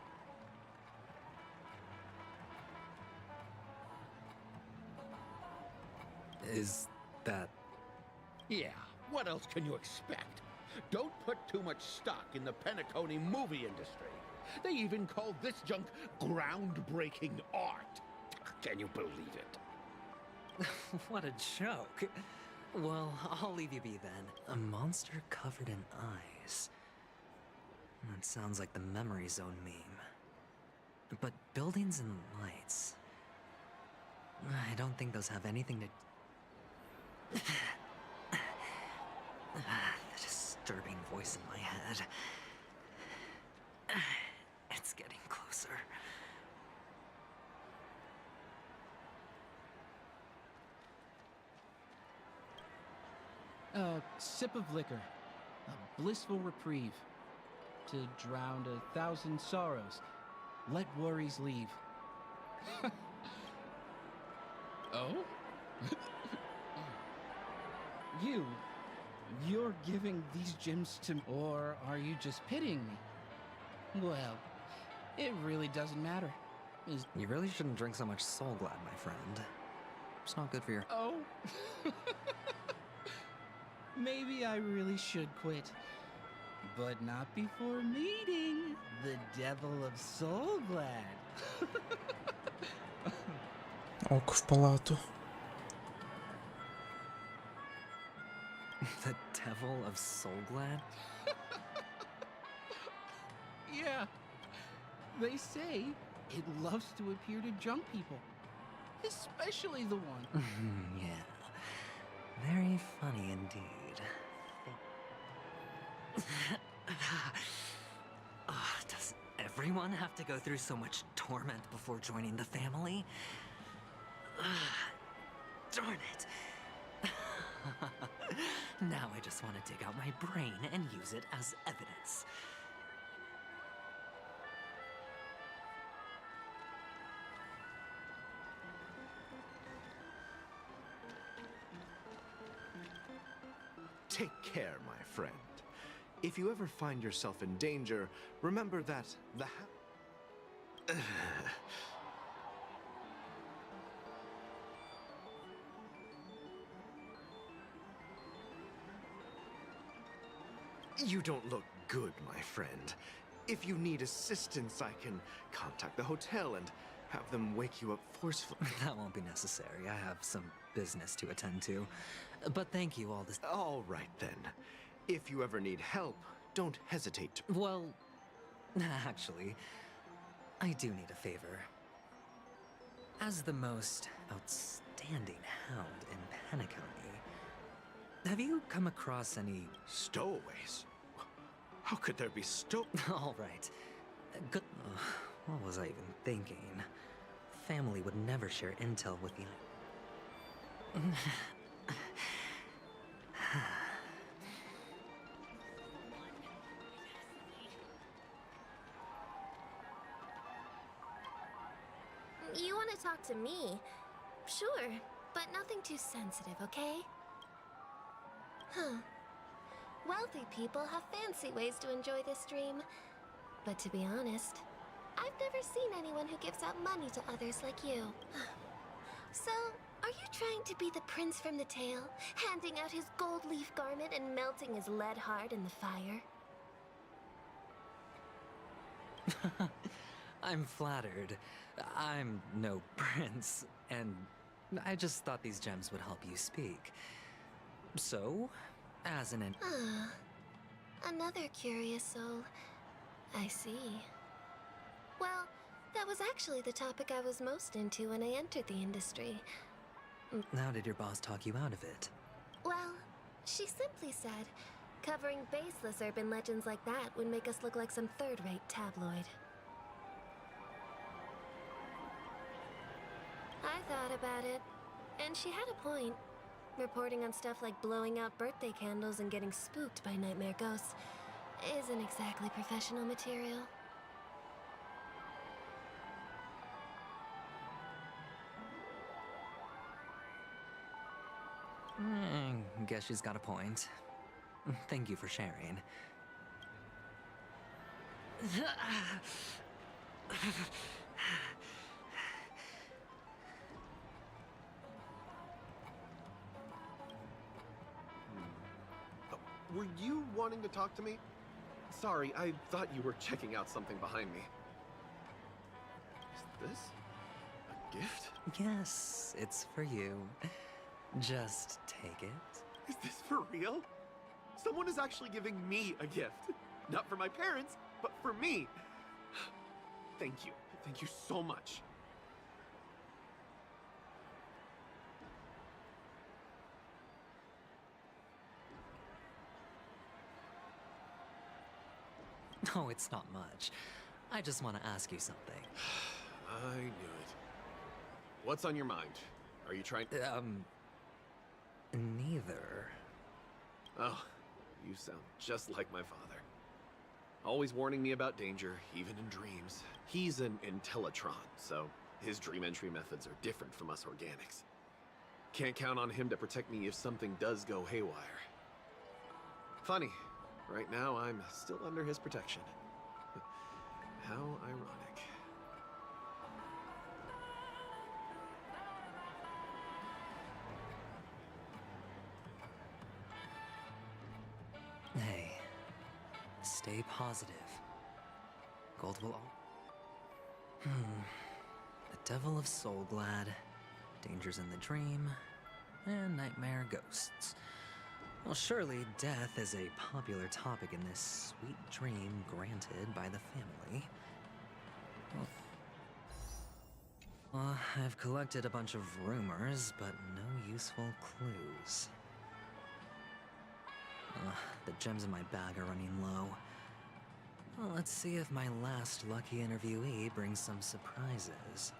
Is that... Yeah, what else can you expect? Don't put too much stock in the Penacony movie industry. They even call this junk groundbreaking art. Can you believe it? What a joke. Well, I'll leave you be then. A monster covered in eyes. That sounds like the Memory Zone meme. But buildings and lights... I don't think those have anything to... The disturbing voice in my head. It's getting closer. A sip of liquor. A blissful reprieve. To drown 1,000 sorrows. Let worries leave. Oh? You're giving these gems to me, or are you just pitying me? Well, it really doesn't matter. You really shouldn't drink so much Soul Glad, my friend. It's not good for your... Oh? Maybe I really should quit. But not before meeting the Devil of Soul Glad. Ок, в палату. The Devil of Soul Glad? Yeah. They say it loves to appear to drunk people. Especially the one. Yeah. Very funny indeed. Does everyone have to go through so much torment before joining the family? Darn it. Now I just want to dig out my brain and use it as evidence. Take care, my friend. If you ever find yourself in danger, remember that the You don't look good, my friend. If you need assistance, I can contact the hotel and have them wake you up forcefully. That won't be necessary. I have some business to attend to. But thank you all this... All right, then. If you ever need help, don't hesitate to... Well, actually, I do need a favor. As the most outstanding hound in Penacony, have you come across any... Stowaways? How could there be All right. Good... what was I even thinking? Family would never share intel with the... You want to talk to me? Sure, but nothing too sensitive, okay? Huh. Wealthy people have fancy ways to enjoy this dream. But to be honest, I've never seen anyone who gives out money to others like you. So, are you trying to be the prince from the tale, handing out his gold leaf garment and melting his lead heart in the fire? I'm flattered. I'm no prince, and I just thought these gems would help you speak. So, as an... Another curious soul. I see. Well, that was actually the topic I was most into when I entered the industry. How did your boss talk you out of it? Well, she simply said, covering baseless urban legends like that would make us look like some third-rate tabloid. I thought about it, and she had a point. Reporting on stuff like blowing out birthday candles and getting spooked by nightmare ghosts isn't exactly professional material. Guess she's got a point. Thank you for sharing. Were you wanting to talk to me? Sorry, I thought you were checking out something behind me. Is this a gift? Yes, it's for you. Just take it. Is this for real? Someone is actually giving me a gift. Not for my parents, but for me. Thank you. Thank you so much. Oh, it's not much. I just want to ask you something. I knew it. What's on your mind? Are you trying... Neither. Oh, you sound just like my father. Always warning me about danger, even in dreams. He's an Intellitron, so his dream entry methods are different from us organics. Can't count on him to protect me if something does go haywire. Funny, right now I'm still under his protection. How ironic. Hey, stay positive. Gold will all... The Devil of Soulglad, Dangers in the Dream, and Nightmare Ghosts. Well, surely death is a popular topic in this sweet dream granted by the family. Well, I've collected a bunch of rumors, but no useful clues. The gems in my bag are running low. Well, let's see if my last lucky interviewee brings some surprises. This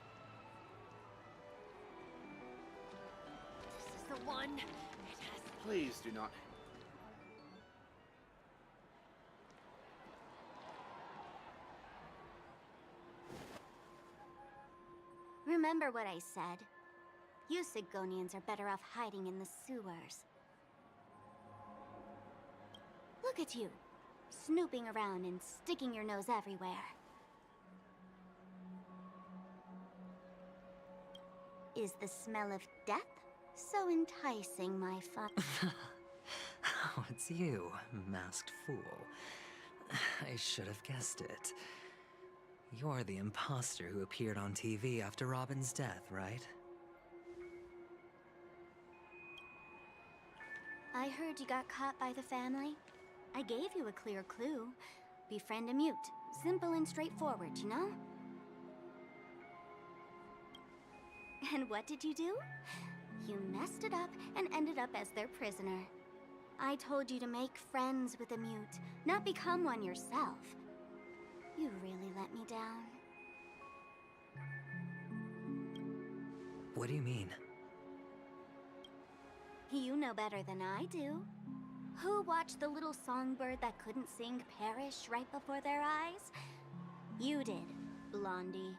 is the one. It has... Please do not... Remember what I said. You Sigonians are better off hiding in the sewers. Look at you, snooping around and sticking your nose everywhere. Is the smell of death so enticing, my fun? Oh, it's you, masked fool. I should have guessed it. You're the imposter who appeared on TV after Robin's death, right? I heard you got caught by the family. I gave you a clear clue. Befriend a mute. Simple and straightforward, you know? And what did you do? You messed it up and ended up as their prisoner. I told you to make friends with a mute, not become one yourself. You really let me down. What do you mean? You know better than I do. Who watched the little songbird that couldn't sing perish right before their eyes? You did, Blondie.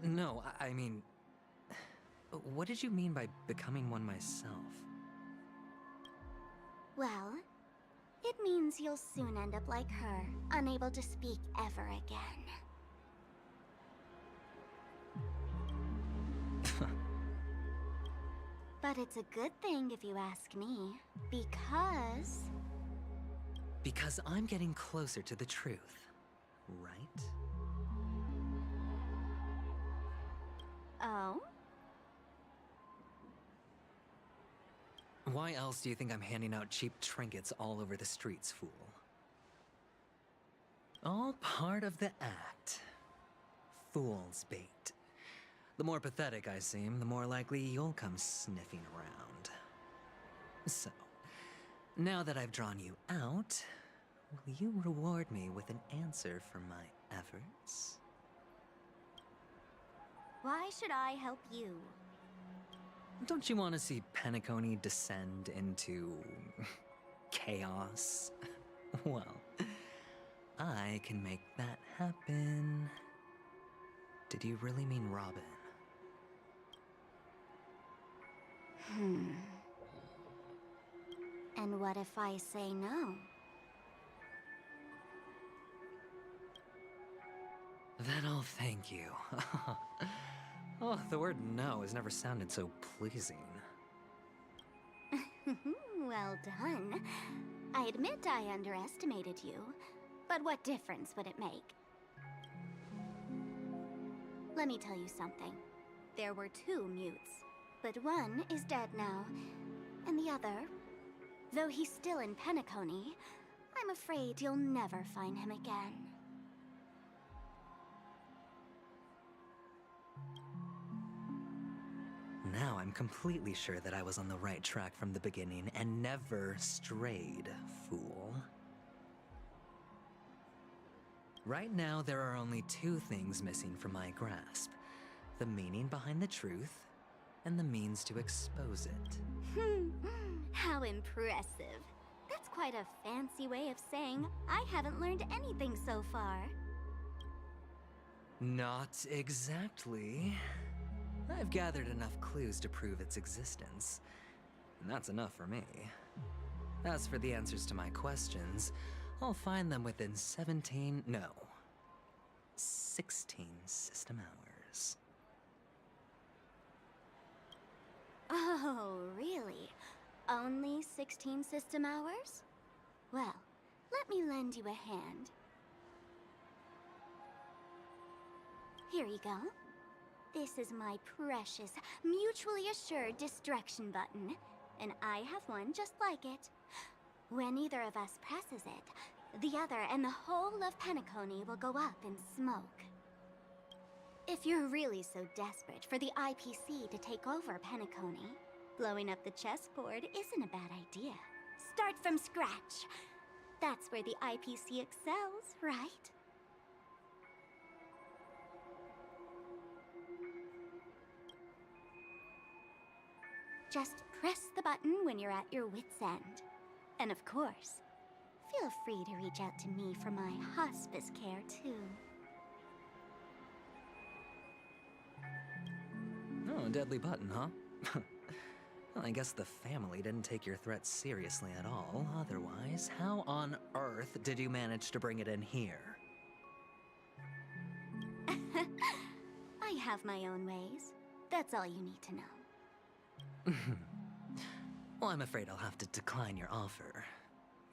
No, I mean... What did you mean by becoming one myself? Well, it means you'll soon end up like her, unable to speak ever again. But it's a good thing if you ask me, because... Because I'm getting closer to the truth, right? Oh? Why else do you think I'm handing out cheap trinkets all over the streets, fool? All part of the act. Fool's bait. The more pathetic I seem, the more likely you'll come sniffing around. So, now that I've drawn you out, will you reward me with an answer for my efforts? Why should I help you? Don't you want to see Penacony descend into chaos? Well, I can make that happen. Did you really mean Robin? And what if I say no? Then I'll thank you. Oh, the word no has never sounded so pleasing. Well done. I admit I underestimated you, but what difference would it make? Let me tell you something. There were 2 mutes, but one is dead now, and the other, though he's still in Penacony, I'm afraid you'll never find him again. Now I'm completely sure that I was on the right track from the beginning and never strayed, fool. Right now, there are only 2 things missing from my grasp. The meaning behind the truth, and the means to expose it. How impressive. That's quite a fancy way of saying I haven't learned anything so far. Not exactly. I've gathered enough clues to prove its existence, and that's enough for me. As for the answers to my questions, I'll find them within 16 system hours. Oh, really? Only 16 system hours? Well, let me lend you a hand. Here you go. This is my precious, mutually assured distraction button, and I have one just like it. When either of us presses it, the other and the whole of Penacony will go up in smoke. If you're really so desperate for the IPC to take over Penacony, blowing up the chessboard isn't a bad idea. Start from scratch. That's where the IPC excels, right? Just press the button when you're at your wit's end. And of course, feel free to reach out to me for my hospice care, too. Oh, a deadly button, huh? Well, I guess the family didn't take your threat seriously at all. Otherwise, how on earth did you manage to bring it in here? I have my own ways. That's all you need to know. Well, I'm afraid I'll have to decline your offer.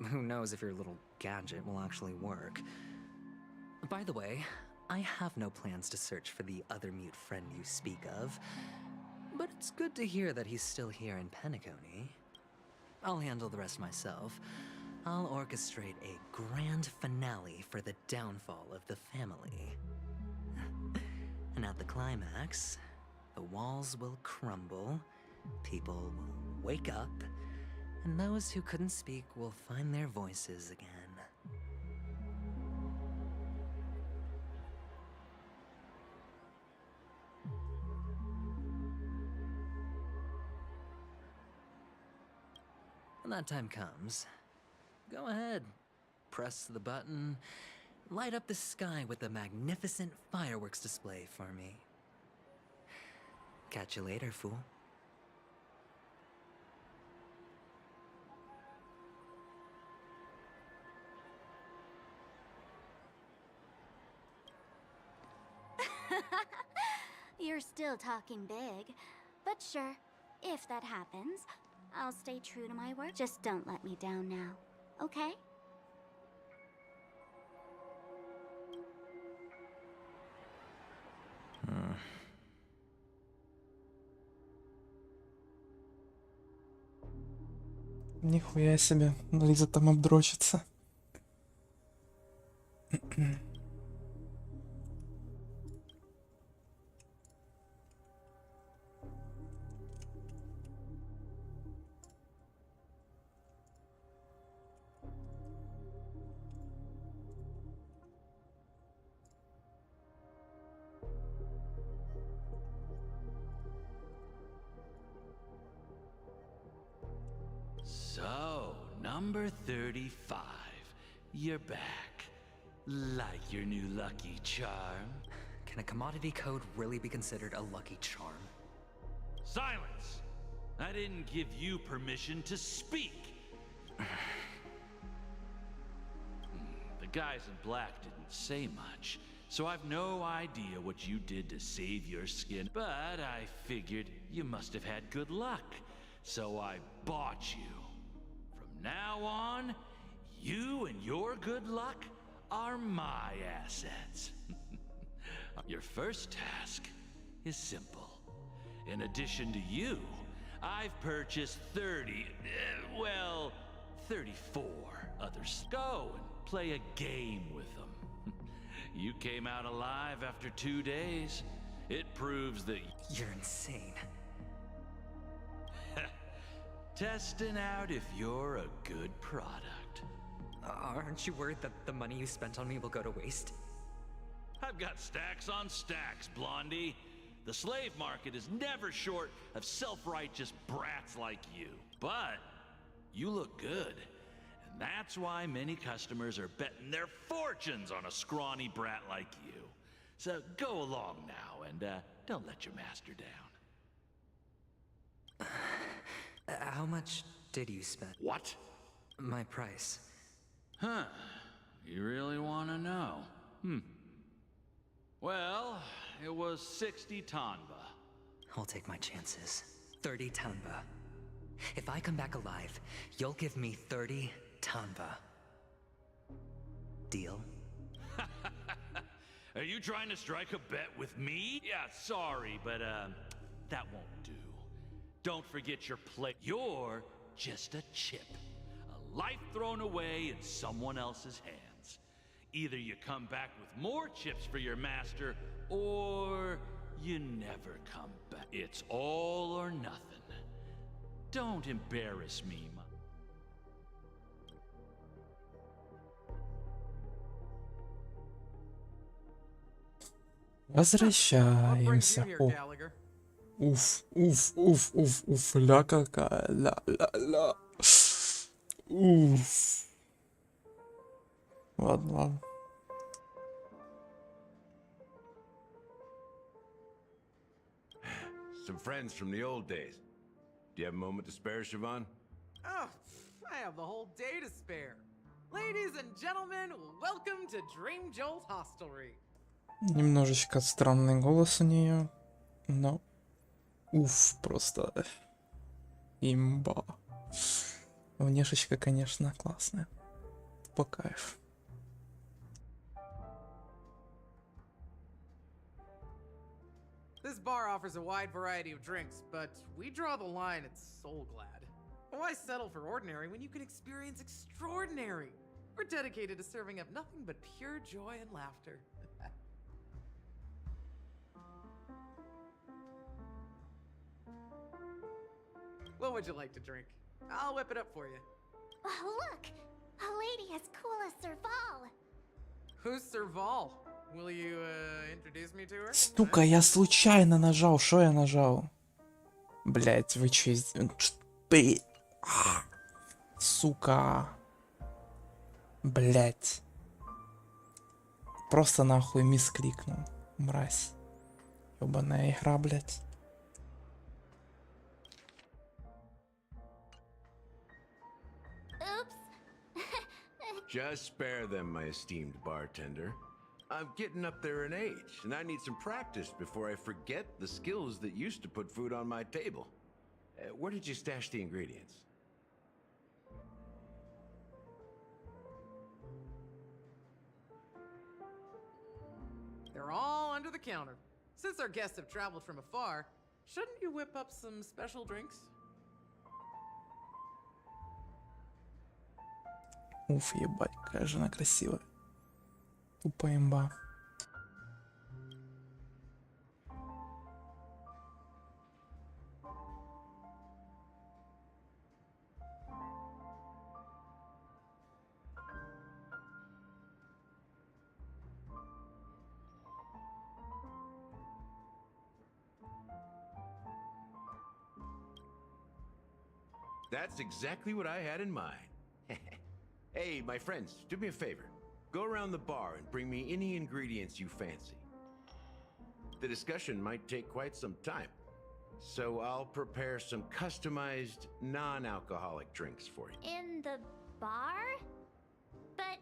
Who knows if your little gadget will actually work. By the way, I have no plans to search for the other mute friend you speak of, but it's good to hear that he's still here in Penacony. I'll handle the rest myself. I'll orchestrate a grand finale for the downfall of the family. And at the climax, the walls will crumble, people will wake up, and those who couldn't speak will find their voices again. When that time comes, go ahead, press the button, light up the sky with a magnificent fireworks display for me. Catch you later, fool. You're still talking big, but sure, if that happens, I'll stay true to my word. Just don't let me down now, okay? Нихуя себе, Лиза там обдрочится. So, number 35. You're back. Like your new lucky charm? Can a commodity code really be considered a lucky charm? Silence! I didn't give you permission to speak. The guys in black didn't say much, so I've no idea what you did to save your skin. But I figured you must have had good luck, so I bought you. From now on, you and your good luck are my assets. Your first task is simple. In addition to you, I've purchased 34 others. Go and play a game with them. You came out alive after 2 days. It proves that you're insane. Testing out if you're a good product. Aren't you worried that the money you spent on me will go to waste? I've got stacks on stacks, Blondie. The slave market is never short of self-righteous brats like you. But you look good. And that's why many customers are betting their fortunes on a scrawny brat like you. So go along now and don't let your master down. How much did you spend? What? My price. Huh. You really want to know? Well, it was 60 tanba. I'll take my chances. 30 tanba. If I come back alive, you'll give me 30 tanba. Deal? Are you trying to strike a bet with me? Yeah, sorry, but that won't do. Don't forget your plate. You're just a chip. A life thrown away in someone else's hands. Either you come back with more chips for your master, or you never come back. It's all or nothing. Don't embarrass me, Возвращаемся. Уф, ля какая, ля. Уф. Ладно. Some friends from the old days. Do you have a moment to spare, Siobhan? Oh, I have the whole day to spare. Ladies and gentlemen, welcome to Dream Jolt Hostelry. Немножечко странный голос у нее, но уф, просто имба. Внешечка, конечно, классная. По кайфу. This bar offers a wide variety of drinks, but we draw the line at Soul Glad. Why settle for ordinary when you can experience extraordinary? We're dedicated to serving up nothing but pure joy and laughter. What would you like to drink? I'll whip it up for you. Oh, look! A lady as cool as Serval. Who's Serval? Will you introduce me to her? Сука, я случайно нажал. Шо я нажал? Блять, вы че? Сука. Блять. Просто нахуй мискликнул. Мразь. Ёбаная игра, блять. Just spare them, my esteemed bartender. I'm getting up there in age, and I need some practice before I forget the skills that used to put food on my table. Where did you stash the ingredients? They're all under the counter. Since our guests have traveled from afar, shouldn't you whip up some special drinks? Уф, ебать, какая же она красивая. Тупая имба. That's exactly what I had in mind. Hey, my friends, do me a favor. Go around the bar and bring me any ingredients you fancy. The discussion might take quite some time, so I'll prepare some customized, non-alcoholic drinks for you. In the bar? But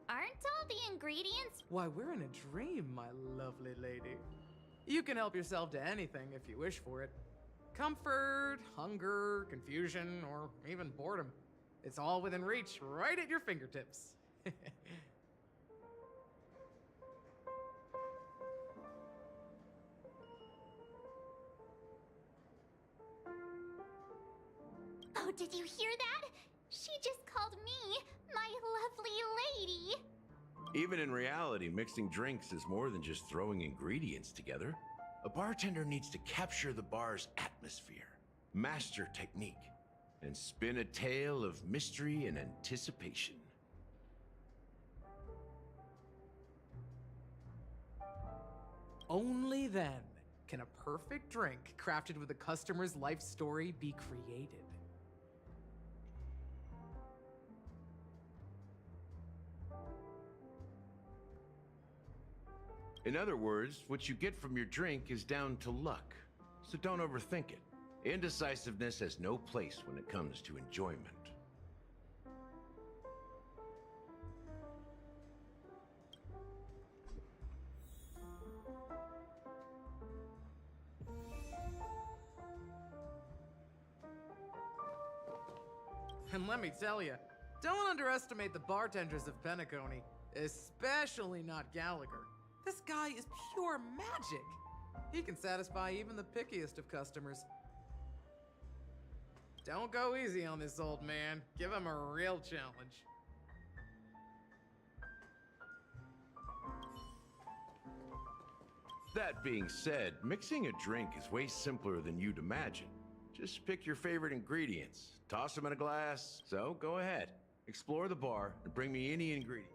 aren't all the ingredients? Why, we're in a dream, my lovely lady. You can help yourself to anything if you wish for it. Comfort, hunger, confusion, or even boredom. It's all within reach, right at your fingertips. Oh, did you hear that? She just called me my lovely lady. Even in reality, mixing drinks is more than just throwing ingredients together. A bartender needs to capture the bar's atmosphere, master technique, and spin a tale of mystery and anticipation. Only then can a perfect drink crafted with a customer's life story be created. In other words, what you get from your drink is down to luck, so don't overthink it. Indecisiveness has no place when it comes to enjoyment. And let me tell you, don't underestimate the bartenders of Penacony, especially not Gallagher. This guy is pure magic. He can satisfy even the pickiest of customers. Don't go easy on this old man. Give him a real challenge. That being said, mixing a drink is way simpler than you'd imagine. Just pick your favorite ingredients, toss them in a glass. So go ahead, explore the bar, and bring me any ingredient.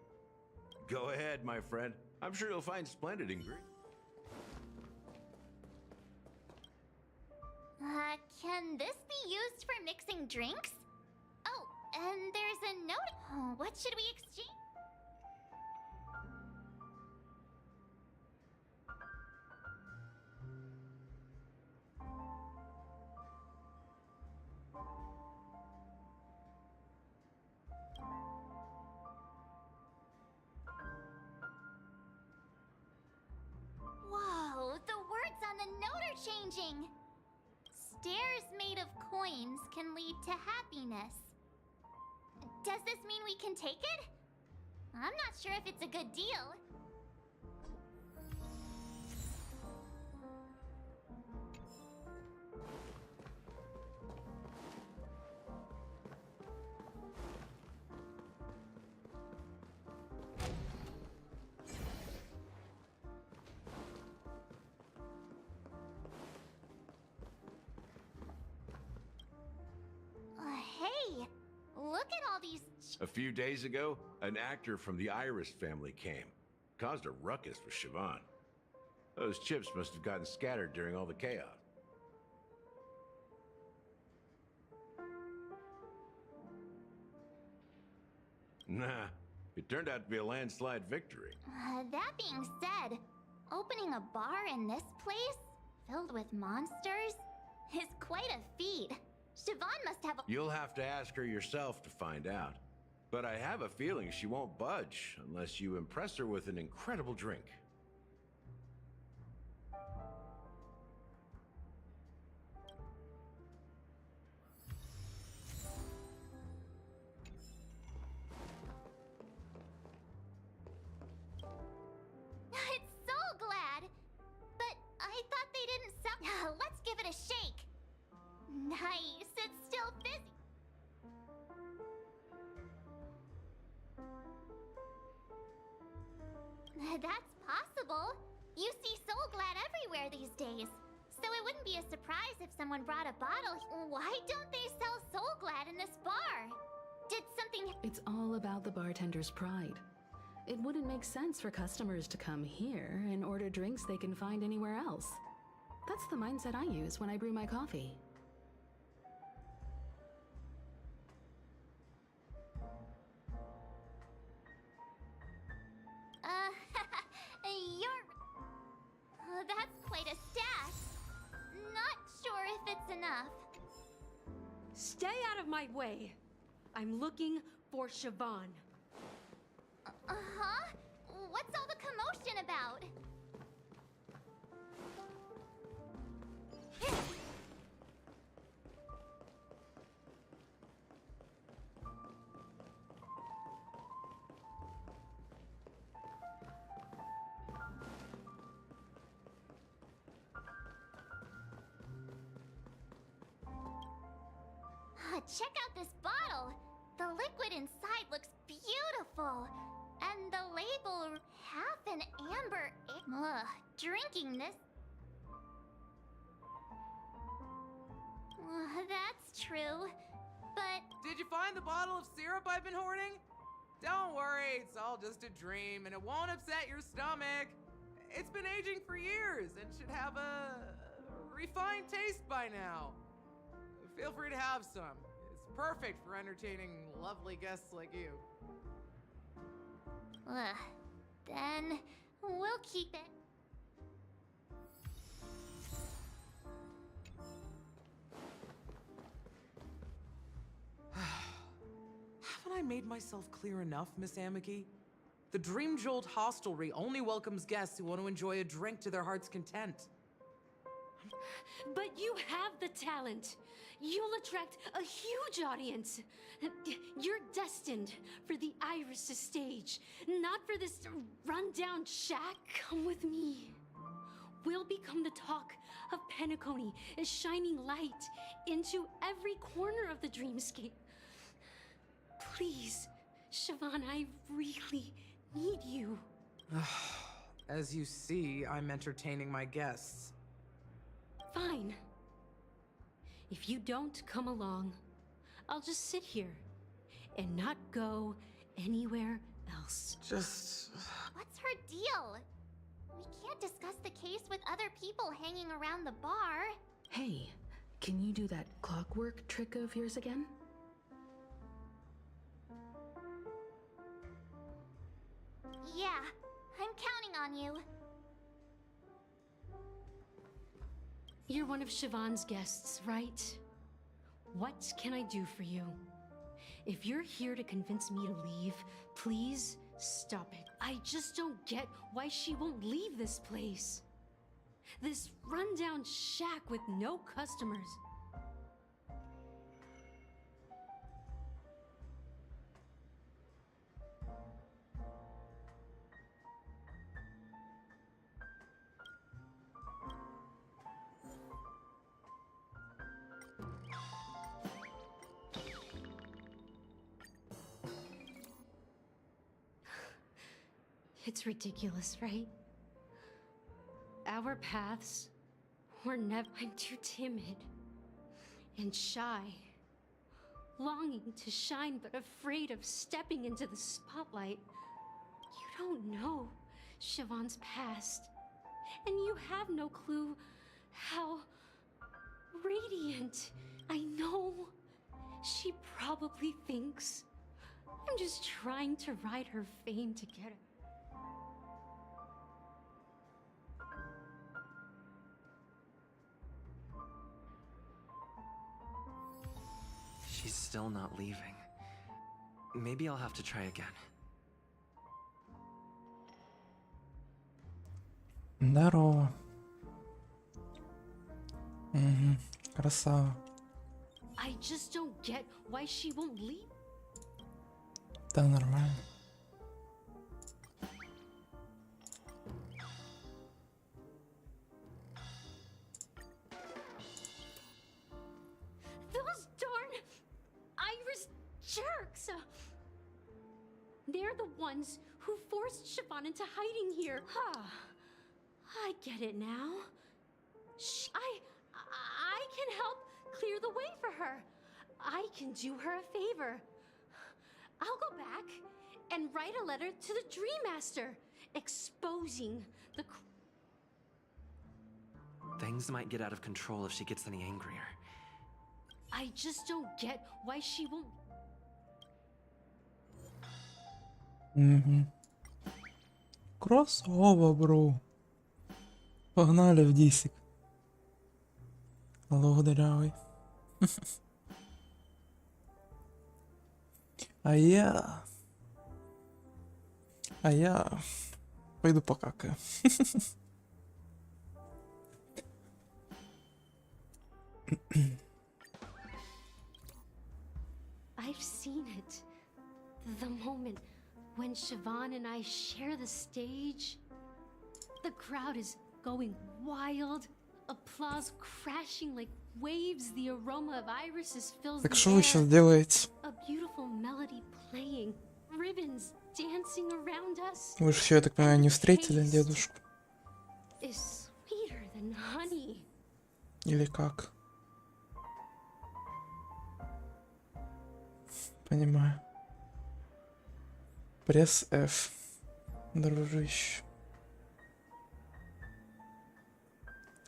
Go ahead, my friend. I'm sure you'll find splendid ingredients. Can this be used for mixing drinks? Oh, and there's a note. Oh, what should we exchange? Whoa, the words on the note are changing. Stairs made of coins can lead to happiness. Does this mean we can take it? I'm not sure if it's a good deal. Hey, look at all these. A few days ago, an actor from the Iris family came. Caused a ruckus with Siobhan. Those chips must have gotten scattered during all the chaos. Nah, it turned out to be a landslide victory. That being said, opening a bar in this place, filled with monsters, is quite a feat. Siobhan must have a— You'll have to ask her yourself to find out. But I have a feeling she won't budge unless you impress her with an incredible drink. It's so glad! But I thought they didn't sell— Let's give it a shake! Nice, it's still fizzy. wouldn't be a surprise if someone brought a bottle. Why don't they sell Soul Glad in this bar? Did something... It's all about the bartender's pride. It wouldn't make sense for customers to come here and order drinks they can find anywhere else. That's the mindset I use when I brew my coffee. That's quite a stash. Not sure if it's enough. Stay out of my way. I'm looking for Siobhan. Uh-huh? What's all the commotion about? Check out this bottle! The liquid inside looks beautiful! And the label, half an amber... drinking this... That's true, but... Did you find the bottle of syrup I've been hoarding? Don't worry, it's all just a dream, and it won't upset your stomach. It's been aging for years, and should have a refined taste by now. Feel free to have some. It's perfect for entertaining lovely guests like you. Then we'll keep it. Haven't I made myself clear enough, Miss Amiki? The Dream Jolt Hostelry only welcomes guests who want to enjoy a drink to their heart's content. But you have the talent. You'll attract a huge audience. You're destined for the Iris' stage, not for this rundown shack. Come with me. We'll become the talk of Penacony, a shining light into every corner of the dreamscape. Please, Siobhan, I really need you. As you see, I'm entertaining my guests. Fine. If you don't come along, I'll just sit here and not go anywhere else. Just... What's her deal? We can't discuss the case with other people hanging around the bar. Hey, can you do that clockwork trick of yours again? Yeah, I'm counting on you. You're one of Siobhan's guests, right? What can I do for you? If you're here to convince me to leave, please stop it. I just don't get why she won't leave this place. This rundown shack with no customers. It's ridiculous, right? Our paths were never... I'm too timid and shy, longing to shine but afraid of stepping into the spotlight. You don't know Siobhan's past, and you have no clue how radiant. I know she probably thinks I'm just trying to ride her fame to get her. She's still not leaving. Maybe I'll have to try again. Здорово. Красава. I just don't get why she won't leave. Да, нормально. Those darn Iris jerks! They're the ones who forced Siobhan into hiding here. I get it now. can help clear the way for her. I can do her a favor. I'll go back and write a letter to the Dream Master, exposing the. Things might get out of control if she gets any angrier. I just don't get why she won't. Красава, бро. Погнали в дисик. Благодарявый. А я пойду покакаю. I've seen it. The moment when Siobhan and I share the stage. The crowd is going wild. Applause crashing like waves. The aroma of irises fills Так the что вы air. сейчас делаете? A beautiful melody playing. Ribbons dancing around us. Вы же еще, я так понимаю, не встретили дедушку? Is sweeter than honey. Или как? Понимаю. Пресс F, дружище.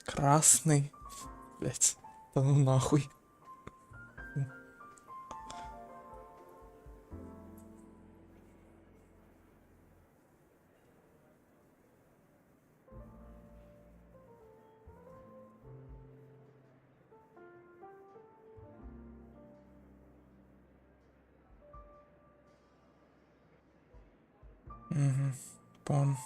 Красный. Блять. Да ну нахуй. Угу. Пон.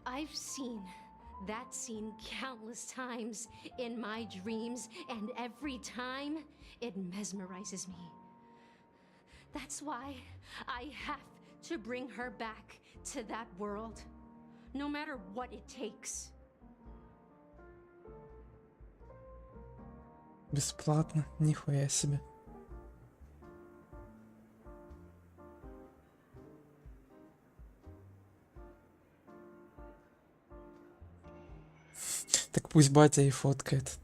I've seen that scene countless times in my dreams, and every time it mesmerizes me. That's why I have to bring her back to that world, no matter what it takes. Бесплатно, нихуя себе. Так пусть батя и фоткает.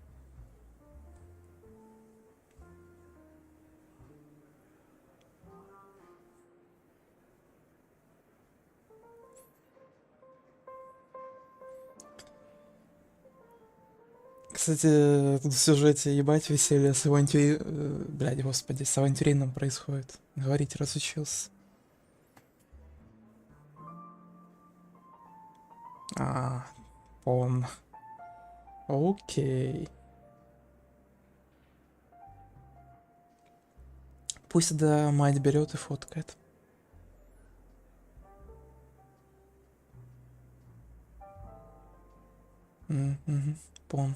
Кстати, тут в сюжете ебать веселье с блядь, господи, с авантюрином происходит. Говорить разучился. Он. Окей. Пусть тогда мать берет и фоткает. Пон.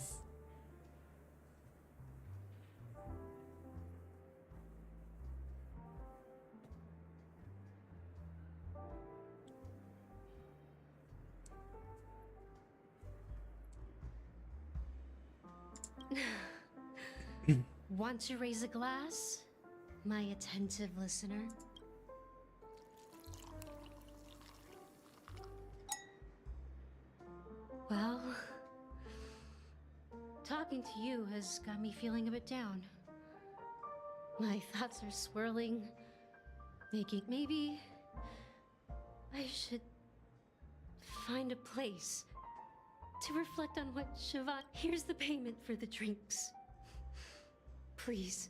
Want to raise a glass, my attentive listener? Well, talking to you has got me feeling a bit down. My thoughts are swirling, thinking maybe I should find a place to reflect on what Siobhan. Here's the payment for the drinks. Please,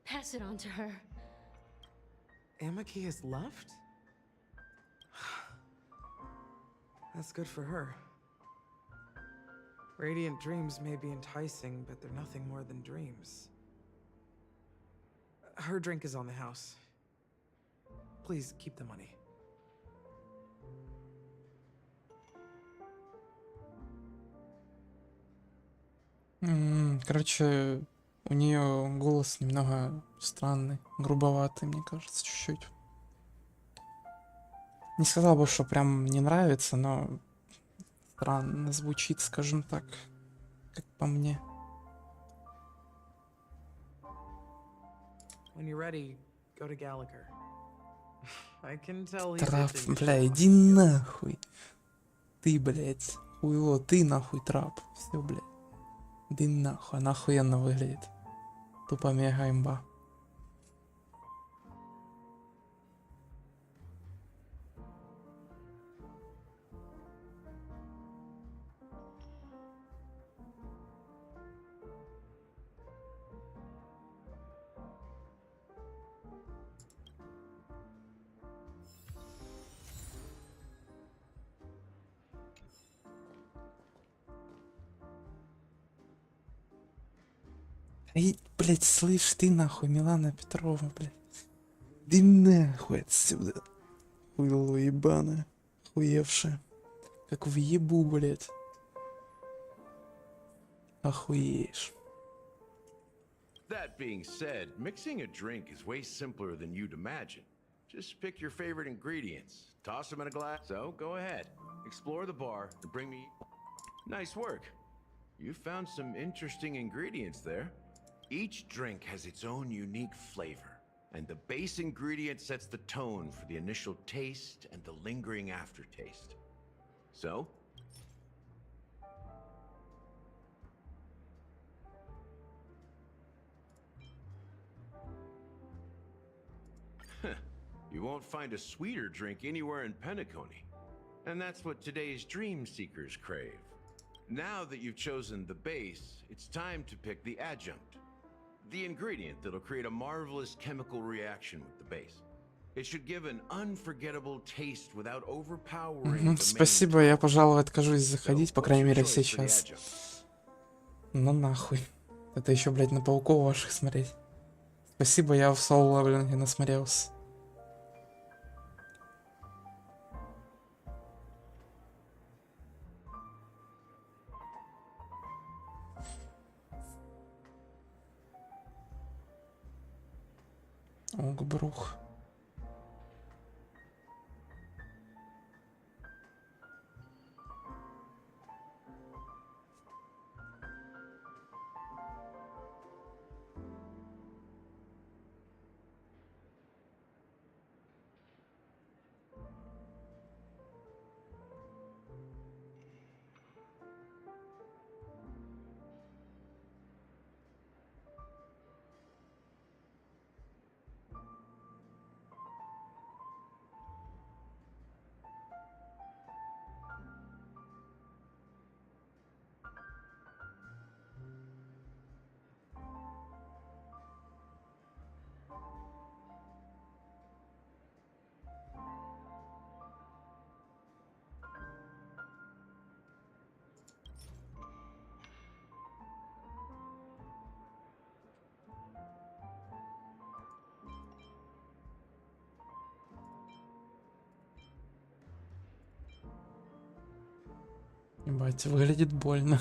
pass it on to her. Amaki has left? That's good for her. Radiant dreams may be enticing, but they're nothing more than dreams. Her drink is on the house. Please keep the money. Короче, у нее голос немного странный, грубоватый, мне кажется, чуть-чуть. Не сказал бы, что прям не нравится, но странно звучит, скажем так, как по мне. When you're ready, go to Gallagher. I can tell he's Трап, itching to бля, show иди нахуй. Ты, блядь, хуйло, ты нахуй трап. Все, блядь. Иди нахуй, она охуенно выглядит. Тупо мега имба. Эй, блядь, слышь ты нахуй, Милана Петрова, блядь. Иди нахуй отсюда. Хуйло ебаное. Хуевшее. Как в ебу, блядь. Охуеешь. That being said, mixing a drink is way simpler than you'd imagine. Just pick your favorite ingredients, toss them in a glass. So go ahead, explore the bar and bring me. Nice work. You found some interesting ingredients there. Each drink has its own unique flavor, and the base ingredient sets the tone for the initial taste and the lingering aftertaste. So, you won't find a sweeter drink anywhere in Penacony. And that's what today's dream seekers crave. Now that you've chosen the base, it's time to pick the adjunct. The ingredient that'll create a marvelous chemical reaction with the base. It should give an unforgettable taste without overpowering the Спасибо, я, пожалуй, откажусь заходить, по крайней мере, сейчас. Ну нахуй. Это еще, блядь, на пауков ваших смотреть. Спасибо, я в Соло, блин, не насмотрелся. Огбрух. Ебать, выглядит больно.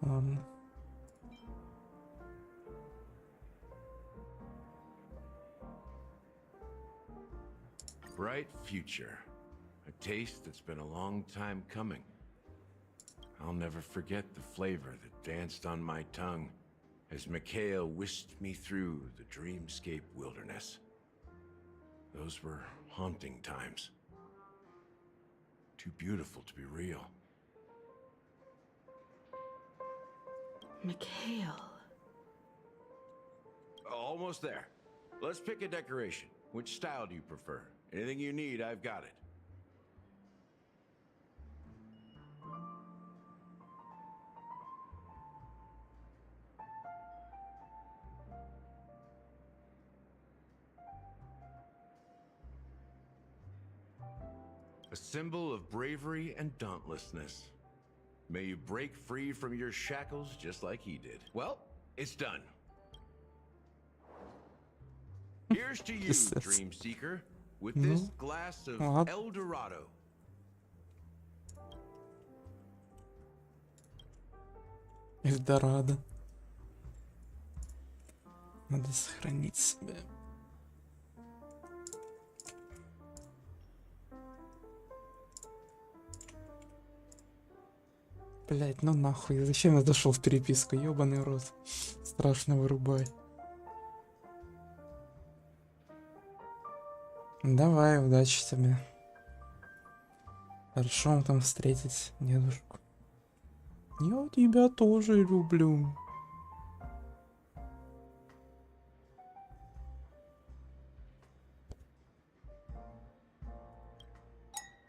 Ладно. bright future. A taste that's been a long time coming. I'll never forget the flavor that danced on my tongue as Mikhail whisked me through the dreamscape wilderness. Those were haunting times. Too beautiful to be real. Mikhail. Almost there. Let's pick a decoration. Which style do you prefer? Anything you need, I've got it. A symbol of bravery and dauntlessness. May you break free from your shackles just like he did. Well, it's done. Here's to you, Dream Seeker, with this glass of El Dorado. Эльдорадо. Надо сохранить себя. Блять, ну нахуй, зачем я зашел в переписку, ёбаный рот. Страшно вырубай. Давай, удачи тебе. Хорошо там встретить дедушку. Я тебя тоже люблю.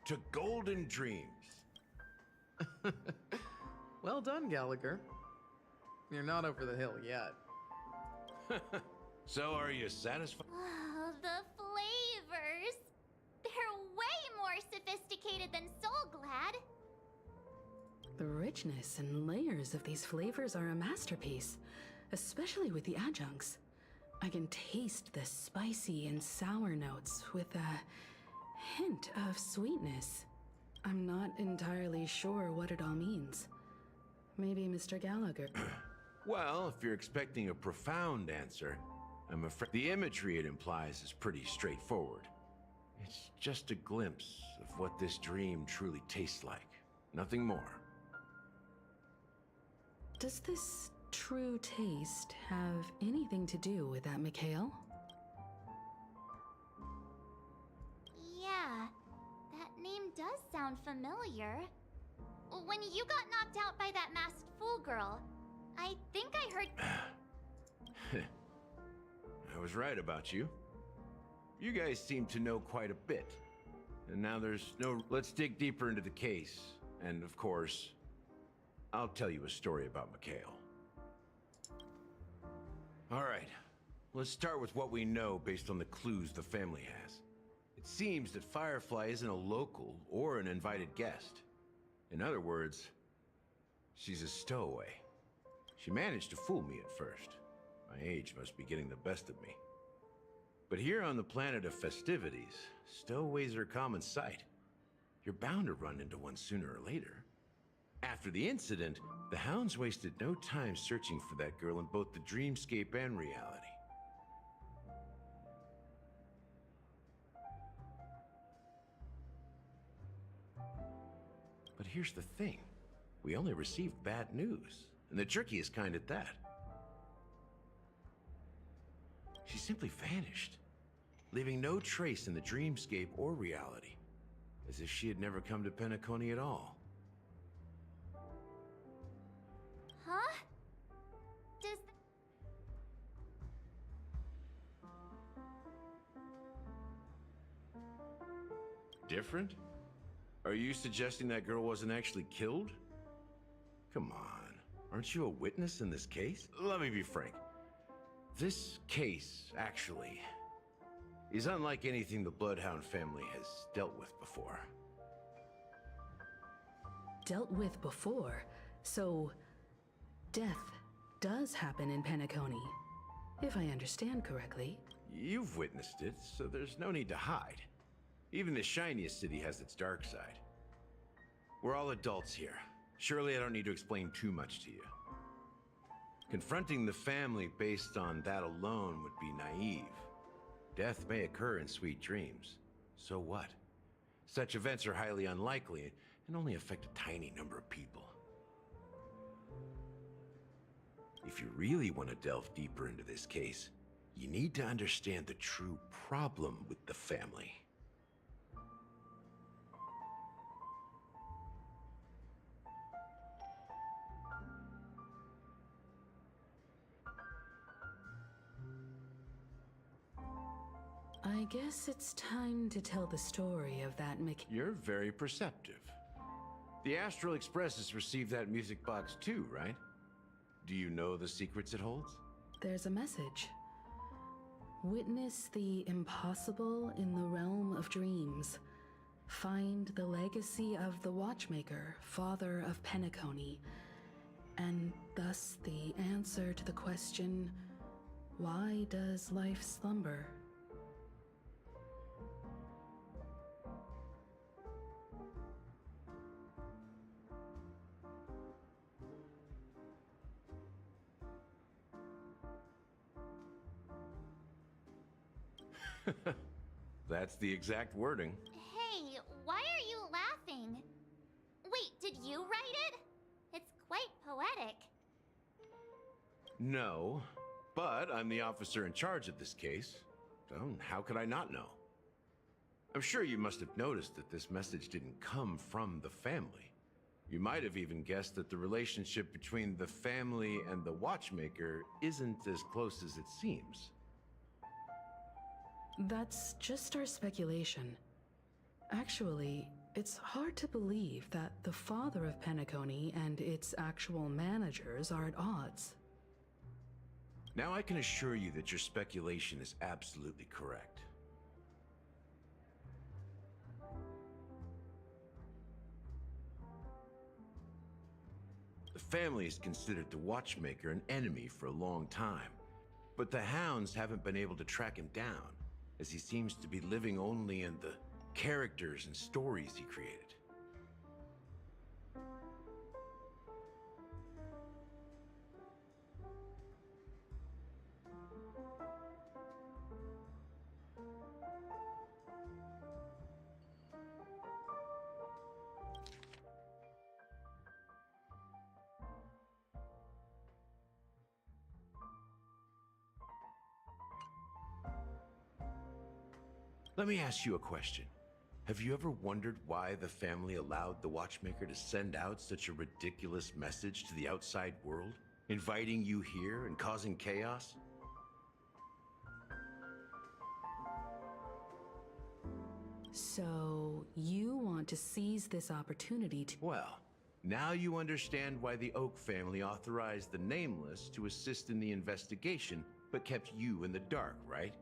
To golden dreams. Well done, Gallagher. You're not over the hill yet. So are you satisfied? Oh, the flavors! They're way more sophisticated than Soul Glad. The richness and layers of these flavors are a masterpiece, especially with the adjuncts. I can taste the spicy and sour notes with a hint of sweetness. I'm not entirely sure what it all means. Maybe Mr. Gallagher. Well, if you're expecting a profound answer, I'm afraid the imagery it implies is pretty straightforward. It's just a glimpse of what this dream truly tastes like. Nothing more. Does this true taste have anything to do with that Mikhail? Yeah, that name does sound familiar. When you got knocked out by that masked fool girl, I think I heard... I was right about you. You guys seem to know quite a bit. And now there's no... Let's dig deeper into the case. And of course, I'll tell you a story about Mikhail. All right, let's start with what we know based on the clues the family has. It seems that Firefly isn't a local or an invited guest. In other words, she's a stowaway. She managed to fool me at first. My age must be getting the best of me. But here on the planet of festivities, stowaways are a common sight. You're bound to run into one sooner or later. After the incident, the hounds wasted no time searching for that girl in both the dreamscape and reality. But here's the thing. We only received bad news, and the trickiest kind at that. She simply vanished, leaving no trace in the dreamscape or reality, as if she had never come to Penacony at all. Huh? Does... Different? Are you suggesting that girl wasn't actually killed? Come on, aren't you a witness in this case? Let me be frank. This case, actually, is unlike anything the Bloodhound family has dealt with before. Dealt with before? So, death does happen in Penacony, if I understand correctly. You've witnessed it, so there's no need to hide. Even the shiniest city has its dark side. We're all adults here. Surely I don't need to explain too much to you. Confronting the family based on that alone would be naive. Death may occur in sweet dreams. So what? Such events are highly unlikely and only affect a tiny number of people. If you really want to delve deeper into this case, you need to understand the true problem with the family. I guess it's time to tell the story of that You're very perceptive. The Astral Express has received that music box too, right? Do you know the secrets it holds? There's a message. Witness the impossible in the realm of dreams. Find the legacy of the Watchmaker, father of Penacony, and thus the answer to the question, why does life slumber? That's the exact wording. Hey, why are you laughing? Wait, did you write it? poetic. No, but I'm the officer in charge of this case. So how could I not know? I'm sure you must have noticed that this message didn't come from the family. You might have even guessed that the relationship between the family and the watchmaker isn't as close as it seems. That's just our speculation. Actually, it's hard to believe that the father of Penacony and its actual managers are at odds. Now I can assure you that your speculation is absolutely correct. The family has considered the watchmaker an enemy for a long time, but the hounds haven't been able to track him down, as he seems to be living only in the characters and stories he created. Let me ask you a question. Have you ever wondered why the family allowed the watchmaker to send out such a ridiculous message to the outside world, inviting you here and causing chaos? So, you want to seize this opportunity to— Well, now you understand why the Oak family authorized the Nameless to assist in the investigation, but kept you in the dark, right?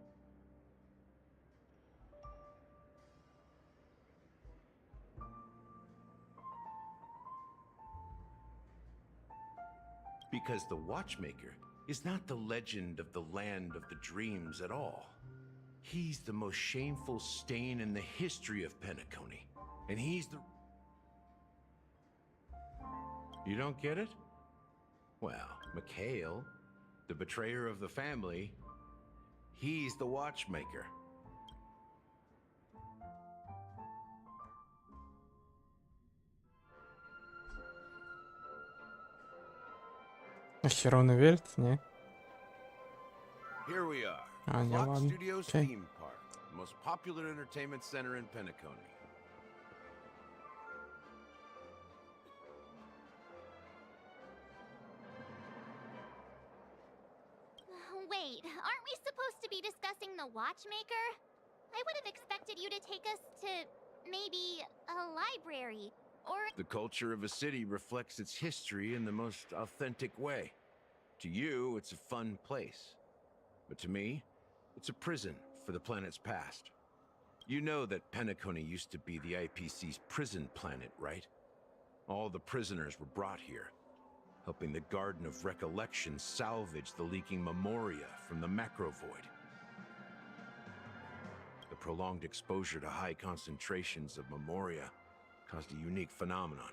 Because the Watchmaker is not the legend of the land of the dreams at all. He's the most shameful stain in the history of Penacony. And he's the... You don't get it? Well, Mikhail, the betrayer of the family, he's the Watchmaker. Ахерон верит, не? Here we are. А, не, Clock ладно. Studios Окей. theme park, the most popular entertainment center in Penacony. Wait, aren't we supposed to be discussing the watchmaker? I would have expected you to take us to maybe a library or... The culture of a city reflects its history in the most authentic way. To you, it's a fun place. But to me, it's a prison for the planet's past. You know that Penacony used to be the IPC's prison planet, right? All the prisoners were brought here, helping the Garden of Recollection salvage the leaking memoria from the macrovoid. The prolonged exposure to high concentrations of memoria caused a unique phenomenon.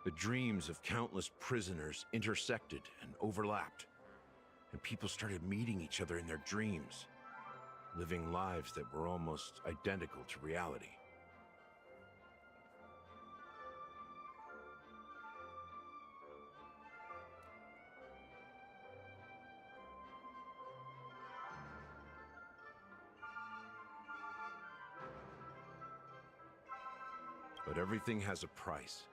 The dreams of countless prisoners intersected and overlapped, and people started meeting each other in their dreams, living lives that were almost identical to reality. But everything has a price,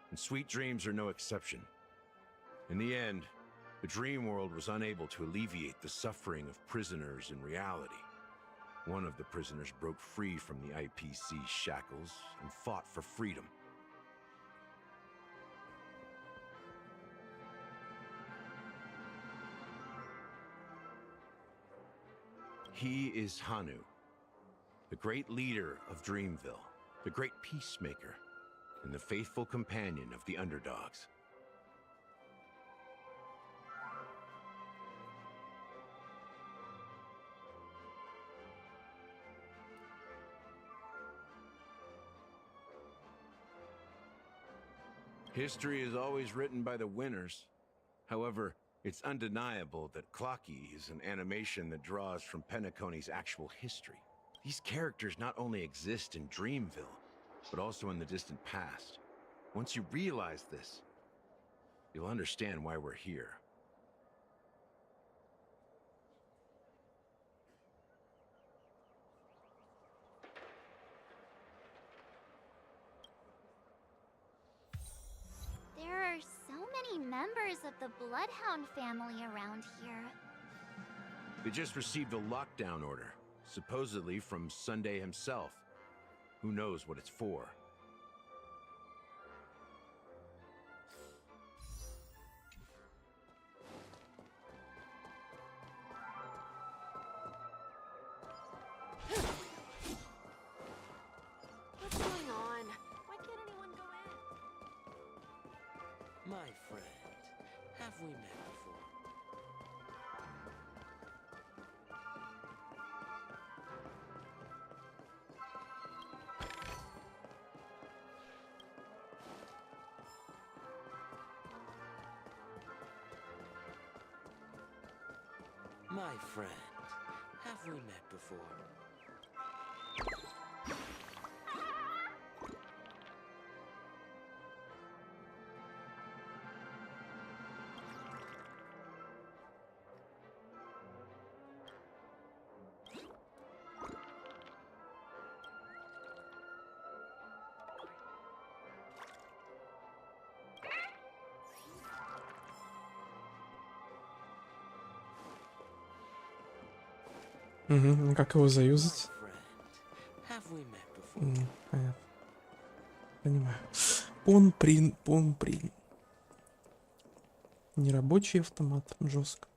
and sweet dreams are no exception. In the end, the dream world was unable to alleviate the suffering of prisoners in reality. One of the prisoners broke free from the IPC shackles and fought for freedom. He is Hanu, the great leader of Dreamville, the great peacemaker, and the faithful companion of the underdogs. History is always written by the winners. However, it's undeniable that Clocky is an animation that draws from Penacony's actual history. These characters not only exist in Dreamville, but also in the distant past. Once you realize this, you'll understand why we're here. There are so many members of the Bloodhound family around here. We just received a lockdown order, supposedly from Sunday himself. Who knows what it's for? What's going on? Why can't anyone go in? My friend, have we met before? My friend, have we met before? Угу, а как его заюзать? Have we met before? Понятно. Понимаю. Понприн. Нерабочий автомат. Жестко.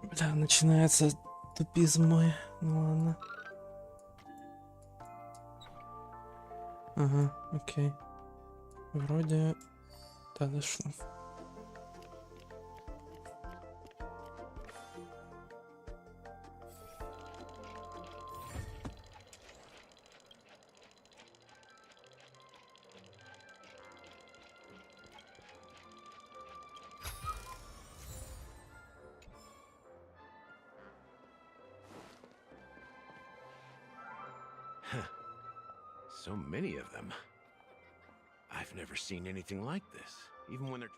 Бля, начинается тупизм мой. Ну ладно. Ага, окей. Вроде... Да, дошло. So many of them. I've never seen anything like this, even when they're...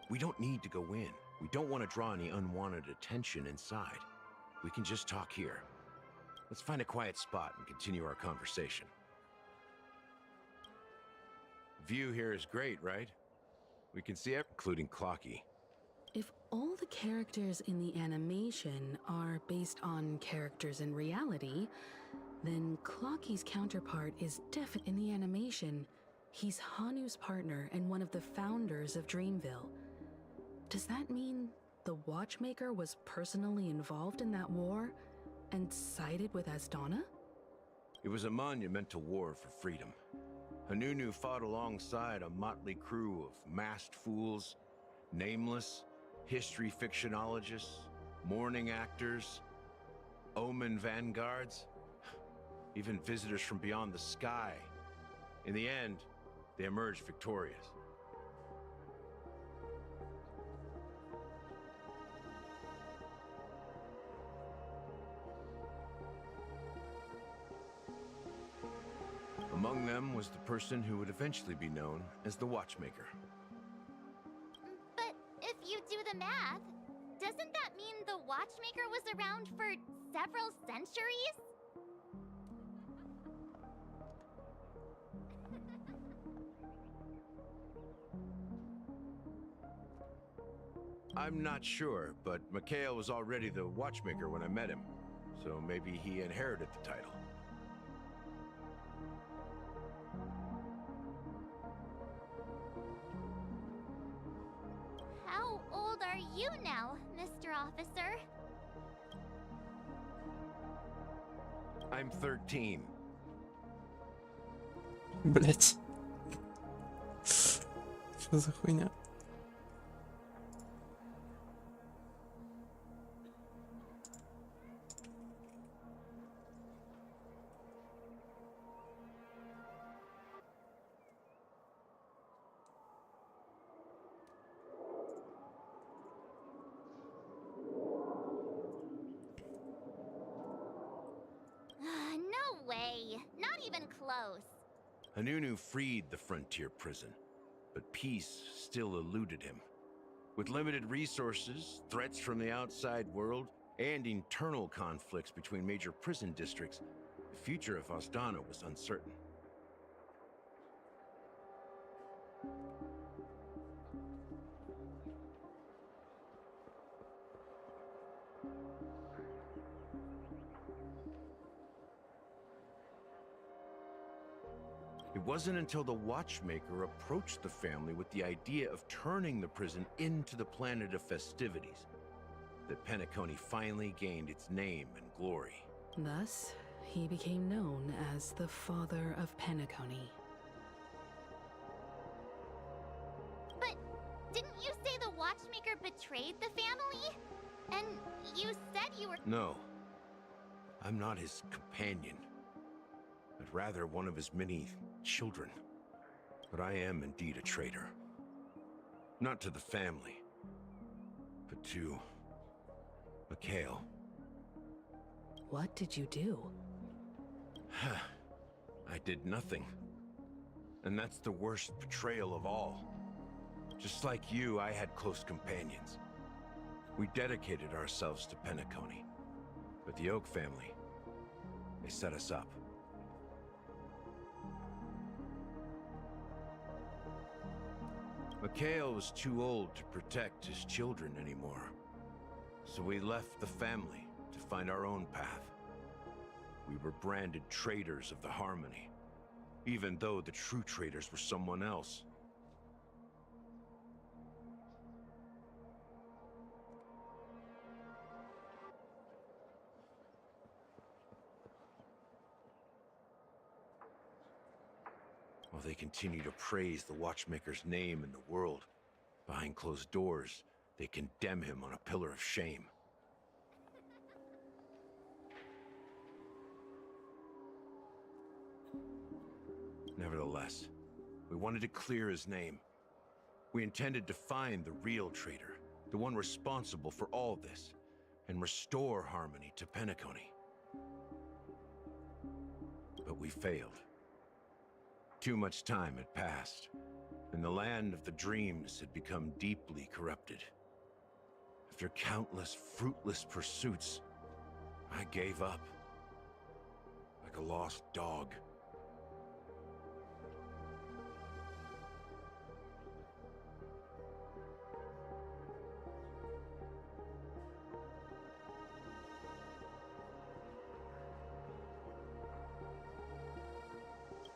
We don't need to go in. We don't want to draw any unwanted attention inside. We can just talk here. Let's find a quiet spot and continue our conversation. View here is great, right? We can see everything, including Clocky. If all the characters in the animation are based on characters in reality, then Clocky's counterpart is definitely in the animation. He's Hanu's partner and one of the founders of Dreamville. Does that mean the Watchmaker was personally involved in that war and sided with Asdana? It was a monumental war for freedom. Hanunu fought alongside a motley crew of masked fools, nameless, history fictionologists, mourning actors, omen vanguards, even visitors from beyond the sky. In the end, they emerged victorious. Among them was the person who would eventually be known as the Watchmaker. But if you do the math, doesn't that mean the Watchmaker was around for several centuries? I'm not sure, but Mikhail was already the Watchmaker when I met him, so maybe he inherited the title. How old are you now, Mr. Officer? I'm 13. Блять. Что за хуйня? No way. Not even close. Hanunu freed the frontier prison, but peace still eluded him. With limited resources, threats from the outside world, and internal conflicts between major prison districts, the future of Osdana was uncertain. It wasn't until the Watchmaker approached the family with the idea of turning the prison into the planet of festivities that Penacony finally gained its name and glory. Thus, he became known as the Father of Penacony. But didn't you say the Watchmaker betrayed the family? And you said you were— No, I'm not his companion, but rather one of his many children. But I am indeed a traitor. Not to the family, but to Mikhail. What did you do? I did nothing. And that's the worst betrayal of all. Just like you, I had close companions. We dedicated ourselves to Penacony. But the Oak family, they set us up. Mikhail was too old to protect his children anymore. So we left the family to find our own path. We were branded traitors of the Harmony, even though the true traitors were someone else. While they continue to praise the Watchmaker's name in the world, behind closed doors, they condemn him on a pillar of shame. Nevertheless, we wanted to clear his name. We intended to find the real traitor, the one responsible for all this, and restore harmony to Penacony. But we failed. Too much time had passed, and the land of the dreams had become deeply corrupted. After countless fruitless pursuits, I gave up, like a lost dog.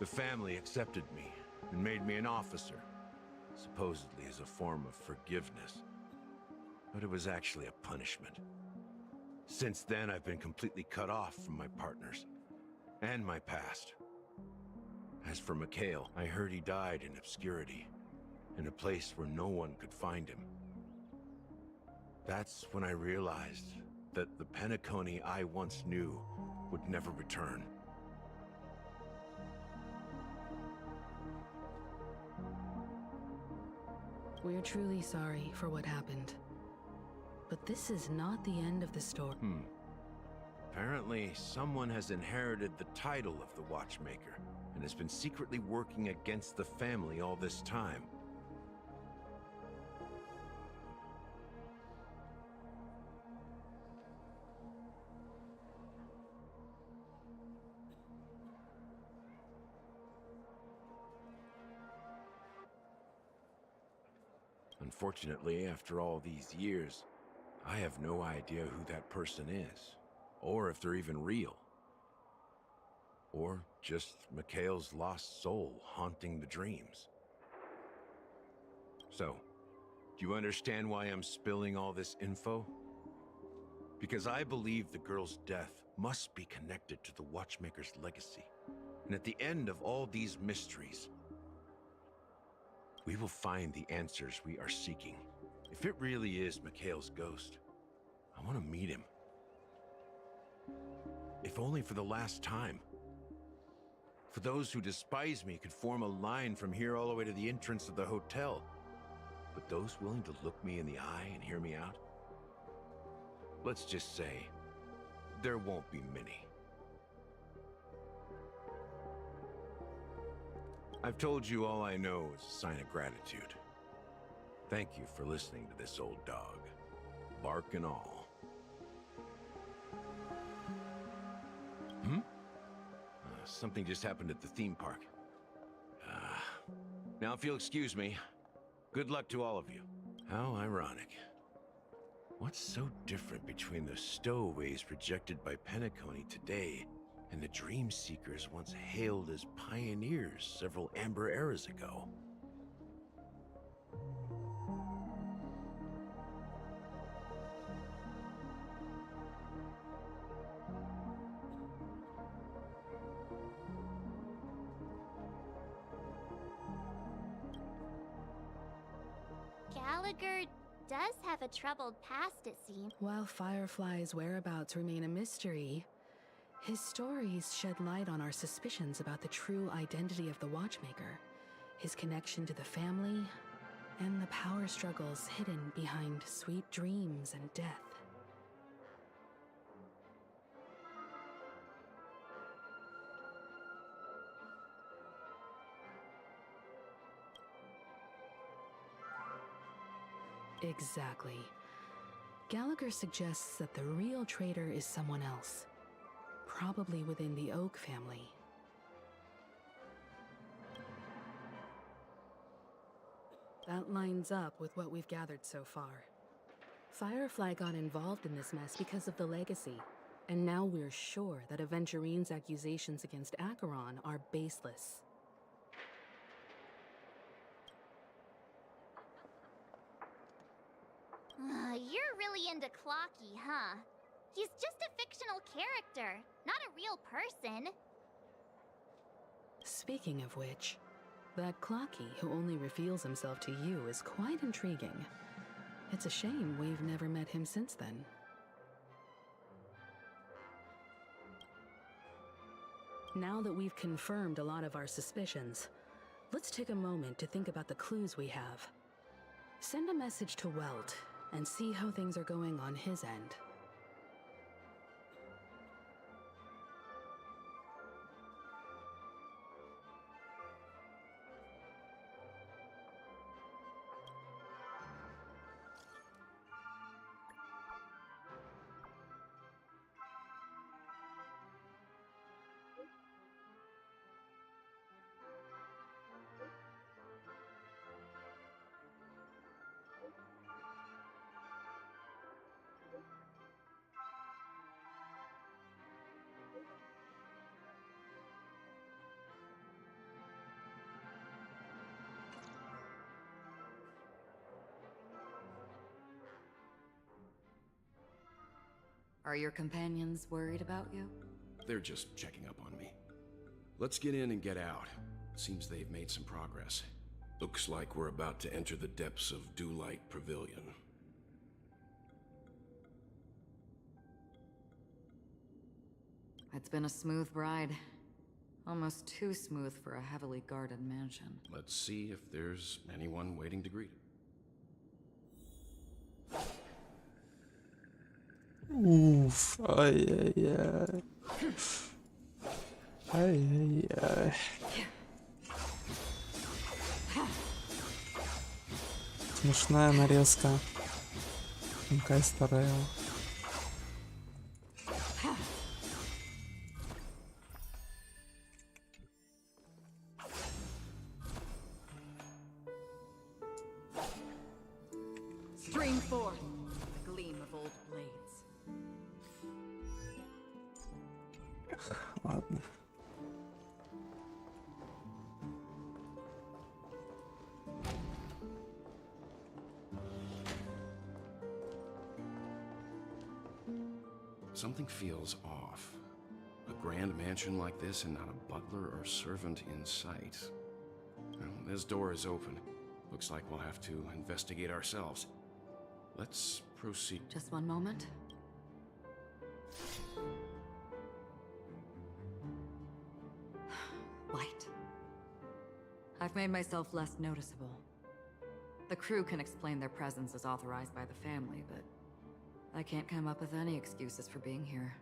The family accepted me and made me an officer, supposedly as a form of forgiveness. But it was actually a punishment. Since then, I've been completely cut off from my partners and my past. As for Mikhail, I heard he died in obscurity, in a place where no one could find him. That's when I realized that the Penacony I once knew would never return. We're truly sorry for what happened. But this is not the end of the story. Apparently, someone has inherited the title of the Watchmaker, and has been secretly working against the family all this time. Unfortunately, after all these years, I have no idea who that person is, or if they're even real. Or just Mikhail's lost soul haunting the dreams. So, do you understand why I'm spilling all this info? Because I believe the girl's death must be connected to the Watchmaker's legacy. And at the end of all these mysteries, we will find the answers we are seeking. If it really is Mikhail's ghost, I want to meet him. If only for the last time. For those who despise me could form a line from here all the way to the entrance of the hotel. But those willing to look me in the eye and hear me out? Let's just say, there won't be many. I've told you all I know is a sign of gratitude. Thank you for listening to this old dog, bark and all. Something just happened at the theme park. Now if you'll excuse me, good luck to all of you. How ironic. What's so different between the stowaways projected by Penacony today and the dream seekers once hailed as pioneers several amber eras ago? Gallagher does have a troubled past, it seems. While Firefly's whereabouts remain a mystery, his stories shed light on our suspicions about the true identity of the Watchmaker, his connection to the family, and the power struggles hidden behind sweet dreams and death. Exactly. Gallagher suggests that the real traitor is someone else, probably within the Oak family. That lines up with what we've gathered so far. Firefly got involved in this mess because of the legacy, and now we're sure that Aventurine's accusations against Achieron are baseless. You're really into Clocky, huh? He's just a fictional character, not a real person. Speaking of which, that Clocky who only reveals himself to you is quite intriguing. It's a shame we've never met him since then. Now that we've confirmed a lot of our suspicions, let's take a moment to think about the clues we have. Send a message to Welt and see how things are going on his end. Are your companions worried about you? They're just checking up on me. Let's get in and get out. Seems they've made some progress. Looks like we're about to enter the depths of Dewlight Pavilion. It's been a smooth ride. Almost too smooth for a heavily guarded mansion. Let's see if there's anyone waiting to greet it. Oof. Ай-яй-яй. Ай-яй-яй. Смешная нарезка. Honkai Стар Рейлу. Stream forth the gleam of old blades. Ладно. Something feels off. A grand mansion like this and not a butler or servant in sight. Well, this door is open. Looks like we'll have to investigate ourselves. Let's proceed. Just one moment. Light. I've made myself less noticeable. The crew can explain their presence as authorized by the family, but I can't come up with any excuses for being here.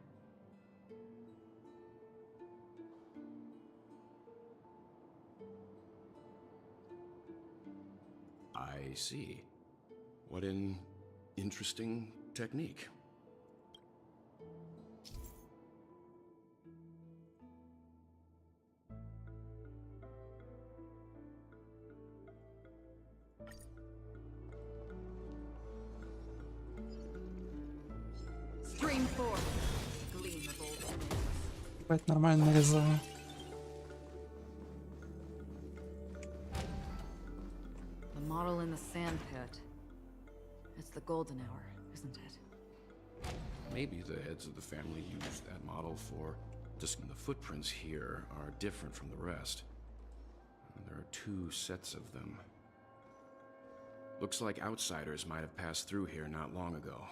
I see. What an interesting technique. Stream forth, gleam of old blades. Ебать, нормально нарезаю. The model in the sand pit. It's the golden hour, isn't it? Maybe the heads of the family used that model for... Just the footprints here are different from the rest. There are 2 sets of them. Looks like outsiders might have passed through here not long ago.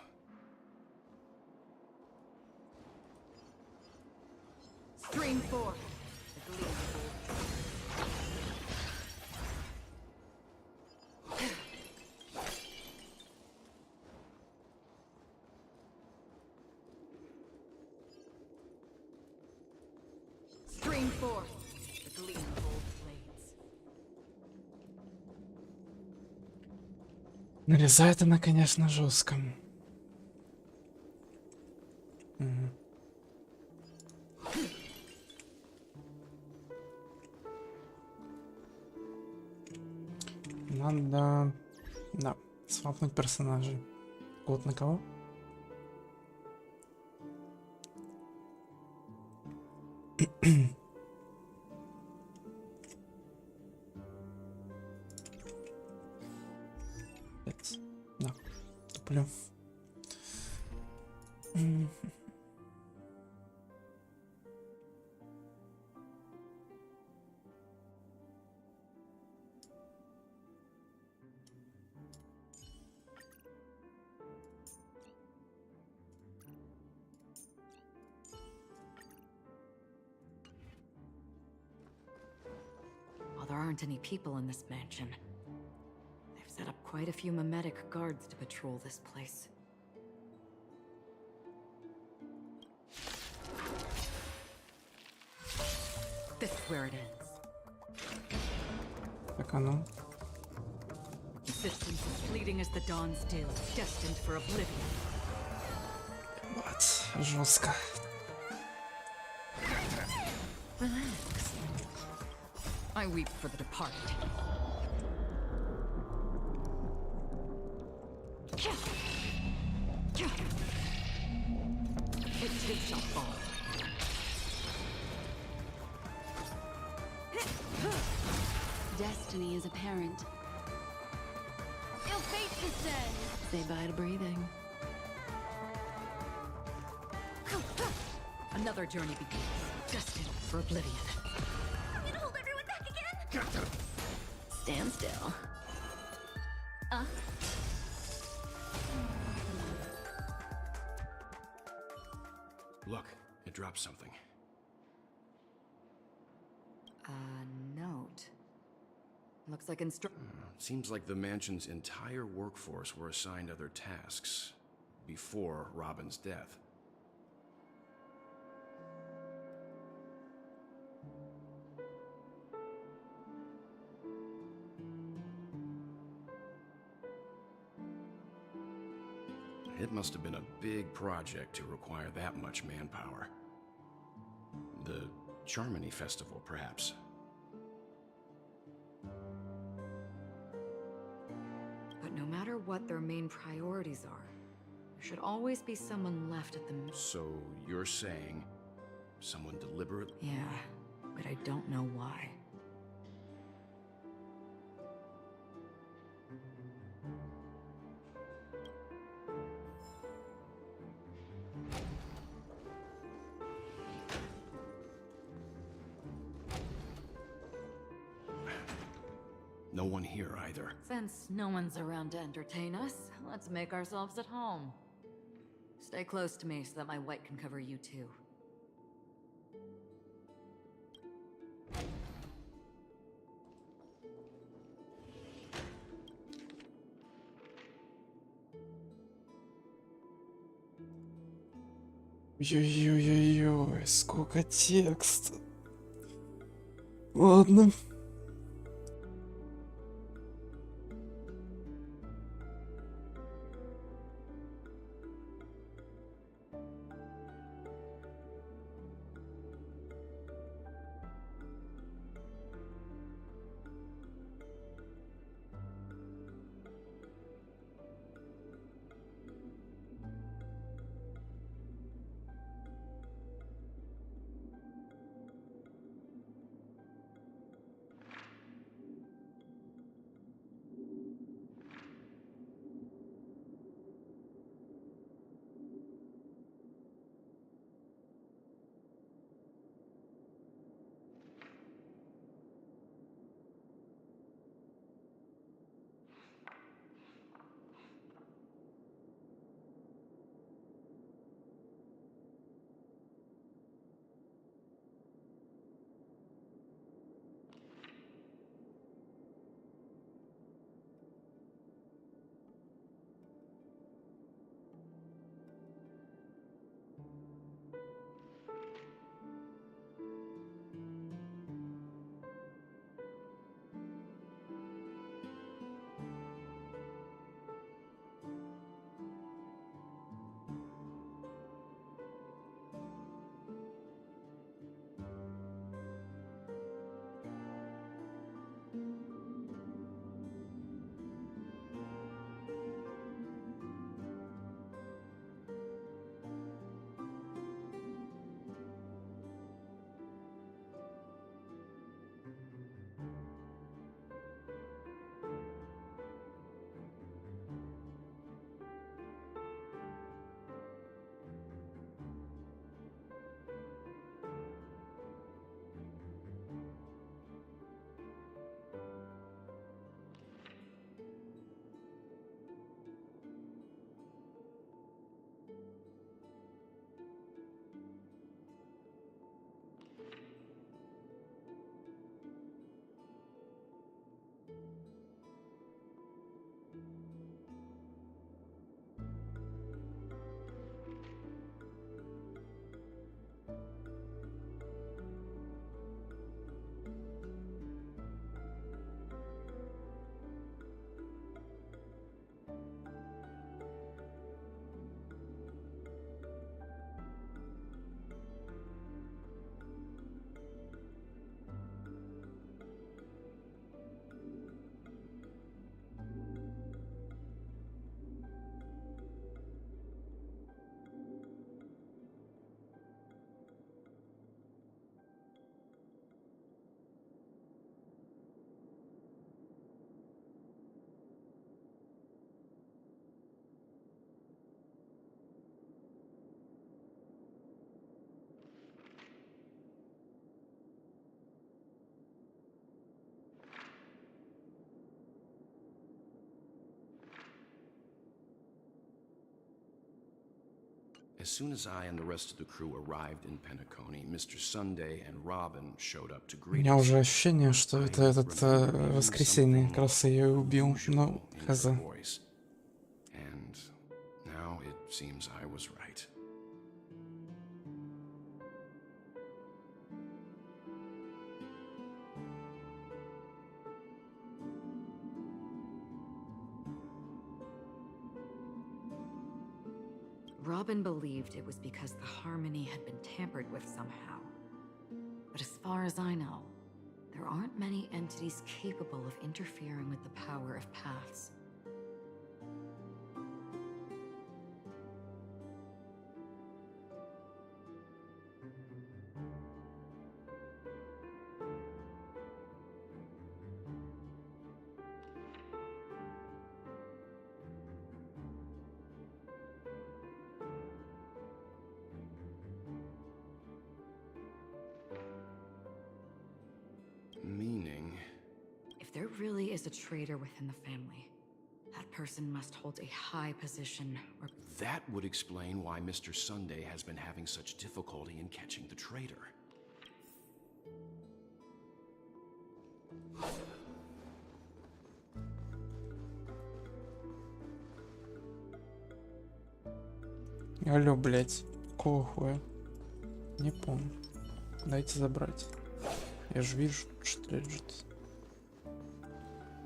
Stream forth, the gleam of old. Stream forth, the gleam of old blades. Нарезает она, конечно, жестко. Надо... Да, свапнуть персонажей. Код на кого? Да, туплю. Well, there aren't any people in this mansion. They've set up quite a few mimetic guards to patrol this place. This is where it ends. Так оно. Existence is fleeting as the dawn's dew, destined for oblivion. Вот, жестко. Relax. I weep for the departed. It too shall fall. Destiny is apparent. Your fate is said. Say bye to breathing. Another journey begins, destined for oblivion. I'm gonna hold everyone back again? Stand still. Look, it dropped something. A note. Looks like Seems like the mansion's entire workforce were assigned other tasks before Robin's death. It must have been a big project to require that much manpower. The Charmony Festival, perhaps. But no matter what their main priorities are, there should always be someone left at the... So you're saying someone deliberately... Yeah, but I don't know why. No one here either. Since no one's around to entertain us, let's make ourselves at home. Stay close to me so that my white can cover you too. Ой-ой-ой-ой, сколько текста. Ладно. As soon as I and the rest of the crew arrived in Penacony, Mr. Sunday and Robin showed up to У greet меня us. уже ощущение, что это этот воскресенье как раз я ее убил, но хз. And now it seems I was right. Robin believed it was because the harmony had been tampered with somehow. But as far as I know, there aren't many entities capable of interfering with the power of paths. Meaning? If there really is a traitor within the family, that person must hold a high position or... That would explain why Mr. Sunday has been having such difficulty in catching the traitor. Алло, блять. Какого хуя? Не помню. Дайте забрать. Я же вижу, что лежит.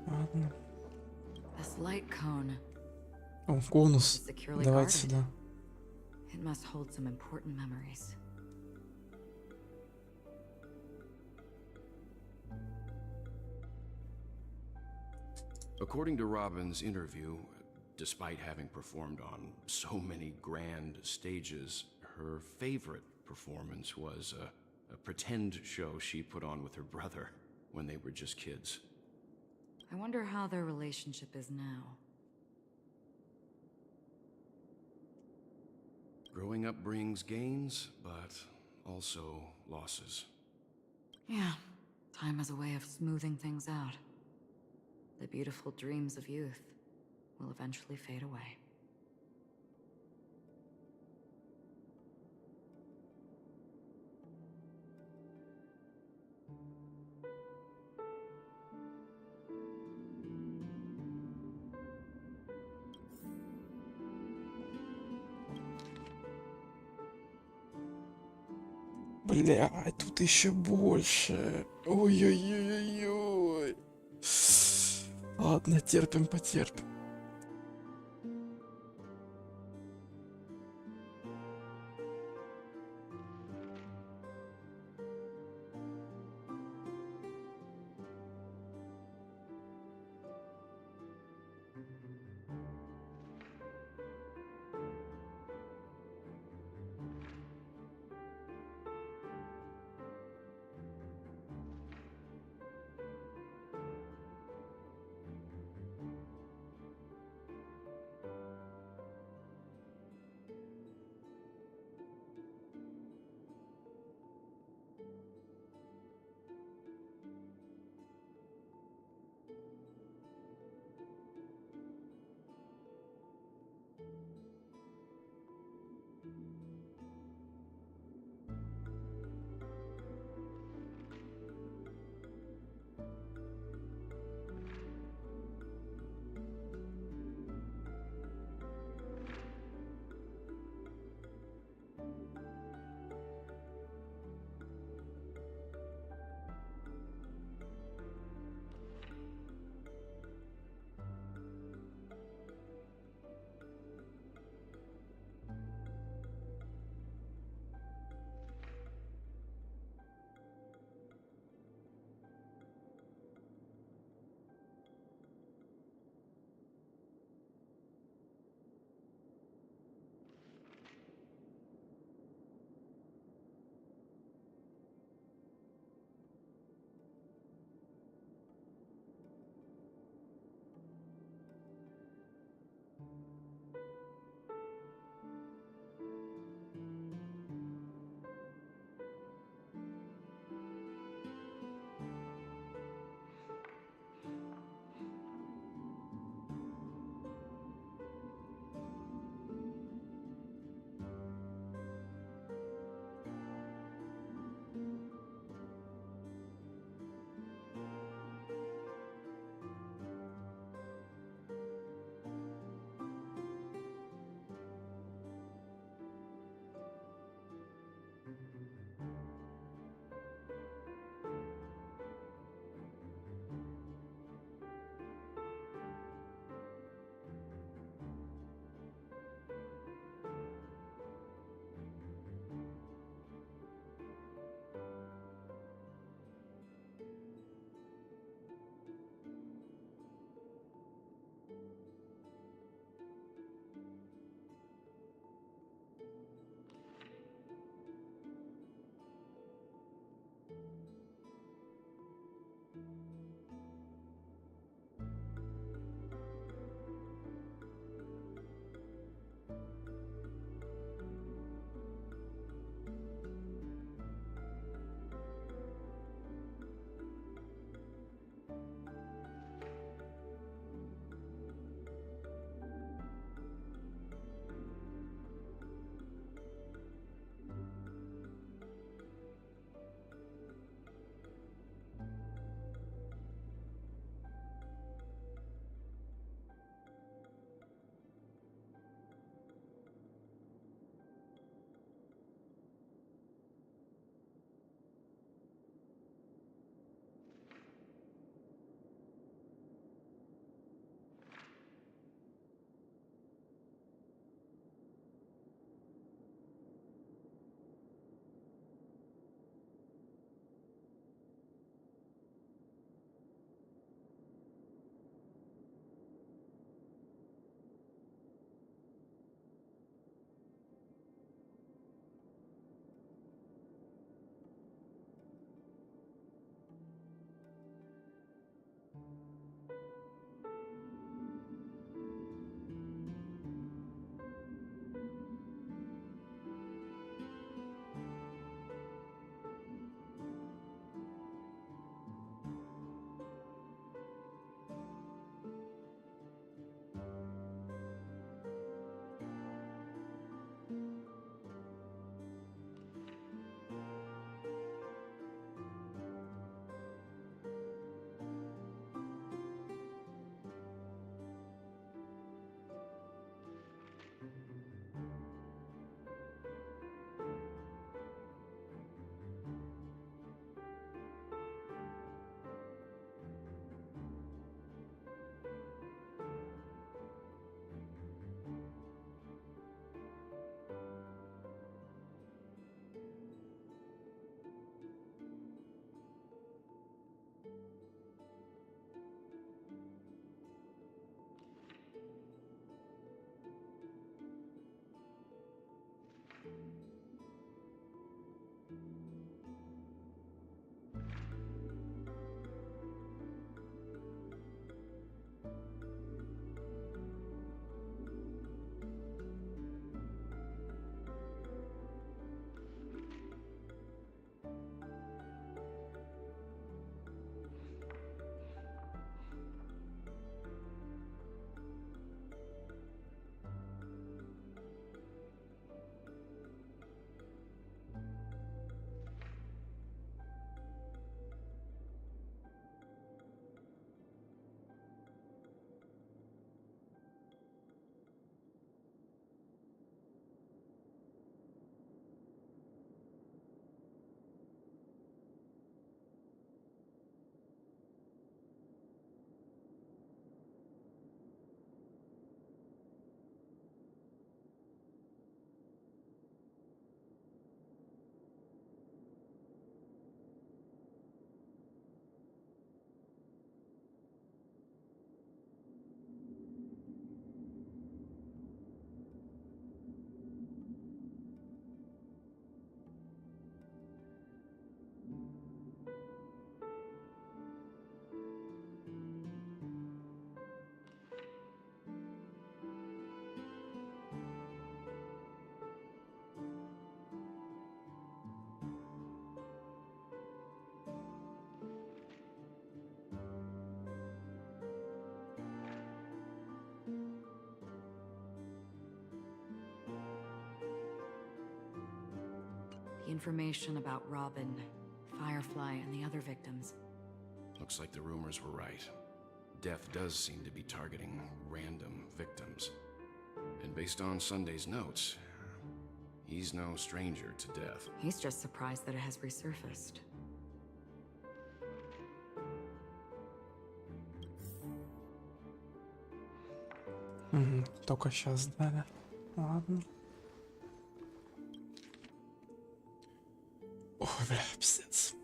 Ладно. This light cone О, конус. is securely Давайте guarded. сюда. It must hold some important memories. According to Robin's interview, despite having performed on so many grand stages, her favorite performance was a pretend show she put on with her brother when they were just kids. I wonder how their relationship is now. Growing up brings gains, but also losses. Yeah, time has a way of smoothing things out. The beautiful dreams of youth will eventually fade away. Бля, тут еще больше. Ой-ой-ой-ой-ой. Ладно, терпим, потерпим. information about Robin, Firefly, and the other victims. Looks like the rumors were right. Death does seem to be targeting random victims. And based on Sunday's notes, he's no stranger to death. He's just surprised that it has resurfaced. Только сейчас дали. Ладно. Ой, бля, пиздец.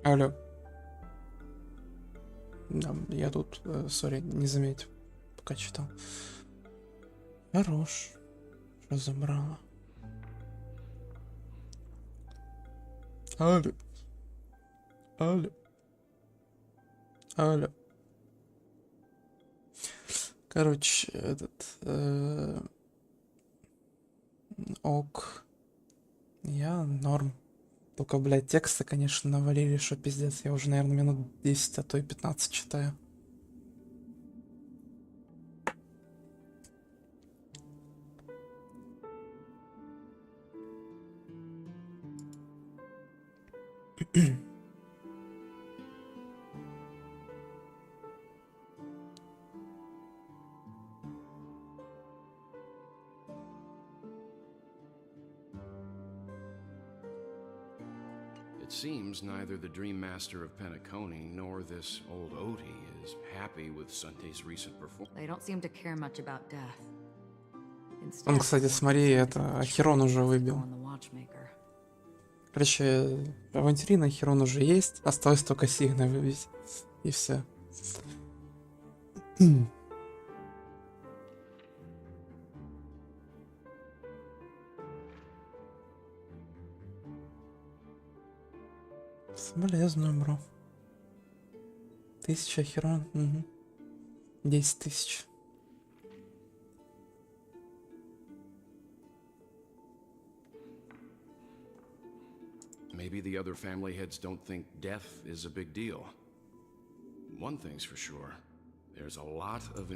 Алло. Да, я тут, сори, не заметил, пока читал. Хорош. Что забрала? Алло. Алло. Алло. Короче, ок. Я норм. Только, блядь, тексты, конечно, навалили, что пиздец. Я уже, наверное, минут 10, а то и 15 читаю. It seems neither the Dream Master of Penacony nor this old Oti is happy with Sunday's recent performance. They don't seem to care much about death. Он, кстати, смотри, это Ахерон уже выбил. Короче, авантюрина Ахерон уже есть. Осталось только Сигна выбить. И все. Соболезную, бро. 1000 Ахерон. Угу. 10 000. maybe the other family heads don't think death is a big deal. One thing's for sure, there's a lot of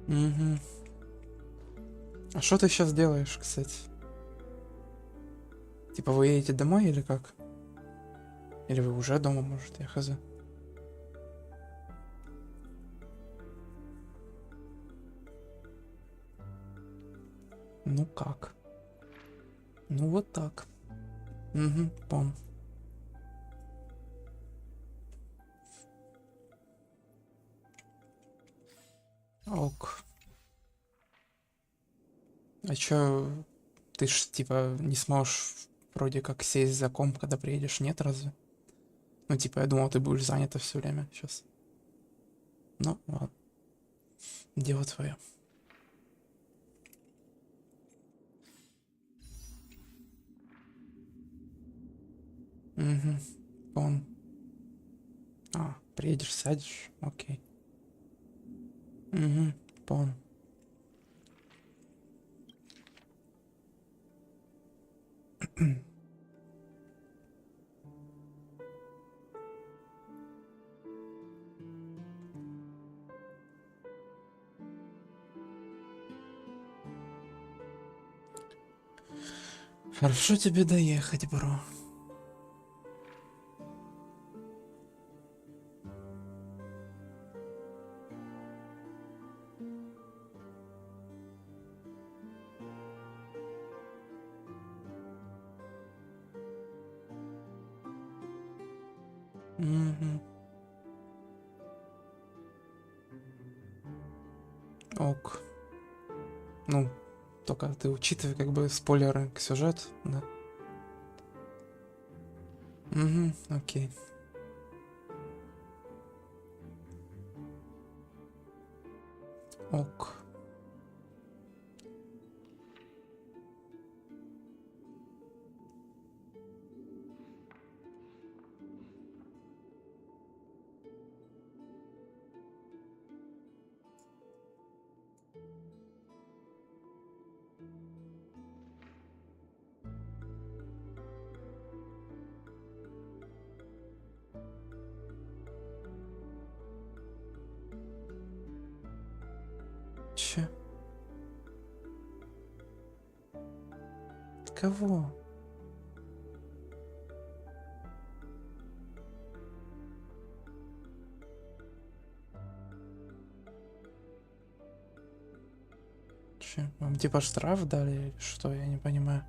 Угу. А что ты сейчас делаешь, кстати? Типа вы едете домой или как? Или вы уже дома, может, я хз. Ну как? Ну вот так. Угу, понял. Ок. А чё, ты ж типа не сможешь вроде как сесть за комп, когда приедешь, нет, разве? Ну типа я думал, ты будешь занята все время сейчас. Ну ладно. Дело твое. Угу. Понял. А, приедешь, сядешь, окей. Угу, понял. Хорошо тебе доехать, бро. Угу. Ок. Ну, только ты учитывай как бы спойлеры к сюжету, да. Угу, окей. Ок. Че? Кого? Че? Вам типа штраф дали или что? Я не понимаю.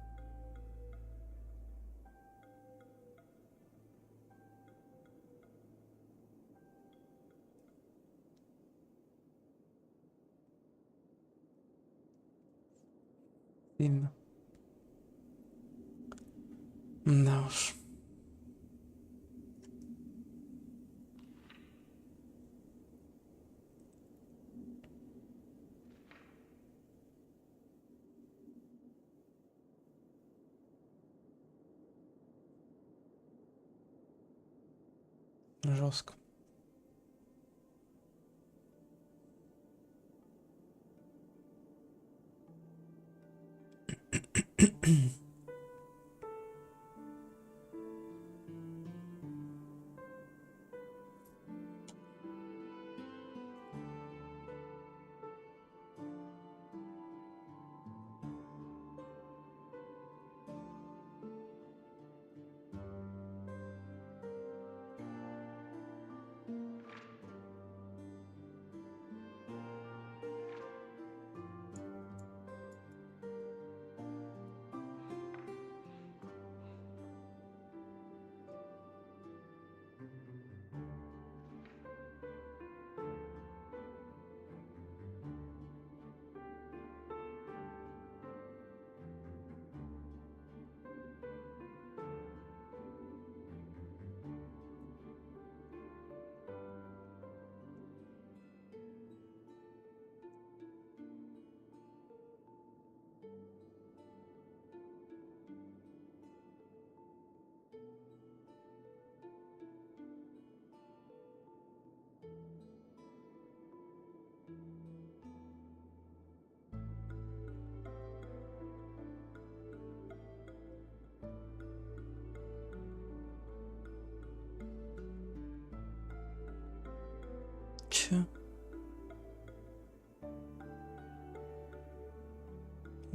Сильно. Да уж. Жестко.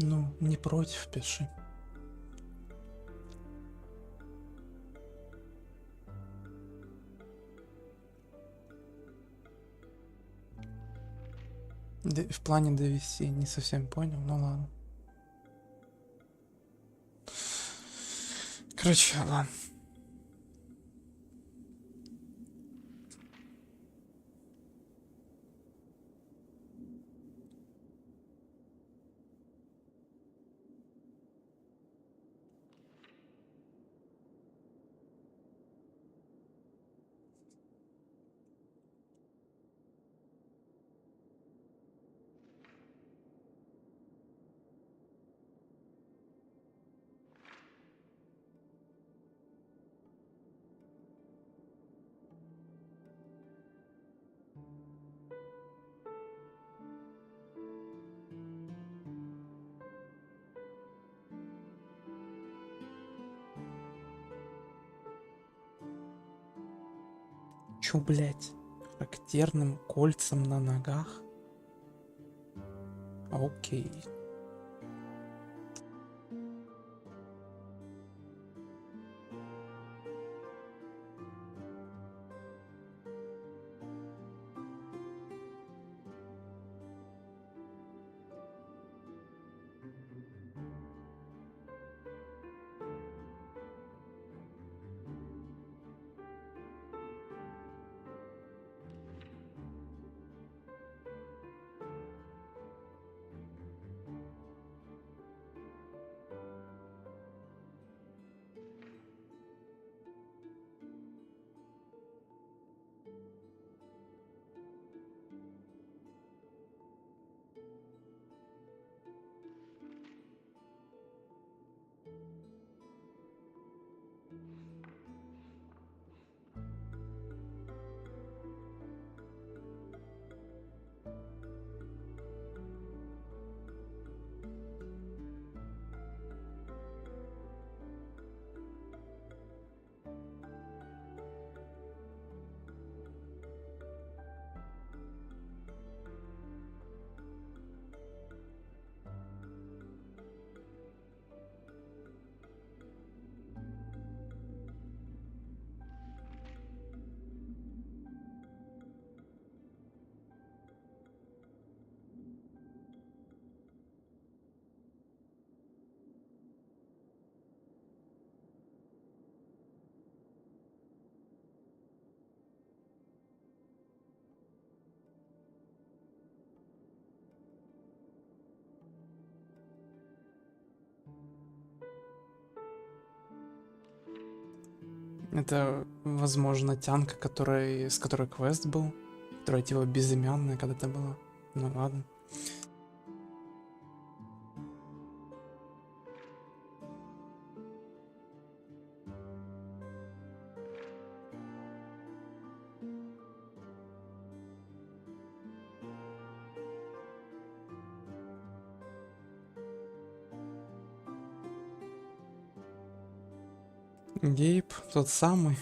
Ну, не против, пиши. В плане довести не совсем понял, ну ладно. Короче, ладно. Чё, блять? Характерным кольцам на ногах? Окей. Это, возможно, тянка, с которой квест был, которая типа безымянная когда-то была. Ну ладно. Гейб, тот самый.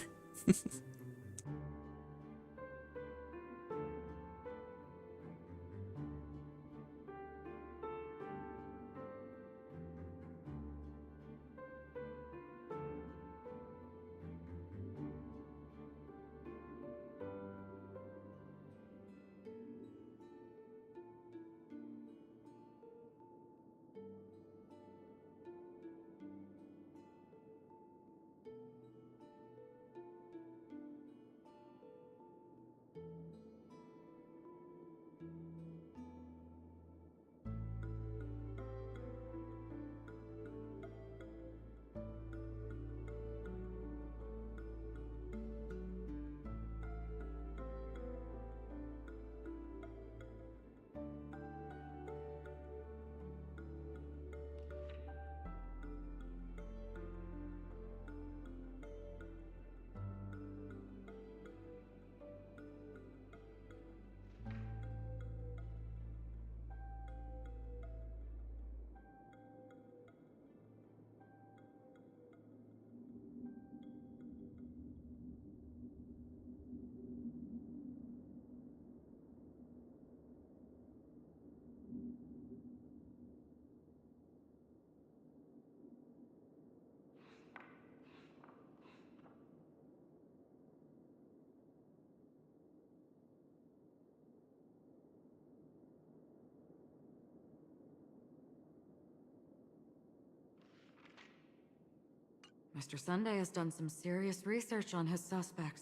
Mr. Sunday has done some serious research on his suspects.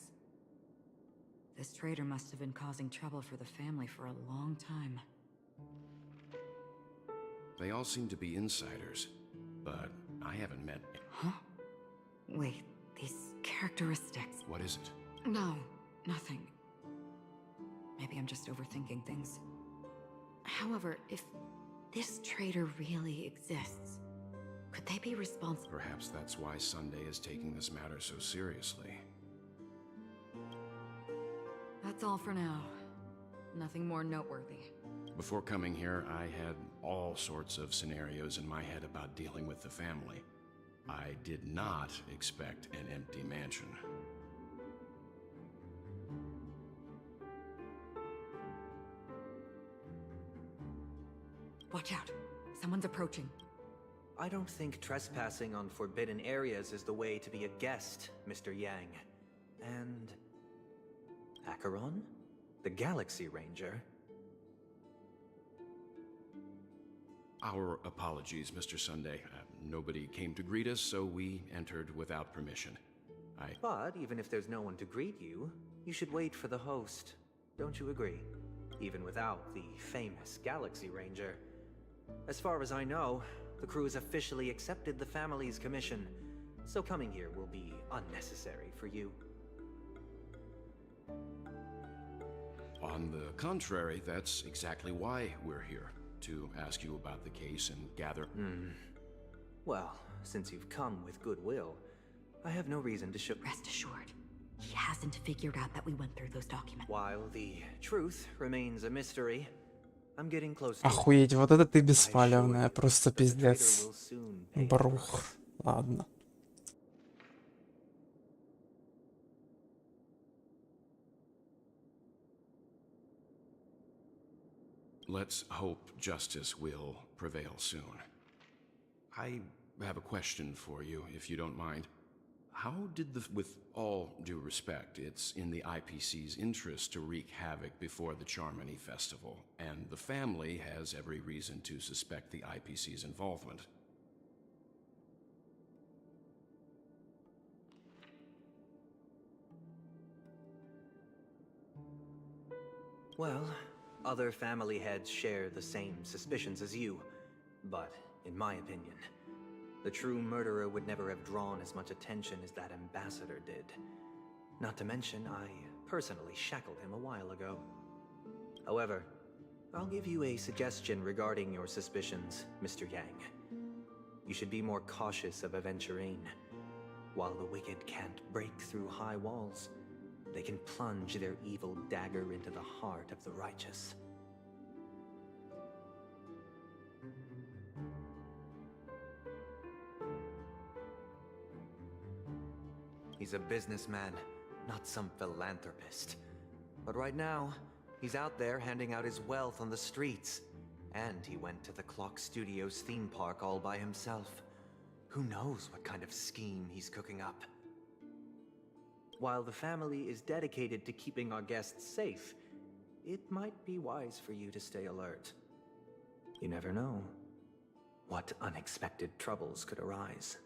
This traitor must have been causing trouble for the family for a long time. They all seem to be insiders, but I haven't met... Huh? Wait, these characteristics... What is it? No, nothing. Maybe I'm just overthinking things. However, if this traitor really exists, could they be responsible? Perhaps that's why Sunday is taking this matter so seriously. That's all for now. Nothing more noteworthy. Before coming here, I had all sorts of scenarios in my head about dealing with the family. I did not expect an empty mansion. Watch out. Someone's approaching. I don't think trespassing on forbidden areas is the way to be a guest, Mr. Yang. And... Achieron? The Galaxy Ranger? Our apologies, Mr. Sunday. Nobody came to greet us, so we entered without permission. But even if there's no one to greet you, you should wait for the host. Don't you agree? Even without the famous Galaxy Ranger. As far as I know, the crew has officially accepted the family's commission, so coming here will be unnecessary for you. On the contrary, that's exactly why we're here. To ask you about the case and gather... Well, since you've come with goodwill, I have no reason to Rest assured, he hasn't figured out that we went through those documents. While the truth remains a mystery, I'm getting close to... Охуеть, вот это ты беспалевная, просто пиздец. Брух. Ладно. Let's hope justice will prevail soon. I have a question for you, if you don't mind. How did with all due respect, it's in the IPC's interest to wreak havoc before the Charmony Festival, and the family has every reason to suspect the IPC's involvement. Well, other family heads share the same suspicions as you, but in my opinion, the true murderer would never have drawn as much attention as that ambassador did. Not to mention, I personally shackled him a while ago. However, I'll give you a suggestion regarding your suspicions, Mr. Yang. You should be more cautious of Aventurine. While the wicked can't break through high walls, they can plunge their evil dagger into the heart of the righteous. He's a businessman, not some philanthropist. But right now, he's out there handing out his wealth on the streets. And he went to the Clock Studios theme park all by himself. Who knows what kind of scheme he's cooking up? While the family is dedicated to keeping our guests safe, it might be wise for you to stay alert. You never know what unexpected troubles could arise.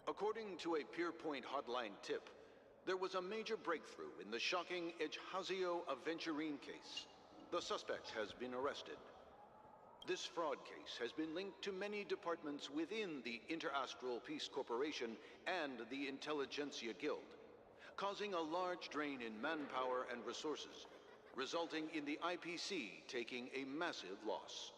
According to a Pierpoint hotline tip, there was a major breakthrough in the shocking Ejhazio Aventurine case. The suspect has been arrested. This fraud case has been linked to many departments within the Interastral Peace Corporation and the Intelligentsia Guild, causing a large drain in manpower and resources, resulting in the IPC taking a massive loss.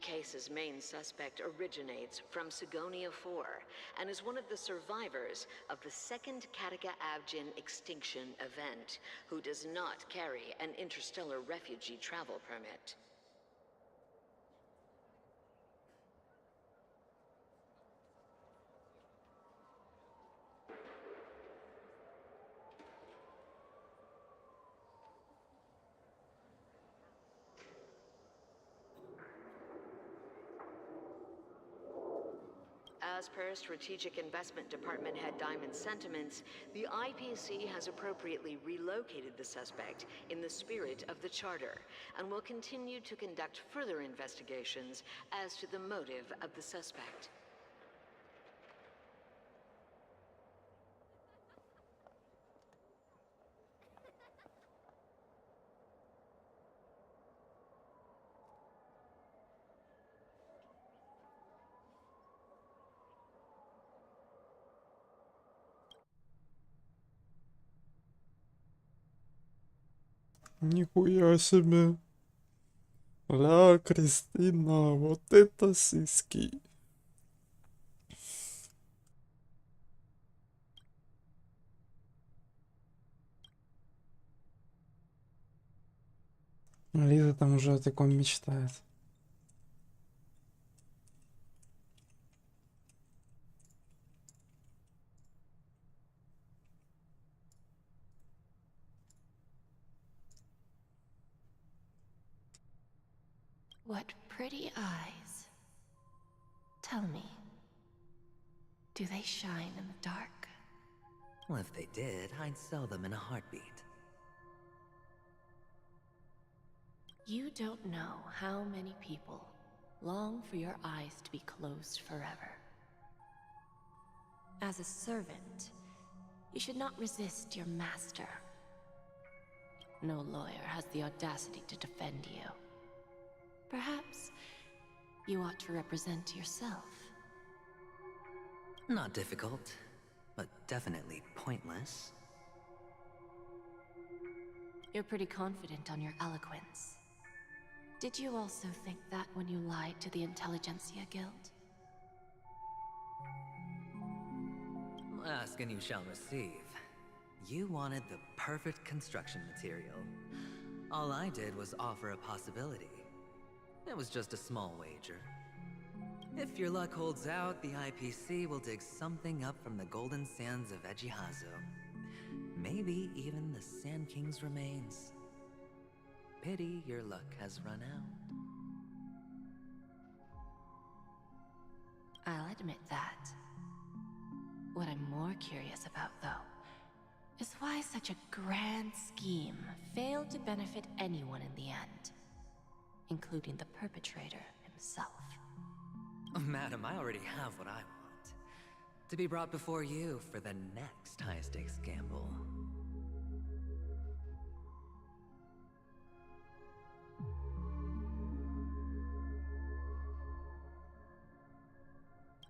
case's main suspect originates from Sigonia 4 and is one of the survivors of the second Kataka Abjin extinction event, who does not carry an interstellar refugee travel permit. As per Strategic Investment Department Head Diamond's sentiments, the IPC has appropriately relocated the suspect in the spirit of the Charter and will continue to conduct further investigations as to the motive of the suspect. Нихуя себе. Ля, Кристина, вот это сиськи. Лиза там уже о таком мечтает. What pretty eyes. Tell me, do they shine in the dark? Well, if they did, I'd sell them in a heartbeat. You don't know how many people long for your eyes to be closed forever. As a servant, you should not resist your master. No lawyer has the audacity to defend you. Perhaps you ought to represent yourself. Not difficult, but definitely pointless. You're pretty confident on your eloquence. Did you also think that when you lied to the Intelligentsia Guild? Ask and you shall receive. You wanted the perfect construction material. All I did was offer a possibility. It was just a small wager. If your luck holds out, the IPC will dig something up from the golden sands of Ejihazo. Maybe even the Sand King's remains. Pity your luck has run out. I'll admit that. What I'm more curious about, though, is why such a grand scheme failed to benefit anyone in the end, including the perpetrator himself. Madam, I already have what I want. To be brought before you for the next high-stakes gamble.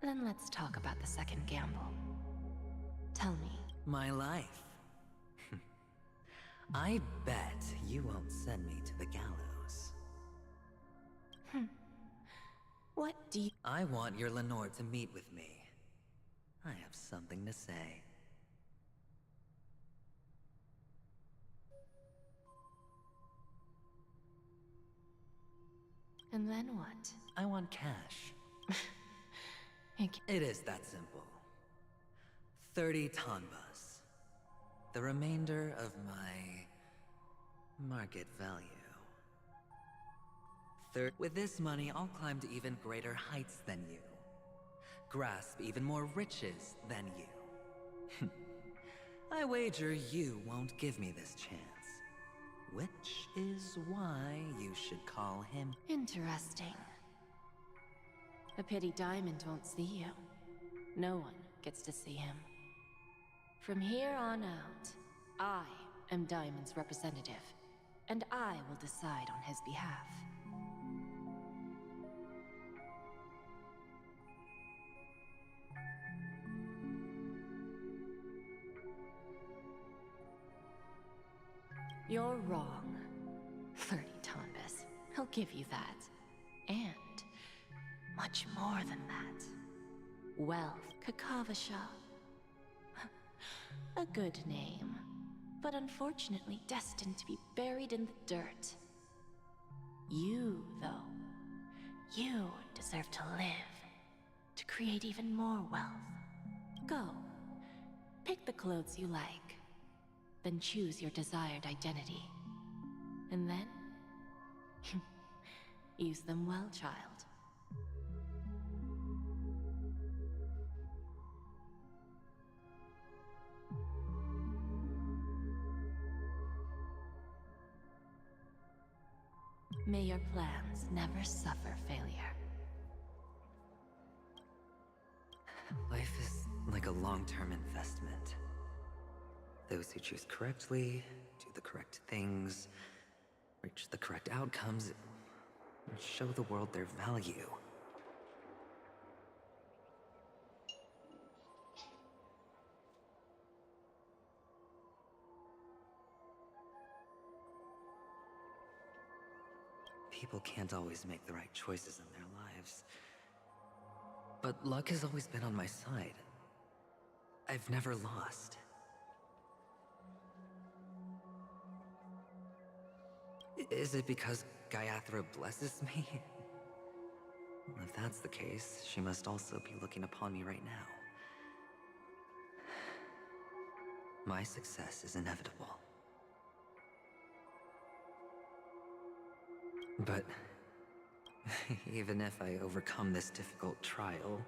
Then let's talk about the second gamble. Tell me. My life. I bet you won't send me to the gallows. What do you— I want your Lenore to meet with me. I have something to say. And then what? I want cash. It is that simple. 30 tanbas. The remainder of my market value. With this money, I'll climb to even greater heights than you. Grasp even more riches than you. I wager you won't give me this chance. Which is why you should call him. Interesting. A pity Diamond won't see you. No one gets to see him. From here on out, I am Diamond's representative, and I will decide on his behalf. You're wrong. 30 Tonbas. I'll give you that. And more than that. Wealth, Kakavasha. A good name, but unfortunately destined to be buried in the dirt. You, though, you deserve to live, to create even more wealth. Go, pick the clothes you like, then choose your desired identity. And then, use them well, child. May your plans never suffer failure. Life is like a long-term investment. Those who choose correctly, do the correct things, reach the correct outcomes, and show the world their value. People can't always make the right choices in their lives. But luck has always been on my side. I've never lost. Is it because Gayathra blesses me? If that's the case, she must also be looking upon me right now. My success is inevitable. But even if I overcome this difficult trial,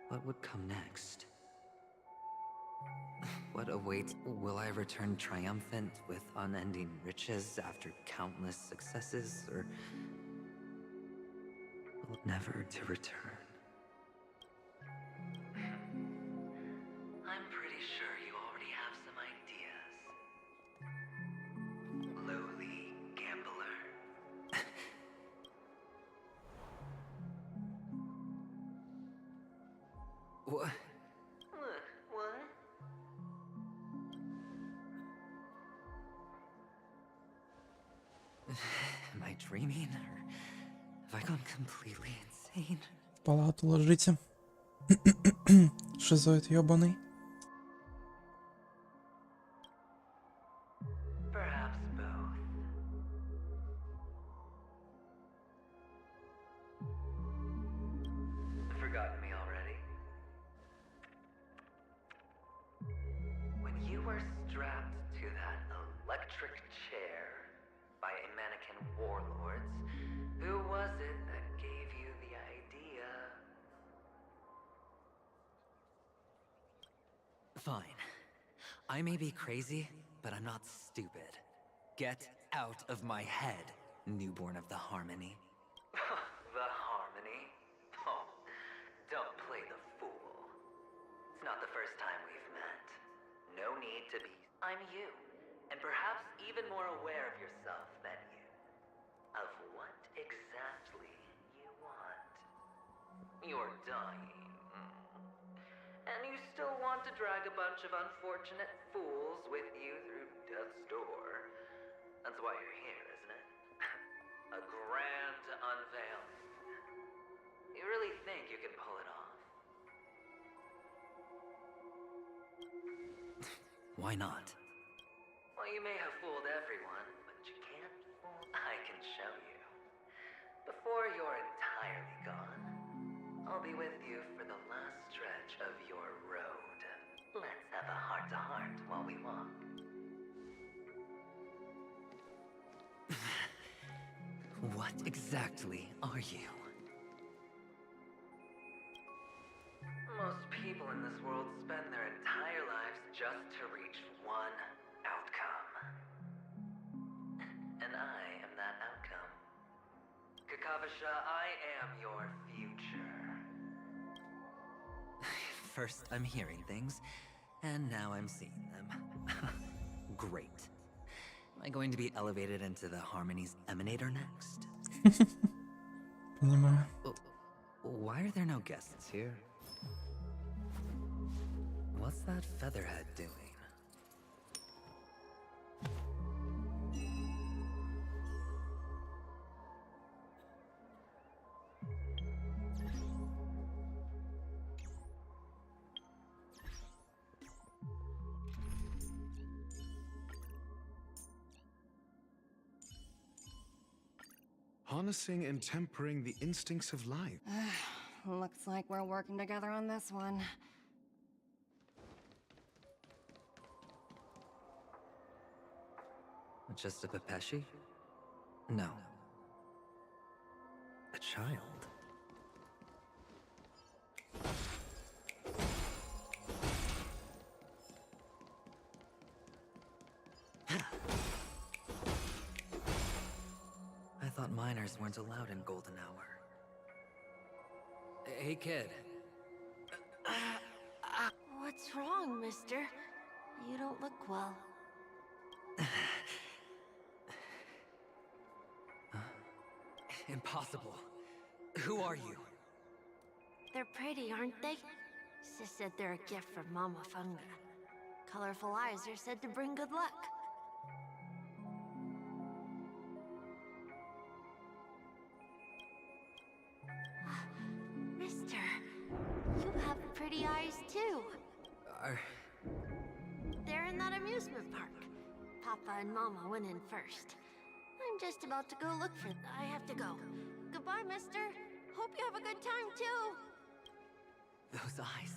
what would come next? What awaits? Will I return triumphant with unending riches after countless successes, or will it never to return? I'm pretty sure you already have some ideas. Lowly gambler. What? What? Am I dreaming, or have I gone completely insane? В палату ложите. Шизоид ёбаный. Perhaps both. Forgotten me already? When you were strapped to that electric chair by a mannequin warlords, who was it that gave you the idea? Fine. I may be crazy, but I'm not stupid. Get out of my head, newborn of the Harmony. The Harmony? Oh, don't play the fool. It's not the first time we've met. No need to be. I'm you, and perhaps even more aware of yourself than you. Of what exactly you want. You're dying. And you still want to drag a bunch of unfortunate fools with you through death's door. That's why you're here, isn't it? A grand unveiling. You really think you can pull it off? Why not? Well, you may have fooled everyone, but you can't fool. I can show you. Before you're entirely gone, I'll be with you for the last stretch of your road. Let's have a heart-to-heart while we walk. What exactly are you? Most people in this world spend their entire lives just to reach one outcome. And I am that outcome. Kakavasha, I am your future. First, I'm hearing things, and now I'm seeing them. Great. Am I going to be elevated into the Harmony's Emanator next? Понимаю. Why are there no guests here? What's that featherhead doing? harnessing and tempering the instincts of life. Looks like we're working together on this one. Just a Pepeshi? No. A child. I thought minors weren't allowed in Golden Hour. Hey, kid. What's wrong, mister? You don't look well. Impossible. Who are you? They're pretty, aren't they? Sis said they're a gift from Mama Funga. Colorful eyes are said to bring good luck. Mister, you have pretty eyes too. They're in that amusement park. Papa and Mama went in first. I'm just about to go look for them. I have to go. Goodbye, mister. Hope you have a good time too. Those eyes.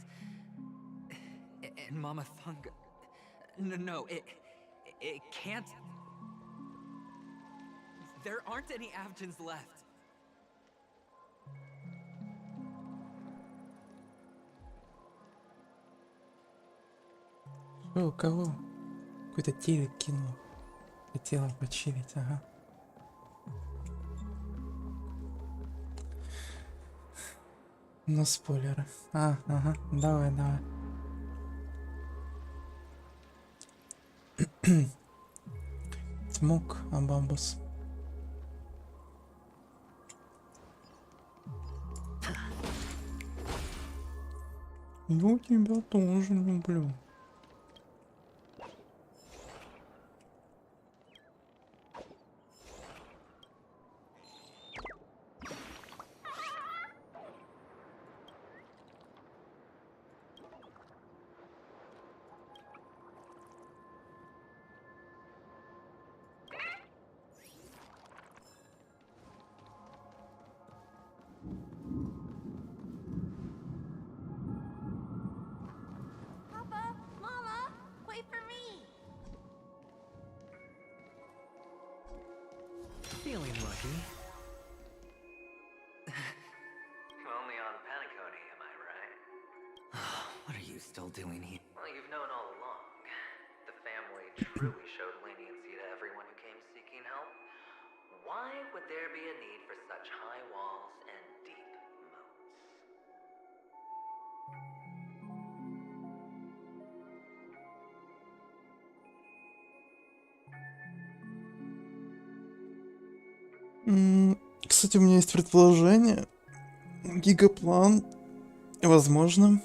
And Mama Funga. No, it can't. There aren't any Avgens left. Что, у кого? Какой-то телек кинул. Хотела почилить, ага. Ну, спойлеры. Ага, давай. Смог, Абамбус. Я тебя тоже люблю. Papa, Mama, wait for me. Feeling lucky. Only on Penacony, am I right? What are you still doing here? Well, you've known all along. The family truly showed leniency to everyone who came seeking help. Why would there be a need for such high walls and deep moats? Кстати, у меня есть предположение. Гигаплан. Возможно.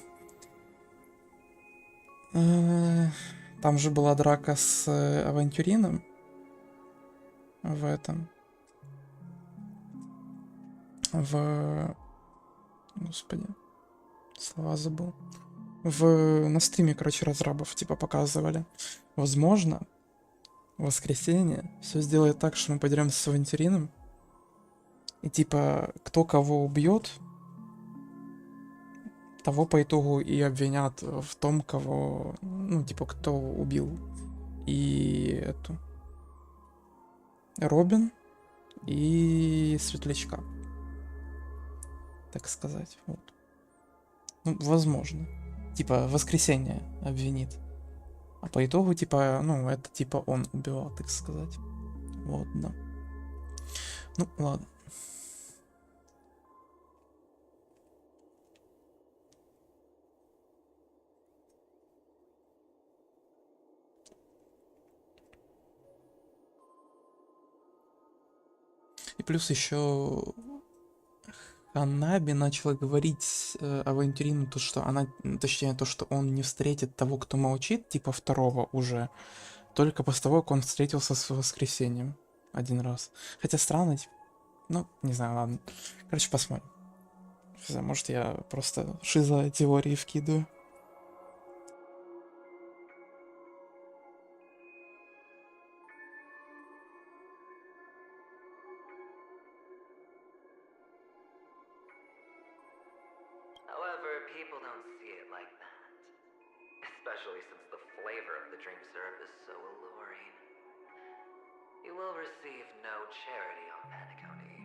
Там же была драка с авантюрином. В этом. Господи. Слова забыл. На стриме, короче, разрабов типа показывали. Возможно, в воскресенье все сделает так, что мы подеремся с авантюрином. И типа, кто кого убьет, того по итогу и обвинят в том, кого, ну, типа, кто убил. И эту Робин и Светлячка. Так сказать. Вот. Ну, возможно. Типа, воскресенье обвинит. А по итогу, типа, ну, это типа он убивал, так сказать. Вот, да. Ну, ладно. И плюс еще Ханаби начала говорить авантюрину, то, что она, точнее, то, что он не встретит того, кто молчит, типа второго уже, только после того, как он встретился с воскресеньем один раз. Хотя странно, типа, ну, не знаю, ладно. Короче, посмотрим. Не знаю, может, я просто шиза теории вкидываю. sure people don't see it like that. Especially since the flavor of the drink syrup is so alluring. You will receive no charity on Penacony.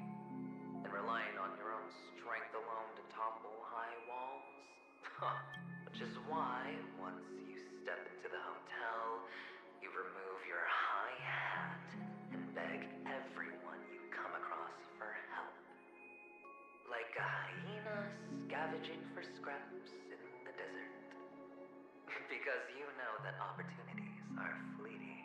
And relying on your own strength alone to topple high walls. Which is why, once you step into the hotel, you remove your high hat and beg everyone you come across for help. Like a hyena scavenging for scraps in the desert. Because you know that opportunities are fleeting.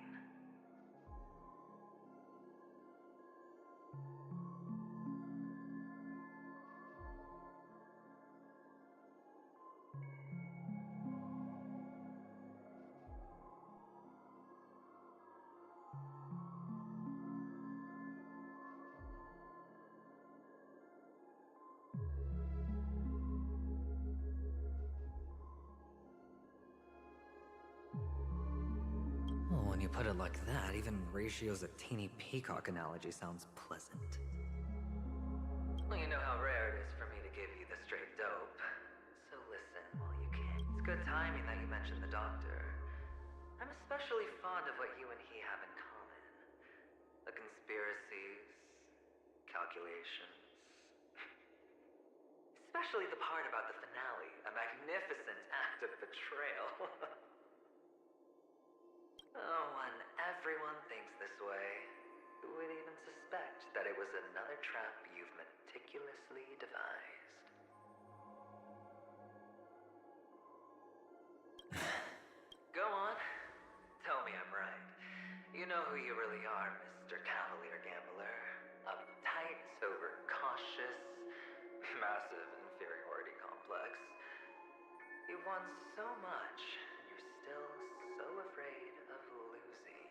Well, when you put it like that, even Ratio's a teeny peacock analogy sounds pleasant. Well, you know how rare it is for me to give you the straight dope. So listen while you can. It's good timing that you mentioned the doctor. I'm especially fond of what you and he have in common. The conspiracies, calculations. Especially the part about the finale, a magnificent act of betrayal. Oh, when everyone thinks this way, who would even suspect that it was another trap you've meticulously devised? Go on. Tell me I'm right. You know who you really are, Mr. Cavalier Gambler. Uptight, sober, cautious, massive inferiority complex. You won so much, and you're still so afraid of losing.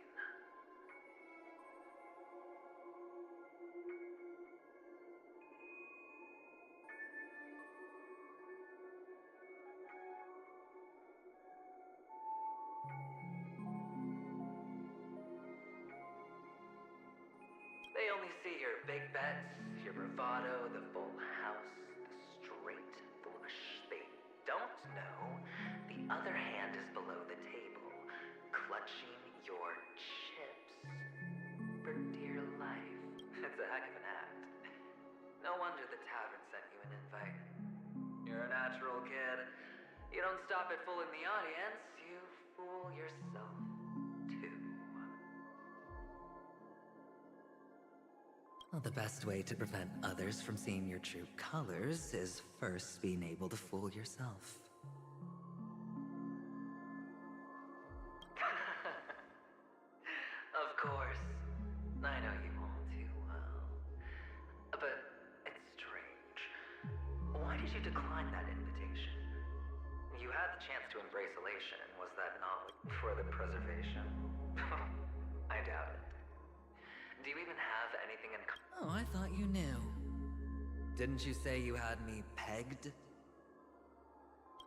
They only see your big bets, your bravado, the full house, the straight flush. They don't know the other hand is below the table, clutching your chips for dear life. It's a heck of an act. No wonder the tavern sent you an invite. You're a natural kid. You don't stop at fooling the audience, you fool yourself too. Well, the best way to prevent others from seeing your true colors is first being able to fool yourself. Of course. I know you all too well. But it's strange. Why did you decline that invitation? You had the chance to embrace elation. Was that not for the preservation? I doubt it. Do you even have anything in common? Oh, I thought you knew. Didn't you say you had me pegged?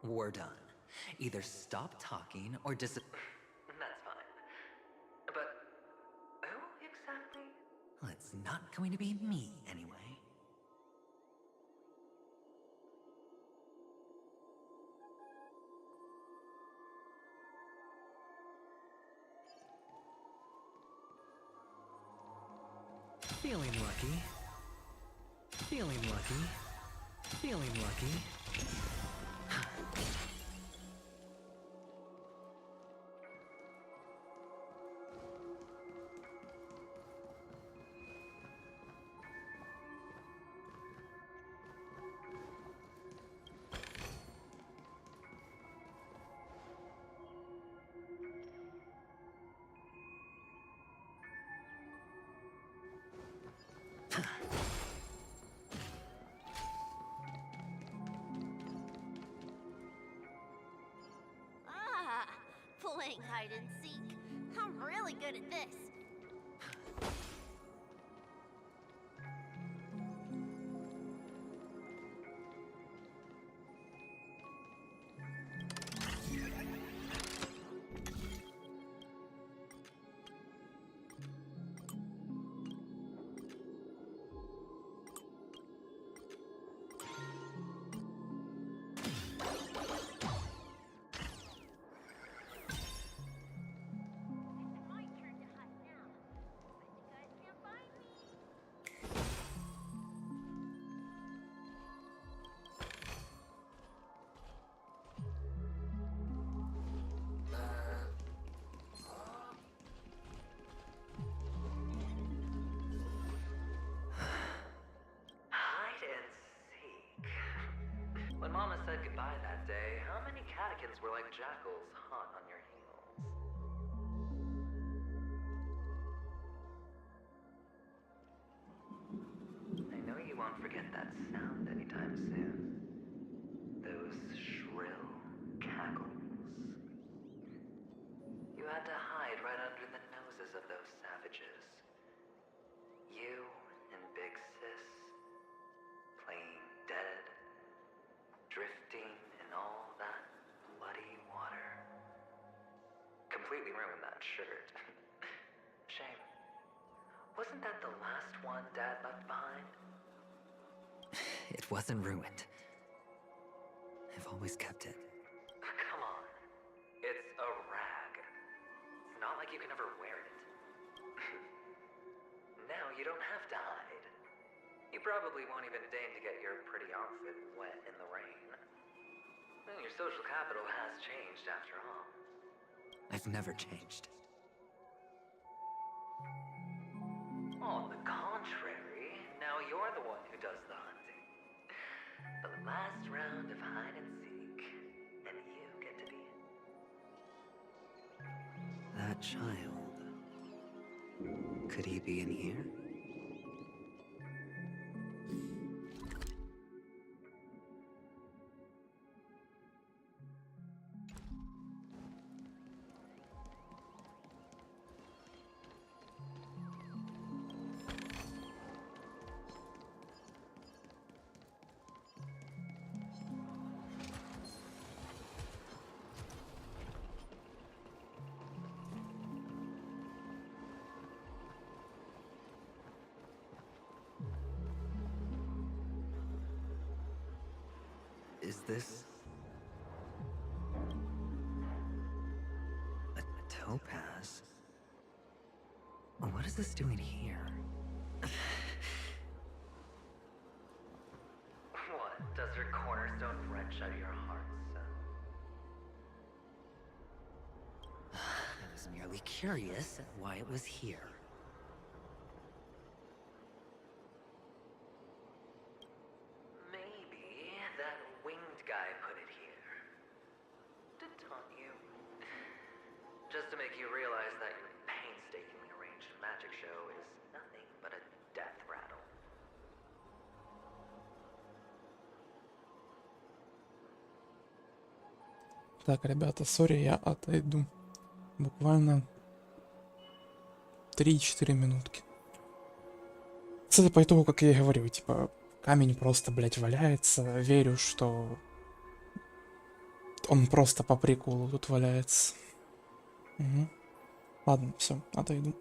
We're done. Either stop talking or That's fine. But who exactly? Well, it's not going to be me, anyway. Feeling lucky. Feeling lucky. Feeling lucky. Playing hide and seek. I'm really good at this. jackals hot on your heels. I know you won't forget that sound anytime soon. Those shrill cackles. You had to hide right under the noses of those savages. You and Big Sis, playing dead, drifting in all that bloody water. Completely ruined that shirt. Shame. Wasn't that the last one Dad left behind? It wasn't ruined. I've always kept it. Come on. It's a rag. It's not like you can ever wear it. Now you don't have to hide. You probably won't even deign to get your pretty outfit wet in the rain. Well, your social capital has changed after all. I've never changed. On the contrary, now you're the one who does the hunting. The last round of hide and seek, and you get to be it. That child. Could he be in here? Is this a topaz? What is this doing here? What? Does your cornerstone wrench out your heart, son? I was merely curious why it was here. Maybe that winged guy put it here. To taunt you. Just to make you realize that your painstakingly arranged magic show is nothing but a death rattle. Так, ребята, сори, я отойду. Буквально 3-4 минутки. Кстати, по итогу, как я и говорил, типа, камень просто, блядь, валяется. Верю, что он просто по приколу тут валяется. Угу. Ладно, все, отойду.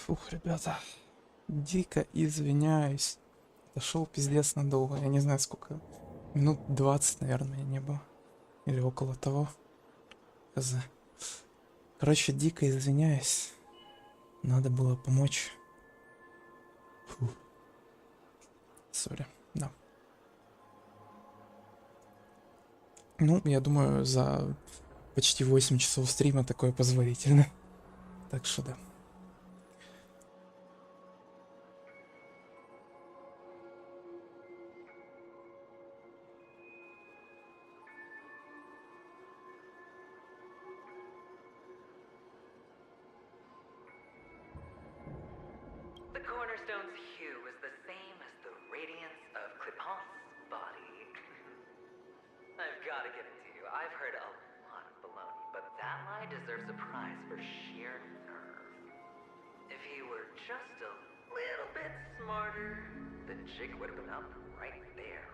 Фух, ребята, дико извиняюсь. Дошел пиздец надолго, я не знаю сколько. Минут 20, наверное, меня не было. Или около того. Хз. Короче, дико извиняюсь. Надо было помочь. Фух. Сори, да. Ну, я думаю, за почти 8 часов стрима такое позволительно. Так что да. The cornerstone's hue is the same as the radiance of Clipant's body. I've got to give it to you. I've heard a lot of baloney, but that lie deserves a prize for sheer nerve. If he were just a little bit smarter, the jig would have been up right there.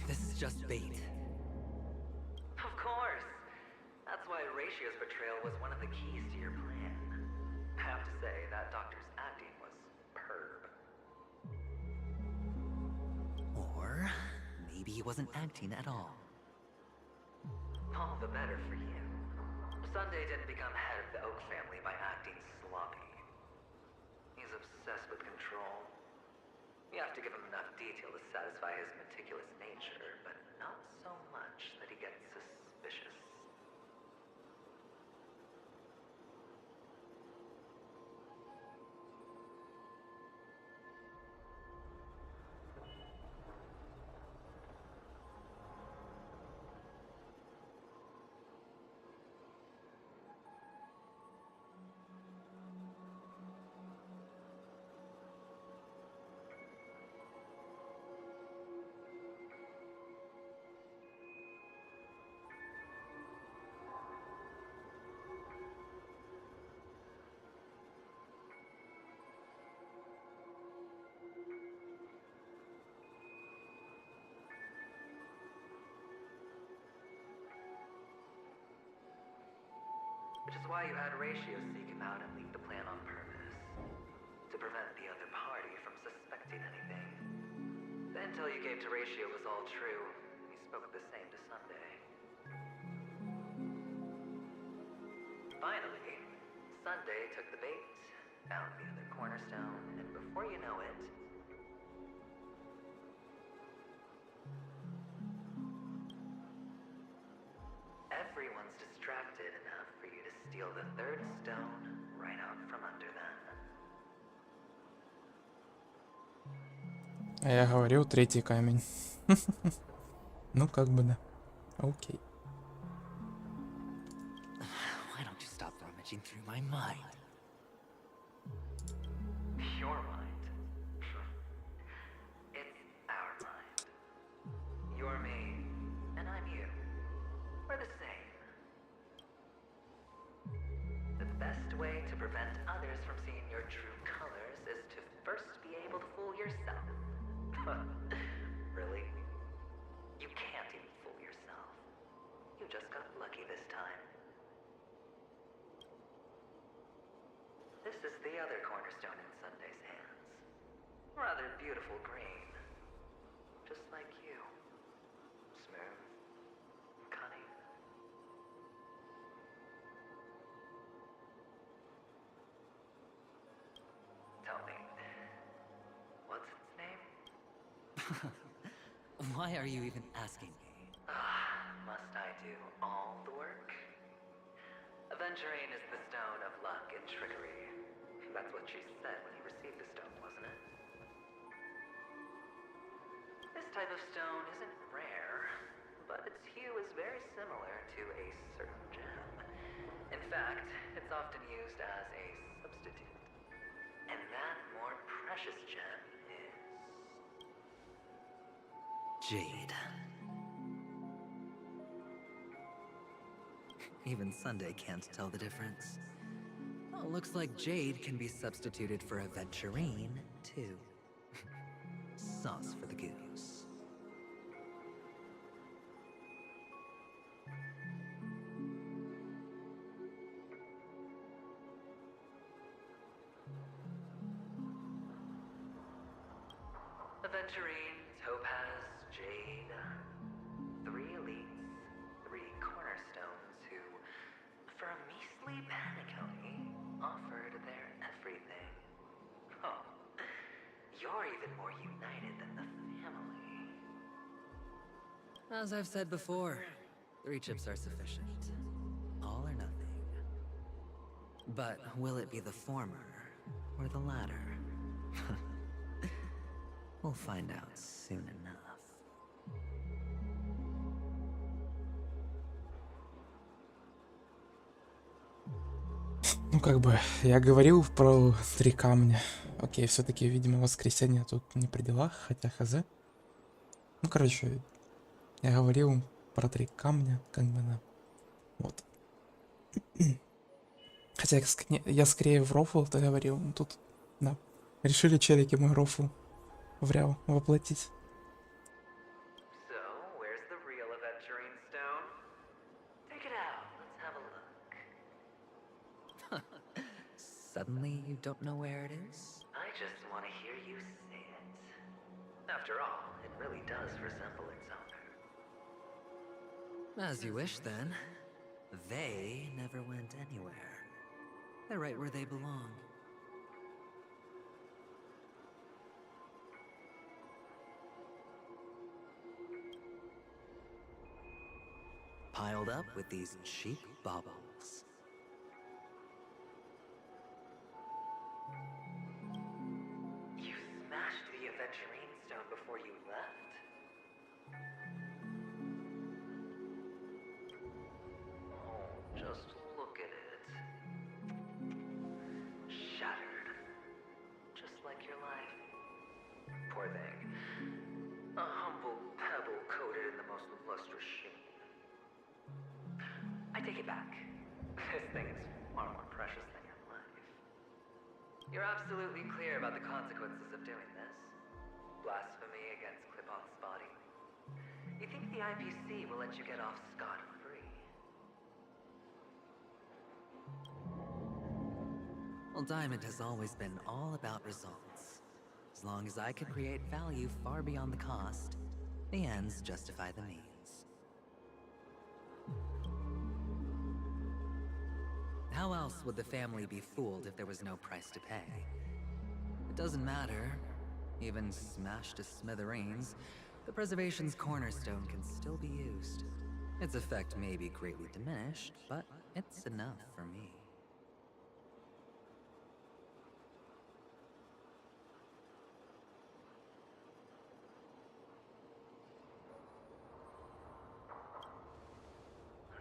This is just bait. Of course. That's why Ratio's betrayal was one of the keys to your plan. I have to say, that doctor's acting was superb. Or maybe he wasn't acting at all. All the better for you. Sunday didn't become head of the Oak family by acting sloppy. He's obsessed with control. You have to give him enough detail to satisfy his meticulous nature, but not so much that he gets suspicious. Which is why you had Ratio seek him out and leak the plan on purpose. To prevent the other party from suspecting anything. The intel you gave to Ratio was all true. You spoke the same to Sunday. Finally, Sunday took the bait, found the other cornerstone, and before you know it, everyone's distracted enough for you to steal the third stone right out from under them. А я говорил, третий камень. Ну, как бы да. Окей. Why don't you stop rummaging through my mind? Your mind? It's our mind. You're me, and I'm you. We're the same. The best way to prevent others from seeing your true colors is to first be able to fool yourself. Really? You can't even fool yourself. You just got lucky this time. This is the other cornerstone in Sunday's hands. Rather beautiful green. Just like you. Smooth. Cunning. Tell me, what's its name? Why are you even asking me? Must I do all the work? Aventurine is the stone of luck and trickery. That's what she said when you received the stone, wasn't it? This type of stone isn't rare, but its hue is very similar to a certain gem. In fact, it's often used as a substitute. And that more precious gem is jade. Even Sunday can't tell the difference. Well, looks like jade can be substituted for aventurine, too. Sauce for the goose. Aventurine, topaz, jade. 3 elites, 3 cornerstones who, for a measly penny, offered their everything. Oh, you're even more united than the family. As I've said before, 3 chips are sufficient. All or nothing. But will it be the former or the latter? We'll find out soon enough. Ну, как бы, я говорил про 3 камня. Окей, все-таки, видимо, воскресенье тут не при делах, хотя хз. Ну, короче, я говорил про 3 камня, как бы, да. Вот. Хотя я скорее в рофл-то говорил, ну, тут, да. Решили челики мой рофл в реал воплотить. So, where's the real aventurine stone? Take it out, let's have a look. Suddenly you don't know where it is? I just want to hear you say it. After all, it really does resemble its owner. As you wish then. They never went anywhere. They're right where they belong. Piled up with these cheap baubles. You smashed the aventurine stone before you left? Oh, just look at it. Shattered. Just like your life. Poor thing. A humble pebble coated in the most lustrous sheen. I take it back. This thing is far more precious than your life. You're absolutely clear about the consequences of doing this. Blasphemy against Clip-On's body. You think the IPC will let you get off scot-free? Well, Diamond has always been all about results. As long as I can create value far beyond the cost, the ends justify the means. How else would the family be fooled if there was no price to pay? It doesn't matter. Even smashed to smithereens, the preservation's cornerstone can still be used. Its effect may be greatly diminished, but it's enough for me.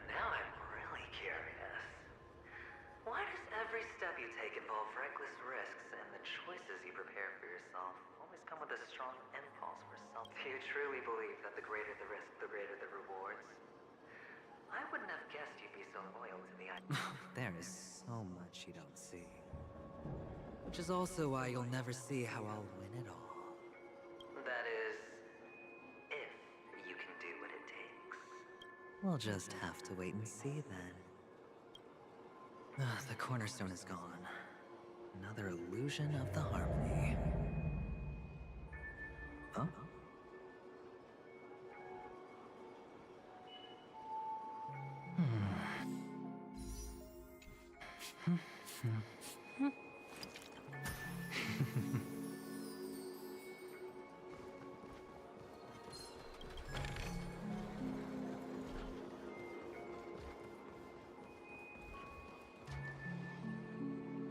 Now I'm really curious. Why does every step you take involve reckless risks, and the choices you prepare for yourself always come with a strong impulse for self? Do you truly believe that the greater the risk, the greater the rewards? I wouldn't have guessed you'd be so loyal to the idea. There is so much you don't see. Which is also why you'll never see how I'll win it all. That is, if you can do what it takes. We'll just have to wait and see then. The cornerstone is gone. Another illusion of the harmony. Huh?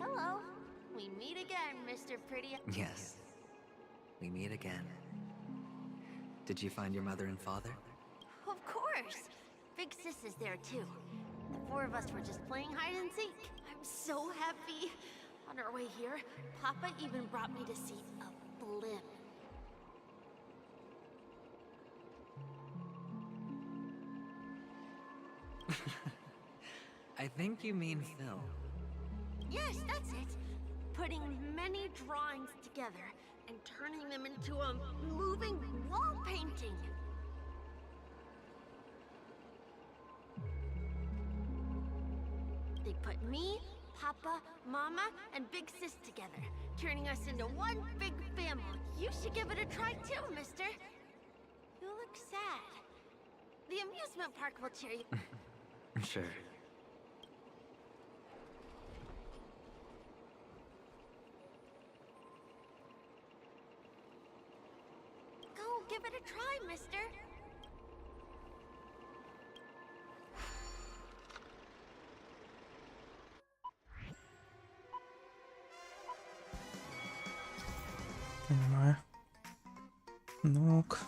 Hello. We meet again, Mr. Pretty. Yes. We meet again. Did you find your mother and father? Of course! Big Sis is there too. The four of us were just playing hide and seek. I'm so happy. On our way here, Papa even brought me to see a blimp. I think you mean Phil. Yes, that's it. Putting many drawings together and turning them into a moving wall painting. They put me, Papa, Mama, and Big Sis together, turning us into one big family. You should give it a try too, mister. You look sad. The amusement park will cheer you. Sure. Go give it a try, mister. Понимаю. Ну-ка.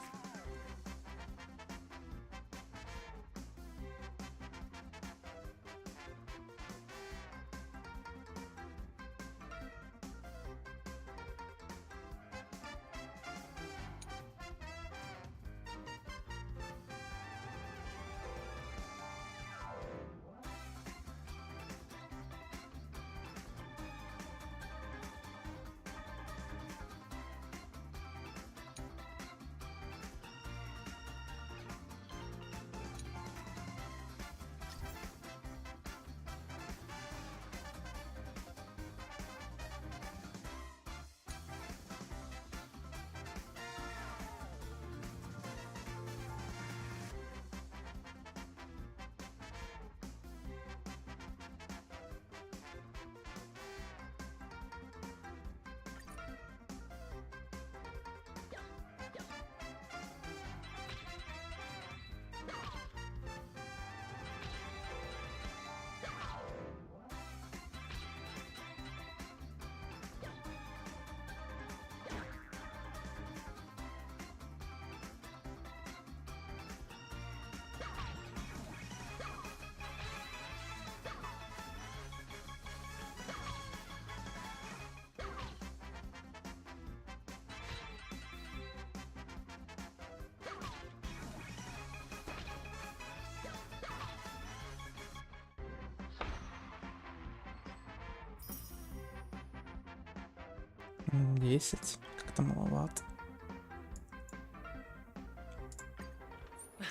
М, 10. Как-то маловато.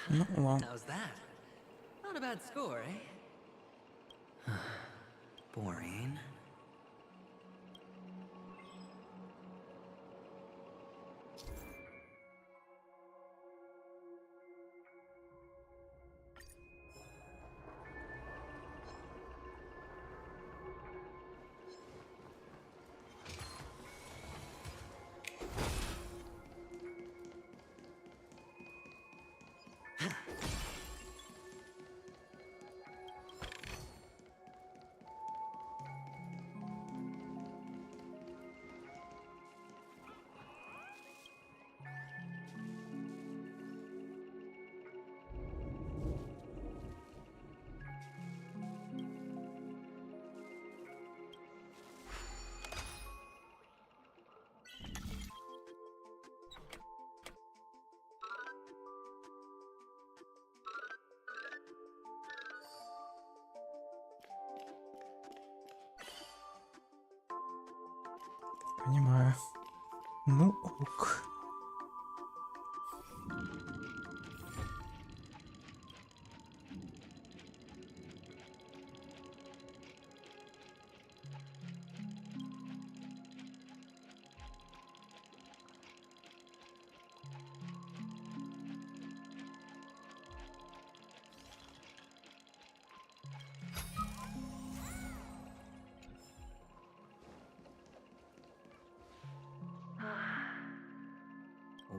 Ну ладно. How's that? Not a bad score, eh? Boring. Понимаю. Ну ок.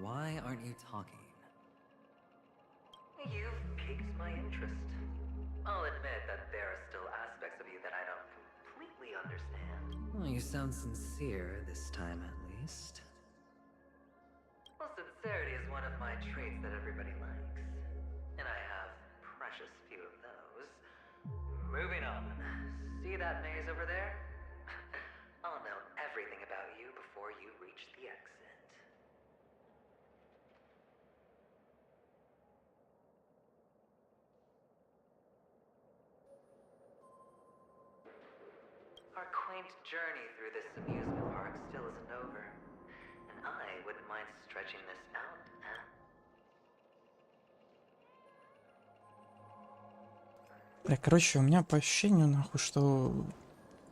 Why aren't you talking? You've piqued my interest. I'll admit that there are still aspects of you that I don't completely understand. Well, you sound sincere this time, at least. Well, sincerity is one of my traits. Moving on. See that maze over there? I'll know everything about you before you reach the exit. Our quaint journey through this amusement park still isn't over. And I wouldn't mind stretching this out, huh? Бля, короче, у меня по ощущению, нахуй, что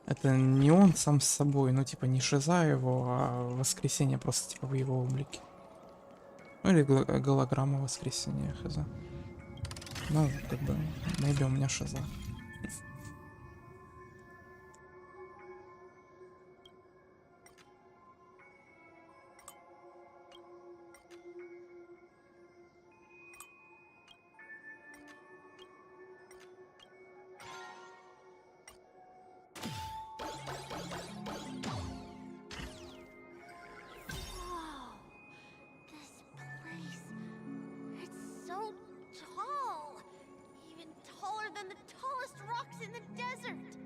это не он сам с собой, ну, типа, не шиза его, а воскресенье просто, типа, в его облике. Ну, или голограмма воскресенья, хз. Ну, как бы, maybe у меня шиза. Whoa! This place. It's so tall! Even taller than the tallest rocks in the desert!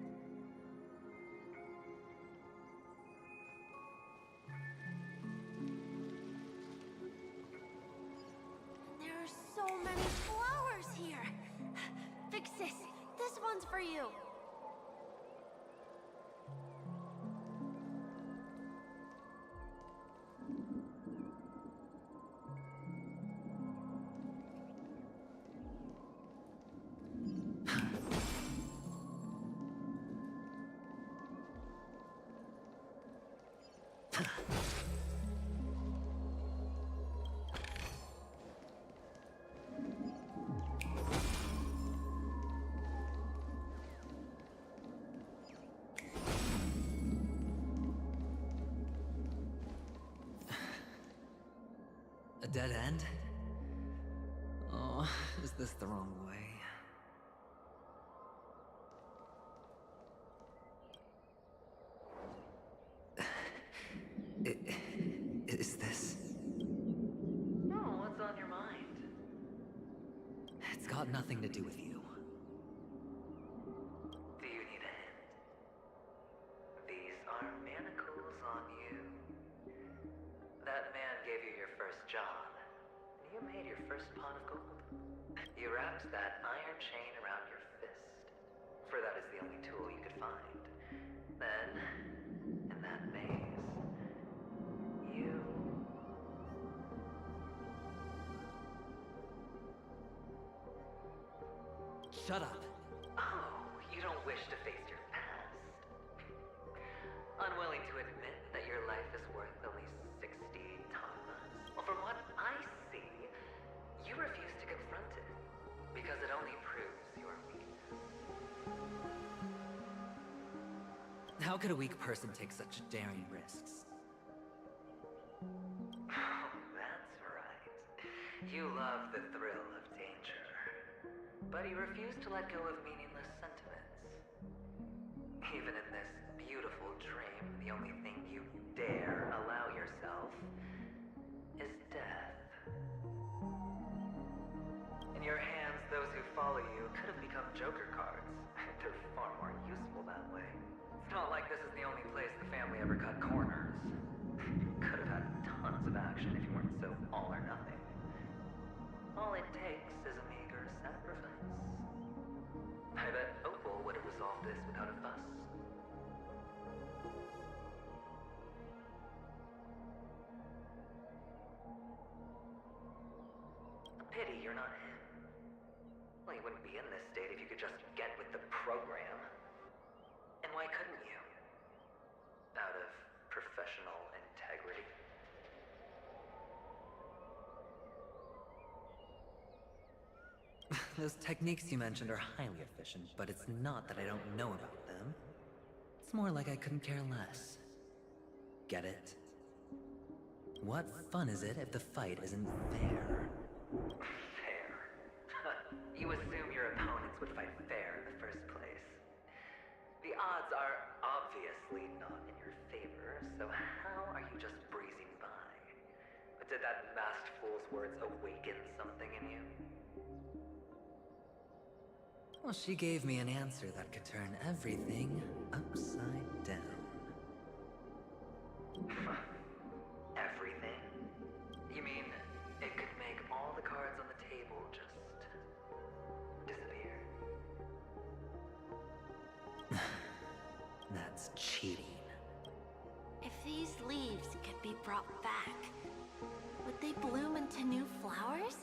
And there are so many flowers here! Fix this one's for you! A dead end? Oh, is this the wrong way? Is this? No, what's on your mind? It's got nothing to do with you. Do you need a hint? These are manacles on you. That man gave you your first job. You made your first pot of gold. You wrapped that iron chain around your fist, for that is the only tool you could find. Then, in that maze, you... Shut up. Oh, you don't wish to face your past. Unwilling to admit that your life is worth only 60 tamas. Well, from what I see, you refuse to confront it, because it only proves your weakness. How could a weak person take such daring risks? Oh, that's right. You love the thrill of danger. But you refuse to let go of meaningless sentiments. Even in this beautiful dream, the only thing you dare allow yourself is death. In your hands, those who follow you could have become joker cards. They're far more useful that way. It's not like this is the only place the family ever cut corners. Could have had tons of action if you weren't so all or nothing. All it takes is a meager sacrifice. I bet Opal would have resolved this without a fuss. A pity you're not him. Well, you wouldn't be in this state if you could just get with the program. And why couldn't you? Out of professional integrity? Those techniques you mentioned are highly efficient, but it's not that I don't know about them. It's more like I couldn't care less. Get it? What fun is it if the fight isn't fair? Fair. You assume your opponents would fight fair in the first place. The odds are obviously not in your favor, so how are you just breezing by? But did that masked fool's words awaken something in you? Well, she gave me an answer that could turn everything upside down. Everything? You mean it could make all the cards on the table just disappear? That's cheating. If these leaves could be brought back, would they bloom into new flowers?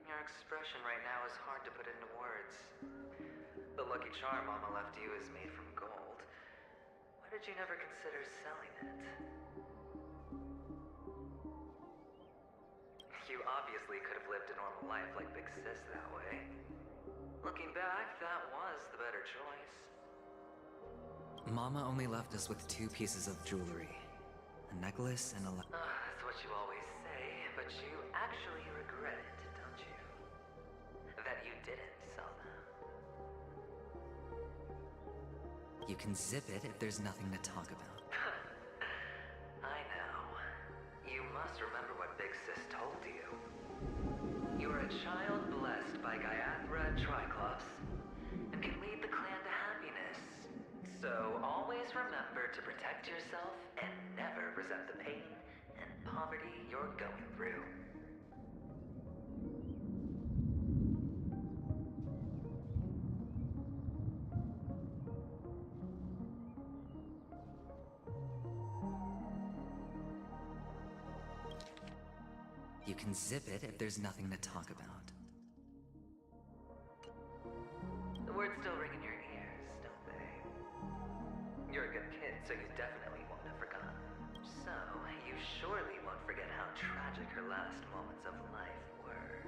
Your expression right now is hard to put into words. The lucky charm Mama left you is made from gold. Why did you never consider selling it? You obviously could have lived a normal life like Big Sis that way. Looking back, that was the better choice. Mama only left us with 2 pieces of jewelry. A necklace and a That's what you always say, but you actually regret it, don't you? That you didn't sell them. You can zip it if there's nothing to talk about. I know. You must remember what Big Sis told you. You are a child blessed by Gaiathra Triclops and can lead the clan to happiness. So always remember to protect yourself and never resent the pain and poverty you're going through. You can zip it if there's nothing to talk about. The words still ring in your ears, don't they? You're a good kid, so you definitely won't have forgotten. So, you surely won't forget how tragic her last moments of life were.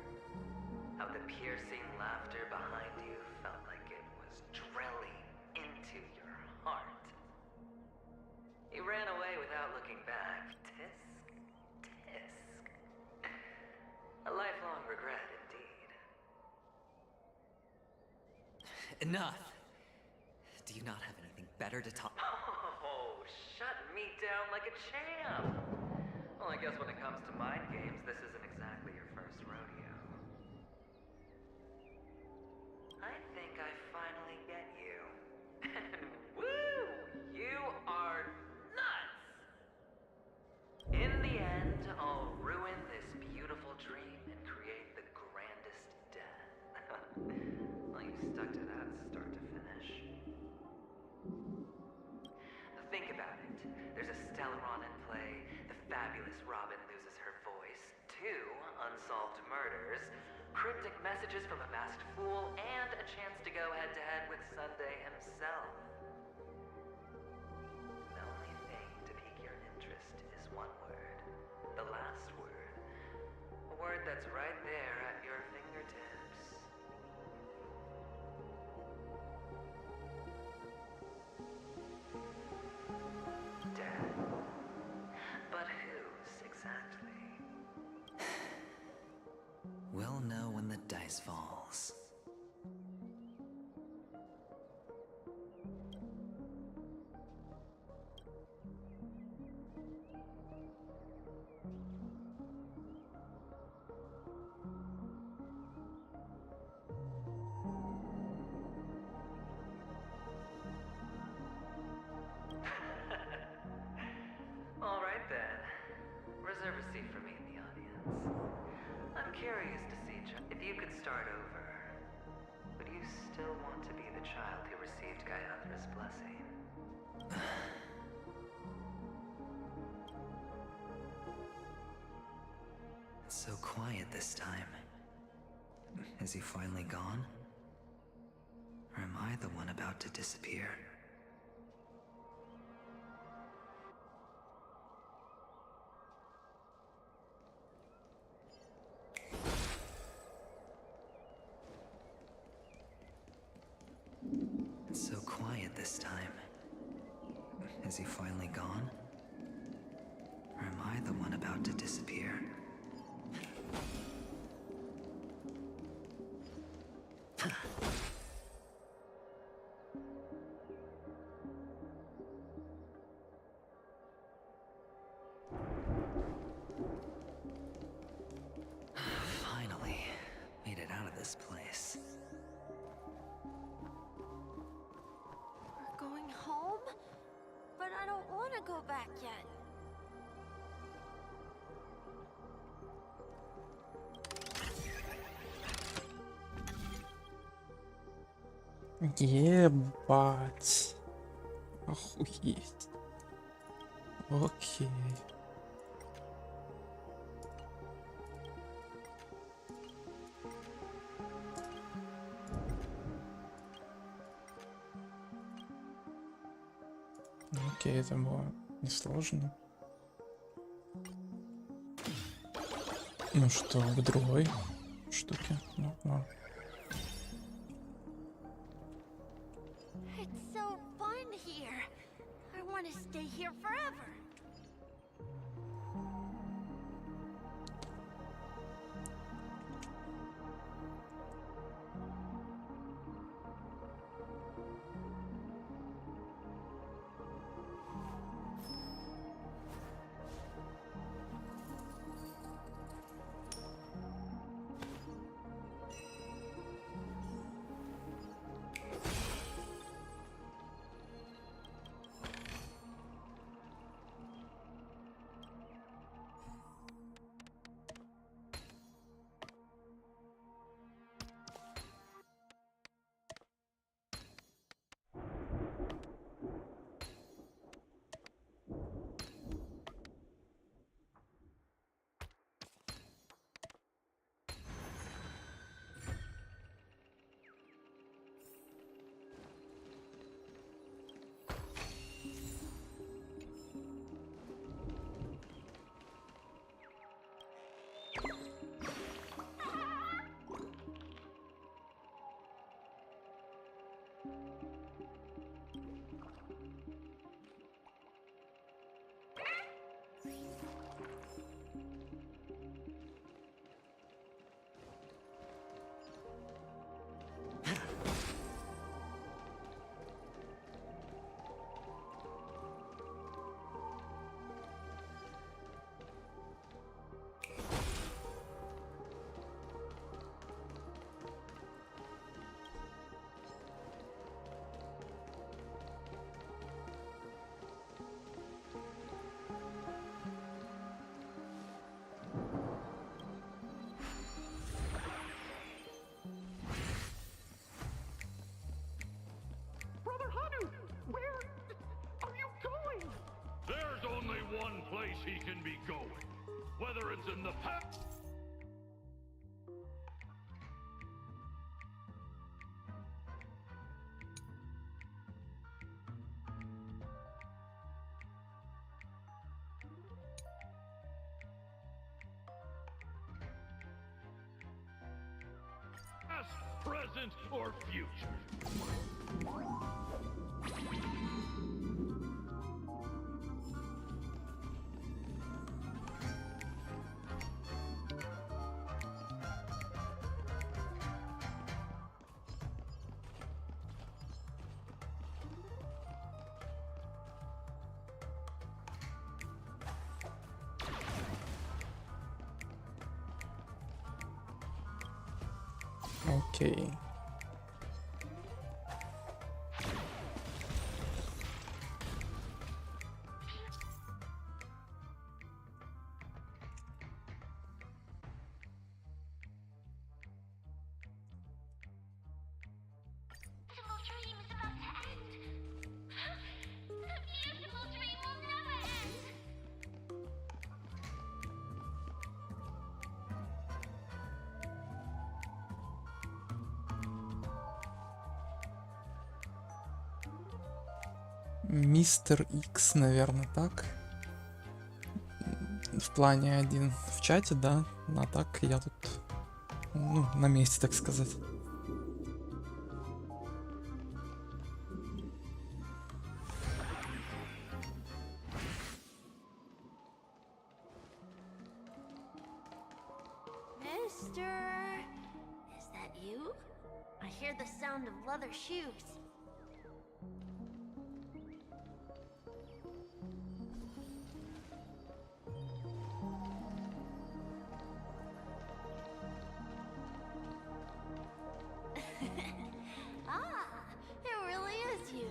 How the piercing laughter behind you felt like it was drilling into your heart. You ran away without looking back. Tisk, tisk. A lifelong regret indeed. Enough! Do you not have anything better to talk? Oh, shut me down like a champ! Well, I guess when it comes to mind games, this isn't exactly your first rodeo. I think I finally get you. And woo! You are nuts! In the end, I'll ruin this beautiful dream and create the grandest death. Well, you stuck to that start to finish. Think about it. There's a Stellaron in play, the fabulous Robin loses her voice, 2 unsolved murders, cryptic messages from a masked fool, and a chance to go head-to-head with Sunday himself. The only thing to pique your interest is one word. The last word. A word that's right there at your fingertips. Death. But whose exactly? We'll know when the dice falls. You could start over. But you still want to be the child who received Gayandra's blessing. It's so quiet this time. Is he finally gone? Or am I the one about to disappear? It's so quiet this time. Is he finally gone? Or am I the one about to disappear? Finally, made it out of this place. We're going home? But I don't want to go back yet. Ебать. Охуеть. Окей. Окей, это было несложно. Ну что, в другой штуке? Ну, ладно. It's so fun here. I want to stay here forever. There's only one place he can be going. Whether it's in the past. Past, present, or future. Окей. Мистер Икс, наверное, так. В плане один в чате, да. А так я тут, ну, на месте, так сказать. Mister, is that you? I hear the sound of leather shoes. Ah, it really is you.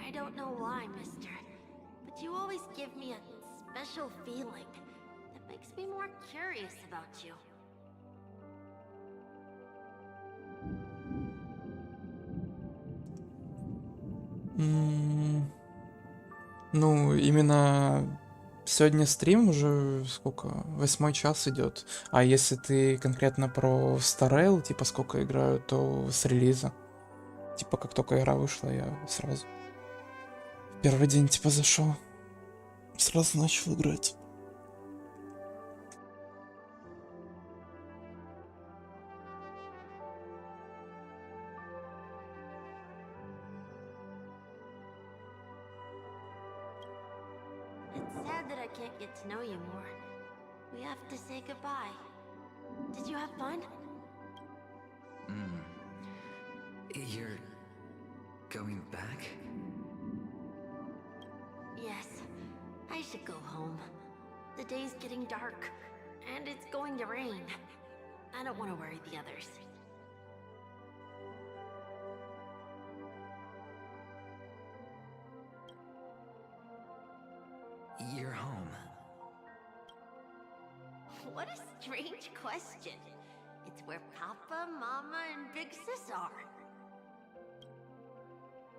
I don't know why, mister, but you always give me a special feeling that makes me more curious about you. Ну, именно сегодня стрим уже сколько? 8 час идет. А если ты конкретно про Стар, типа сколько играю, то с релиза. Типа как только игра вышла, я сразу. Первый день типа зашел. Сразу начал играть. It's sad that I can't get to know you more. We have to say goodbye. Did you have fun? You're going back? Yes. I should go home. The day's getting dark, and it's going to rain. I don't want to worry the others. You're home. What a strange question. It's where Papa, Mama, and Big Sis are.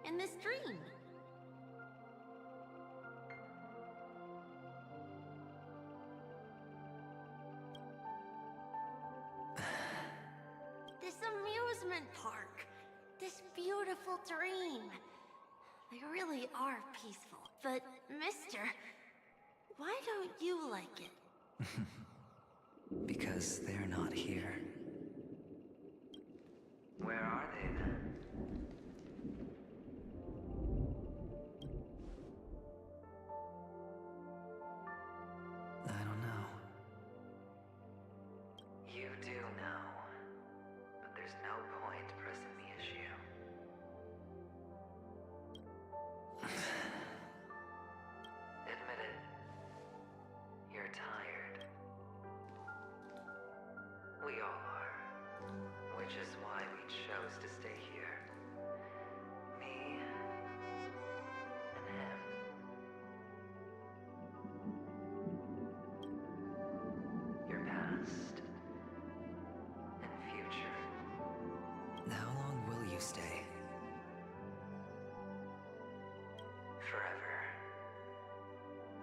In this dream. This amusement park. This beautiful dream. They really are peaceful. But, mister, why don't you like it? Because they're not here. Where are they then? I don't know. You do know. But there's no point pressing the issue. Admit it. You're tired. We all are. Which is why we chose to stay here. Me and him. Your past and future. How long will you stay? Forever.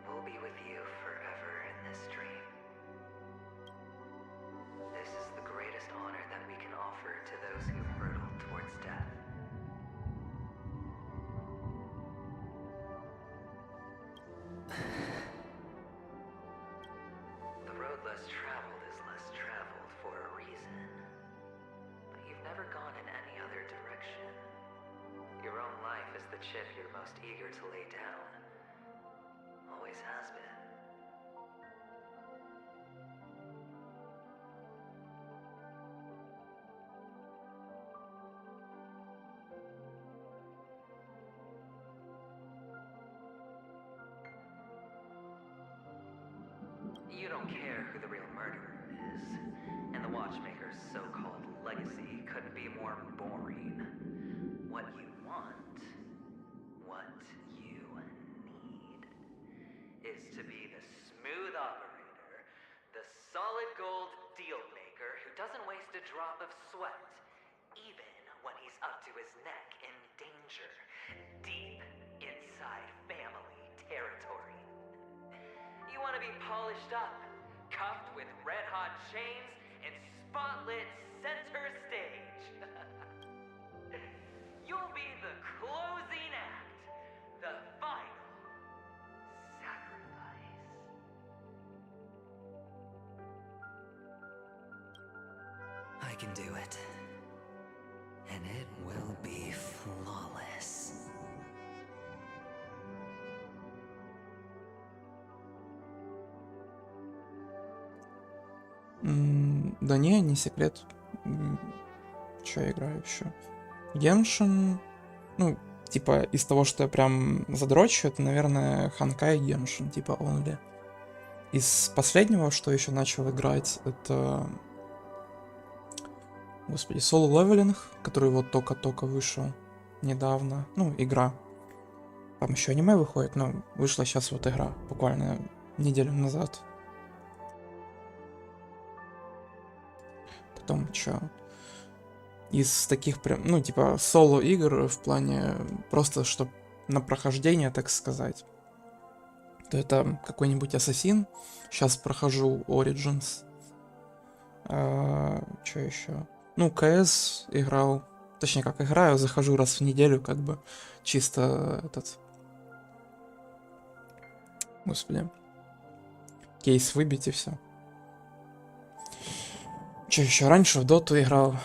We'll be with you forever in this dream. This is the greatest honor that we can offer to those who hurtle towards death. The road less traveled is less traveled for a reason. But you've never gone in any other direction. Your own life is the chip you're most eager to lay down. Always has been. You don't care who the real murderer is, and the Watchmaker's so-called legacy couldn't be more boring. What you want, what you need, is to be the smooth operator, the solid gold deal maker who doesn't waste a drop of sweat, even when he's up to his neck in danger, deep inside outside family territory. You want to be polished up, cuffed with red-hot chains, and spotlit center stage. You'll be the closing act, the final sacrifice. I can do it. And it will be flawless. Да не секрет. Что я играю еще? Геншин. Ну, типа, из того, что я прям задрочу, это, наверное, Honkai и Геншин, типа, only. Из последнего, что еще начал играть, это... Господи, соло-левелинг, который вот только-только вышел недавно. Ну, игра. Там еще аниме выходит, но вышла сейчас вот игра, буквально неделю назад. Потом что? Из таких прям, ну, типа, соло-игр в плане просто, чтобы на прохождение, так сказать. То это какой-нибудь Ассасин. Сейчас прохожу Origins. Что еще? Ну, КС играл. Точнее, как играю, захожу раз в неделю, как бы, чисто этот... Господи. Кейс выбить и все. Че еще? Раньше в Доту играл.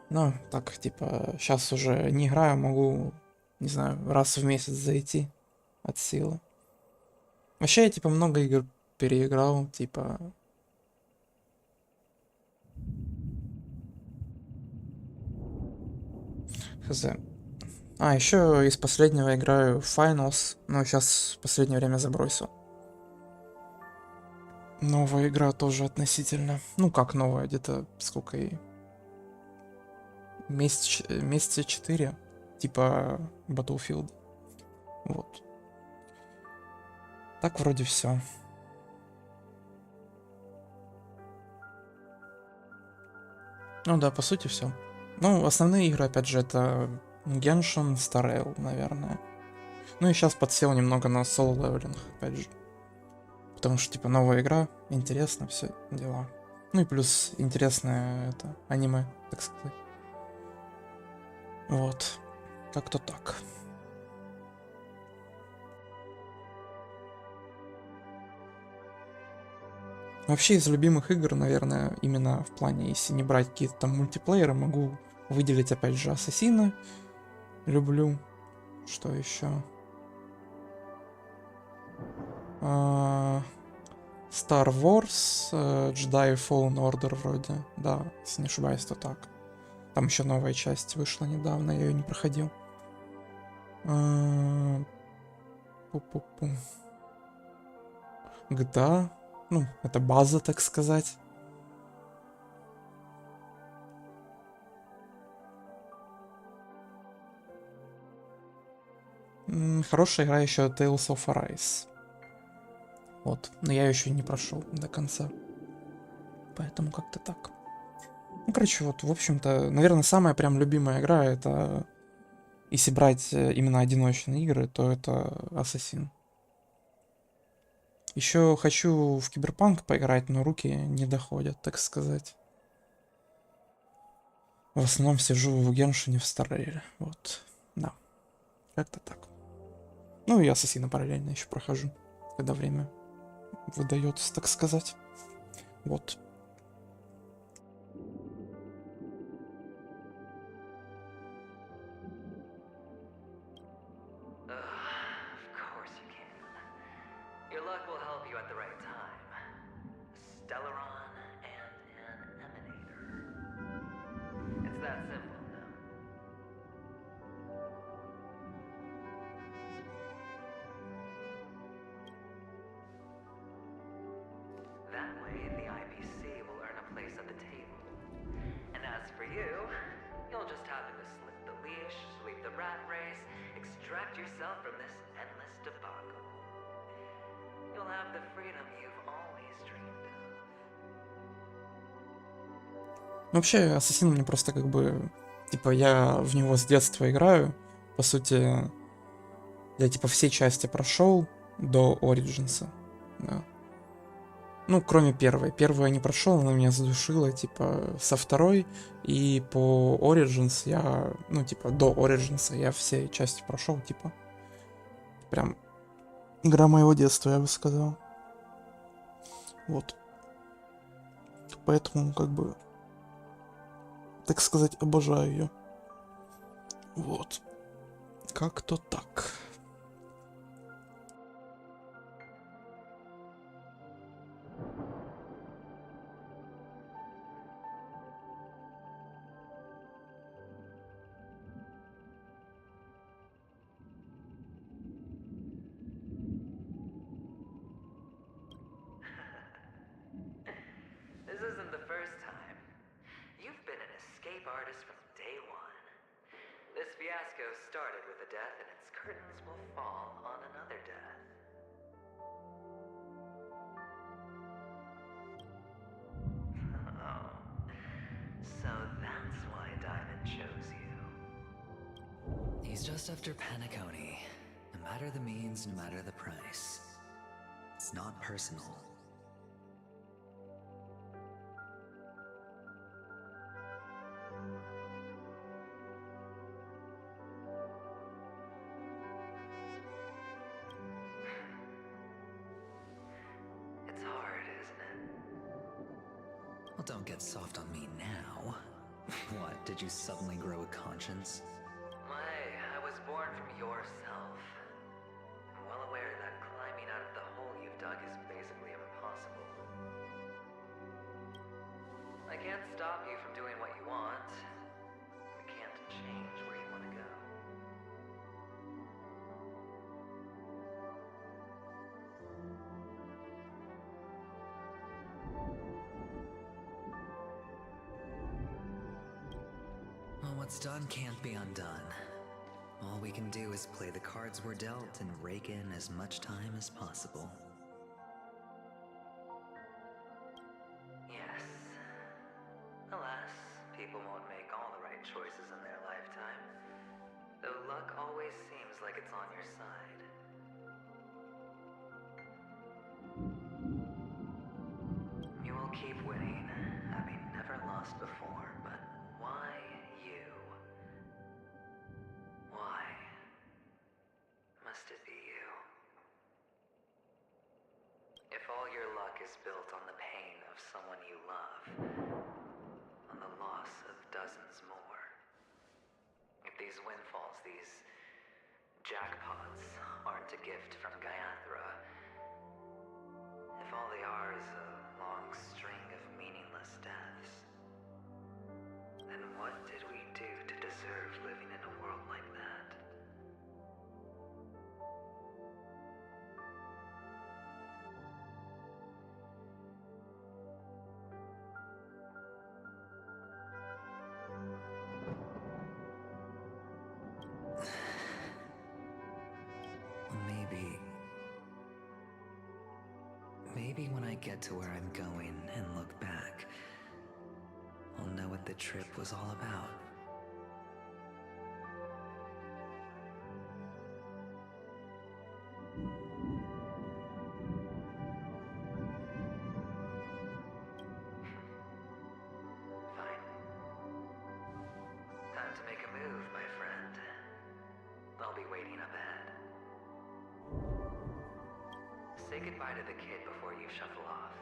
Ну, так, типа, сейчас уже не играю, могу, не знаю, раз в месяц зайти от силы. Вообще, я, типа, много игр переиграл, типа... Хз. А, еще из последнего играю Finals, но сейчас в последнее время забросил. Новая игра тоже относительно. Ну, как новая, где-то сколько ей? Месяца 4. Типа Battlefield. Вот. Так вроде все. Ну да, по сути все. Ну, основные игры, опять же, это Геншин, Стар, наверное. Ну и сейчас подсел немного на соло-левелинг, опять же. Потому что, типа, новая игра, интересно, все дела. Ну и плюс интересное это аниме, так сказать. Вот. Как-то так. Вообще из любимых игр, наверное, именно в плане, если не брать какие-то там мультиплееры, могу выделить опять же Ассасина. Люблю. Что еще? Star Wars, Jedi Fallen Order вроде. Да, если не ошибаюсь, то так. Там еще новая часть вышла недавно, я ее не проходил. GTA. Ну, это база, так сказать. Хорошая игра еще TalesofArise. Вот. Но я ее еще не прошел до конца. Поэтому как-то так. Ну, короче, вот, в общем-то, наверное, самая прям любимая игра, это... Если брать именно одиночные игры, то это Ассасин. Еще хочу в Киберпанк поиграть, но руки не доходят, так сказать. В основном сижу в Геншине, в Старе. Вот, да. Как-то так. Ну и Ассасина параллельно еще прохожу, когда время выдается, так сказать. Вот. Вообще, Ассасин мне просто как бы... Типа, я в него с детства играю. По сути, Я типа все части прошел до Ориджинса. Да. Ну, кроме первой. Первую я не прошел, она меня задушила, типа, со второй. И по Origins я, ну, типа, до Origins я все части прошел, типа. Прям игра моего детства, я бы сказал. Вот. Поэтому, как бы, так сказать, обожаю ее. Вот. Как-то так. This isn't the first time. You've been an escape artist from day one. This fiasco started with a death, and its curtains will fall on another death. Oh. So that's why Diamond chose you. He's just after Panaconi. No matter the means, no matter the price. It's not personal. It's hard, isn't it? Well, don't get soft on me now. What, did you suddenly grow a conscience? I was born from yourself. I'm well aware that climbing out of the hole you've dug is basically impossible. I can't stop you from doing what you want. I can't change where you want to go. Well, what's done can't be undone. All we can do is play the cards we're dealt and rake in as much time as possible. Yes. Alas, people won't make all the right choices in their lifetime. Though luck always seems like it's on your side. You will keep winning, having never lost before, but why you? Why must it be you? If all your luck is built on the pain of someone you love, on the loss of dozens more, if these windfalls, these jackpots, aren't a gift from Gayathrra, if all they are is a long string of meaningless deaths, then what did we do to deserve living in a world like that? Maybe when I get to where I'm going and look back, I'll know what the trip was all about. Fine. Time to make a move, my friend. I'll be waiting up ahead. Say goodbye to the kid before you shuffle off.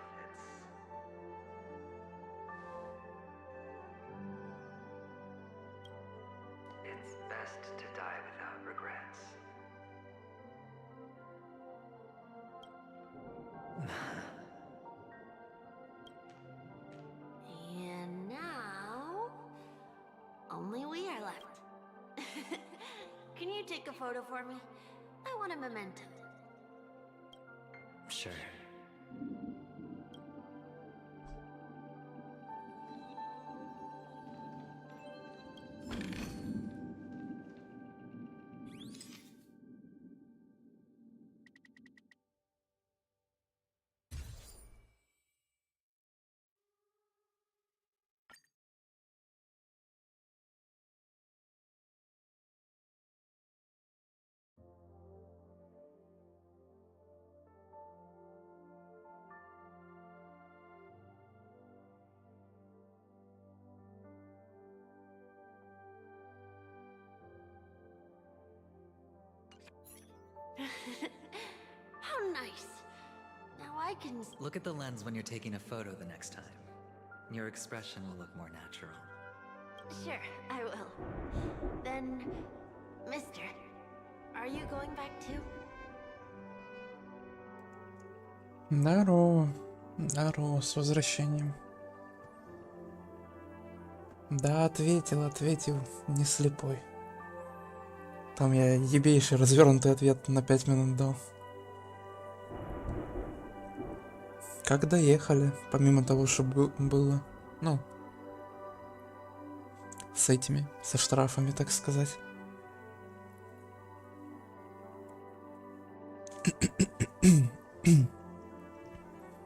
It's best to die without regrets. And now, only we are left. Can you take a photo for me? I want a memento. Sure. I can. Look at the lens when you're taking a photo the next time. Your expression will look more natural. Sure, I will. Then, Mister, are you going back too? Здорово. Здорово, с возвращением. Да, ответил, не слепой. Там я ебейший развернутый ответ на 5 минут дал. Как доехали, помимо того, что было, ну, с этими, со штрафами, так сказать.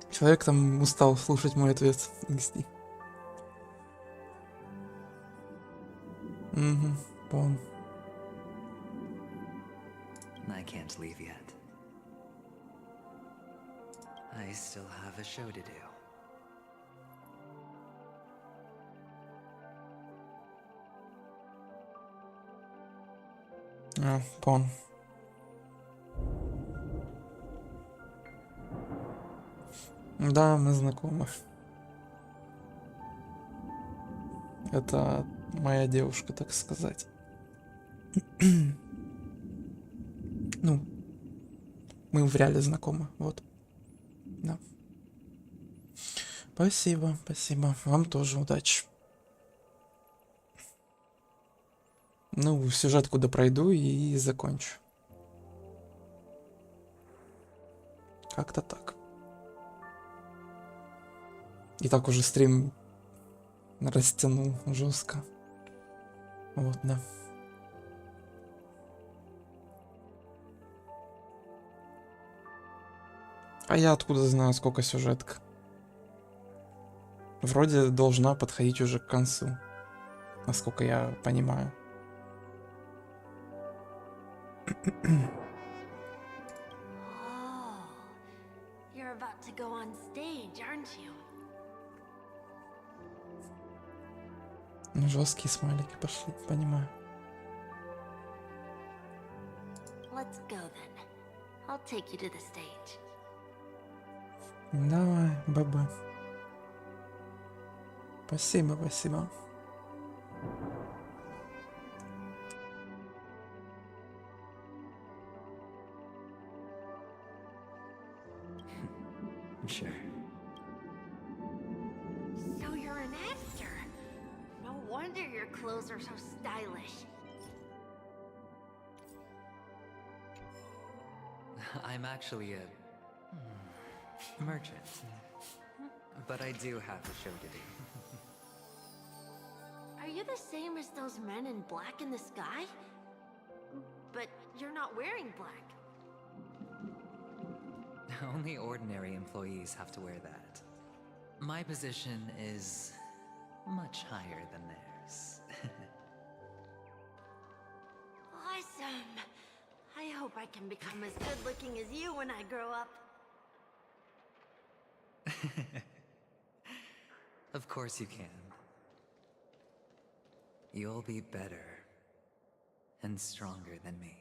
Человек там устал слушать мой ответ. XD. Угу, понял. I can't leave yet. I still have a show to do. А, понял. Да, мы знакомы. Это моя девушка, так сказать. Ну, мы в реале знакомы, вот. Да. Спасибо, спасибо. Вам тоже удачи. Ну, сюжет куда пройду и закончу. Как-то так. И так уже стрим растянул жестко. Вот, да. А я откуда знаю, сколько сюжетка? Вроде должна подходить уже к концу, насколько я понимаю. Oh, you're about to go on stage, aren't you? Ну, жесткие смайлики пошли, понимаю. Let's go then. I'll take you to the stage. Давай, баба. Спасибо, спасибо. Sure. So you're an actor. No wonder your clothes are so stylish. I'm actually a merchant. But I do have a show to do. Are you the same as those men in black in the sky? But you're not wearing black. Only ordinary employees have to wear that. My position is much higher than theirs. Awesome. I hope I can become as good looking as you when I grow up. Of course you can. You'll be better and stronger than me.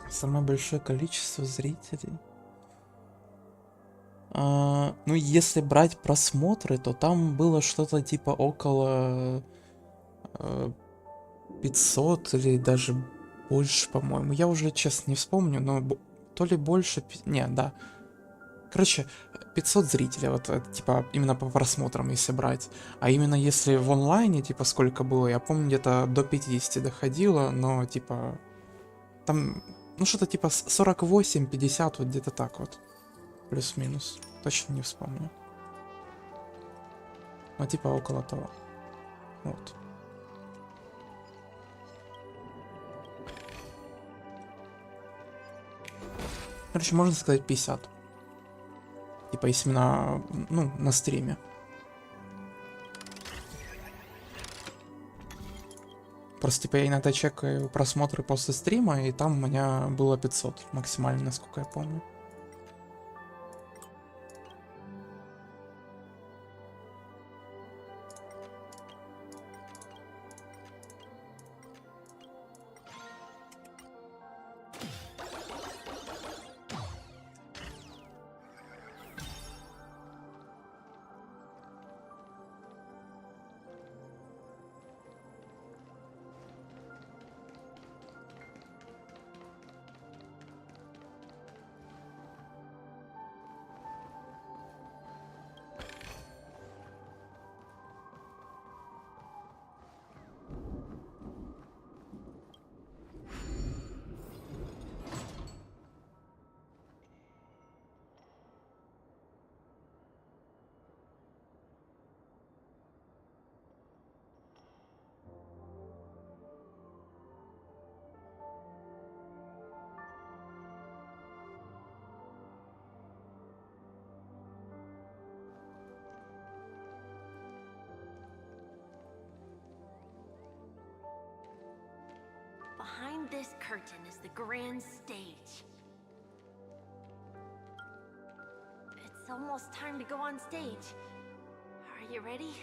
Самое большое количество зрителей. Ну, если брать просмотры, то там было что-то типа около 500 или даже больше, по-моему. Я уже, честно, не вспомню, но то ли больше... Не, да. Короче, 500 зрителей, вот, типа, именно по просмотрам, если брать. А именно если в онлайне, типа, сколько было, я помню, где-то до 50 доходило, но, типа, там, ну, что-то типа 48-50, вот где-то так вот. Плюс-минус. Точно не вспомню. Ну, типа, около того. Вот. Короче, можно сказать 50. Типа, если на, ну, на стриме. Просто, типа, я иногда чекаю просмотры после стрима, и там у меня было 500 максимально, насколько я помню. this curtain is the grand stage. It's almost time to go on stage. Are you ready?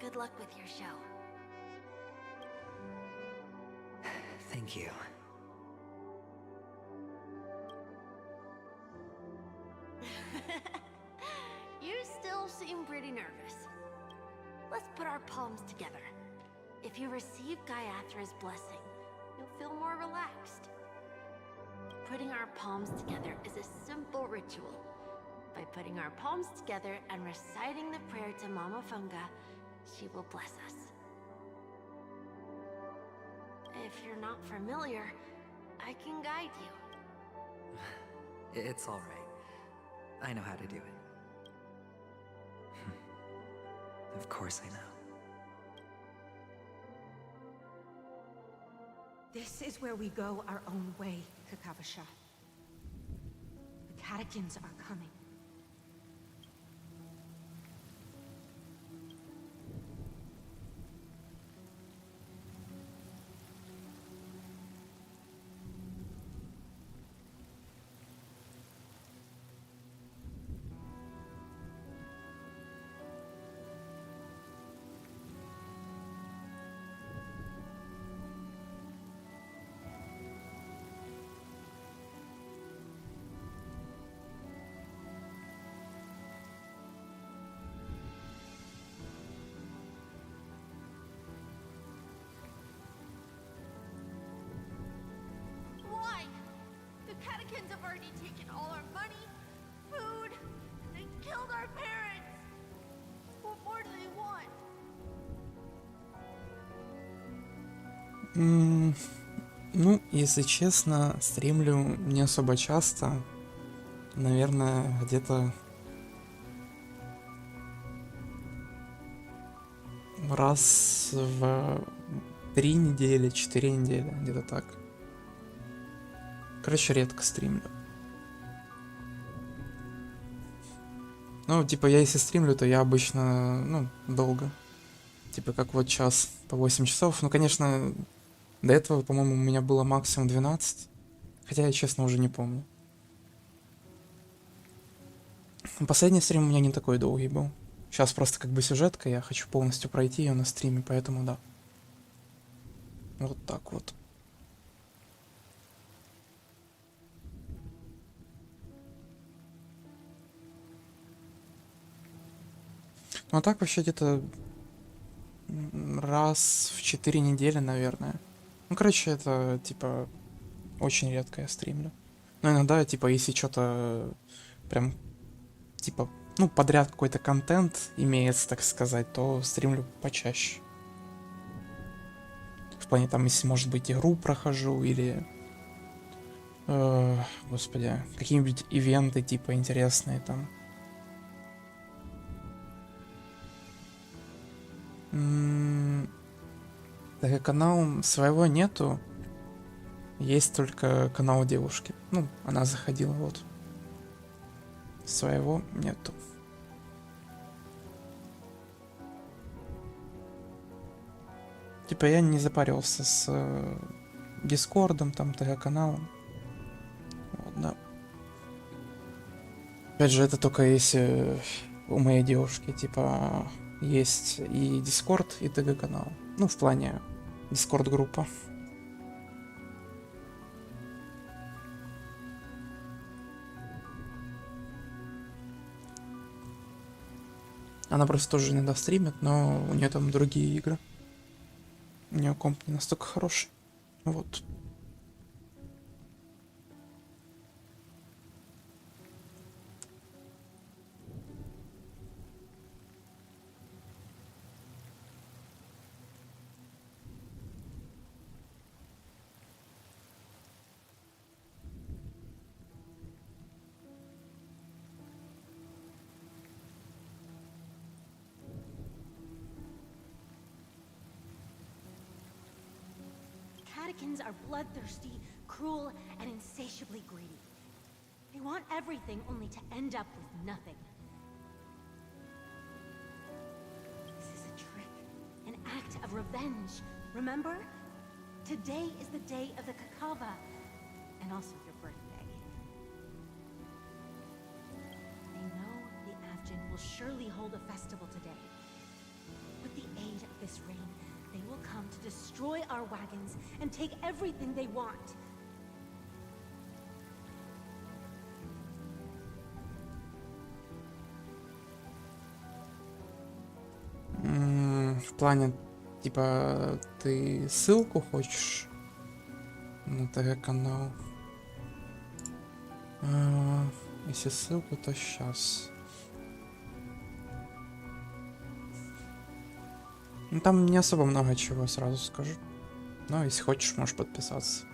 Good luck with your show. Thank you. You still seem pretty nervous. Let's put our palms together. If you receive Gaiathra's blessing, you'll feel more relaxed. Putting our palms together is a simple ritual. By putting our palms together and reciting the prayer to Mama Funga, she will bless us. If you're not familiar, I can guide you. It's all right. I know how to do it. Of course I know. This is where we go our own way, Kakavasha. The catechins are coming. Why? The catechins have already taken all our money, food, and they killed our parents. What more do they want? Ну, если честно, стримлю не особо часто. Наверное, где-то раз в 3 недели, 4 недели, где-то так. Короче, редко стримлю. Ну, типа, я если стримлю, то я обычно, ну, долго. Типа, как вот час по 8 часов. Ну, конечно, до этого, по-моему, у меня было максимум 12. Хотя я, честно, уже не помню. Последний стрим у меня не такой долгий был. Сейчас просто как бы сюжетка, я хочу полностью пройти ее на стриме, поэтому да. Вот так вот. Ну а так вообще где-то раз в 4 недели, наверное. Ну, короче, это, типа, очень редко я стримлю. Но иногда, типа, если что-то прям, типа, ну, подряд какой-то контент имеется, так сказать, то стримлю почаще. В плане, там, если, может быть, игру прохожу или, господи, какие-нибудь ивенты, типа, интересные там. Так как канал своего нету, есть только канал девушки. Ну, она заходила, вот. Своего нету. Типа я не запарился с Дискордом, там, ТГ-каналом. Вот, да. Опять же, это только если у моей девушки, типа, есть и Дискорд, и ТГ-канал. Ну, в плане Дискорд-группа. Она просто тоже иногда стримит, но у нее там другие игры. У нее комп не настолько хороший. Вот. Catechins are bloodthirsty, cruel, and insatiably greedy. They want everything only to end up with nothing. This is a trick, an act of revenge. Remember? Today is the day of the Kakava, and also your birthday. They know the Avgin will surely hold a festival today. With the aid of this rain, they will come to destroy our wagons and take everything they want. В плане, типа, ты ссылку хочешь на ТГ-канал? Если ссылку, то сейчас. Ну, там не особо много чего, сразу скажу. Но если хочешь, можешь подписаться.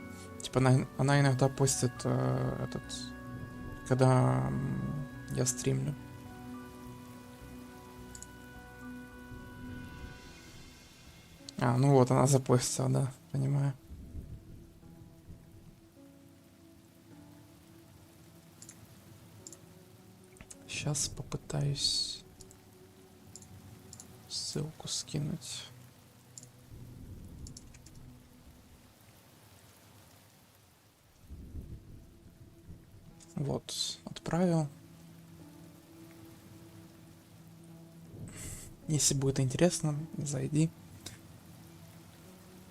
Типа, она иногда постит когда я стримлю. Ну вот, она запостила, да, понимаю. Сейчас попытаюсь ссылку скинуть. Вот, отправил. Если будет интересно, зайди.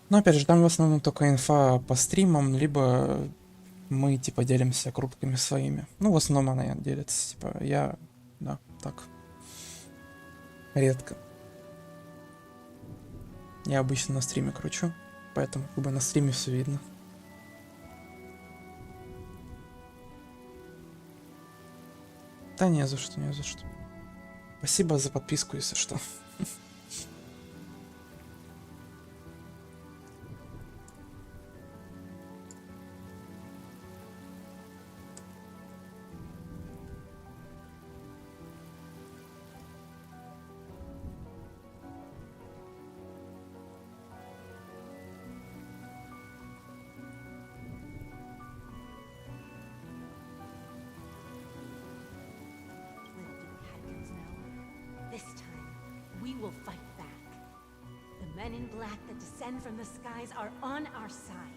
Но опять же, там в основном только инфа по стримам, либо мы типа делимся крутками своими. Ну, в основном она делится, типа, да, так. Редко. Я обычно на стриме кручу, поэтому как бы на стриме все видно. Да не за что, не за что. Спасибо за подписку, если что. This time, we will fight back. The men in black that descend from the skies are on our side.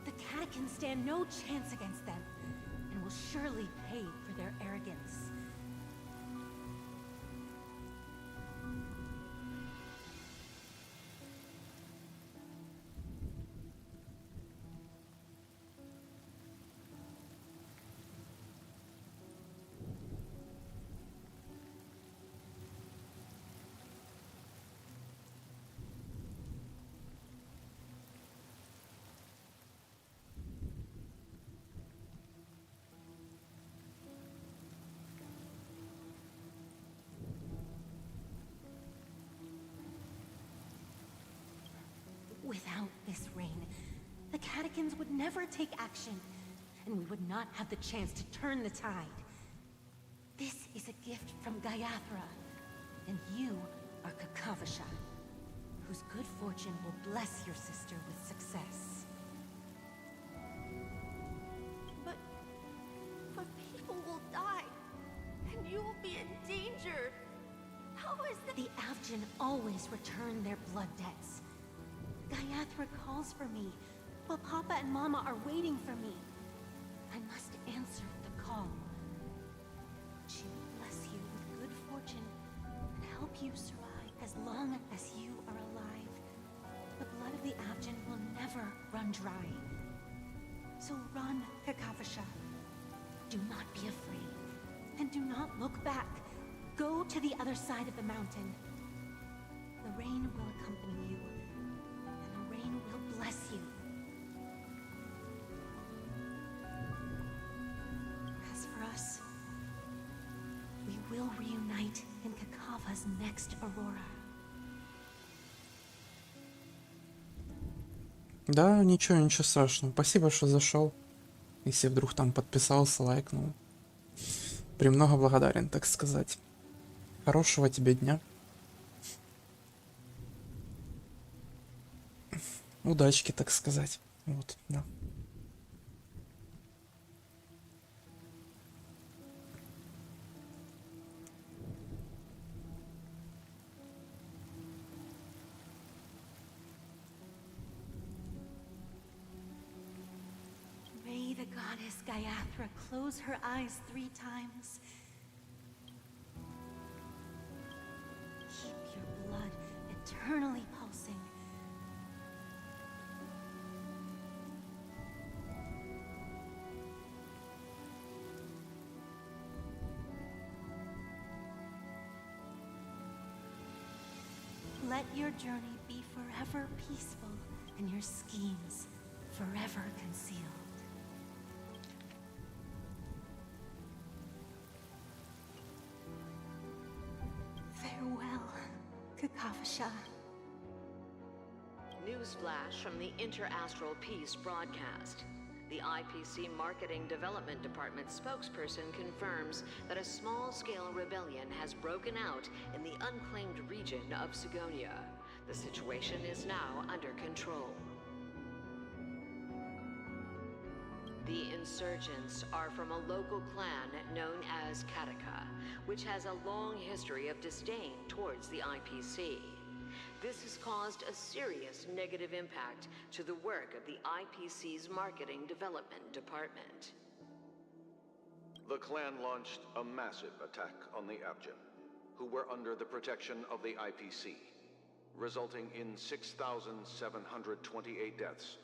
The catechins stand no chance against them, and will surely pay for their arrogance. Without this rain, the catechins would never take action, and we would not have the chance to turn the tide. This is a gift from Gaiathra, and you are Kakavasha, whose good fortune will bless your sister with success. But people will die, and you will be in danger. How is that? The Avgin always return their blood debts. Gaiathra calls for me, while Papa and Mama are waiting for me. I must answer the call. She will bless you with good fortune and help you survive as long as you are alive. The blood of the Avgin will never run dry. So run, Kakavasha. Do not be afraid, and do not look back. Go to the other side of the mountain. The rain will accompany you. Will bless you. As for us, we will reunite in Kakava's next aurora. Да, ничего страшного. Спасибо, что зашел. Если вдруг там подписался, лайкнул. Премного благодарен, так сказать. Хорошего тебе дня. Удачки, так сказать. Вот, да. Goddess Gayathra close her eyes 3 times. Keep your blood eternally pulsing. Let your journey be forever peaceful and your schemes forever concealed. Farewell, Kakavasha. Newsflash from the Interastral Peace broadcast. The IPC Marketing Development Department spokesperson confirms that a small-scale rebellion has broken out in the unclaimed region of Sigonia. The situation is now under control. The insurgents are from a local clan known as Kataka, which has a long history of disdain towards the IPC. This has caused a serious negative impact to the work of the IPC's Marketing Development Department. The clan launched a massive attack on the Abjin, who were under the protection of the IPC, resulting in 6,728 deaths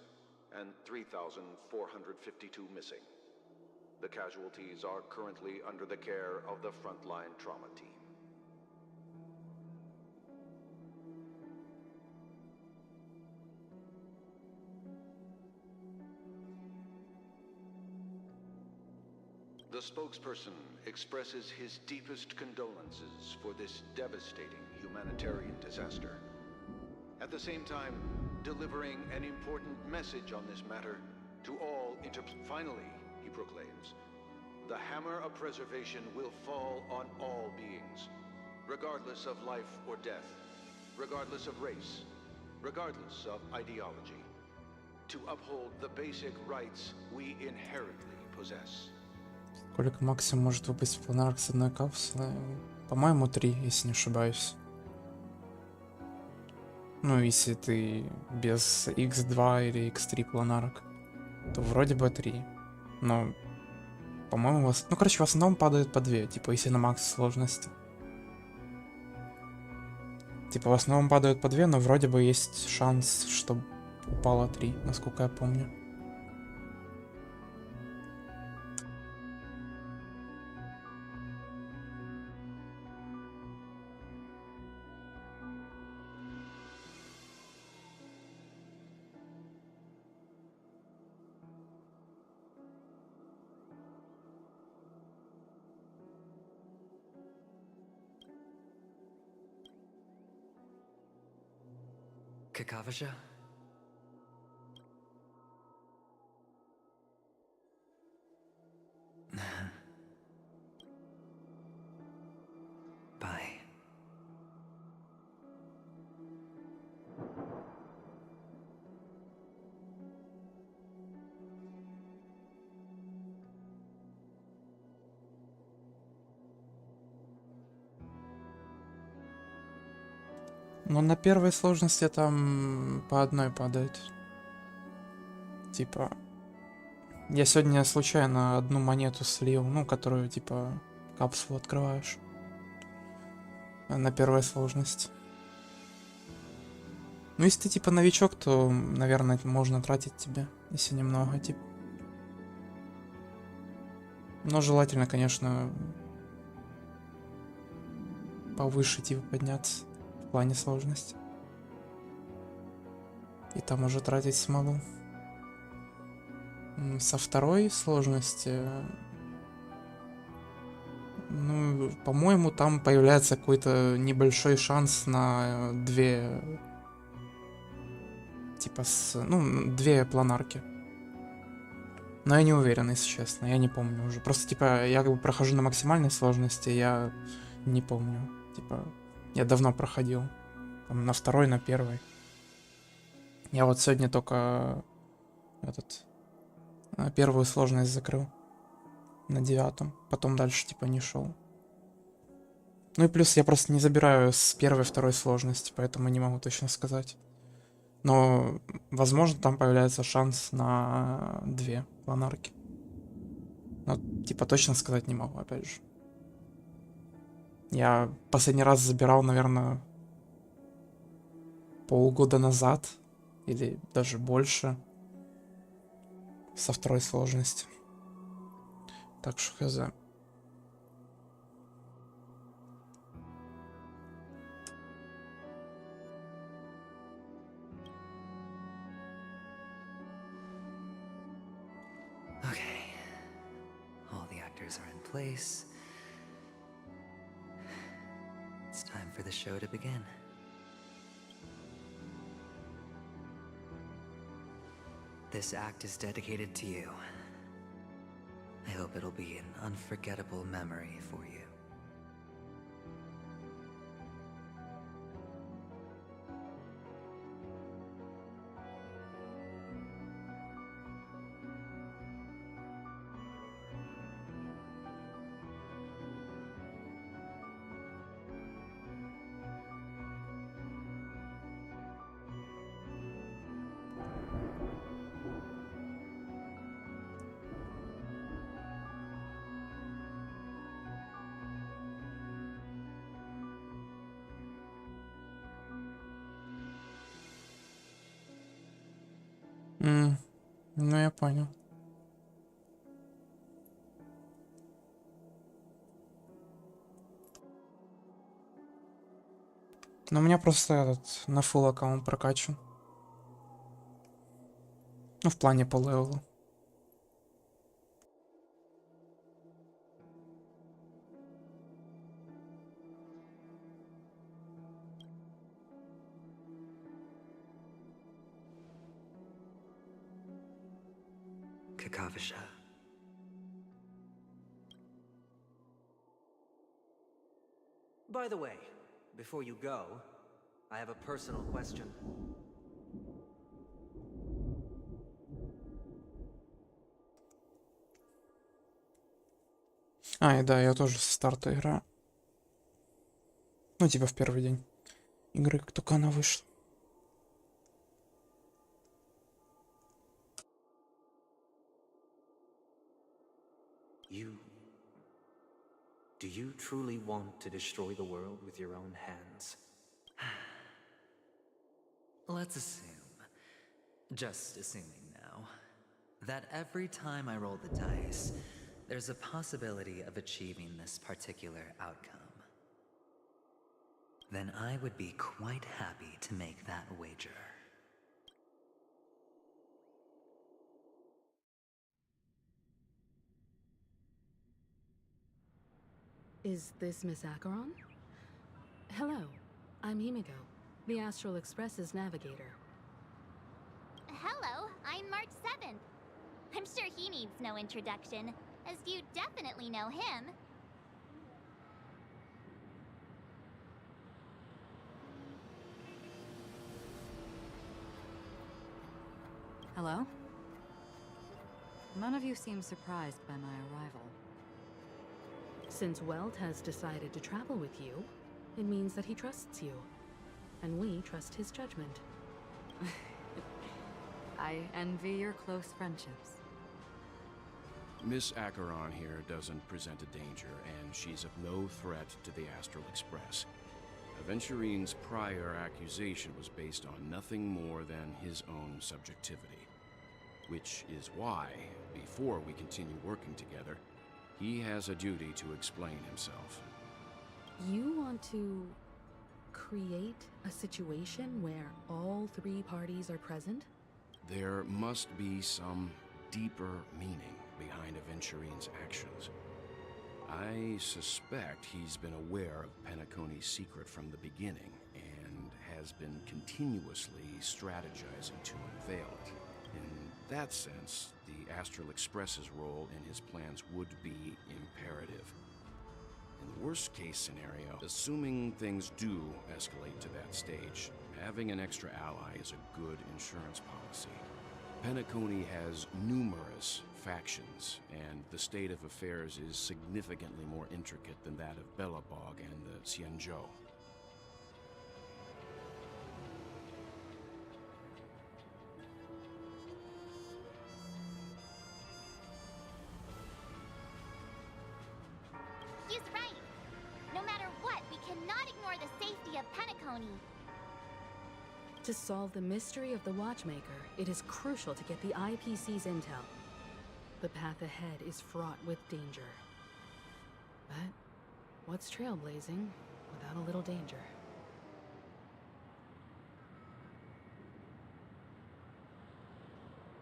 and 3,452 missing. The casualties are currently under the care of the frontline trauma team. The spokesperson expresses his deepest condolences for this devastating humanitarian disaster. At the same time, delivering an important message on this matter to all Finally, he proclaims, the hammer of preservation will fall on all beings, regardless of life or death, regardless of race, regardless of ideology, to uphold the basic rights we inherently possess. Сколько максимум может выпасть планарк с одной капсулы? По-моему, 3, если не ошибаюсь. Ну, если ты без X2 или X3 планарок, то вроде бы 3. Но, по-моему, ну, короче, в основном падают по 2, типа, если на макс сложности. Типа, в основном падают по 2, но вроде бы есть шанс, что упало 3, насколько я помню. Kakavasha? Bye. Ну, на первой сложности там по одной падают. Типа, я сегодня случайно одну монету слил, ну, которую, типа, капсулу открываешь. На первой сложности. Ну, если ты, типа, новичок, то, наверное, можно тратить тебе, если немного, типа. Но желательно, конечно, повыше, типа, подняться. В плане сложности. И там уже тратить смолу. Со второй сложности, ну, по-моему, там появляется какой-то небольшой шанс на 2, типа, ну, 2 планарки. Но я не уверен, если честно, я не помню уже. Просто, типа, я как бы прохожу на максимальной сложности, я не помню, типа... Я давно проходил. Там, на второй, на первой. Я вот сегодня только первую сложность закрыл. На 9. Потом дальше типа не шел. Ну и плюс я просто не забираю с первой, второй сложности, поэтому не могу точно сказать. Но, возможно, там появляется шанс на 2 планарки. Но, типа, точно сказать не могу, опять же. Я последний раз забирал, наверное, полгода назад. Или даже больше. Со второй сложности. Так что хз. Okay. All the actors are in place. It's time for the show to begin. This act is dedicated to you. I hope it'll be an unforgettable memory for you. Ну, я понял. Но у меня просто этот на full аккаунт прокачан. Ну, в плане по левелу. Kakavasha. By the way, before you go, I have a personal question. А, и да, я тоже со старта играю. Ну, типа в первый день игры, как только она вышла. Do you truly want to destroy the world with your own hands? Let's assume, just assuming now, that every time I roll the dice, there's a possibility of achieving this particular outcome. Then I would be quite happy to make that wager. Is this Miss Acheron? Hello, I'm Himiko, the Astral Express's navigator. Hello, I'm March 7th. I'm sure he needs no introduction, as you definitely know him. Hello? None of you seem surprised by my arrival. Since Weld has decided to travel with you, it means that he trusts you. And we trust his judgment. I envy your close friendships. Miss Achieron here doesn't present a danger, and she's of no threat to the Astral Express. Aventurine's prior accusation was based on nothing more than his own subjectivity. Which is why, before we continue working together, he has a duty to explain himself. You want to create a situation where all three parties are present? There must be some deeper meaning behind Aventurine's actions. I suspect he's been aware of Penacony's secret from the beginning and has been continuously strategizing to unveil it. In that sense, the Astral Express's role in his plans would be imperative. In the worst case scenario, assuming things do escalate to that stage, having an extra ally is a good insurance policy. Penacony has numerous factions, and the state of affairs is significantly more intricate than that of Bellabog and the Xianzhou. cannot ignore the safety of Penacony. To solve the mystery of the Watchmaker, it is crucial to get the IPC's intel. The path ahead is fraught with danger. But what's trailblazing without a little danger?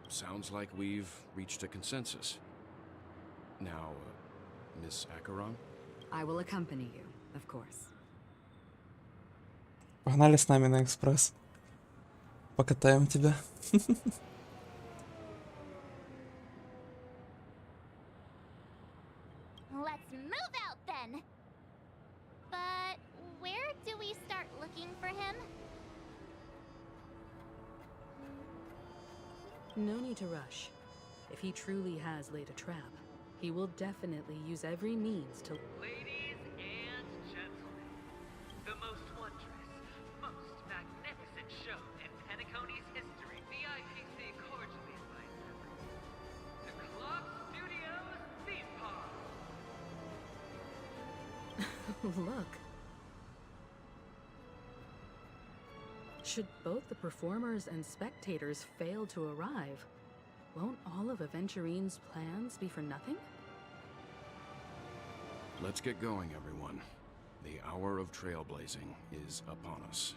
Sounds like we've reached a consensus. Now, Miss Achieron? I will accompany you, of course. Погнали с нами на экспресс. Покатаем тебя. Let's move out then! But where do we start looking for him? No need to rush. If he truly has laid a trap, he will definitely use every means to... Ladies and gentlemen, the most wondrous, most magnificent show in Penacony's history, the IPC cordially invites everyone to Clock Studios Theme Park. Look. Should both the performers and spectators fail to arrive, won't all of Aventurine's plans be for nothing? Let's get going, everyone. The hour of trailblazing is upon us.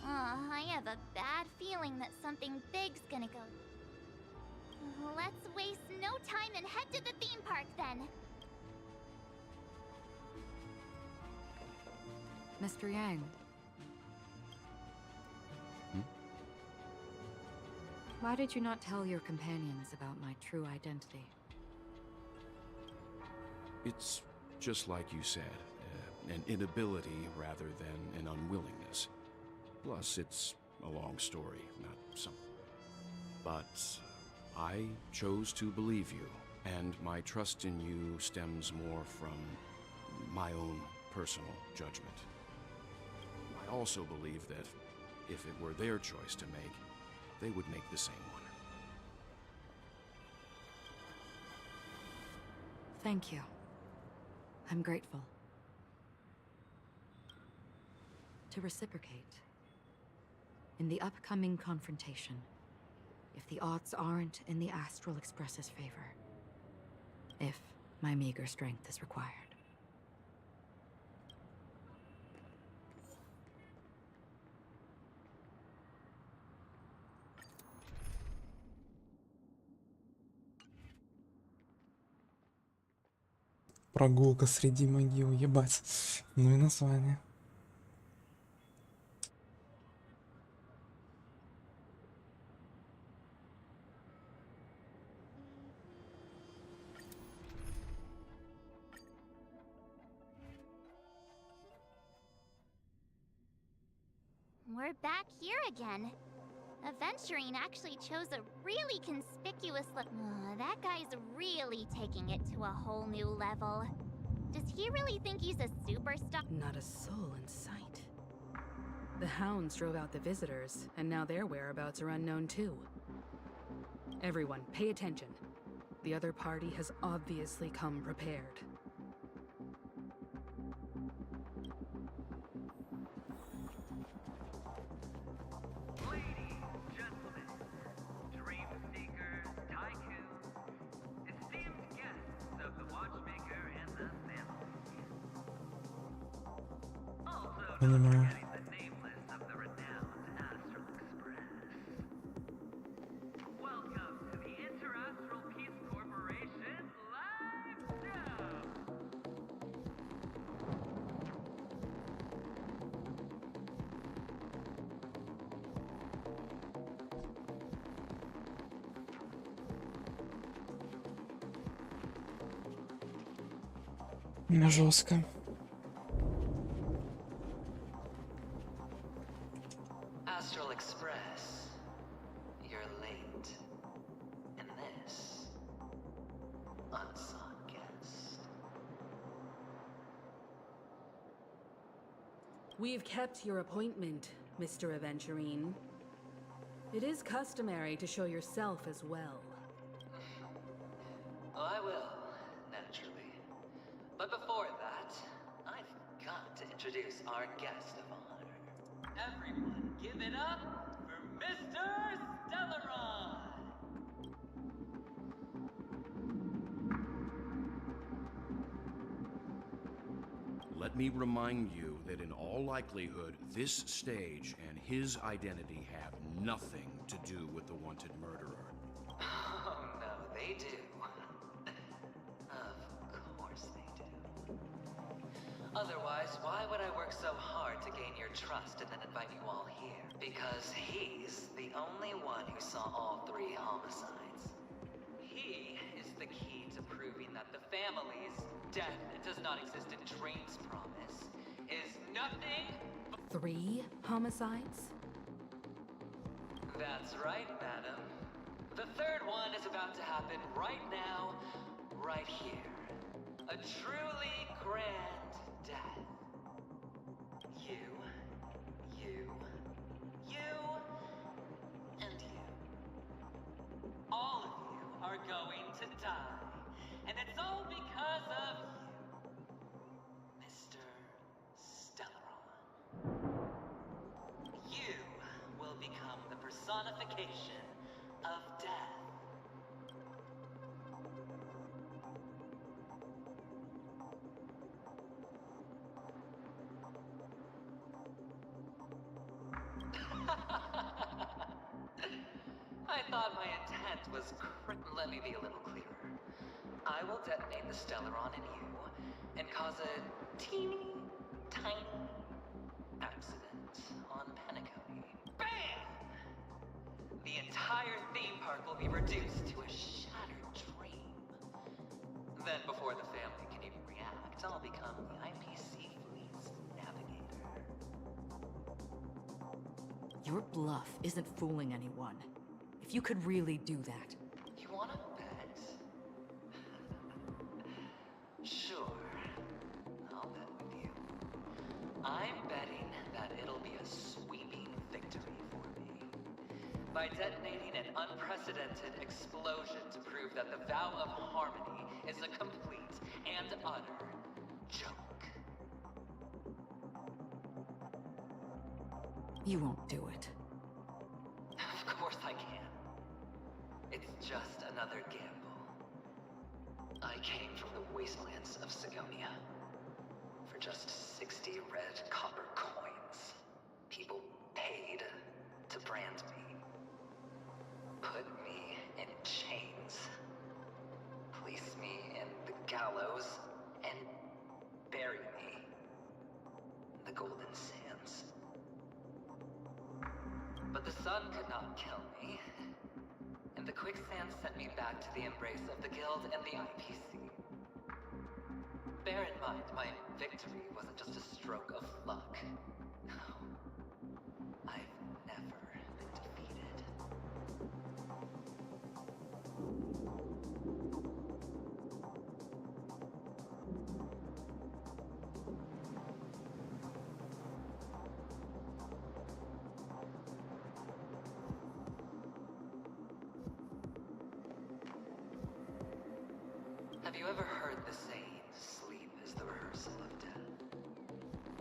I have a bad feeling that something big's gonna go. Let's waste no time and head to the theme park then. Mr. Yang. Why did you not tell your companions about my true identity? It's just like you said, an inability rather than an unwillingness. Plus, it's a long story, not some. But I chose to believe you, and my trust in you stems more from my own personal judgment. I also believe that if it were their choice to make, they would make the same one. Thank you. I'm grateful. To reciprocate, in the upcoming confrontation, if the odds aren't in the Astral Express's favor, if my meager strength is required. Прогулка среди могил, ебать. Ну и название. We're back here again. Aventurine actually chose a really conspicuous look. That guy's really taking it to a whole new level. Does he really think he's a superstar? Not a soul in sight. The hounds drove out the visitors, and now their whereabouts are unknown too. Everyone, pay attention. The other party has obviously come prepared. Понимаю. Жестко. Astral Express, you're late. And this, unsought guest. We've kept your appointment, Mr. Aventurine. It is customary to show yourself as well. I will, naturally. But before that, I've got to introduce our guest of honor. Everyone, give it up for Mr. Stellaron! Let me remind you that in all likelihood, this stage and his identity have nothing to do with the wanted murderer. Oh no, they do. Of course they do. Otherwise, why would I work so hard to gain your trust and then invite you all here? Because he's the only one who saw all 3 homicides. He is the key to proving that the family's death does not exist in Dream's promise is nothing but 3 homicides? That's right, madam. The 3rd one is about to happen right now, right here. A truly grand death. You, and you. All of you are going to die. And it's all because of you, Mr. Stellaron. You will become the personification of death. I thought my intent was Let me be a little clearer. I will detonate the Stellaron in you and cause a teeny, tiny accident on Penacony. BAM! The entire theme park will be reduced to a shattered dream. Then before the family can even react, I'll become the IPC fleet's navigator. Your bluff isn't fooling anyone. If you could really do that. You wanna bet? Sure. I'll bet with you. I'm betting that it'll be a sweeping victory for me. By detonating an unprecedented explosion to prove that the vow of harmony is a complete and utter joke. You won't do it. Of course I can. It's just another gamble. I came from the wastelands of Sigonia. For just 60 red copper coins, people paid to brand me. Put me in chains. Place me in the gallows and bury me in the Golden Sands. But the sun could not kill me. And the quicksand sent me back to the embrace of the Guild and the IPC. Bear in mind, my victory wasn't just a stroke of luck. No. I've never been defeated. Have you ever heard the saying, sleep is the rehearsal of death?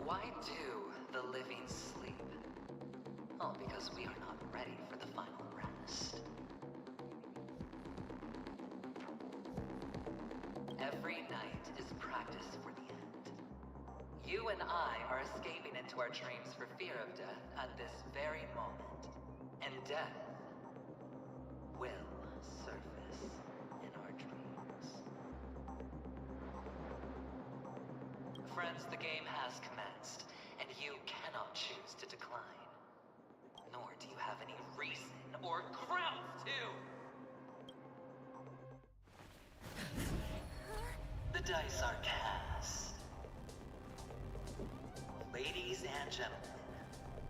Why do the living sleep? Oh, because we are not ready for the final rest. Every night is practice for the end. You and I are escaping into our dreams for fear of death at this very moment. And death will surface in our dreams. Friends, the game has commenced, and you cannot choose to decline. Nor do you have any reason or grounds to! The dice are cast. Ladies and gentlemen,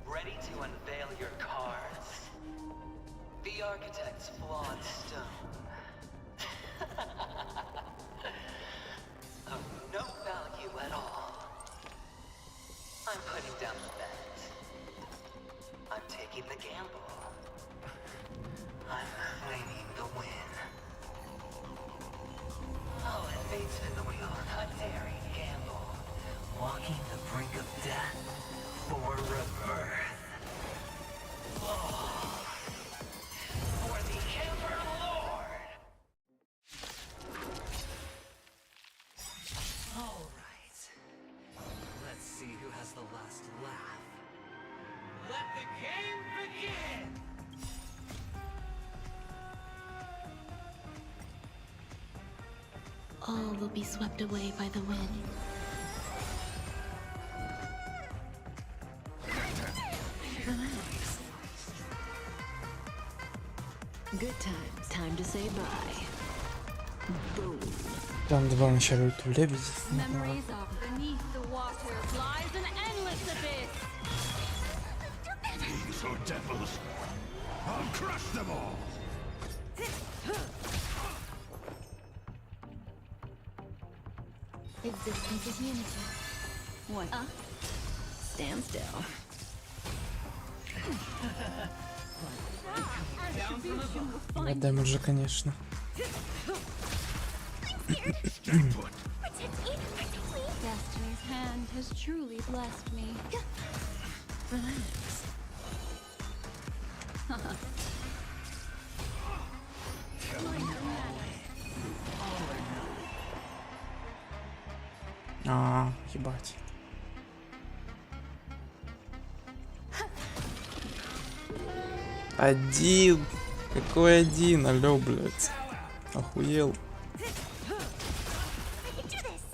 ready to unveil your cards? The architect's flawed stone. Of no value at all. I'm putting down All will be swept away by the wind. Relax. Good times. Time to say bye. Boom. Там два начали в лебедь. Memories of beneath the waters lies an endless abyss. These are devils. I'll crush them all. Existence is unity. What? Stand still. Я дэмэджа, конечно. Destiny's hand has truly blessed me. Relax. Ебать. Один. Какой один? Алло, блядь. Охуел.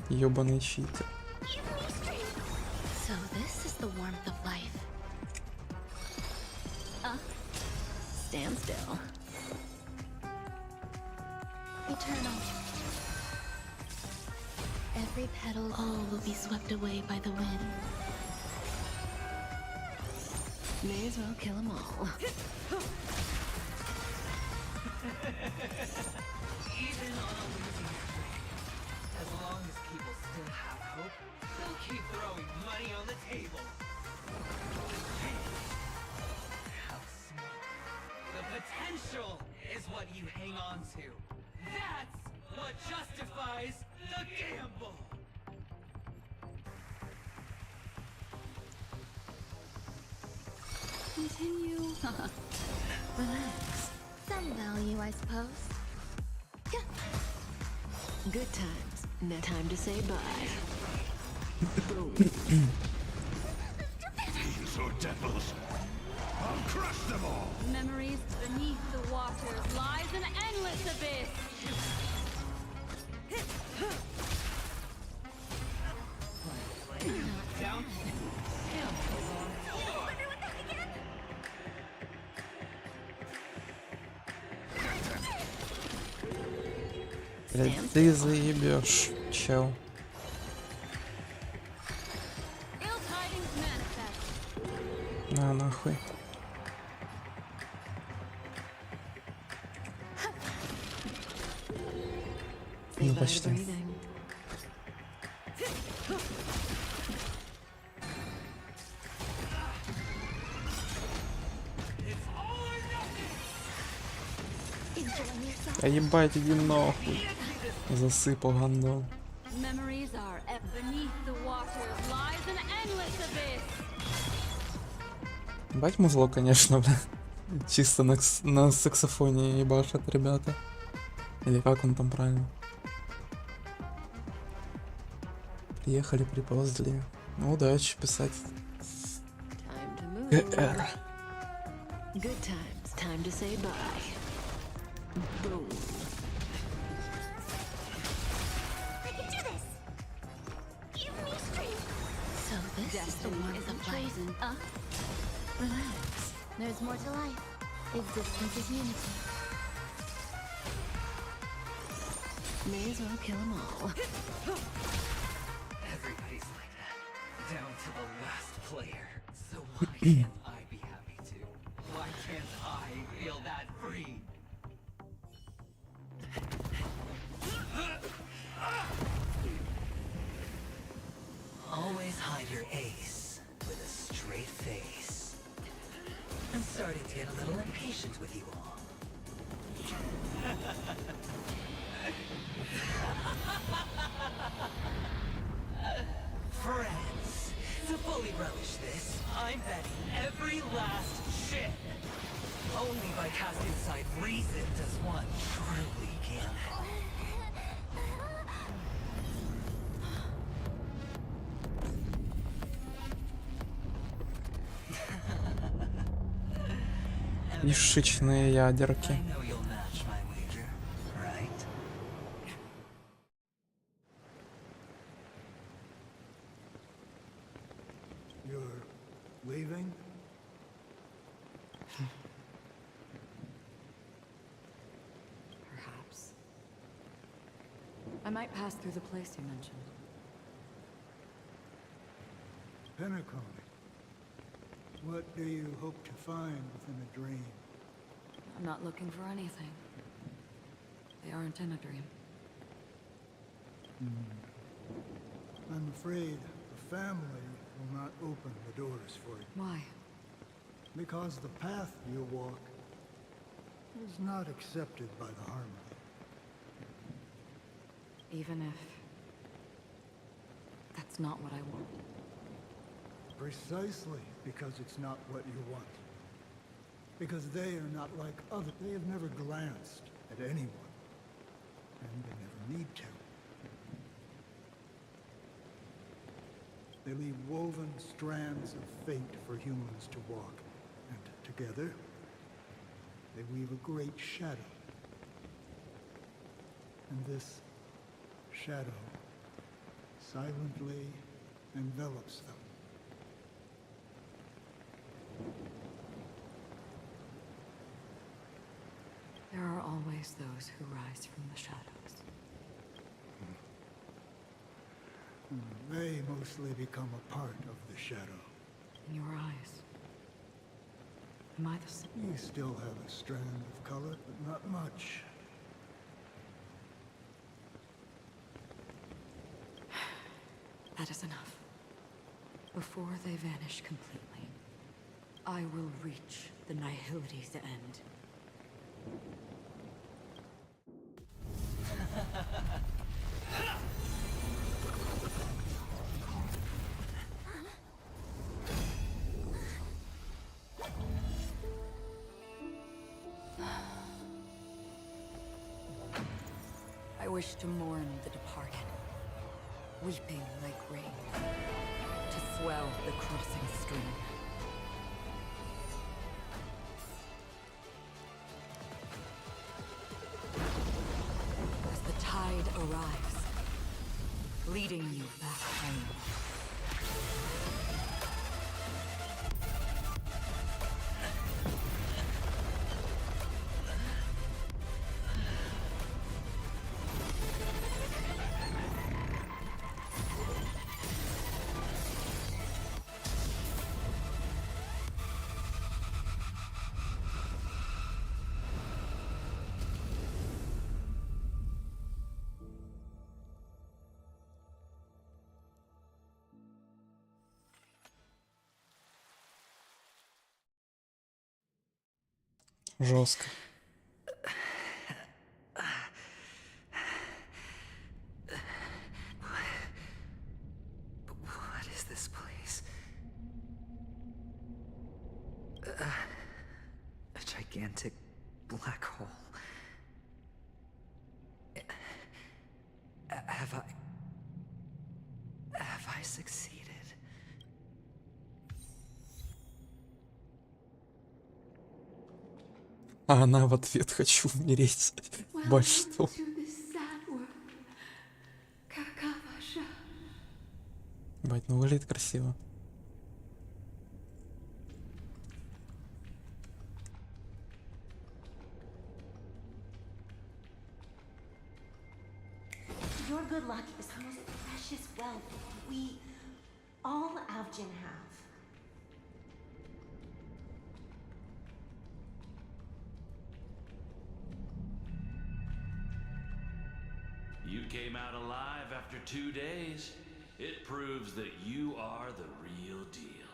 Ёбаный читер. So this is the warmth of life. Stand still. Eternal. Every petal, all will be swept away by the wind. May as well kill them all. Even on a losing streak, as long as people still have hope, they'll keep throwing money on the table. How small. The potential is what you hang on to. That's what justifies the gamble. Continue. Relax. Some value, I suppose. Good times. No time to say bye. Boom. These are devils. I'll crush them all. Memories beneath the waters lies an endless abyss. Down. Блядь, ты заебешь, чел. Ill tidings manifest. На нахуй. Ну почти. А ебать, иди нахуй. Засыпал гандон. Memories are beneath the waters lies an endless abyss. Ебать музло, конечно, бля. Чисто на саксофоне ебашат ребята. Или как он там правильно? Приехали, приползли. Ну, удачи писать. Good times. Time to say bye. Boom. I can do this! Give me strength! So this is the warmth of life. Relax. There's more to life. Existence is unity. May as well kill them all. Everybody's like that, down to the last player. So why can't I be happy too? Why can't I feel that free? Always hide your ace with a straight face. I'm starting to get a little impatient with you all. Friends, to fully relish this, I'm betting every last chip. Only by casting aside reason does one truly gamble. Ишечные ядерки. I know you'll match my wager, right? leaving? Perhaps. I might pass through the place you mentioned. Penacony. What do you hope to find within a dream? I'm not looking for anything. They aren't in a dream. I'm afraid the family will not open the doors for you. Why? Because the path you walk is not accepted by the Harmony. Even if that's not what I want. Precisely because it's not what you want. Because they are not like others. They have never glanced at anyone. And they never need to. They leave woven strands of fate for humans to walk. And together, they weave a great shadow. And this shadow silently envelops them. There are always those who rise from the shadows. They mostly become a part of the shadow. In your eyes. Am I the same? You still have a strand of color, but not much. That is enough. Before they vanish completely, I will reach the Nihility's end. I wish to mourn the departed, weeping like rain, to swell the crossing stream. As the tide arrives, leading you back home. Жестко. What is this place? A gigantic black hole. Have I succeeded? А она в ответ «хочу умереть». Больше что? Бать, ну выглядит красиво. Your good luck is the most precious wealth we, all Avgin, have. You came out alive after 2 days. It proves that you are the real deal.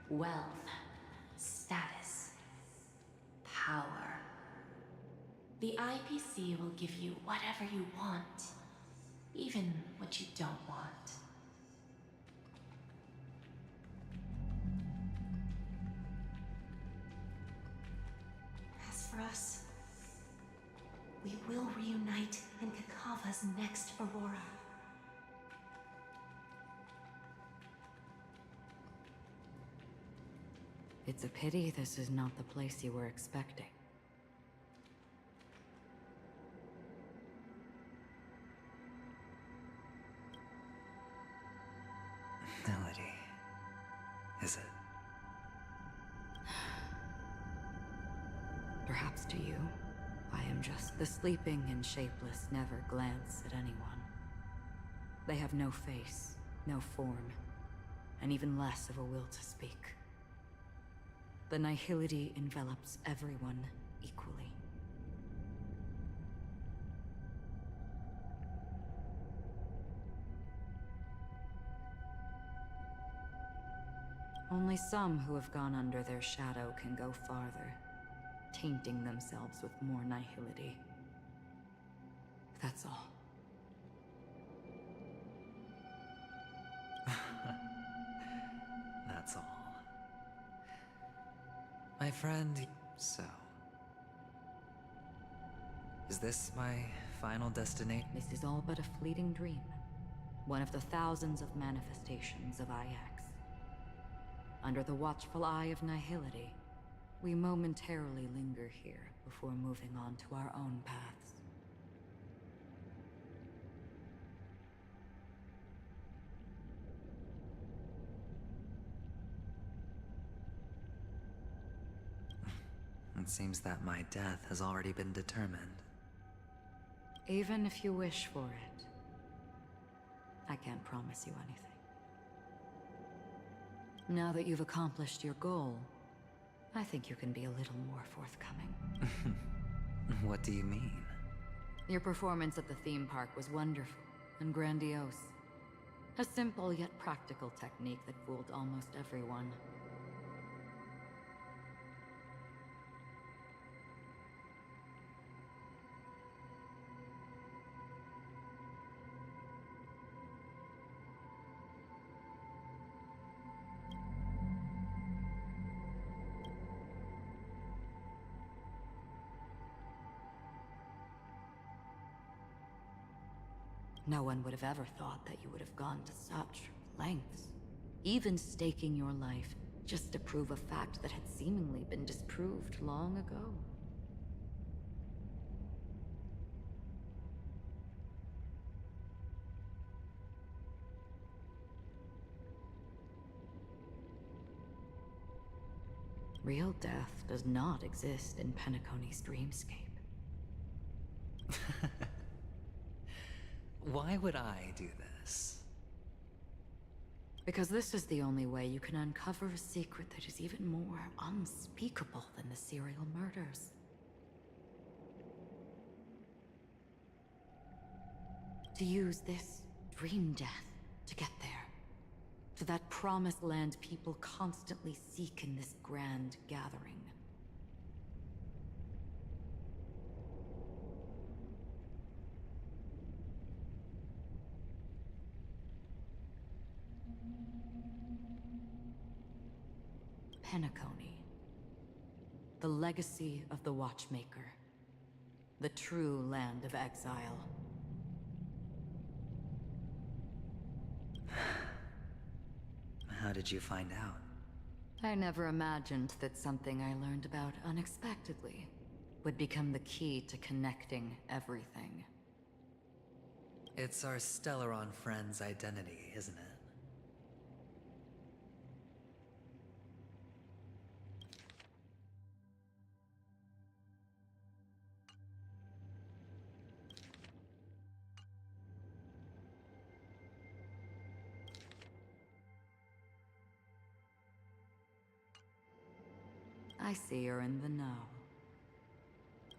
Wealth, status, power. The IPC will give you whatever you want, even what you don't want. As for us, we will reunite in Kakava's next Aurora. It's a pity this is not the place you were expecting. Melody. is it? Perhaps to you, I am just the sleeping and shapeless never glance at anyone. They have no face, no form, and even less of a will to speak. The nihility envelops everyone equally. Only some who have gone under their shadow can go farther, tainting themselves with more nihility. That's all. That's all. My friend, so... is this my final destination? This is all but a fleeting dream. One of the thousands of manifestations of IX. Under the watchful eye of nihility, we momentarily linger here before moving on to our own paths. It seems that my death has already been determined. Even if you wish for it, I can't promise you anything. Now that you've accomplished your goal, I think you can be a little more forthcoming. What do you mean? Your performance at the theme park was wonderful and grandiose. A simple yet practical technique that fooled almost everyone. No one would have ever thought that you would have gone to such lengths, even staking your life just to prove a fact that had seemingly been disproved long ago. Real death does not exist in Penacony's dreamscape. Why would I do this? Because this is the only way you can uncover a secret that is even more unspeakable than the serial murders. To use this dream death to get there. To that promised land people constantly seek in this grand gathering. Penacony. The legacy of the Watchmaker. The true land of exile. How did you find out? I never imagined that something I learned about unexpectedly would become the key to connecting everything. It's our Stellaron friend's identity, isn't it? I see you're in the know.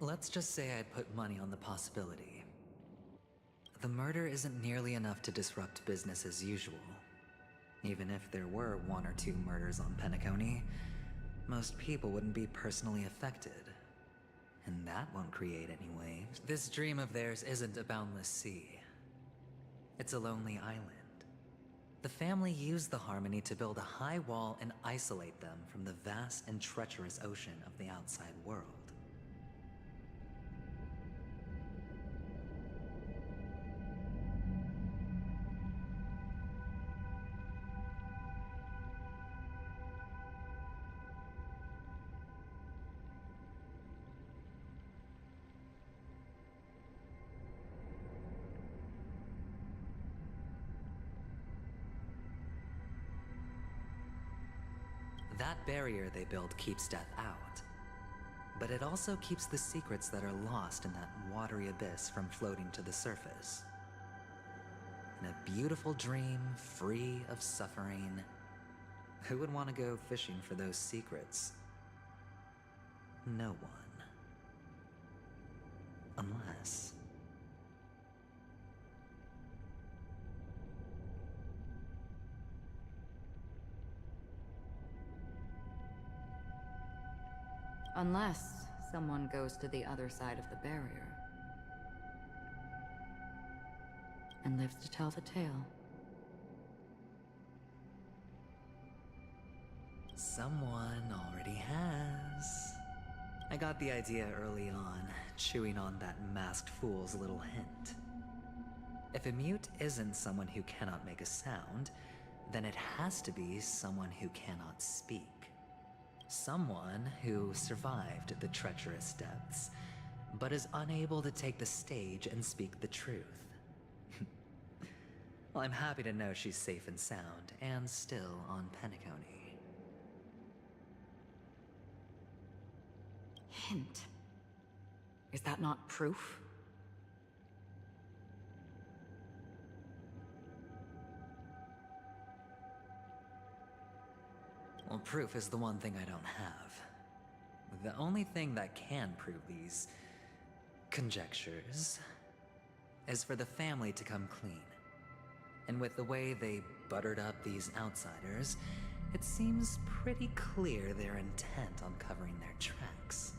Let's just say I'd put money on the possibility. The murder isn't nearly enough to disrupt business as usual. Even if there were 1 or 2 murders on Penacony, most people wouldn't be personally affected. And that won't create any waves. This dream of theirs isn't a boundless sea. It's a lonely island. The family used the Harmony to build a high wall and isolate them from the vast and treacherous ocean of the outside world. That barrier they build keeps death out. But it also keeps the secrets that are lost in that watery abyss from floating to the surface. In a beautiful dream, free of suffering. Who would want to go fishing for those secrets? No one. Unless... Unless someone goes to the other side of the barrier and lives to tell the tale. Someone already has. I got the idea early on, chewing on that masked fool's little hint. If a mute isn't someone who cannot make a sound, then it has to be someone who cannot speak. Someone who survived the treacherous depths, but is unable to take the stage and speak the truth. Well, I'm happy to know she's safe and sound, and still on Penacony. Hint. Is that not proof? Well, proof is the one thing I don't have. The only thing that can prove these conjectures is for the family to come clean. And with the way they buttered up these outsiders, it seems pretty clear they're intent on covering their tracks.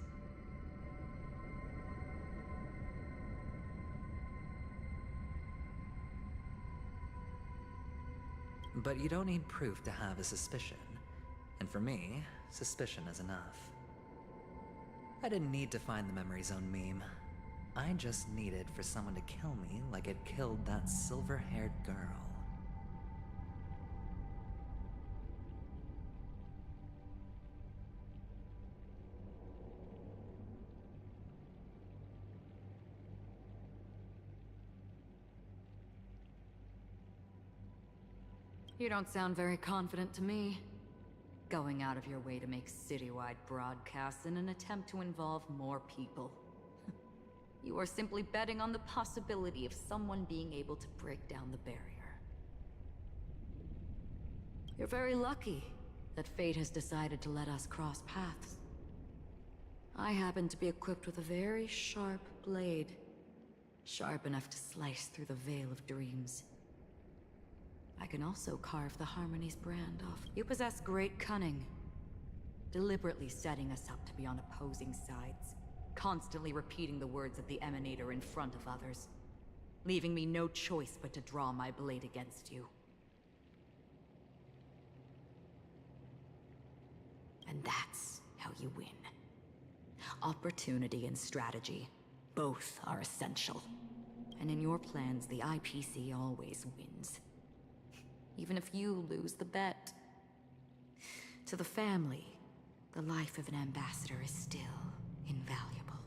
But you don't need proof to have a suspicion. And for me, suspicion is enough. I didn't need to find the memory zone meme. I just needed for someone to kill me like it killed that silver-haired girl. You don't sound very confident to me. Going out of your way to make citywide broadcasts in an attempt to involve more people. You are simply betting on the possibility of someone being able to break down the barrier. You're very lucky that fate has decided to let us cross paths. I happen to be equipped with a very sharp blade, sharp enough to slice through the veil of dreams. I can also carve the Harmony's brand off. You possess great cunning, deliberately setting us up to be on opposing sides, constantly repeating the words of the Emanator in front of others, leaving me no choice but to draw my blade against you. And that's how you win. Opportunity and strategy, both are essential. And in your plans, the IPC always wins. Even if you lose the bet. To the family, the life of an ambassador is still invaluable.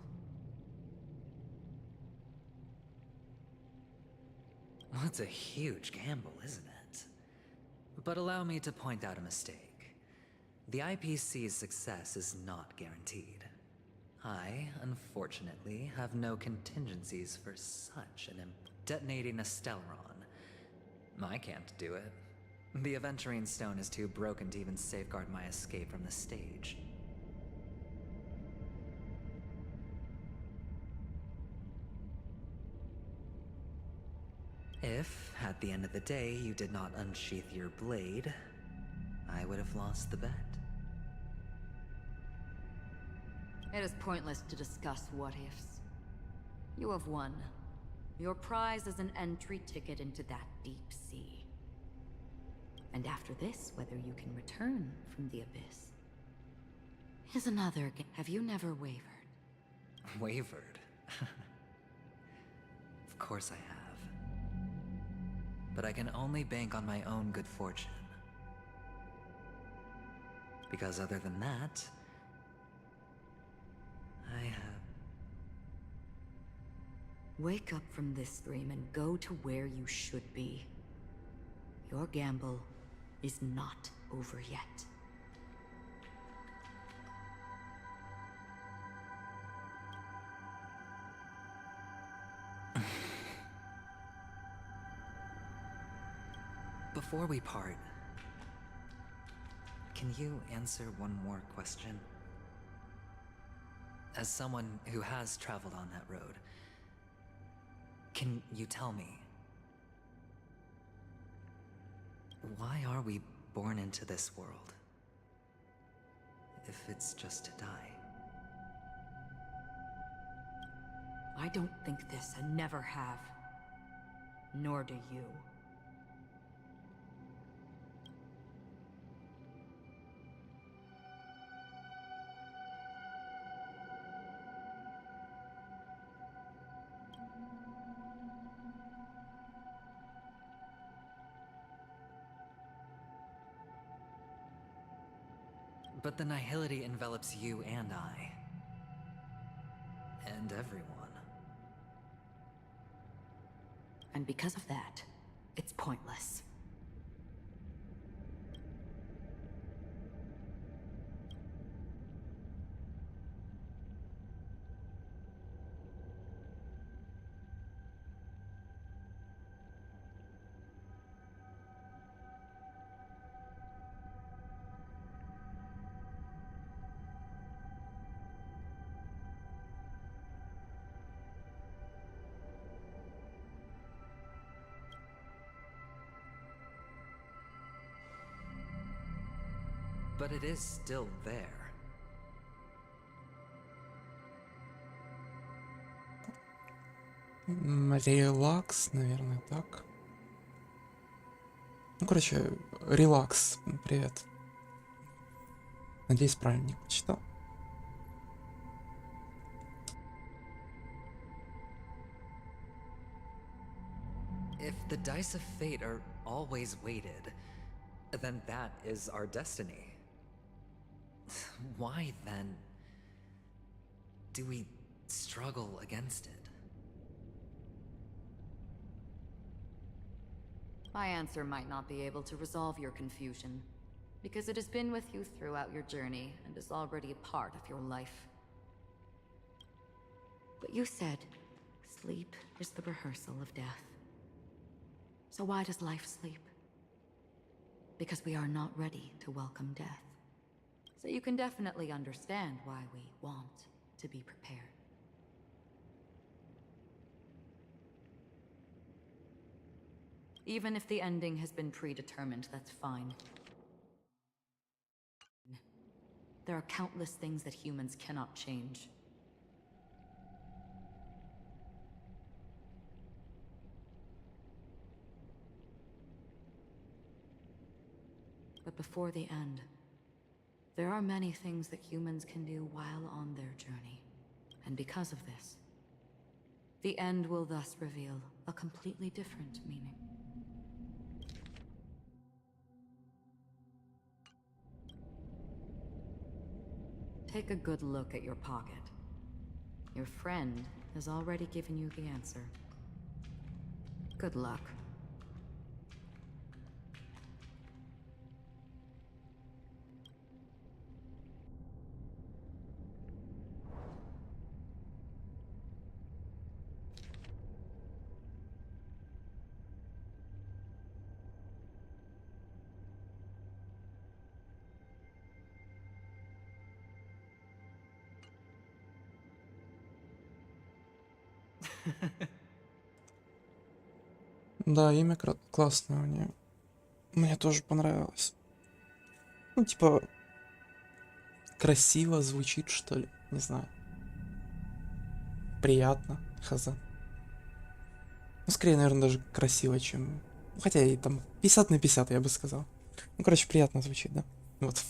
Well, it's a huge gamble, isn't it? But allow me to point out a mistake. The IPC's success is not guaranteed. I, unfortunately, have no contingencies for such an detonating a Stellaron. I can't do it. The Aventurine Stone is too broken to even safeguard my escape from the stage. If, at the end of the day, you did not unsheath your blade, I would have lost the bet. It is pointless to discuss what-ifs. You have won. Your prize is an entry ticket into that deep sea. And after this, whether you can return from the abyss is another game. Have you never wavered? Wavered? Of course I have. But I can only bank on my own good fortune. Because other than that, I have... Wake up from this dream and go to where you should be. Your gamble is not over yet. Before we part, can you answer one more question? As someone who has traveled on that road, can you tell me, why are we born into this world if it's just to die? I don't think this and never have. Nor do you. But the nihility envelops you and I. And everyone. And because of that, it's pointless. But it is still there. Релакс, наверное, так. Ну, короче, релакс. Привет. Надеюсь, правильно не прочитал. If the dice of fate are always weighted, then that is our destiny. Why, then, do we struggle against it? My answer might not be able to resolve your confusion, because it has been with you throughout your journey and is already a part of your life. But you said, sleep is the rehearsal of death. So why does life sleep? Because we are not ready to welcome death. So you can definitely understand why we want to be prepared. Even if the ending has been predetermined, that's fine. There are countless things that humans cannot change. But before the end, there are many things that humans can do while on their journey. And because of this, the end will thus reveal a completely different meaning. Take a good look at your pocket. Your friend has already given you the answer. Good luck. Да, имя классное у нее. Мне тоже понравилось. Ну, типа, красиво звучит, что ли. Не знаю. Приятно. Хз. Ну, скорее, наверное, даже красиво, чем... Хотя и там 50 на 50, я бы сказал. Ну, короче, приятно звучит, да? Вот.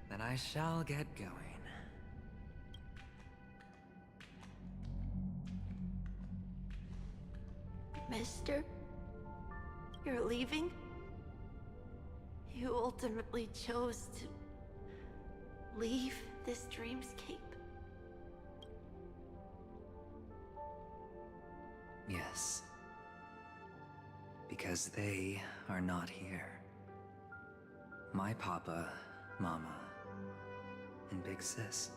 Then I shall get going. Mister? You're leaving? You ultimately chose to leave this dreamscape? Yes. Because they are not here. My papa, mama, and big sis.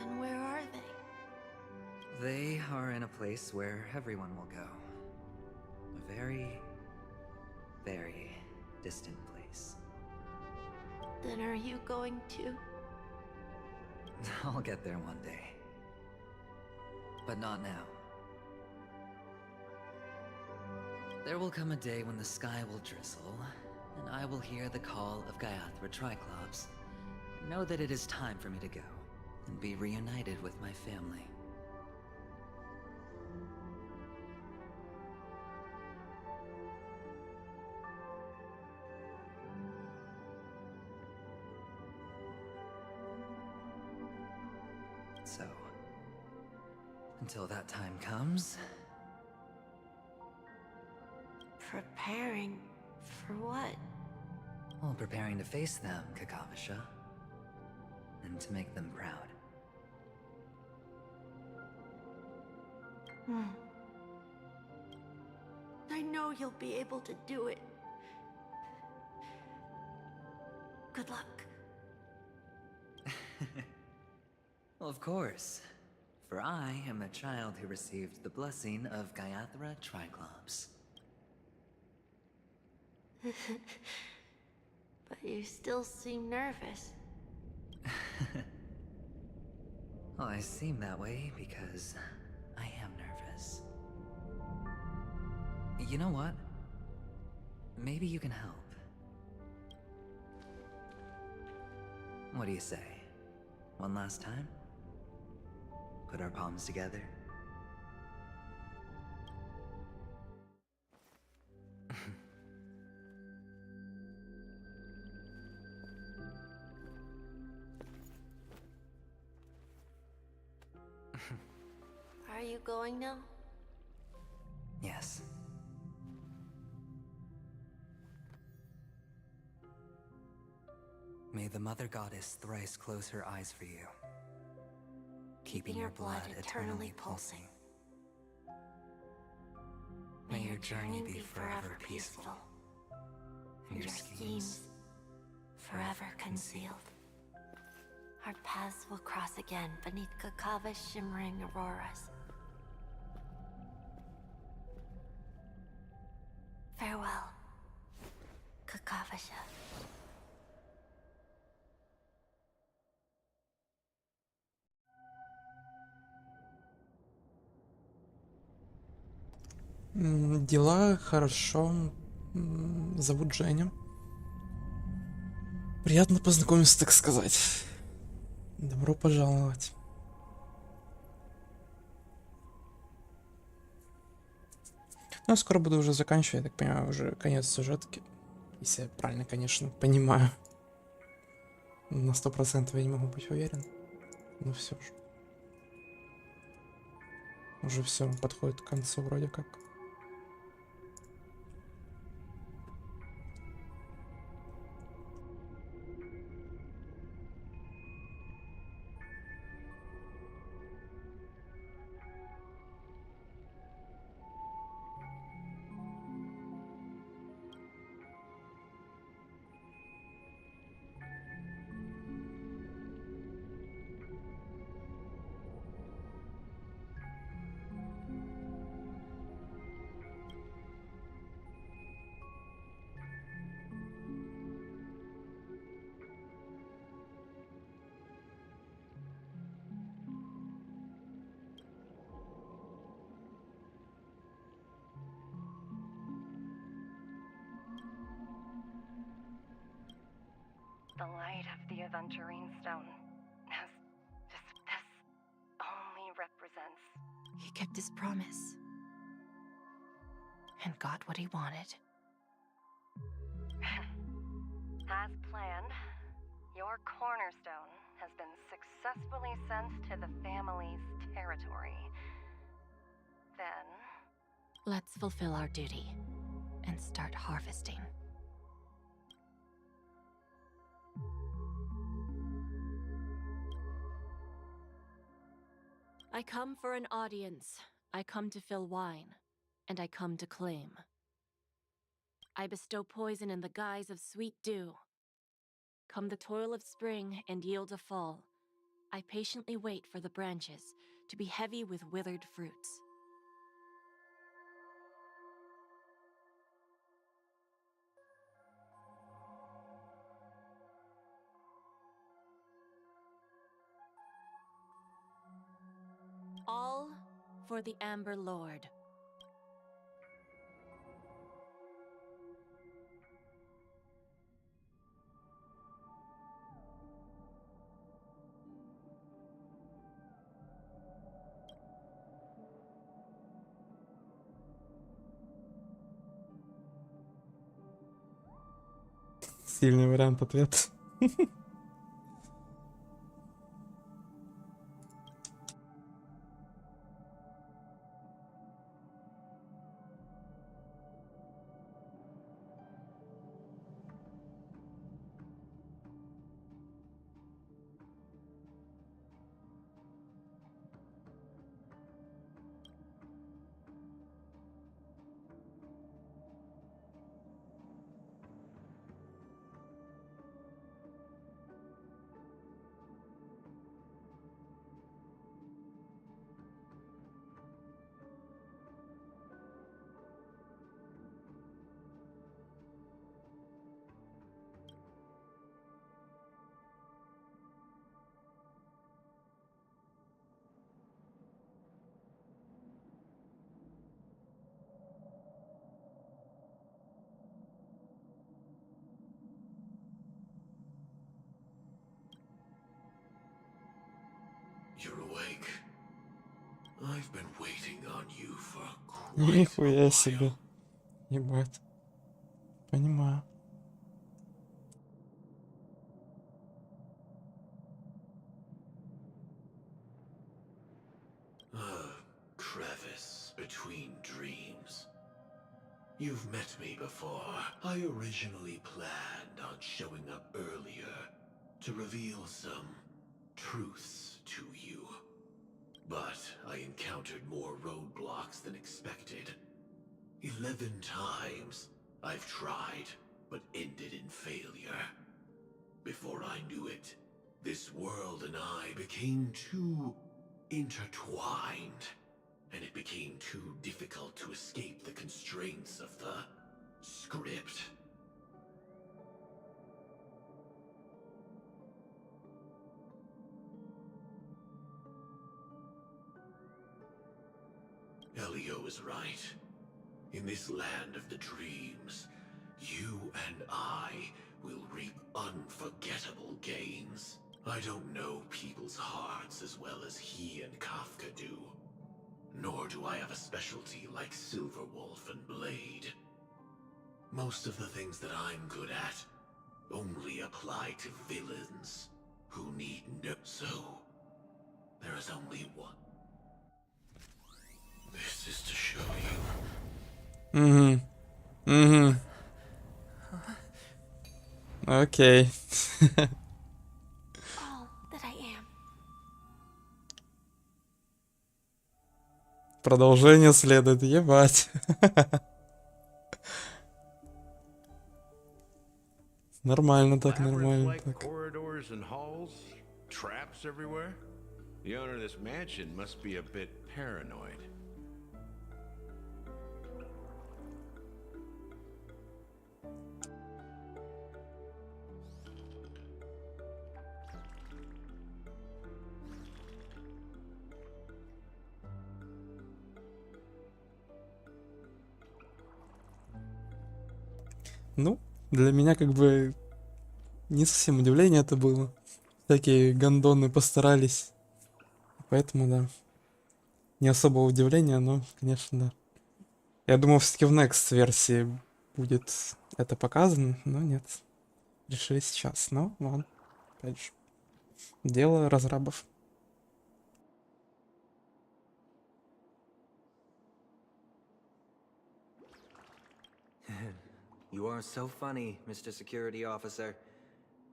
And where are they? They are in a place where everyone will go. A very, very distant place. Then are you going to? I'll get there one day. But not now. There will come a day when the sky will drizzle, and I will hear the call of Gaiathra Triclops, and know that it is time for me to go, and be reunited with my family. So, until that time comes... Preparing for what? Well, preparing to face them, Kakavasha. And to make them proud. I know you'll be able to do it. Good luck. Well, of course. For I am the child who received the blessing of Gaiathra Triclops. But you still seem nervous. Well, I seem that way because I am nervous. You know what? Maybe you can help. What do you say? One last time? Put our palms together? Are you going now? Yes. May the Mother Goddess thrice close her eyes for you, keeping your blood eternally pulsing. May your journey be forever peaceful, and your schemes forever concealed. Our paths will cross again beneath Kakava's shimmering auroras. Farewell, Kakavasha. Дела хорошо. Зовут Женя. Приятно познакомиться, так сказать. Добро пожаловать. Ну, скоро буду уже заканчивать, я так понимаю, уже конец сюжетки. Если я правильно, конечно, понимаю. На 100% я не могу быть уверен. Но все же. Уже все подходит к концу вроде как. The light of the Aventurine Stone has this only represents... He kept his promise. And got what he wanted. As planned, your cornerstone has been successfully sent to the family's territory. Then... Let's fulfill our duty and start harvesting. I come for an audience. I come to fill wine, and I come to claim. I bestow poison in the guise of sweet dew. Come the toil of spring and yield a fall. I patiently wait for the branches to be heavy with withered fruits. All for the Amber Lord. Сильный вариант ответа. You're awake. I've been waiting on you for Нихуя себе. Ебать. Понимаю. a crevice between dreams. You've met me before. I originally planned on showing up earlier to reveal some truths to you. But I encountered more roadblocks than expected. 11 times I've tried, but ended in failure. Before I knew it, this world and I became too intertwined, and it became too difficult to escape the constraints of the script. Elio is right. In this land of the dreams, you and I will reap unforgettable gains. I don't know people's hearts as well as he and Kafka do. Nor do I have a specialty like Silverwolf and Blade. Most of the things that I'm good at only apply to villains who need no... So, there is only one. This is to show you. Mm-hmm. Mm-hmm. Окей. All that I am. Продолжение следует, ебать. Нормально так, нормально так. Corridors and halls, traps everywhere. The owner of this mansion must be a bit paranoid. Ну, для меня как бы не совсем удивление это было. Такие гондоны постарались. Поэтому, да. Не особого удивления, но, конечно, да. Я думал, все-таки в Next версии будет это показано, но нет. Решили сейчас. Но, ладно. Опять же. Дело разрабов. You are so funny, Mr. Security Officer.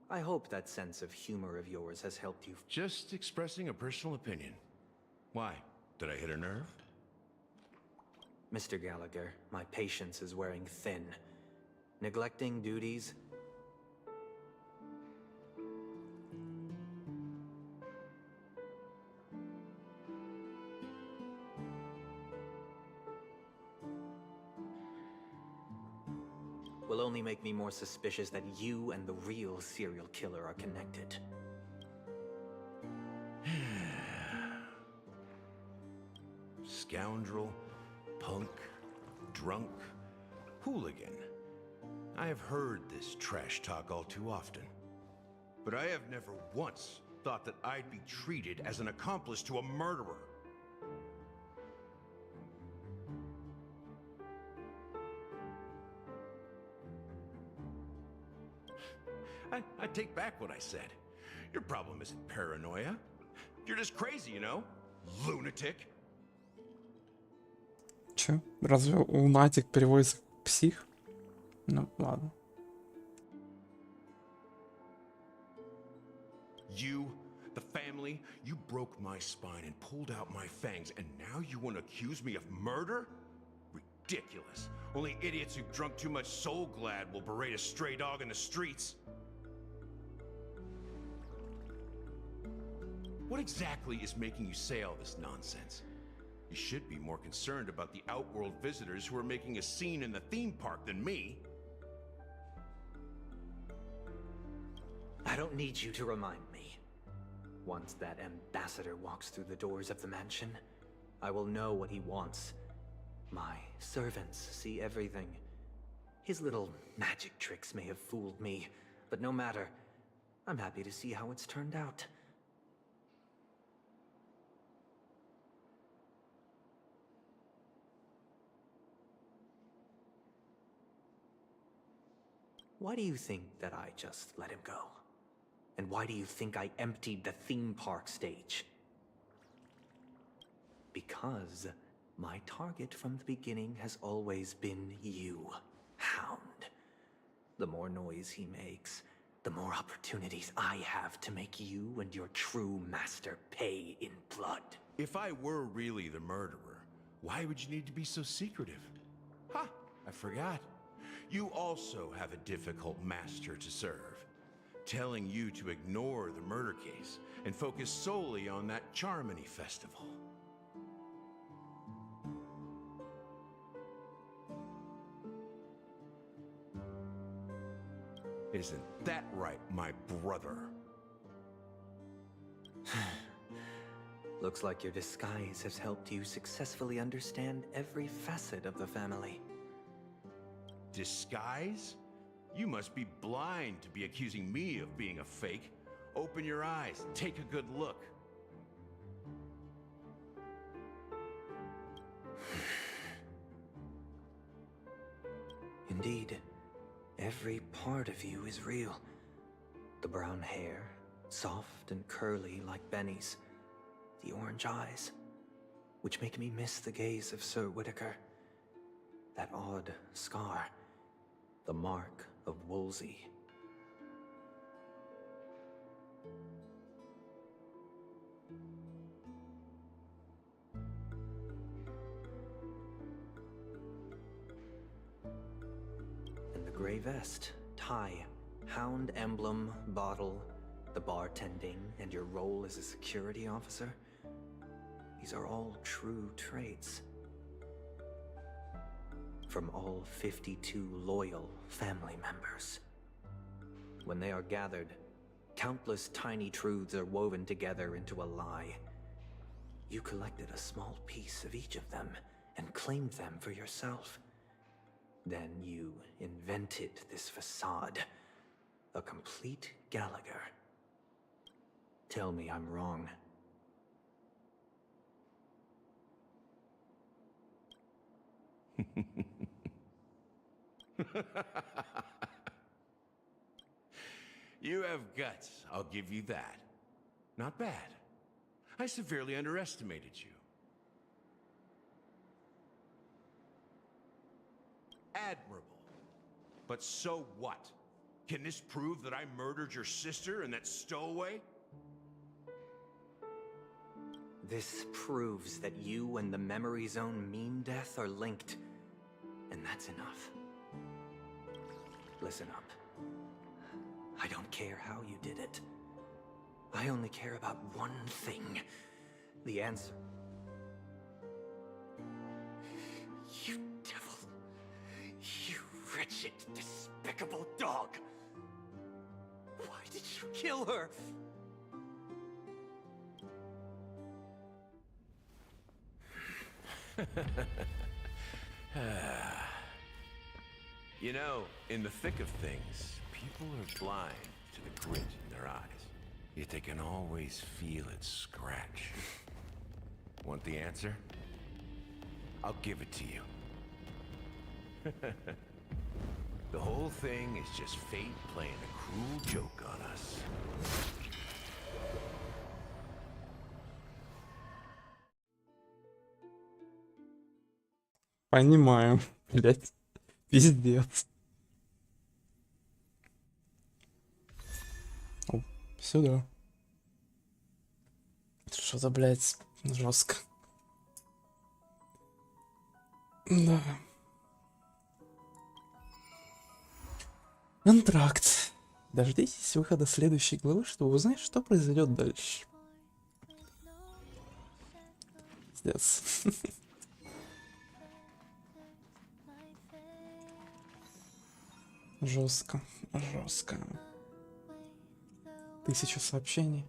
I hope that sense of humor of yours has helped you. Just expressing a personal opinion. Why? Did I hit a nerve? Mr. Gallagher, my patience is wearing thin. Neglecting duties. will only make me more suspicious that you and the real serial killer are connected. Scoundrel, punk, drunk, hooligan. I have heard this trash talk all too often. But I have never once thought that I'd be treated as an accomplice to a murderer. I take back what I said. Your problem isn't paranoia. You're just crazy, you know? Lunatic. Чё? Разве лунатик переводится как псих? Ну, ладно. You, the family, you broke my spine and pulled out my fangs, and now you want to accuse me of murder? Ridiculous. Only idiots who've drunk too much Soul Glad will berate a stray dog in the streets. What exactly is making you say all this nonsense? You should be more concerned about the Outworld visitors who are making a scene in the theme park than me. I don't need you to remind me. Once that ambassador walks through the doors of the mansion, I will know what he wants. My servants see everything. His little magic tricks may have fooled me, but no matter. I'm happy to see how it's turned out. Why do you think that I just let him go? And why do you think I emptied the theme park stage? Because my target from the beginning has always been you, Hound. The more noise he makes, the more opportunities I have to make you and your true master pay in blood. If I were really the murderer, why would you need to be so secretive? Ha! I forgot. You also have a difficult master to serve, telling you to ignore the murder case and focus solely on that Charmony festival. Isn't that right, my brother? Looks like your disguise has helped you successfully understand every facet of the family. Disguise? You must be blind to be accusing me of being a fake. Open your eyes, take a good look. Indeed, every part of you is real. The brown hair, soft and curly like Benny's. The orange eyes, which make me miss the gaze of Sir Whitaker. That odd scar, the mark of Wolsey. And the gray vest, tie, hound emblem, bottle, the bartending, and your role as a security officer. These are all true traits. From all 52 loyal family members. When they are gathered, countless tiny truths are woven together into a lie. You collected a small piece of each of them and claimed them for yourself. Then you invented this facade, a complete Gallagher. Tell me I'm wrong. You have guts, I'll give you that. Not bad. I severely underestimated you. Admirable. But so what? Can this prove that I murdered your sister and that stowaway? This proves that you and the Memory Zone meme death are linked. And that's enough. Listen up. I don't care how you did it. I only care about one thing. The answer. You devil. You wretched, despicable you kill her? You know, in the thick of things, people are blind to the grit in their eyes. Yet they can always feel it scratch. Want the answer? I'll give it to you. The whole thing is just fate playing a cruel joke on us. Понимаю, блять. Пиздец. О, сюда. Что-то, блядь, жестко. Да. Антракт. Дождитесь выхода следующей главы, чтобы узнать, что произойдет дальше. Пиздец. Жестко, жестко. 1000 сообщений.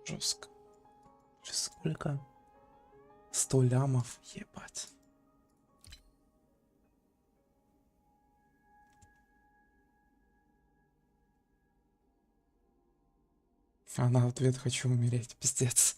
Жестко. Сколько? 100 лямов, ебать. Она в ответ хочу умереть, пиздец.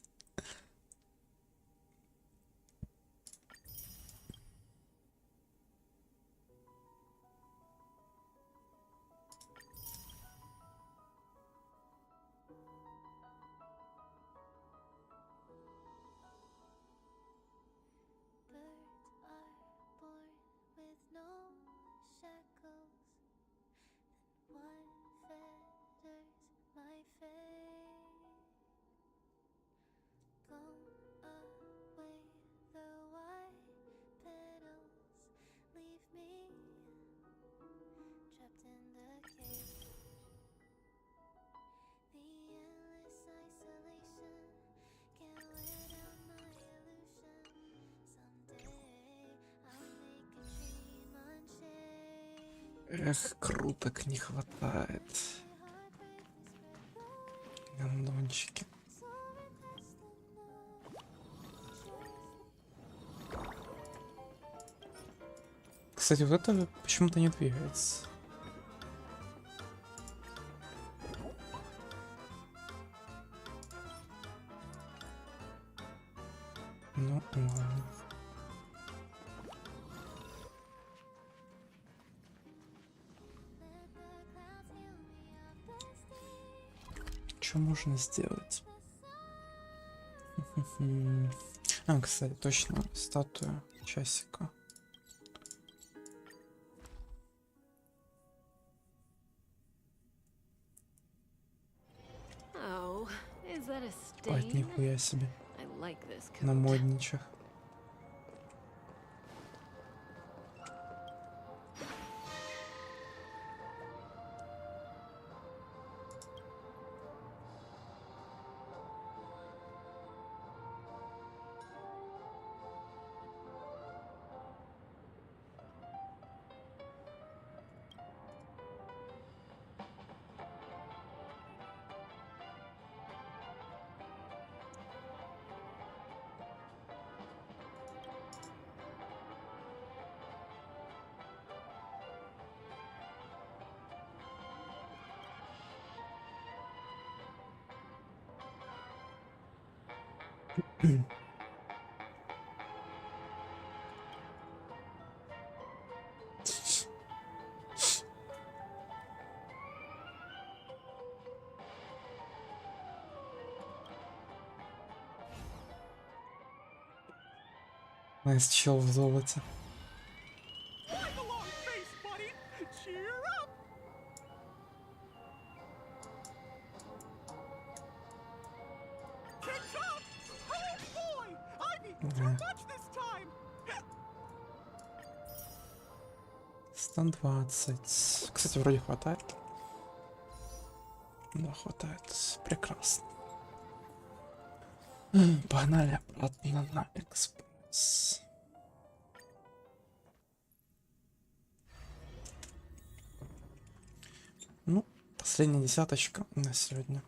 Эх, круток не хватает. Гандончики. Кстати, вот это почему-то не двигается. Ну ладно. Что можно сделать? А, кстати, точно, статуя часика. Ой, нихуя себе. На модничах. Найс чел в золоте. Да. 120. Кстати, вроде хватает. Да, хватает. Прекрасно. Погнали обратно на экспресс. Ну, последняя десяточка на сегодня.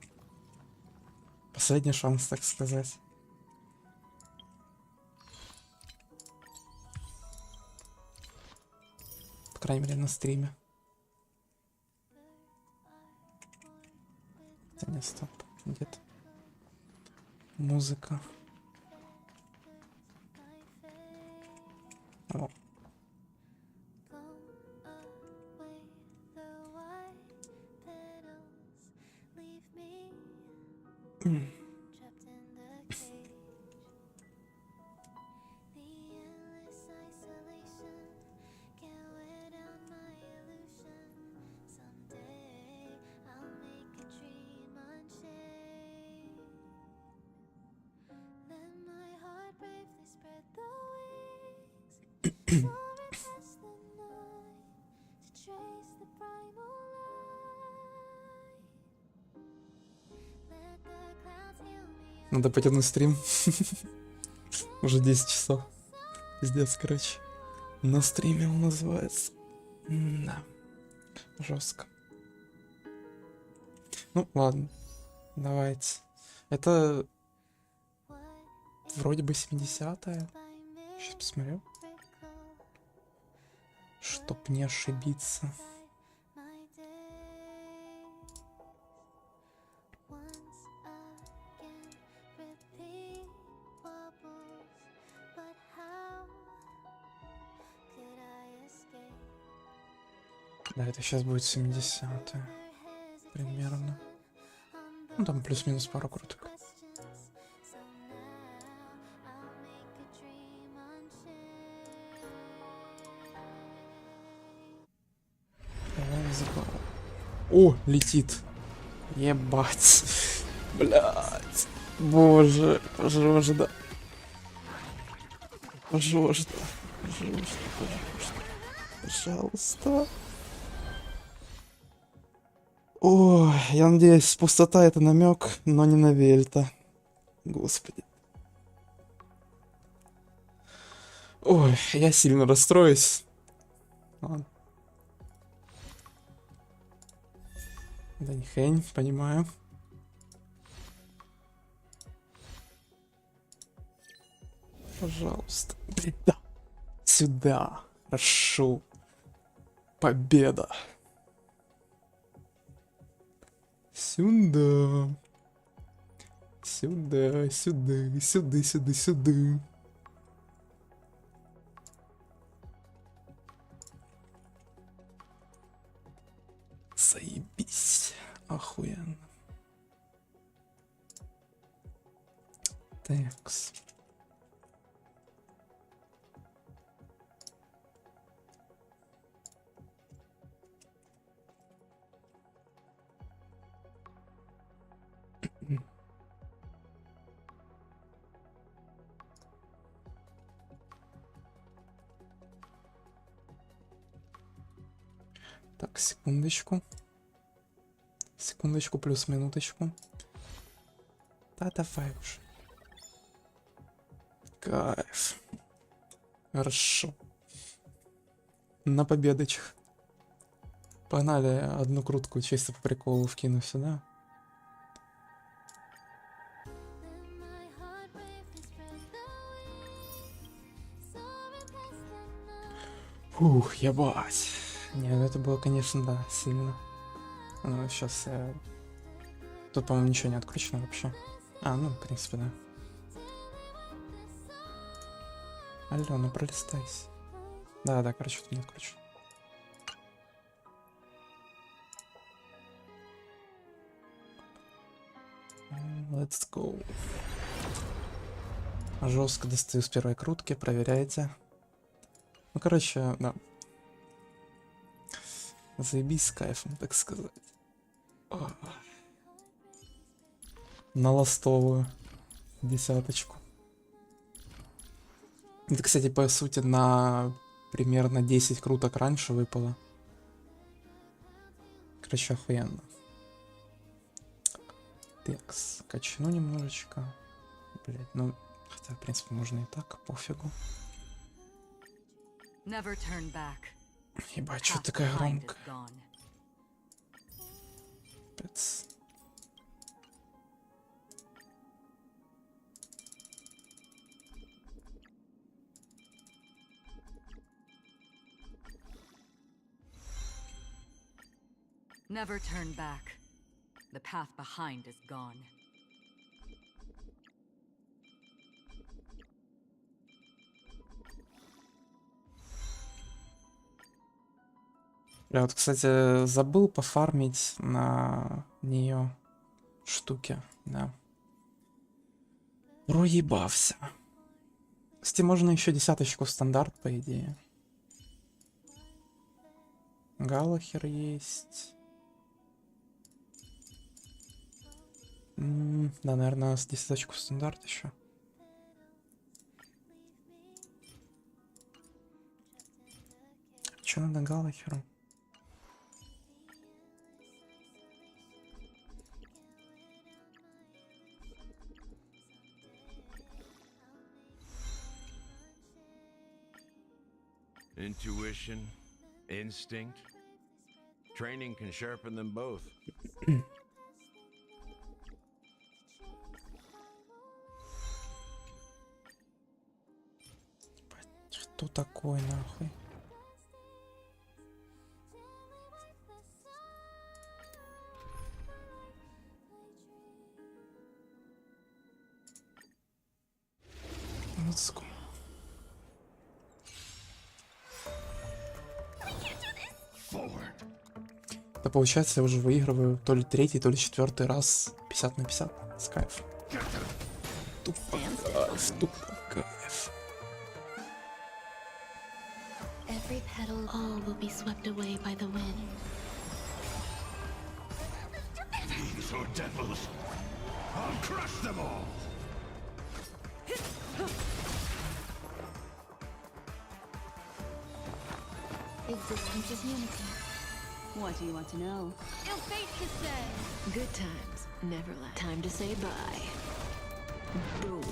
Последний шанс, так сказать. По крайней мере, на стриме. Да не, стоп. Где-то музыка. О. Надо потянуть стрим. Уже 10 часов. Пиздец, короче. На стриме он называется. Да. Жестко. Ну, ладно. Давайте. Это вроде бы 70-е. Сейчас посмотрю. Чтоб не ошибиться. Да, это сейчас будет 70-е. Примерно. Ну, там плюс-минус пару круток. О, летит. Ебать. Блять. Боже, пожалуйста. Пожалуйста. Пожалуйста. Пожалуйста. О, я надеюсь, пустота это намек, но не на Вельта. Господи. Ой, я сильно расстроюсь. Ладно. Да не хрень, понимаю. Пожалуйста. Да. Сюда. Хорошо. Победа. Сюда. Сюда, сюда, сюда, сюда, сюда. Заебись. Охуенно. Такс. Так, секундочку. Секундочку плюс минуточку. Да, давай уже. Кайф. Хорошо. На победочек. Погнали, одну крутку чисто по приколу вкину сюда. Фух, ебать. Нет, это было, конечно, да, сильно. Ну, сейчас я... Тут, по-моему, ничего не откручено вообще. А, ну, в принципе, да. Алло, ну пролистайся. Да, короче, тут не откручено. Let's go. Жестко достаю с первой крутки, проверяйте. Ну, короче, да. Заебись с кайфом, так сказать. О. На ластовую десяточку. Это, кстати, по сути, на примерно 10 круток раньше выпало. Короче, охуенно. Текс, качну немножечко. Блять, ну, хотя, в принципе, можно и так, пофигу. Ебать, что такая громкая. Пец. Never turn back. The path behind is gone. Я вот, кстати, забыл пофармить на нее штуки, да. Проебався. Кстати, можно еще десяточку стандарт, по идее. Галахер есть. Да, наверное, с десяточку стандарт еще. Че надо Галахеру? Intuition, instinct. Training can sharpen them both. кто такой, нахуй? Let's go. Да получается, я уже выигрываю то ли третий, то ли четвертый раз 50 на 50. С кайф. Тупо кайф, тупо кайф. Every petal, all will be swept away by the wind. These are devils. I'll crush them all. Existence is unity. What do you want to know? Ill fate to say. Good times, never last. Time to say bye. Boom.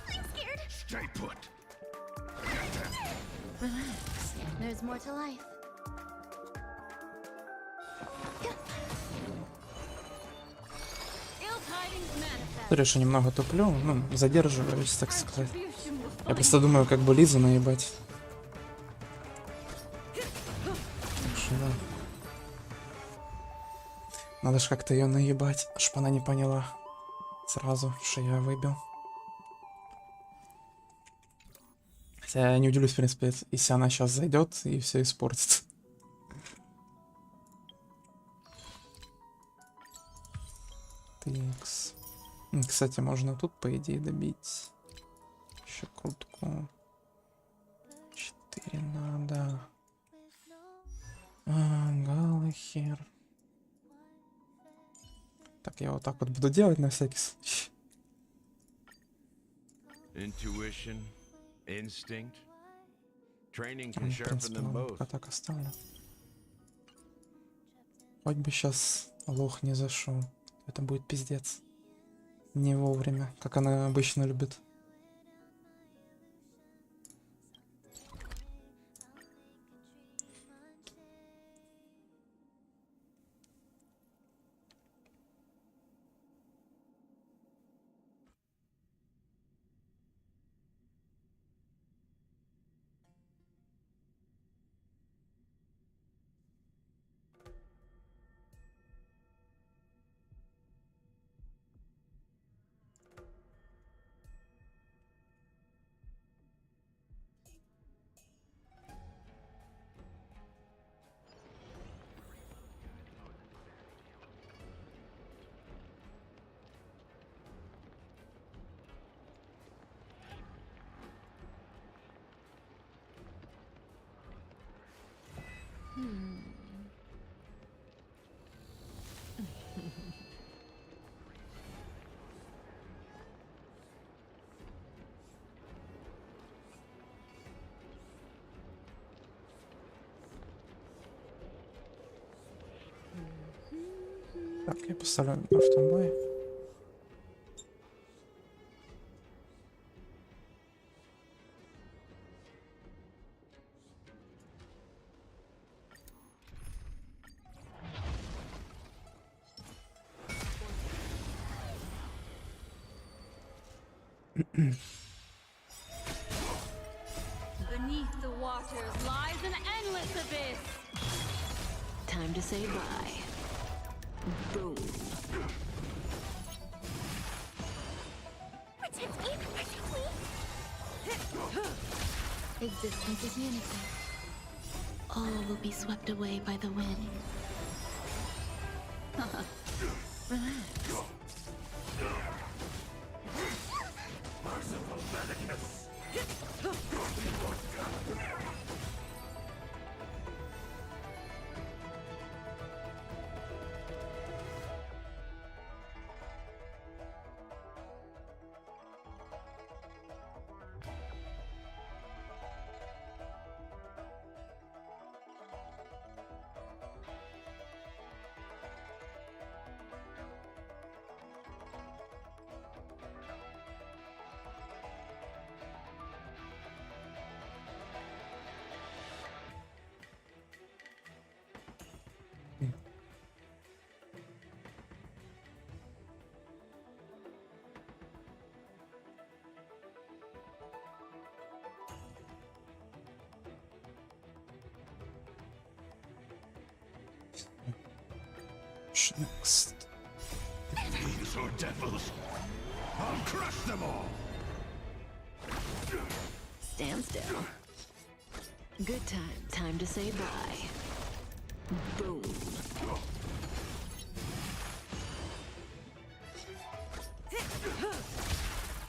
I'm scared. Stay put. Relax. There's more to life. Смотри, что немного туплю, ну, задерживаюсь, так сказать. Я просто думаю, как бы Лизу наебать. Что, да. Надо ж как-то ее наебать, чтоб она не поняла сразу, что я выбил. Хотя я не удивлюсь, в принципе, если она сейчас зайдет и все испортит. Тикс. Кстати, можно тут, по идее, добить. Еще крутку. 4 надо. Галахер. Так, я вот так вот буду делать на всякий случай. Intuition, instinct. Training В can sharpen принципе, them пока both. так оставлю. Хоть бы сейчас лох не зашел. Это будет пиздец. Не вовремя, как она обычно любит. Так, я поставлю мертвый бой. Beneath the waters lies an endless abyss. Time to say bye. Boom. Protect me, protect me. Existence is unity. All will be swept away by the wind. Relax. Merciful Medicus. Next. Fiends or devils, I'll crush them all. Stand still. Good time. Time to say bye. Boom.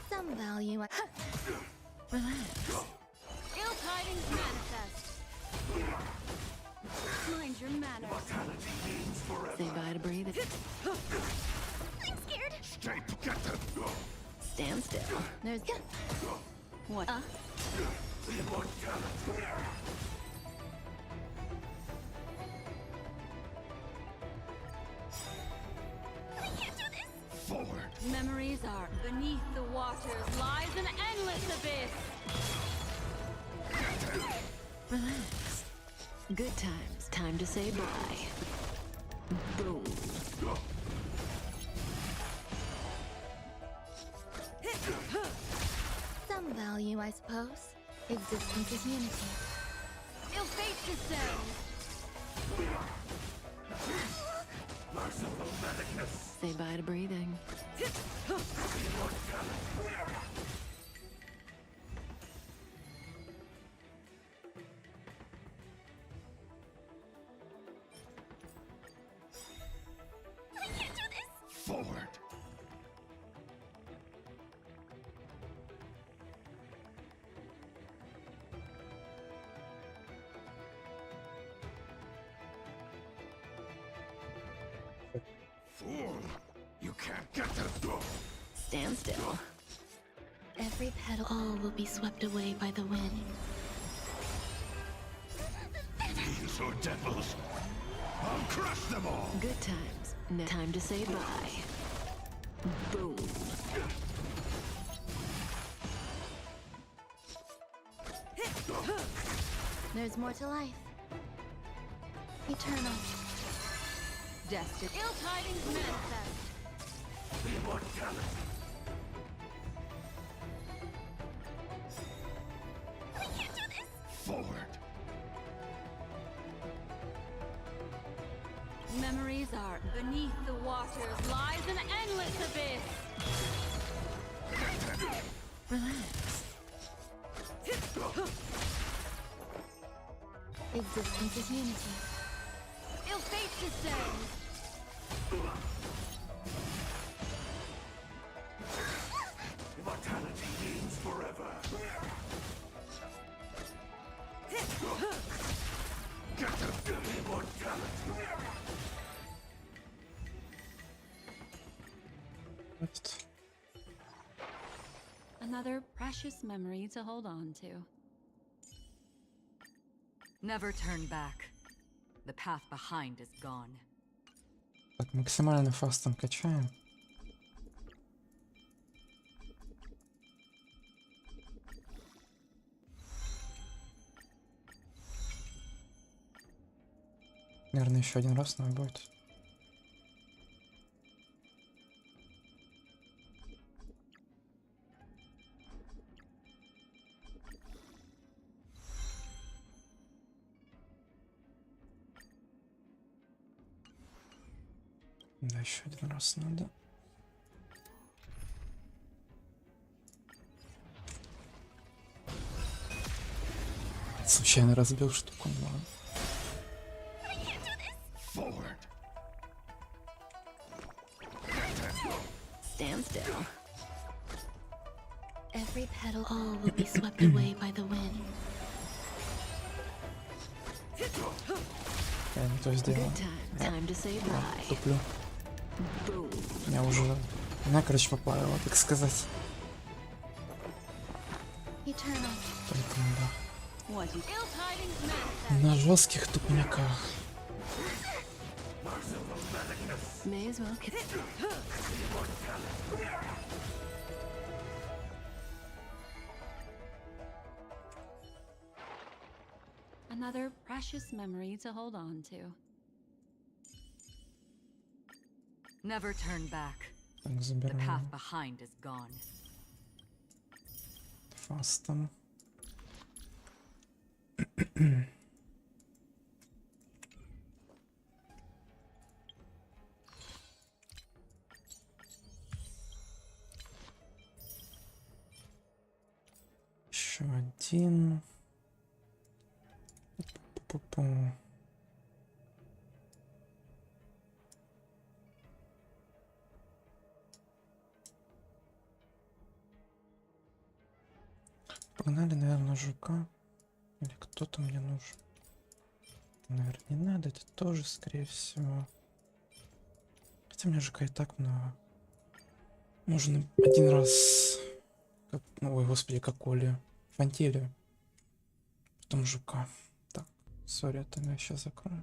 Some value. Relax. Ill tidings manifest. Mind your manners. Say bye to breathing. I'm scared. Stay together. Stand still. There's. What? Forward. Memories are beneath the waters lies an endless abyss. Relax. Good times. Time to say bye. Boom. Some value, I suppose. Existence is unity. Ill fate descends. Merciful medicus. Say bye to breathing. Forward. Fool! You can't get the door. Stand still. Every petal, all will be swept away by the wind. Fiends or devils, I'll crush them all. Good times. Time to say bye. Boom. There's more to life. Eternal. Destined. Ill tidings manifest. Immortality. Forward. Memories are beneath the waters lies an endless abyss. Relax. Existence is unity. Ill fate descends. Immortality means forever. Get the immortality. Another precious memory to hold on to. Never turn back. The path behind is gone. Так, максимально фастом качаем. Наверное, еще один раз надо будет. Да, еще один раз надо. Случайно разбил штуку, но... Forward. Stand still. Every petal, all will be swept away by the wind. Я не то сделал. Time to say bye. Туплю. Меня уже накорочь поплавило, так сказать. Eternal. Поэтому да. Ill tidings manifest. На жестких тупняках. May as well. Another precious memory to hold on to. Never turn back. Так, The забираем path behind is gone. фастом. 1. Пу-пу-пу. Погнали, наверное, жука. Или кто-то мне нужен. Это, наверное, не надо. Это тоже, скорее всего. Хотя мне жука и так много. Можно один раз... Как... Ой, господи, как Олю. Фантилию. Потом жука. Так, сори, это я сейчас закрою.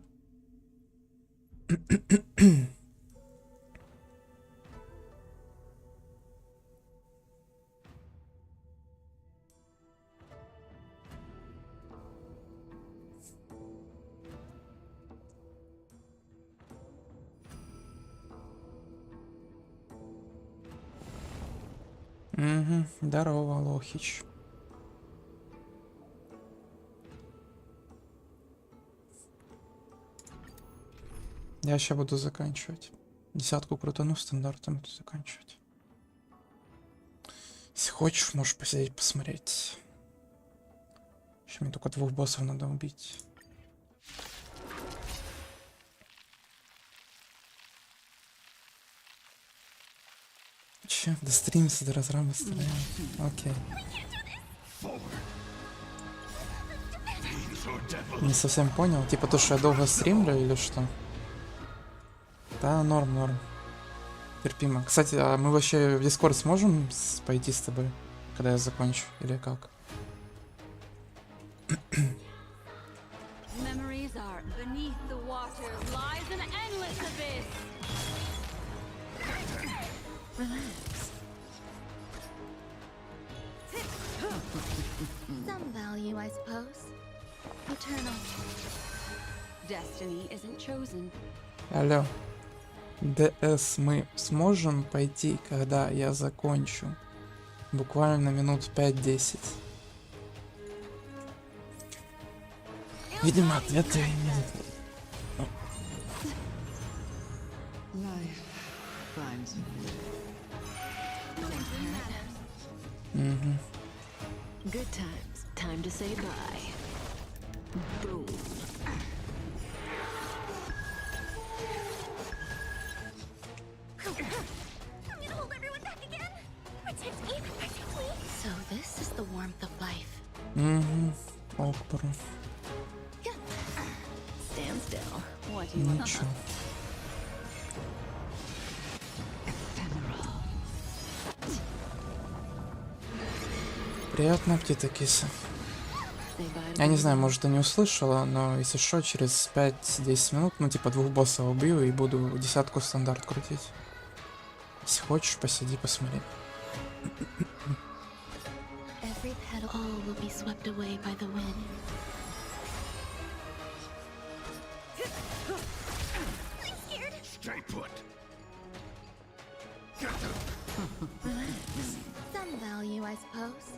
Угу, здорово, Лохич. Я сейчас буду заканчивать. 10 крутану стандартом буду заканчивать. Если хочешь, можешь посидеть, посмотреть. Еще мне только 2 боссов надо убить. Че, достримся до разрама стреляем. Окей. Не совсем понял. Типа то, что я долго стримлю или что? Да, норм. Терпимо. Кстати, а мы вообще в Discord сможем пойти с тобой, когда я закончу? Или как? Some value, I suppose. Eternal. Destiny isn't chosen. Алло. ДС мы сможем пойти, когда я закончу? Буквально минут 5-10. Видимо, ответа и нет. Угу. Good times. Time to say bye. Boom. So this is the warmth of life. Опера. Stand still. What do you want? Ничего. Приятно, птица киса. Я не знаю, может, ты не услышала, но если что, через 5-10 минут, ну типа 2 боссов убью и буду 10 стандарт крутить. Если хочешь, посиди, посмотри. Every petal all will be swept away by the wind. I'm scared. Stay put. Some value, I suppose.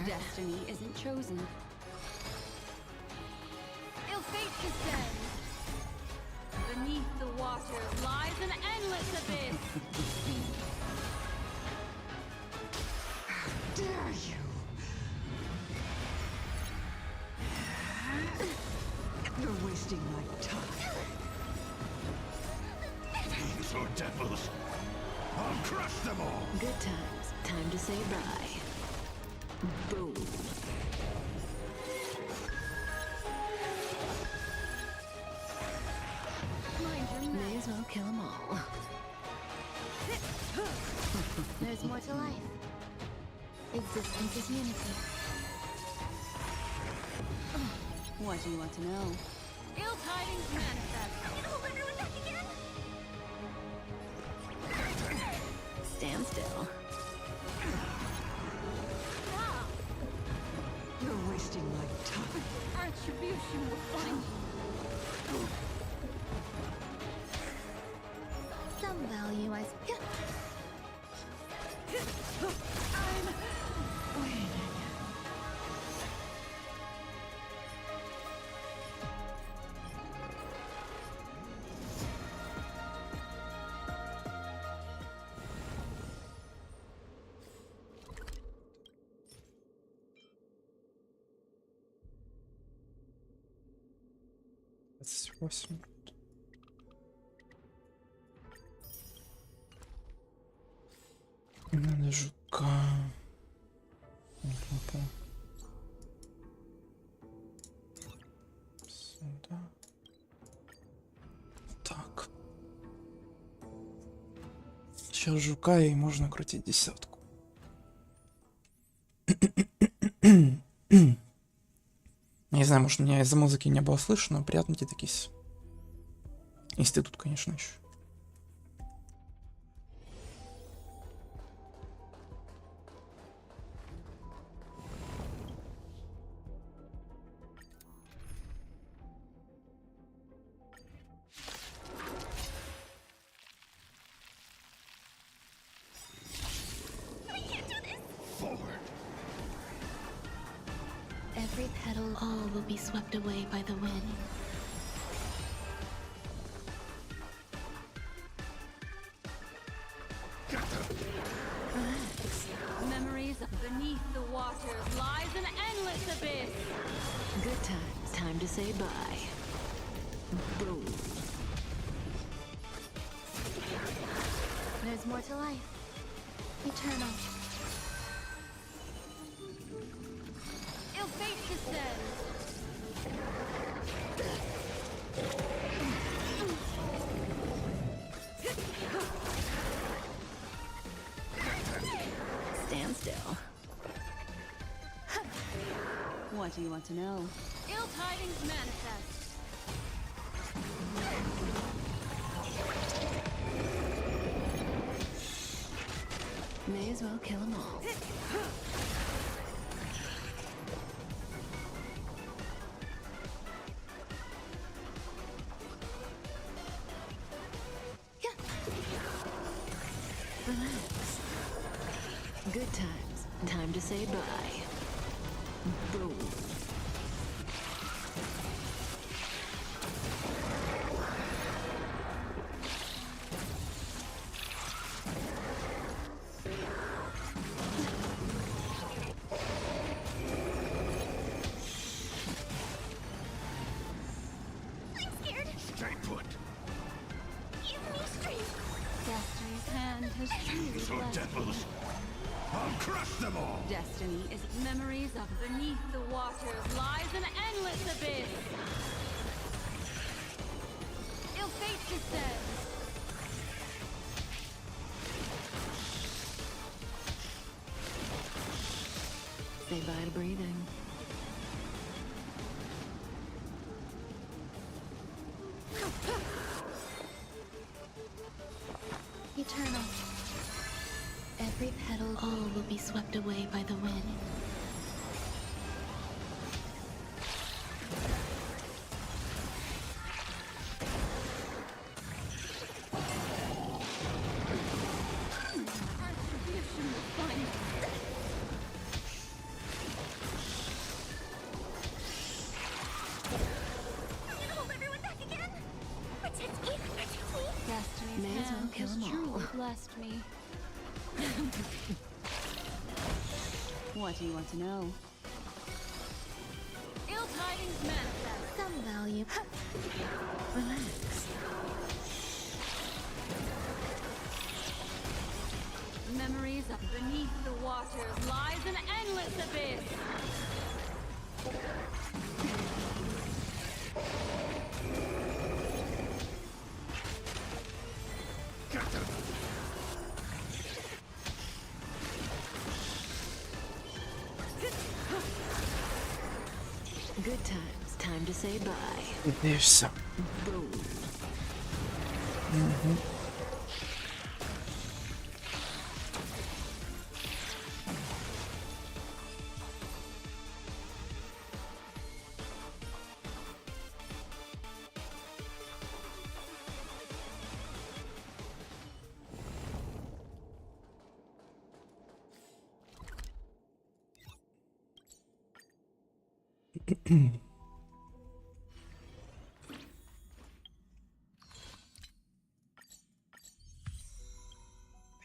Destiny isn't chosen. Ill fate descends. Beneath the water lies an endless abyss. Dare you? You're wasting my time. Fiends or devils, I'll crush them all. Good times. Time to say bye. Boom. May as well kill them all. There's more to life. Existence is unity. What do you want to know? Ill tidings manifest. Stand still. You're wasting my time. Retribution will find you. Some value, I suppose. I'm waiting. 28. Надо жука. Опа. Сюда. Так. Сейчас жука и можно крутить десятку. Не знаю, может, меня из-за музыки не было слышно, но приятно тебе такие. Институт, конечно, еще. Every petal, all will be swept away by the wind. Memories beneath the waters lies an endless abyss. Good times. Time to say bye. Boom. There's more to life. Eternal. Ill fate descends. Stand still. What do you want to know? Ill tidings manifest. May as well kill them all. Relax. Good times. Time to say bye. Boom. I'm scared. Stay put. Give me strength. Destiny's hand has truly These are blessed me. devils. I'll crush them all. Destiny is memories of beneath the waters lies an endless abyss. Ill fate descends. Say bye to breathing. Eternal. Every petal, all will be swept away by the wind. Destiny's May as well hand kill has 'em all. truly blessed me. What do you want to know? Ill tidings manifest. Some value. Relax. Memories of beneath the waters lies an endless abyss. Good times. Time to say bye. There's some. Boom.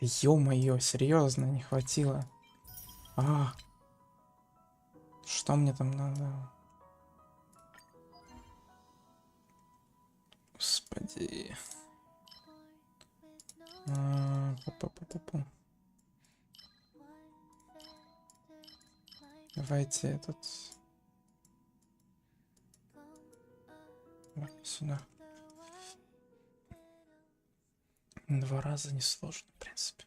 Ё-моё, серьезно, не хватило. Что мне там надо? Погоди. Пу-пу-пу-пу-пу. Давайте этот... Вот сюда. 2 раза несложно, в принципе.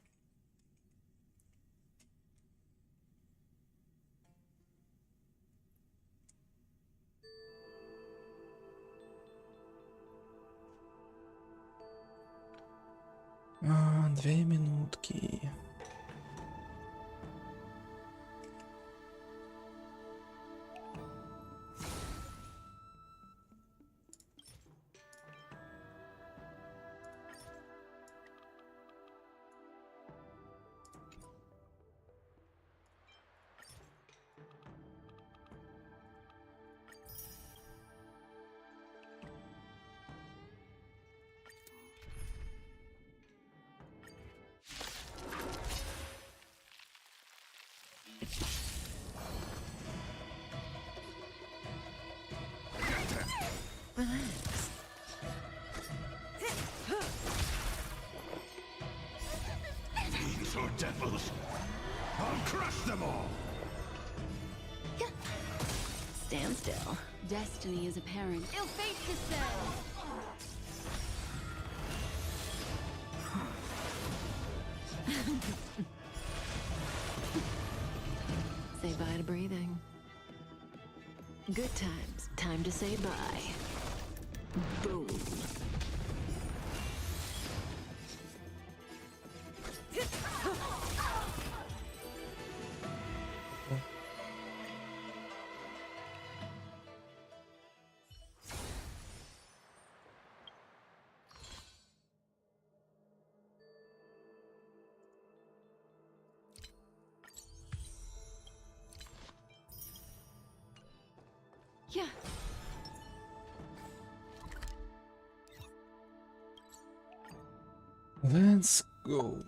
А, 2 минутки. These are devils. I'll crush them all. Stand still. Destiny is apparent. Ill fate descends. Say bye to breathing. Good times. Time to say bye. Boom. Yeah. Let's go.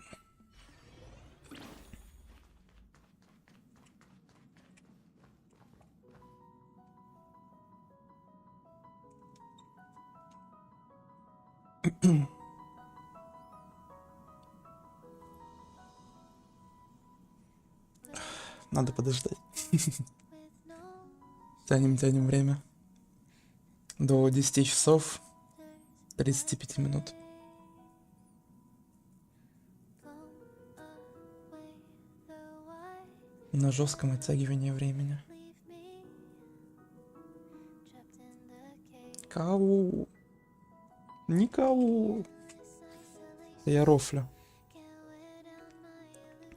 Надо подождать. Тянем время. До 10 часов 35 минут. На жестком оттягивании времени. Кого? Никого. Я рофлю.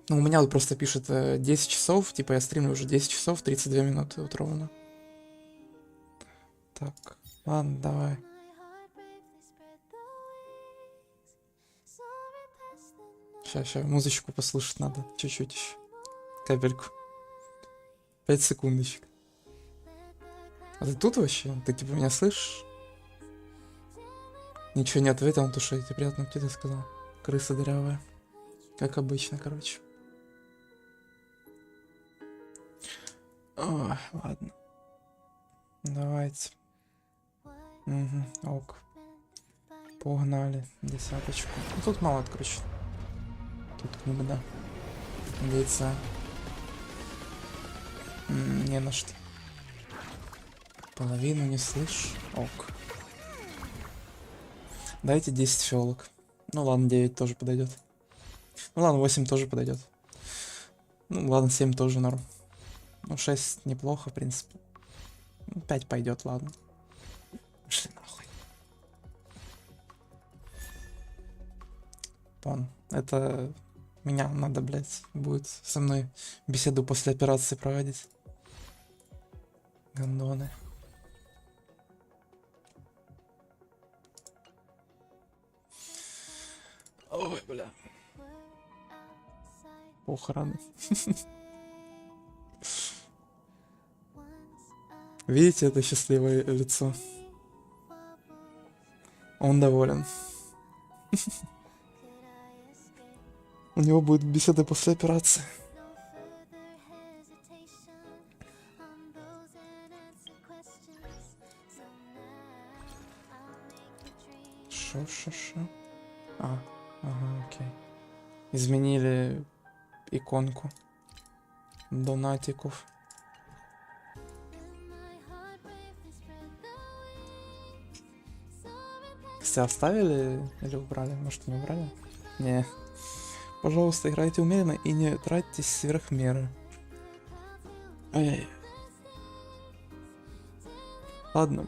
Ну, у меня вот просто пишет 10 часов, типа я стримлю уже 10 часов, 32 минуты вот ровно. Так, ладно, давай. Сейчас, музычку послушать надо, чуть-чуть еще. Капельку. 5 секундочек. А ты тут вообще? Ты типа меня слышишь? Ничего не ответил, то что я тебе приятно тебе сказал. Крыса дырявая. Как обычно, короче. Ой, ладно. Давайте. Угу, ок. Погнали. 10-очку. Ну, тут мало откручено. Тут как бы да. Надеяться. Не на что. Половину не слышь. Ок. Дайте 10 фиолок. Ну ладно, 9 тоже подойдет. Ну ладно, 8 тоже подойдет. Ну ладно, 7 тоже норм. Ну 6 неплохо, в принципе. 5 пойдет, ладно. Пошли нахуй. Вон, это меня надо, блядь, будет со мной беседу после операции проводить. Гондоны. Ой, бля. Похороны. Видите это счастливое лицо? Он доволен. У него будет беседа после операции. Шо? А, ага, окей. Изменили иконку донатиков. Кстати, оставили или убрали? Может, не убрали? Не. Пожалуйста, играйте умеренно и не тратьтесь сверх меры. Ай-яй. Ладно.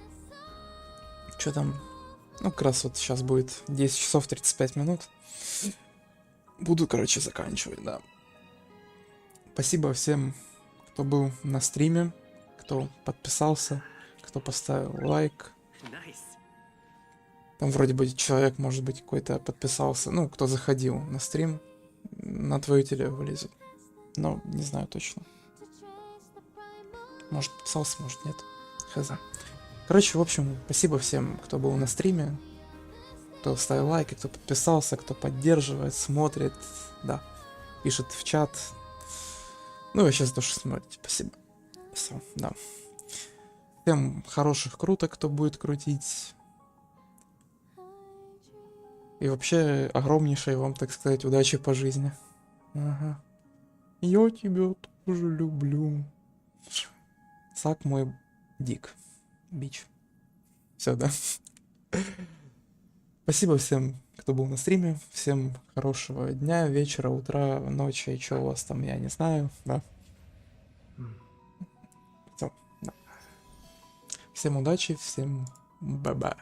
Что там? Ну, как раз вот сейчас будет 10 часов 35 минут. Буду, короче, заканчивать, да. Спасибо всем, кто был на стриме, кто подписался, кто поставил лайк. Там вроде бы человек, может быть, какой-то подписался, ну, кто заходил на стрим, на твою телегу вылезет. Но не знаю точно. Может, подписался, может, нет. Хз. Короче, в общем, спасибо всем, кто был на стриме, кто ставил лайки, кто подписался, кто поддерживает, смотрит, да, пишет в чат. Ну и вообще за то, что смотрите. Спасибо. Все, да. Всем хороших круток, кто будет крутить. И вообще огромнейшей вам, так сказать, удачи по жизни. Ага. Я тебя тоже люблю. Сак мой дик. Бич. Все, да. Спасибо всем, кто был на стриме. Всем хорошего дня, вечера, утра, ночи, и что у вас там, я не знаю, да. Всё, да. Всем удачи, всем бай-бай.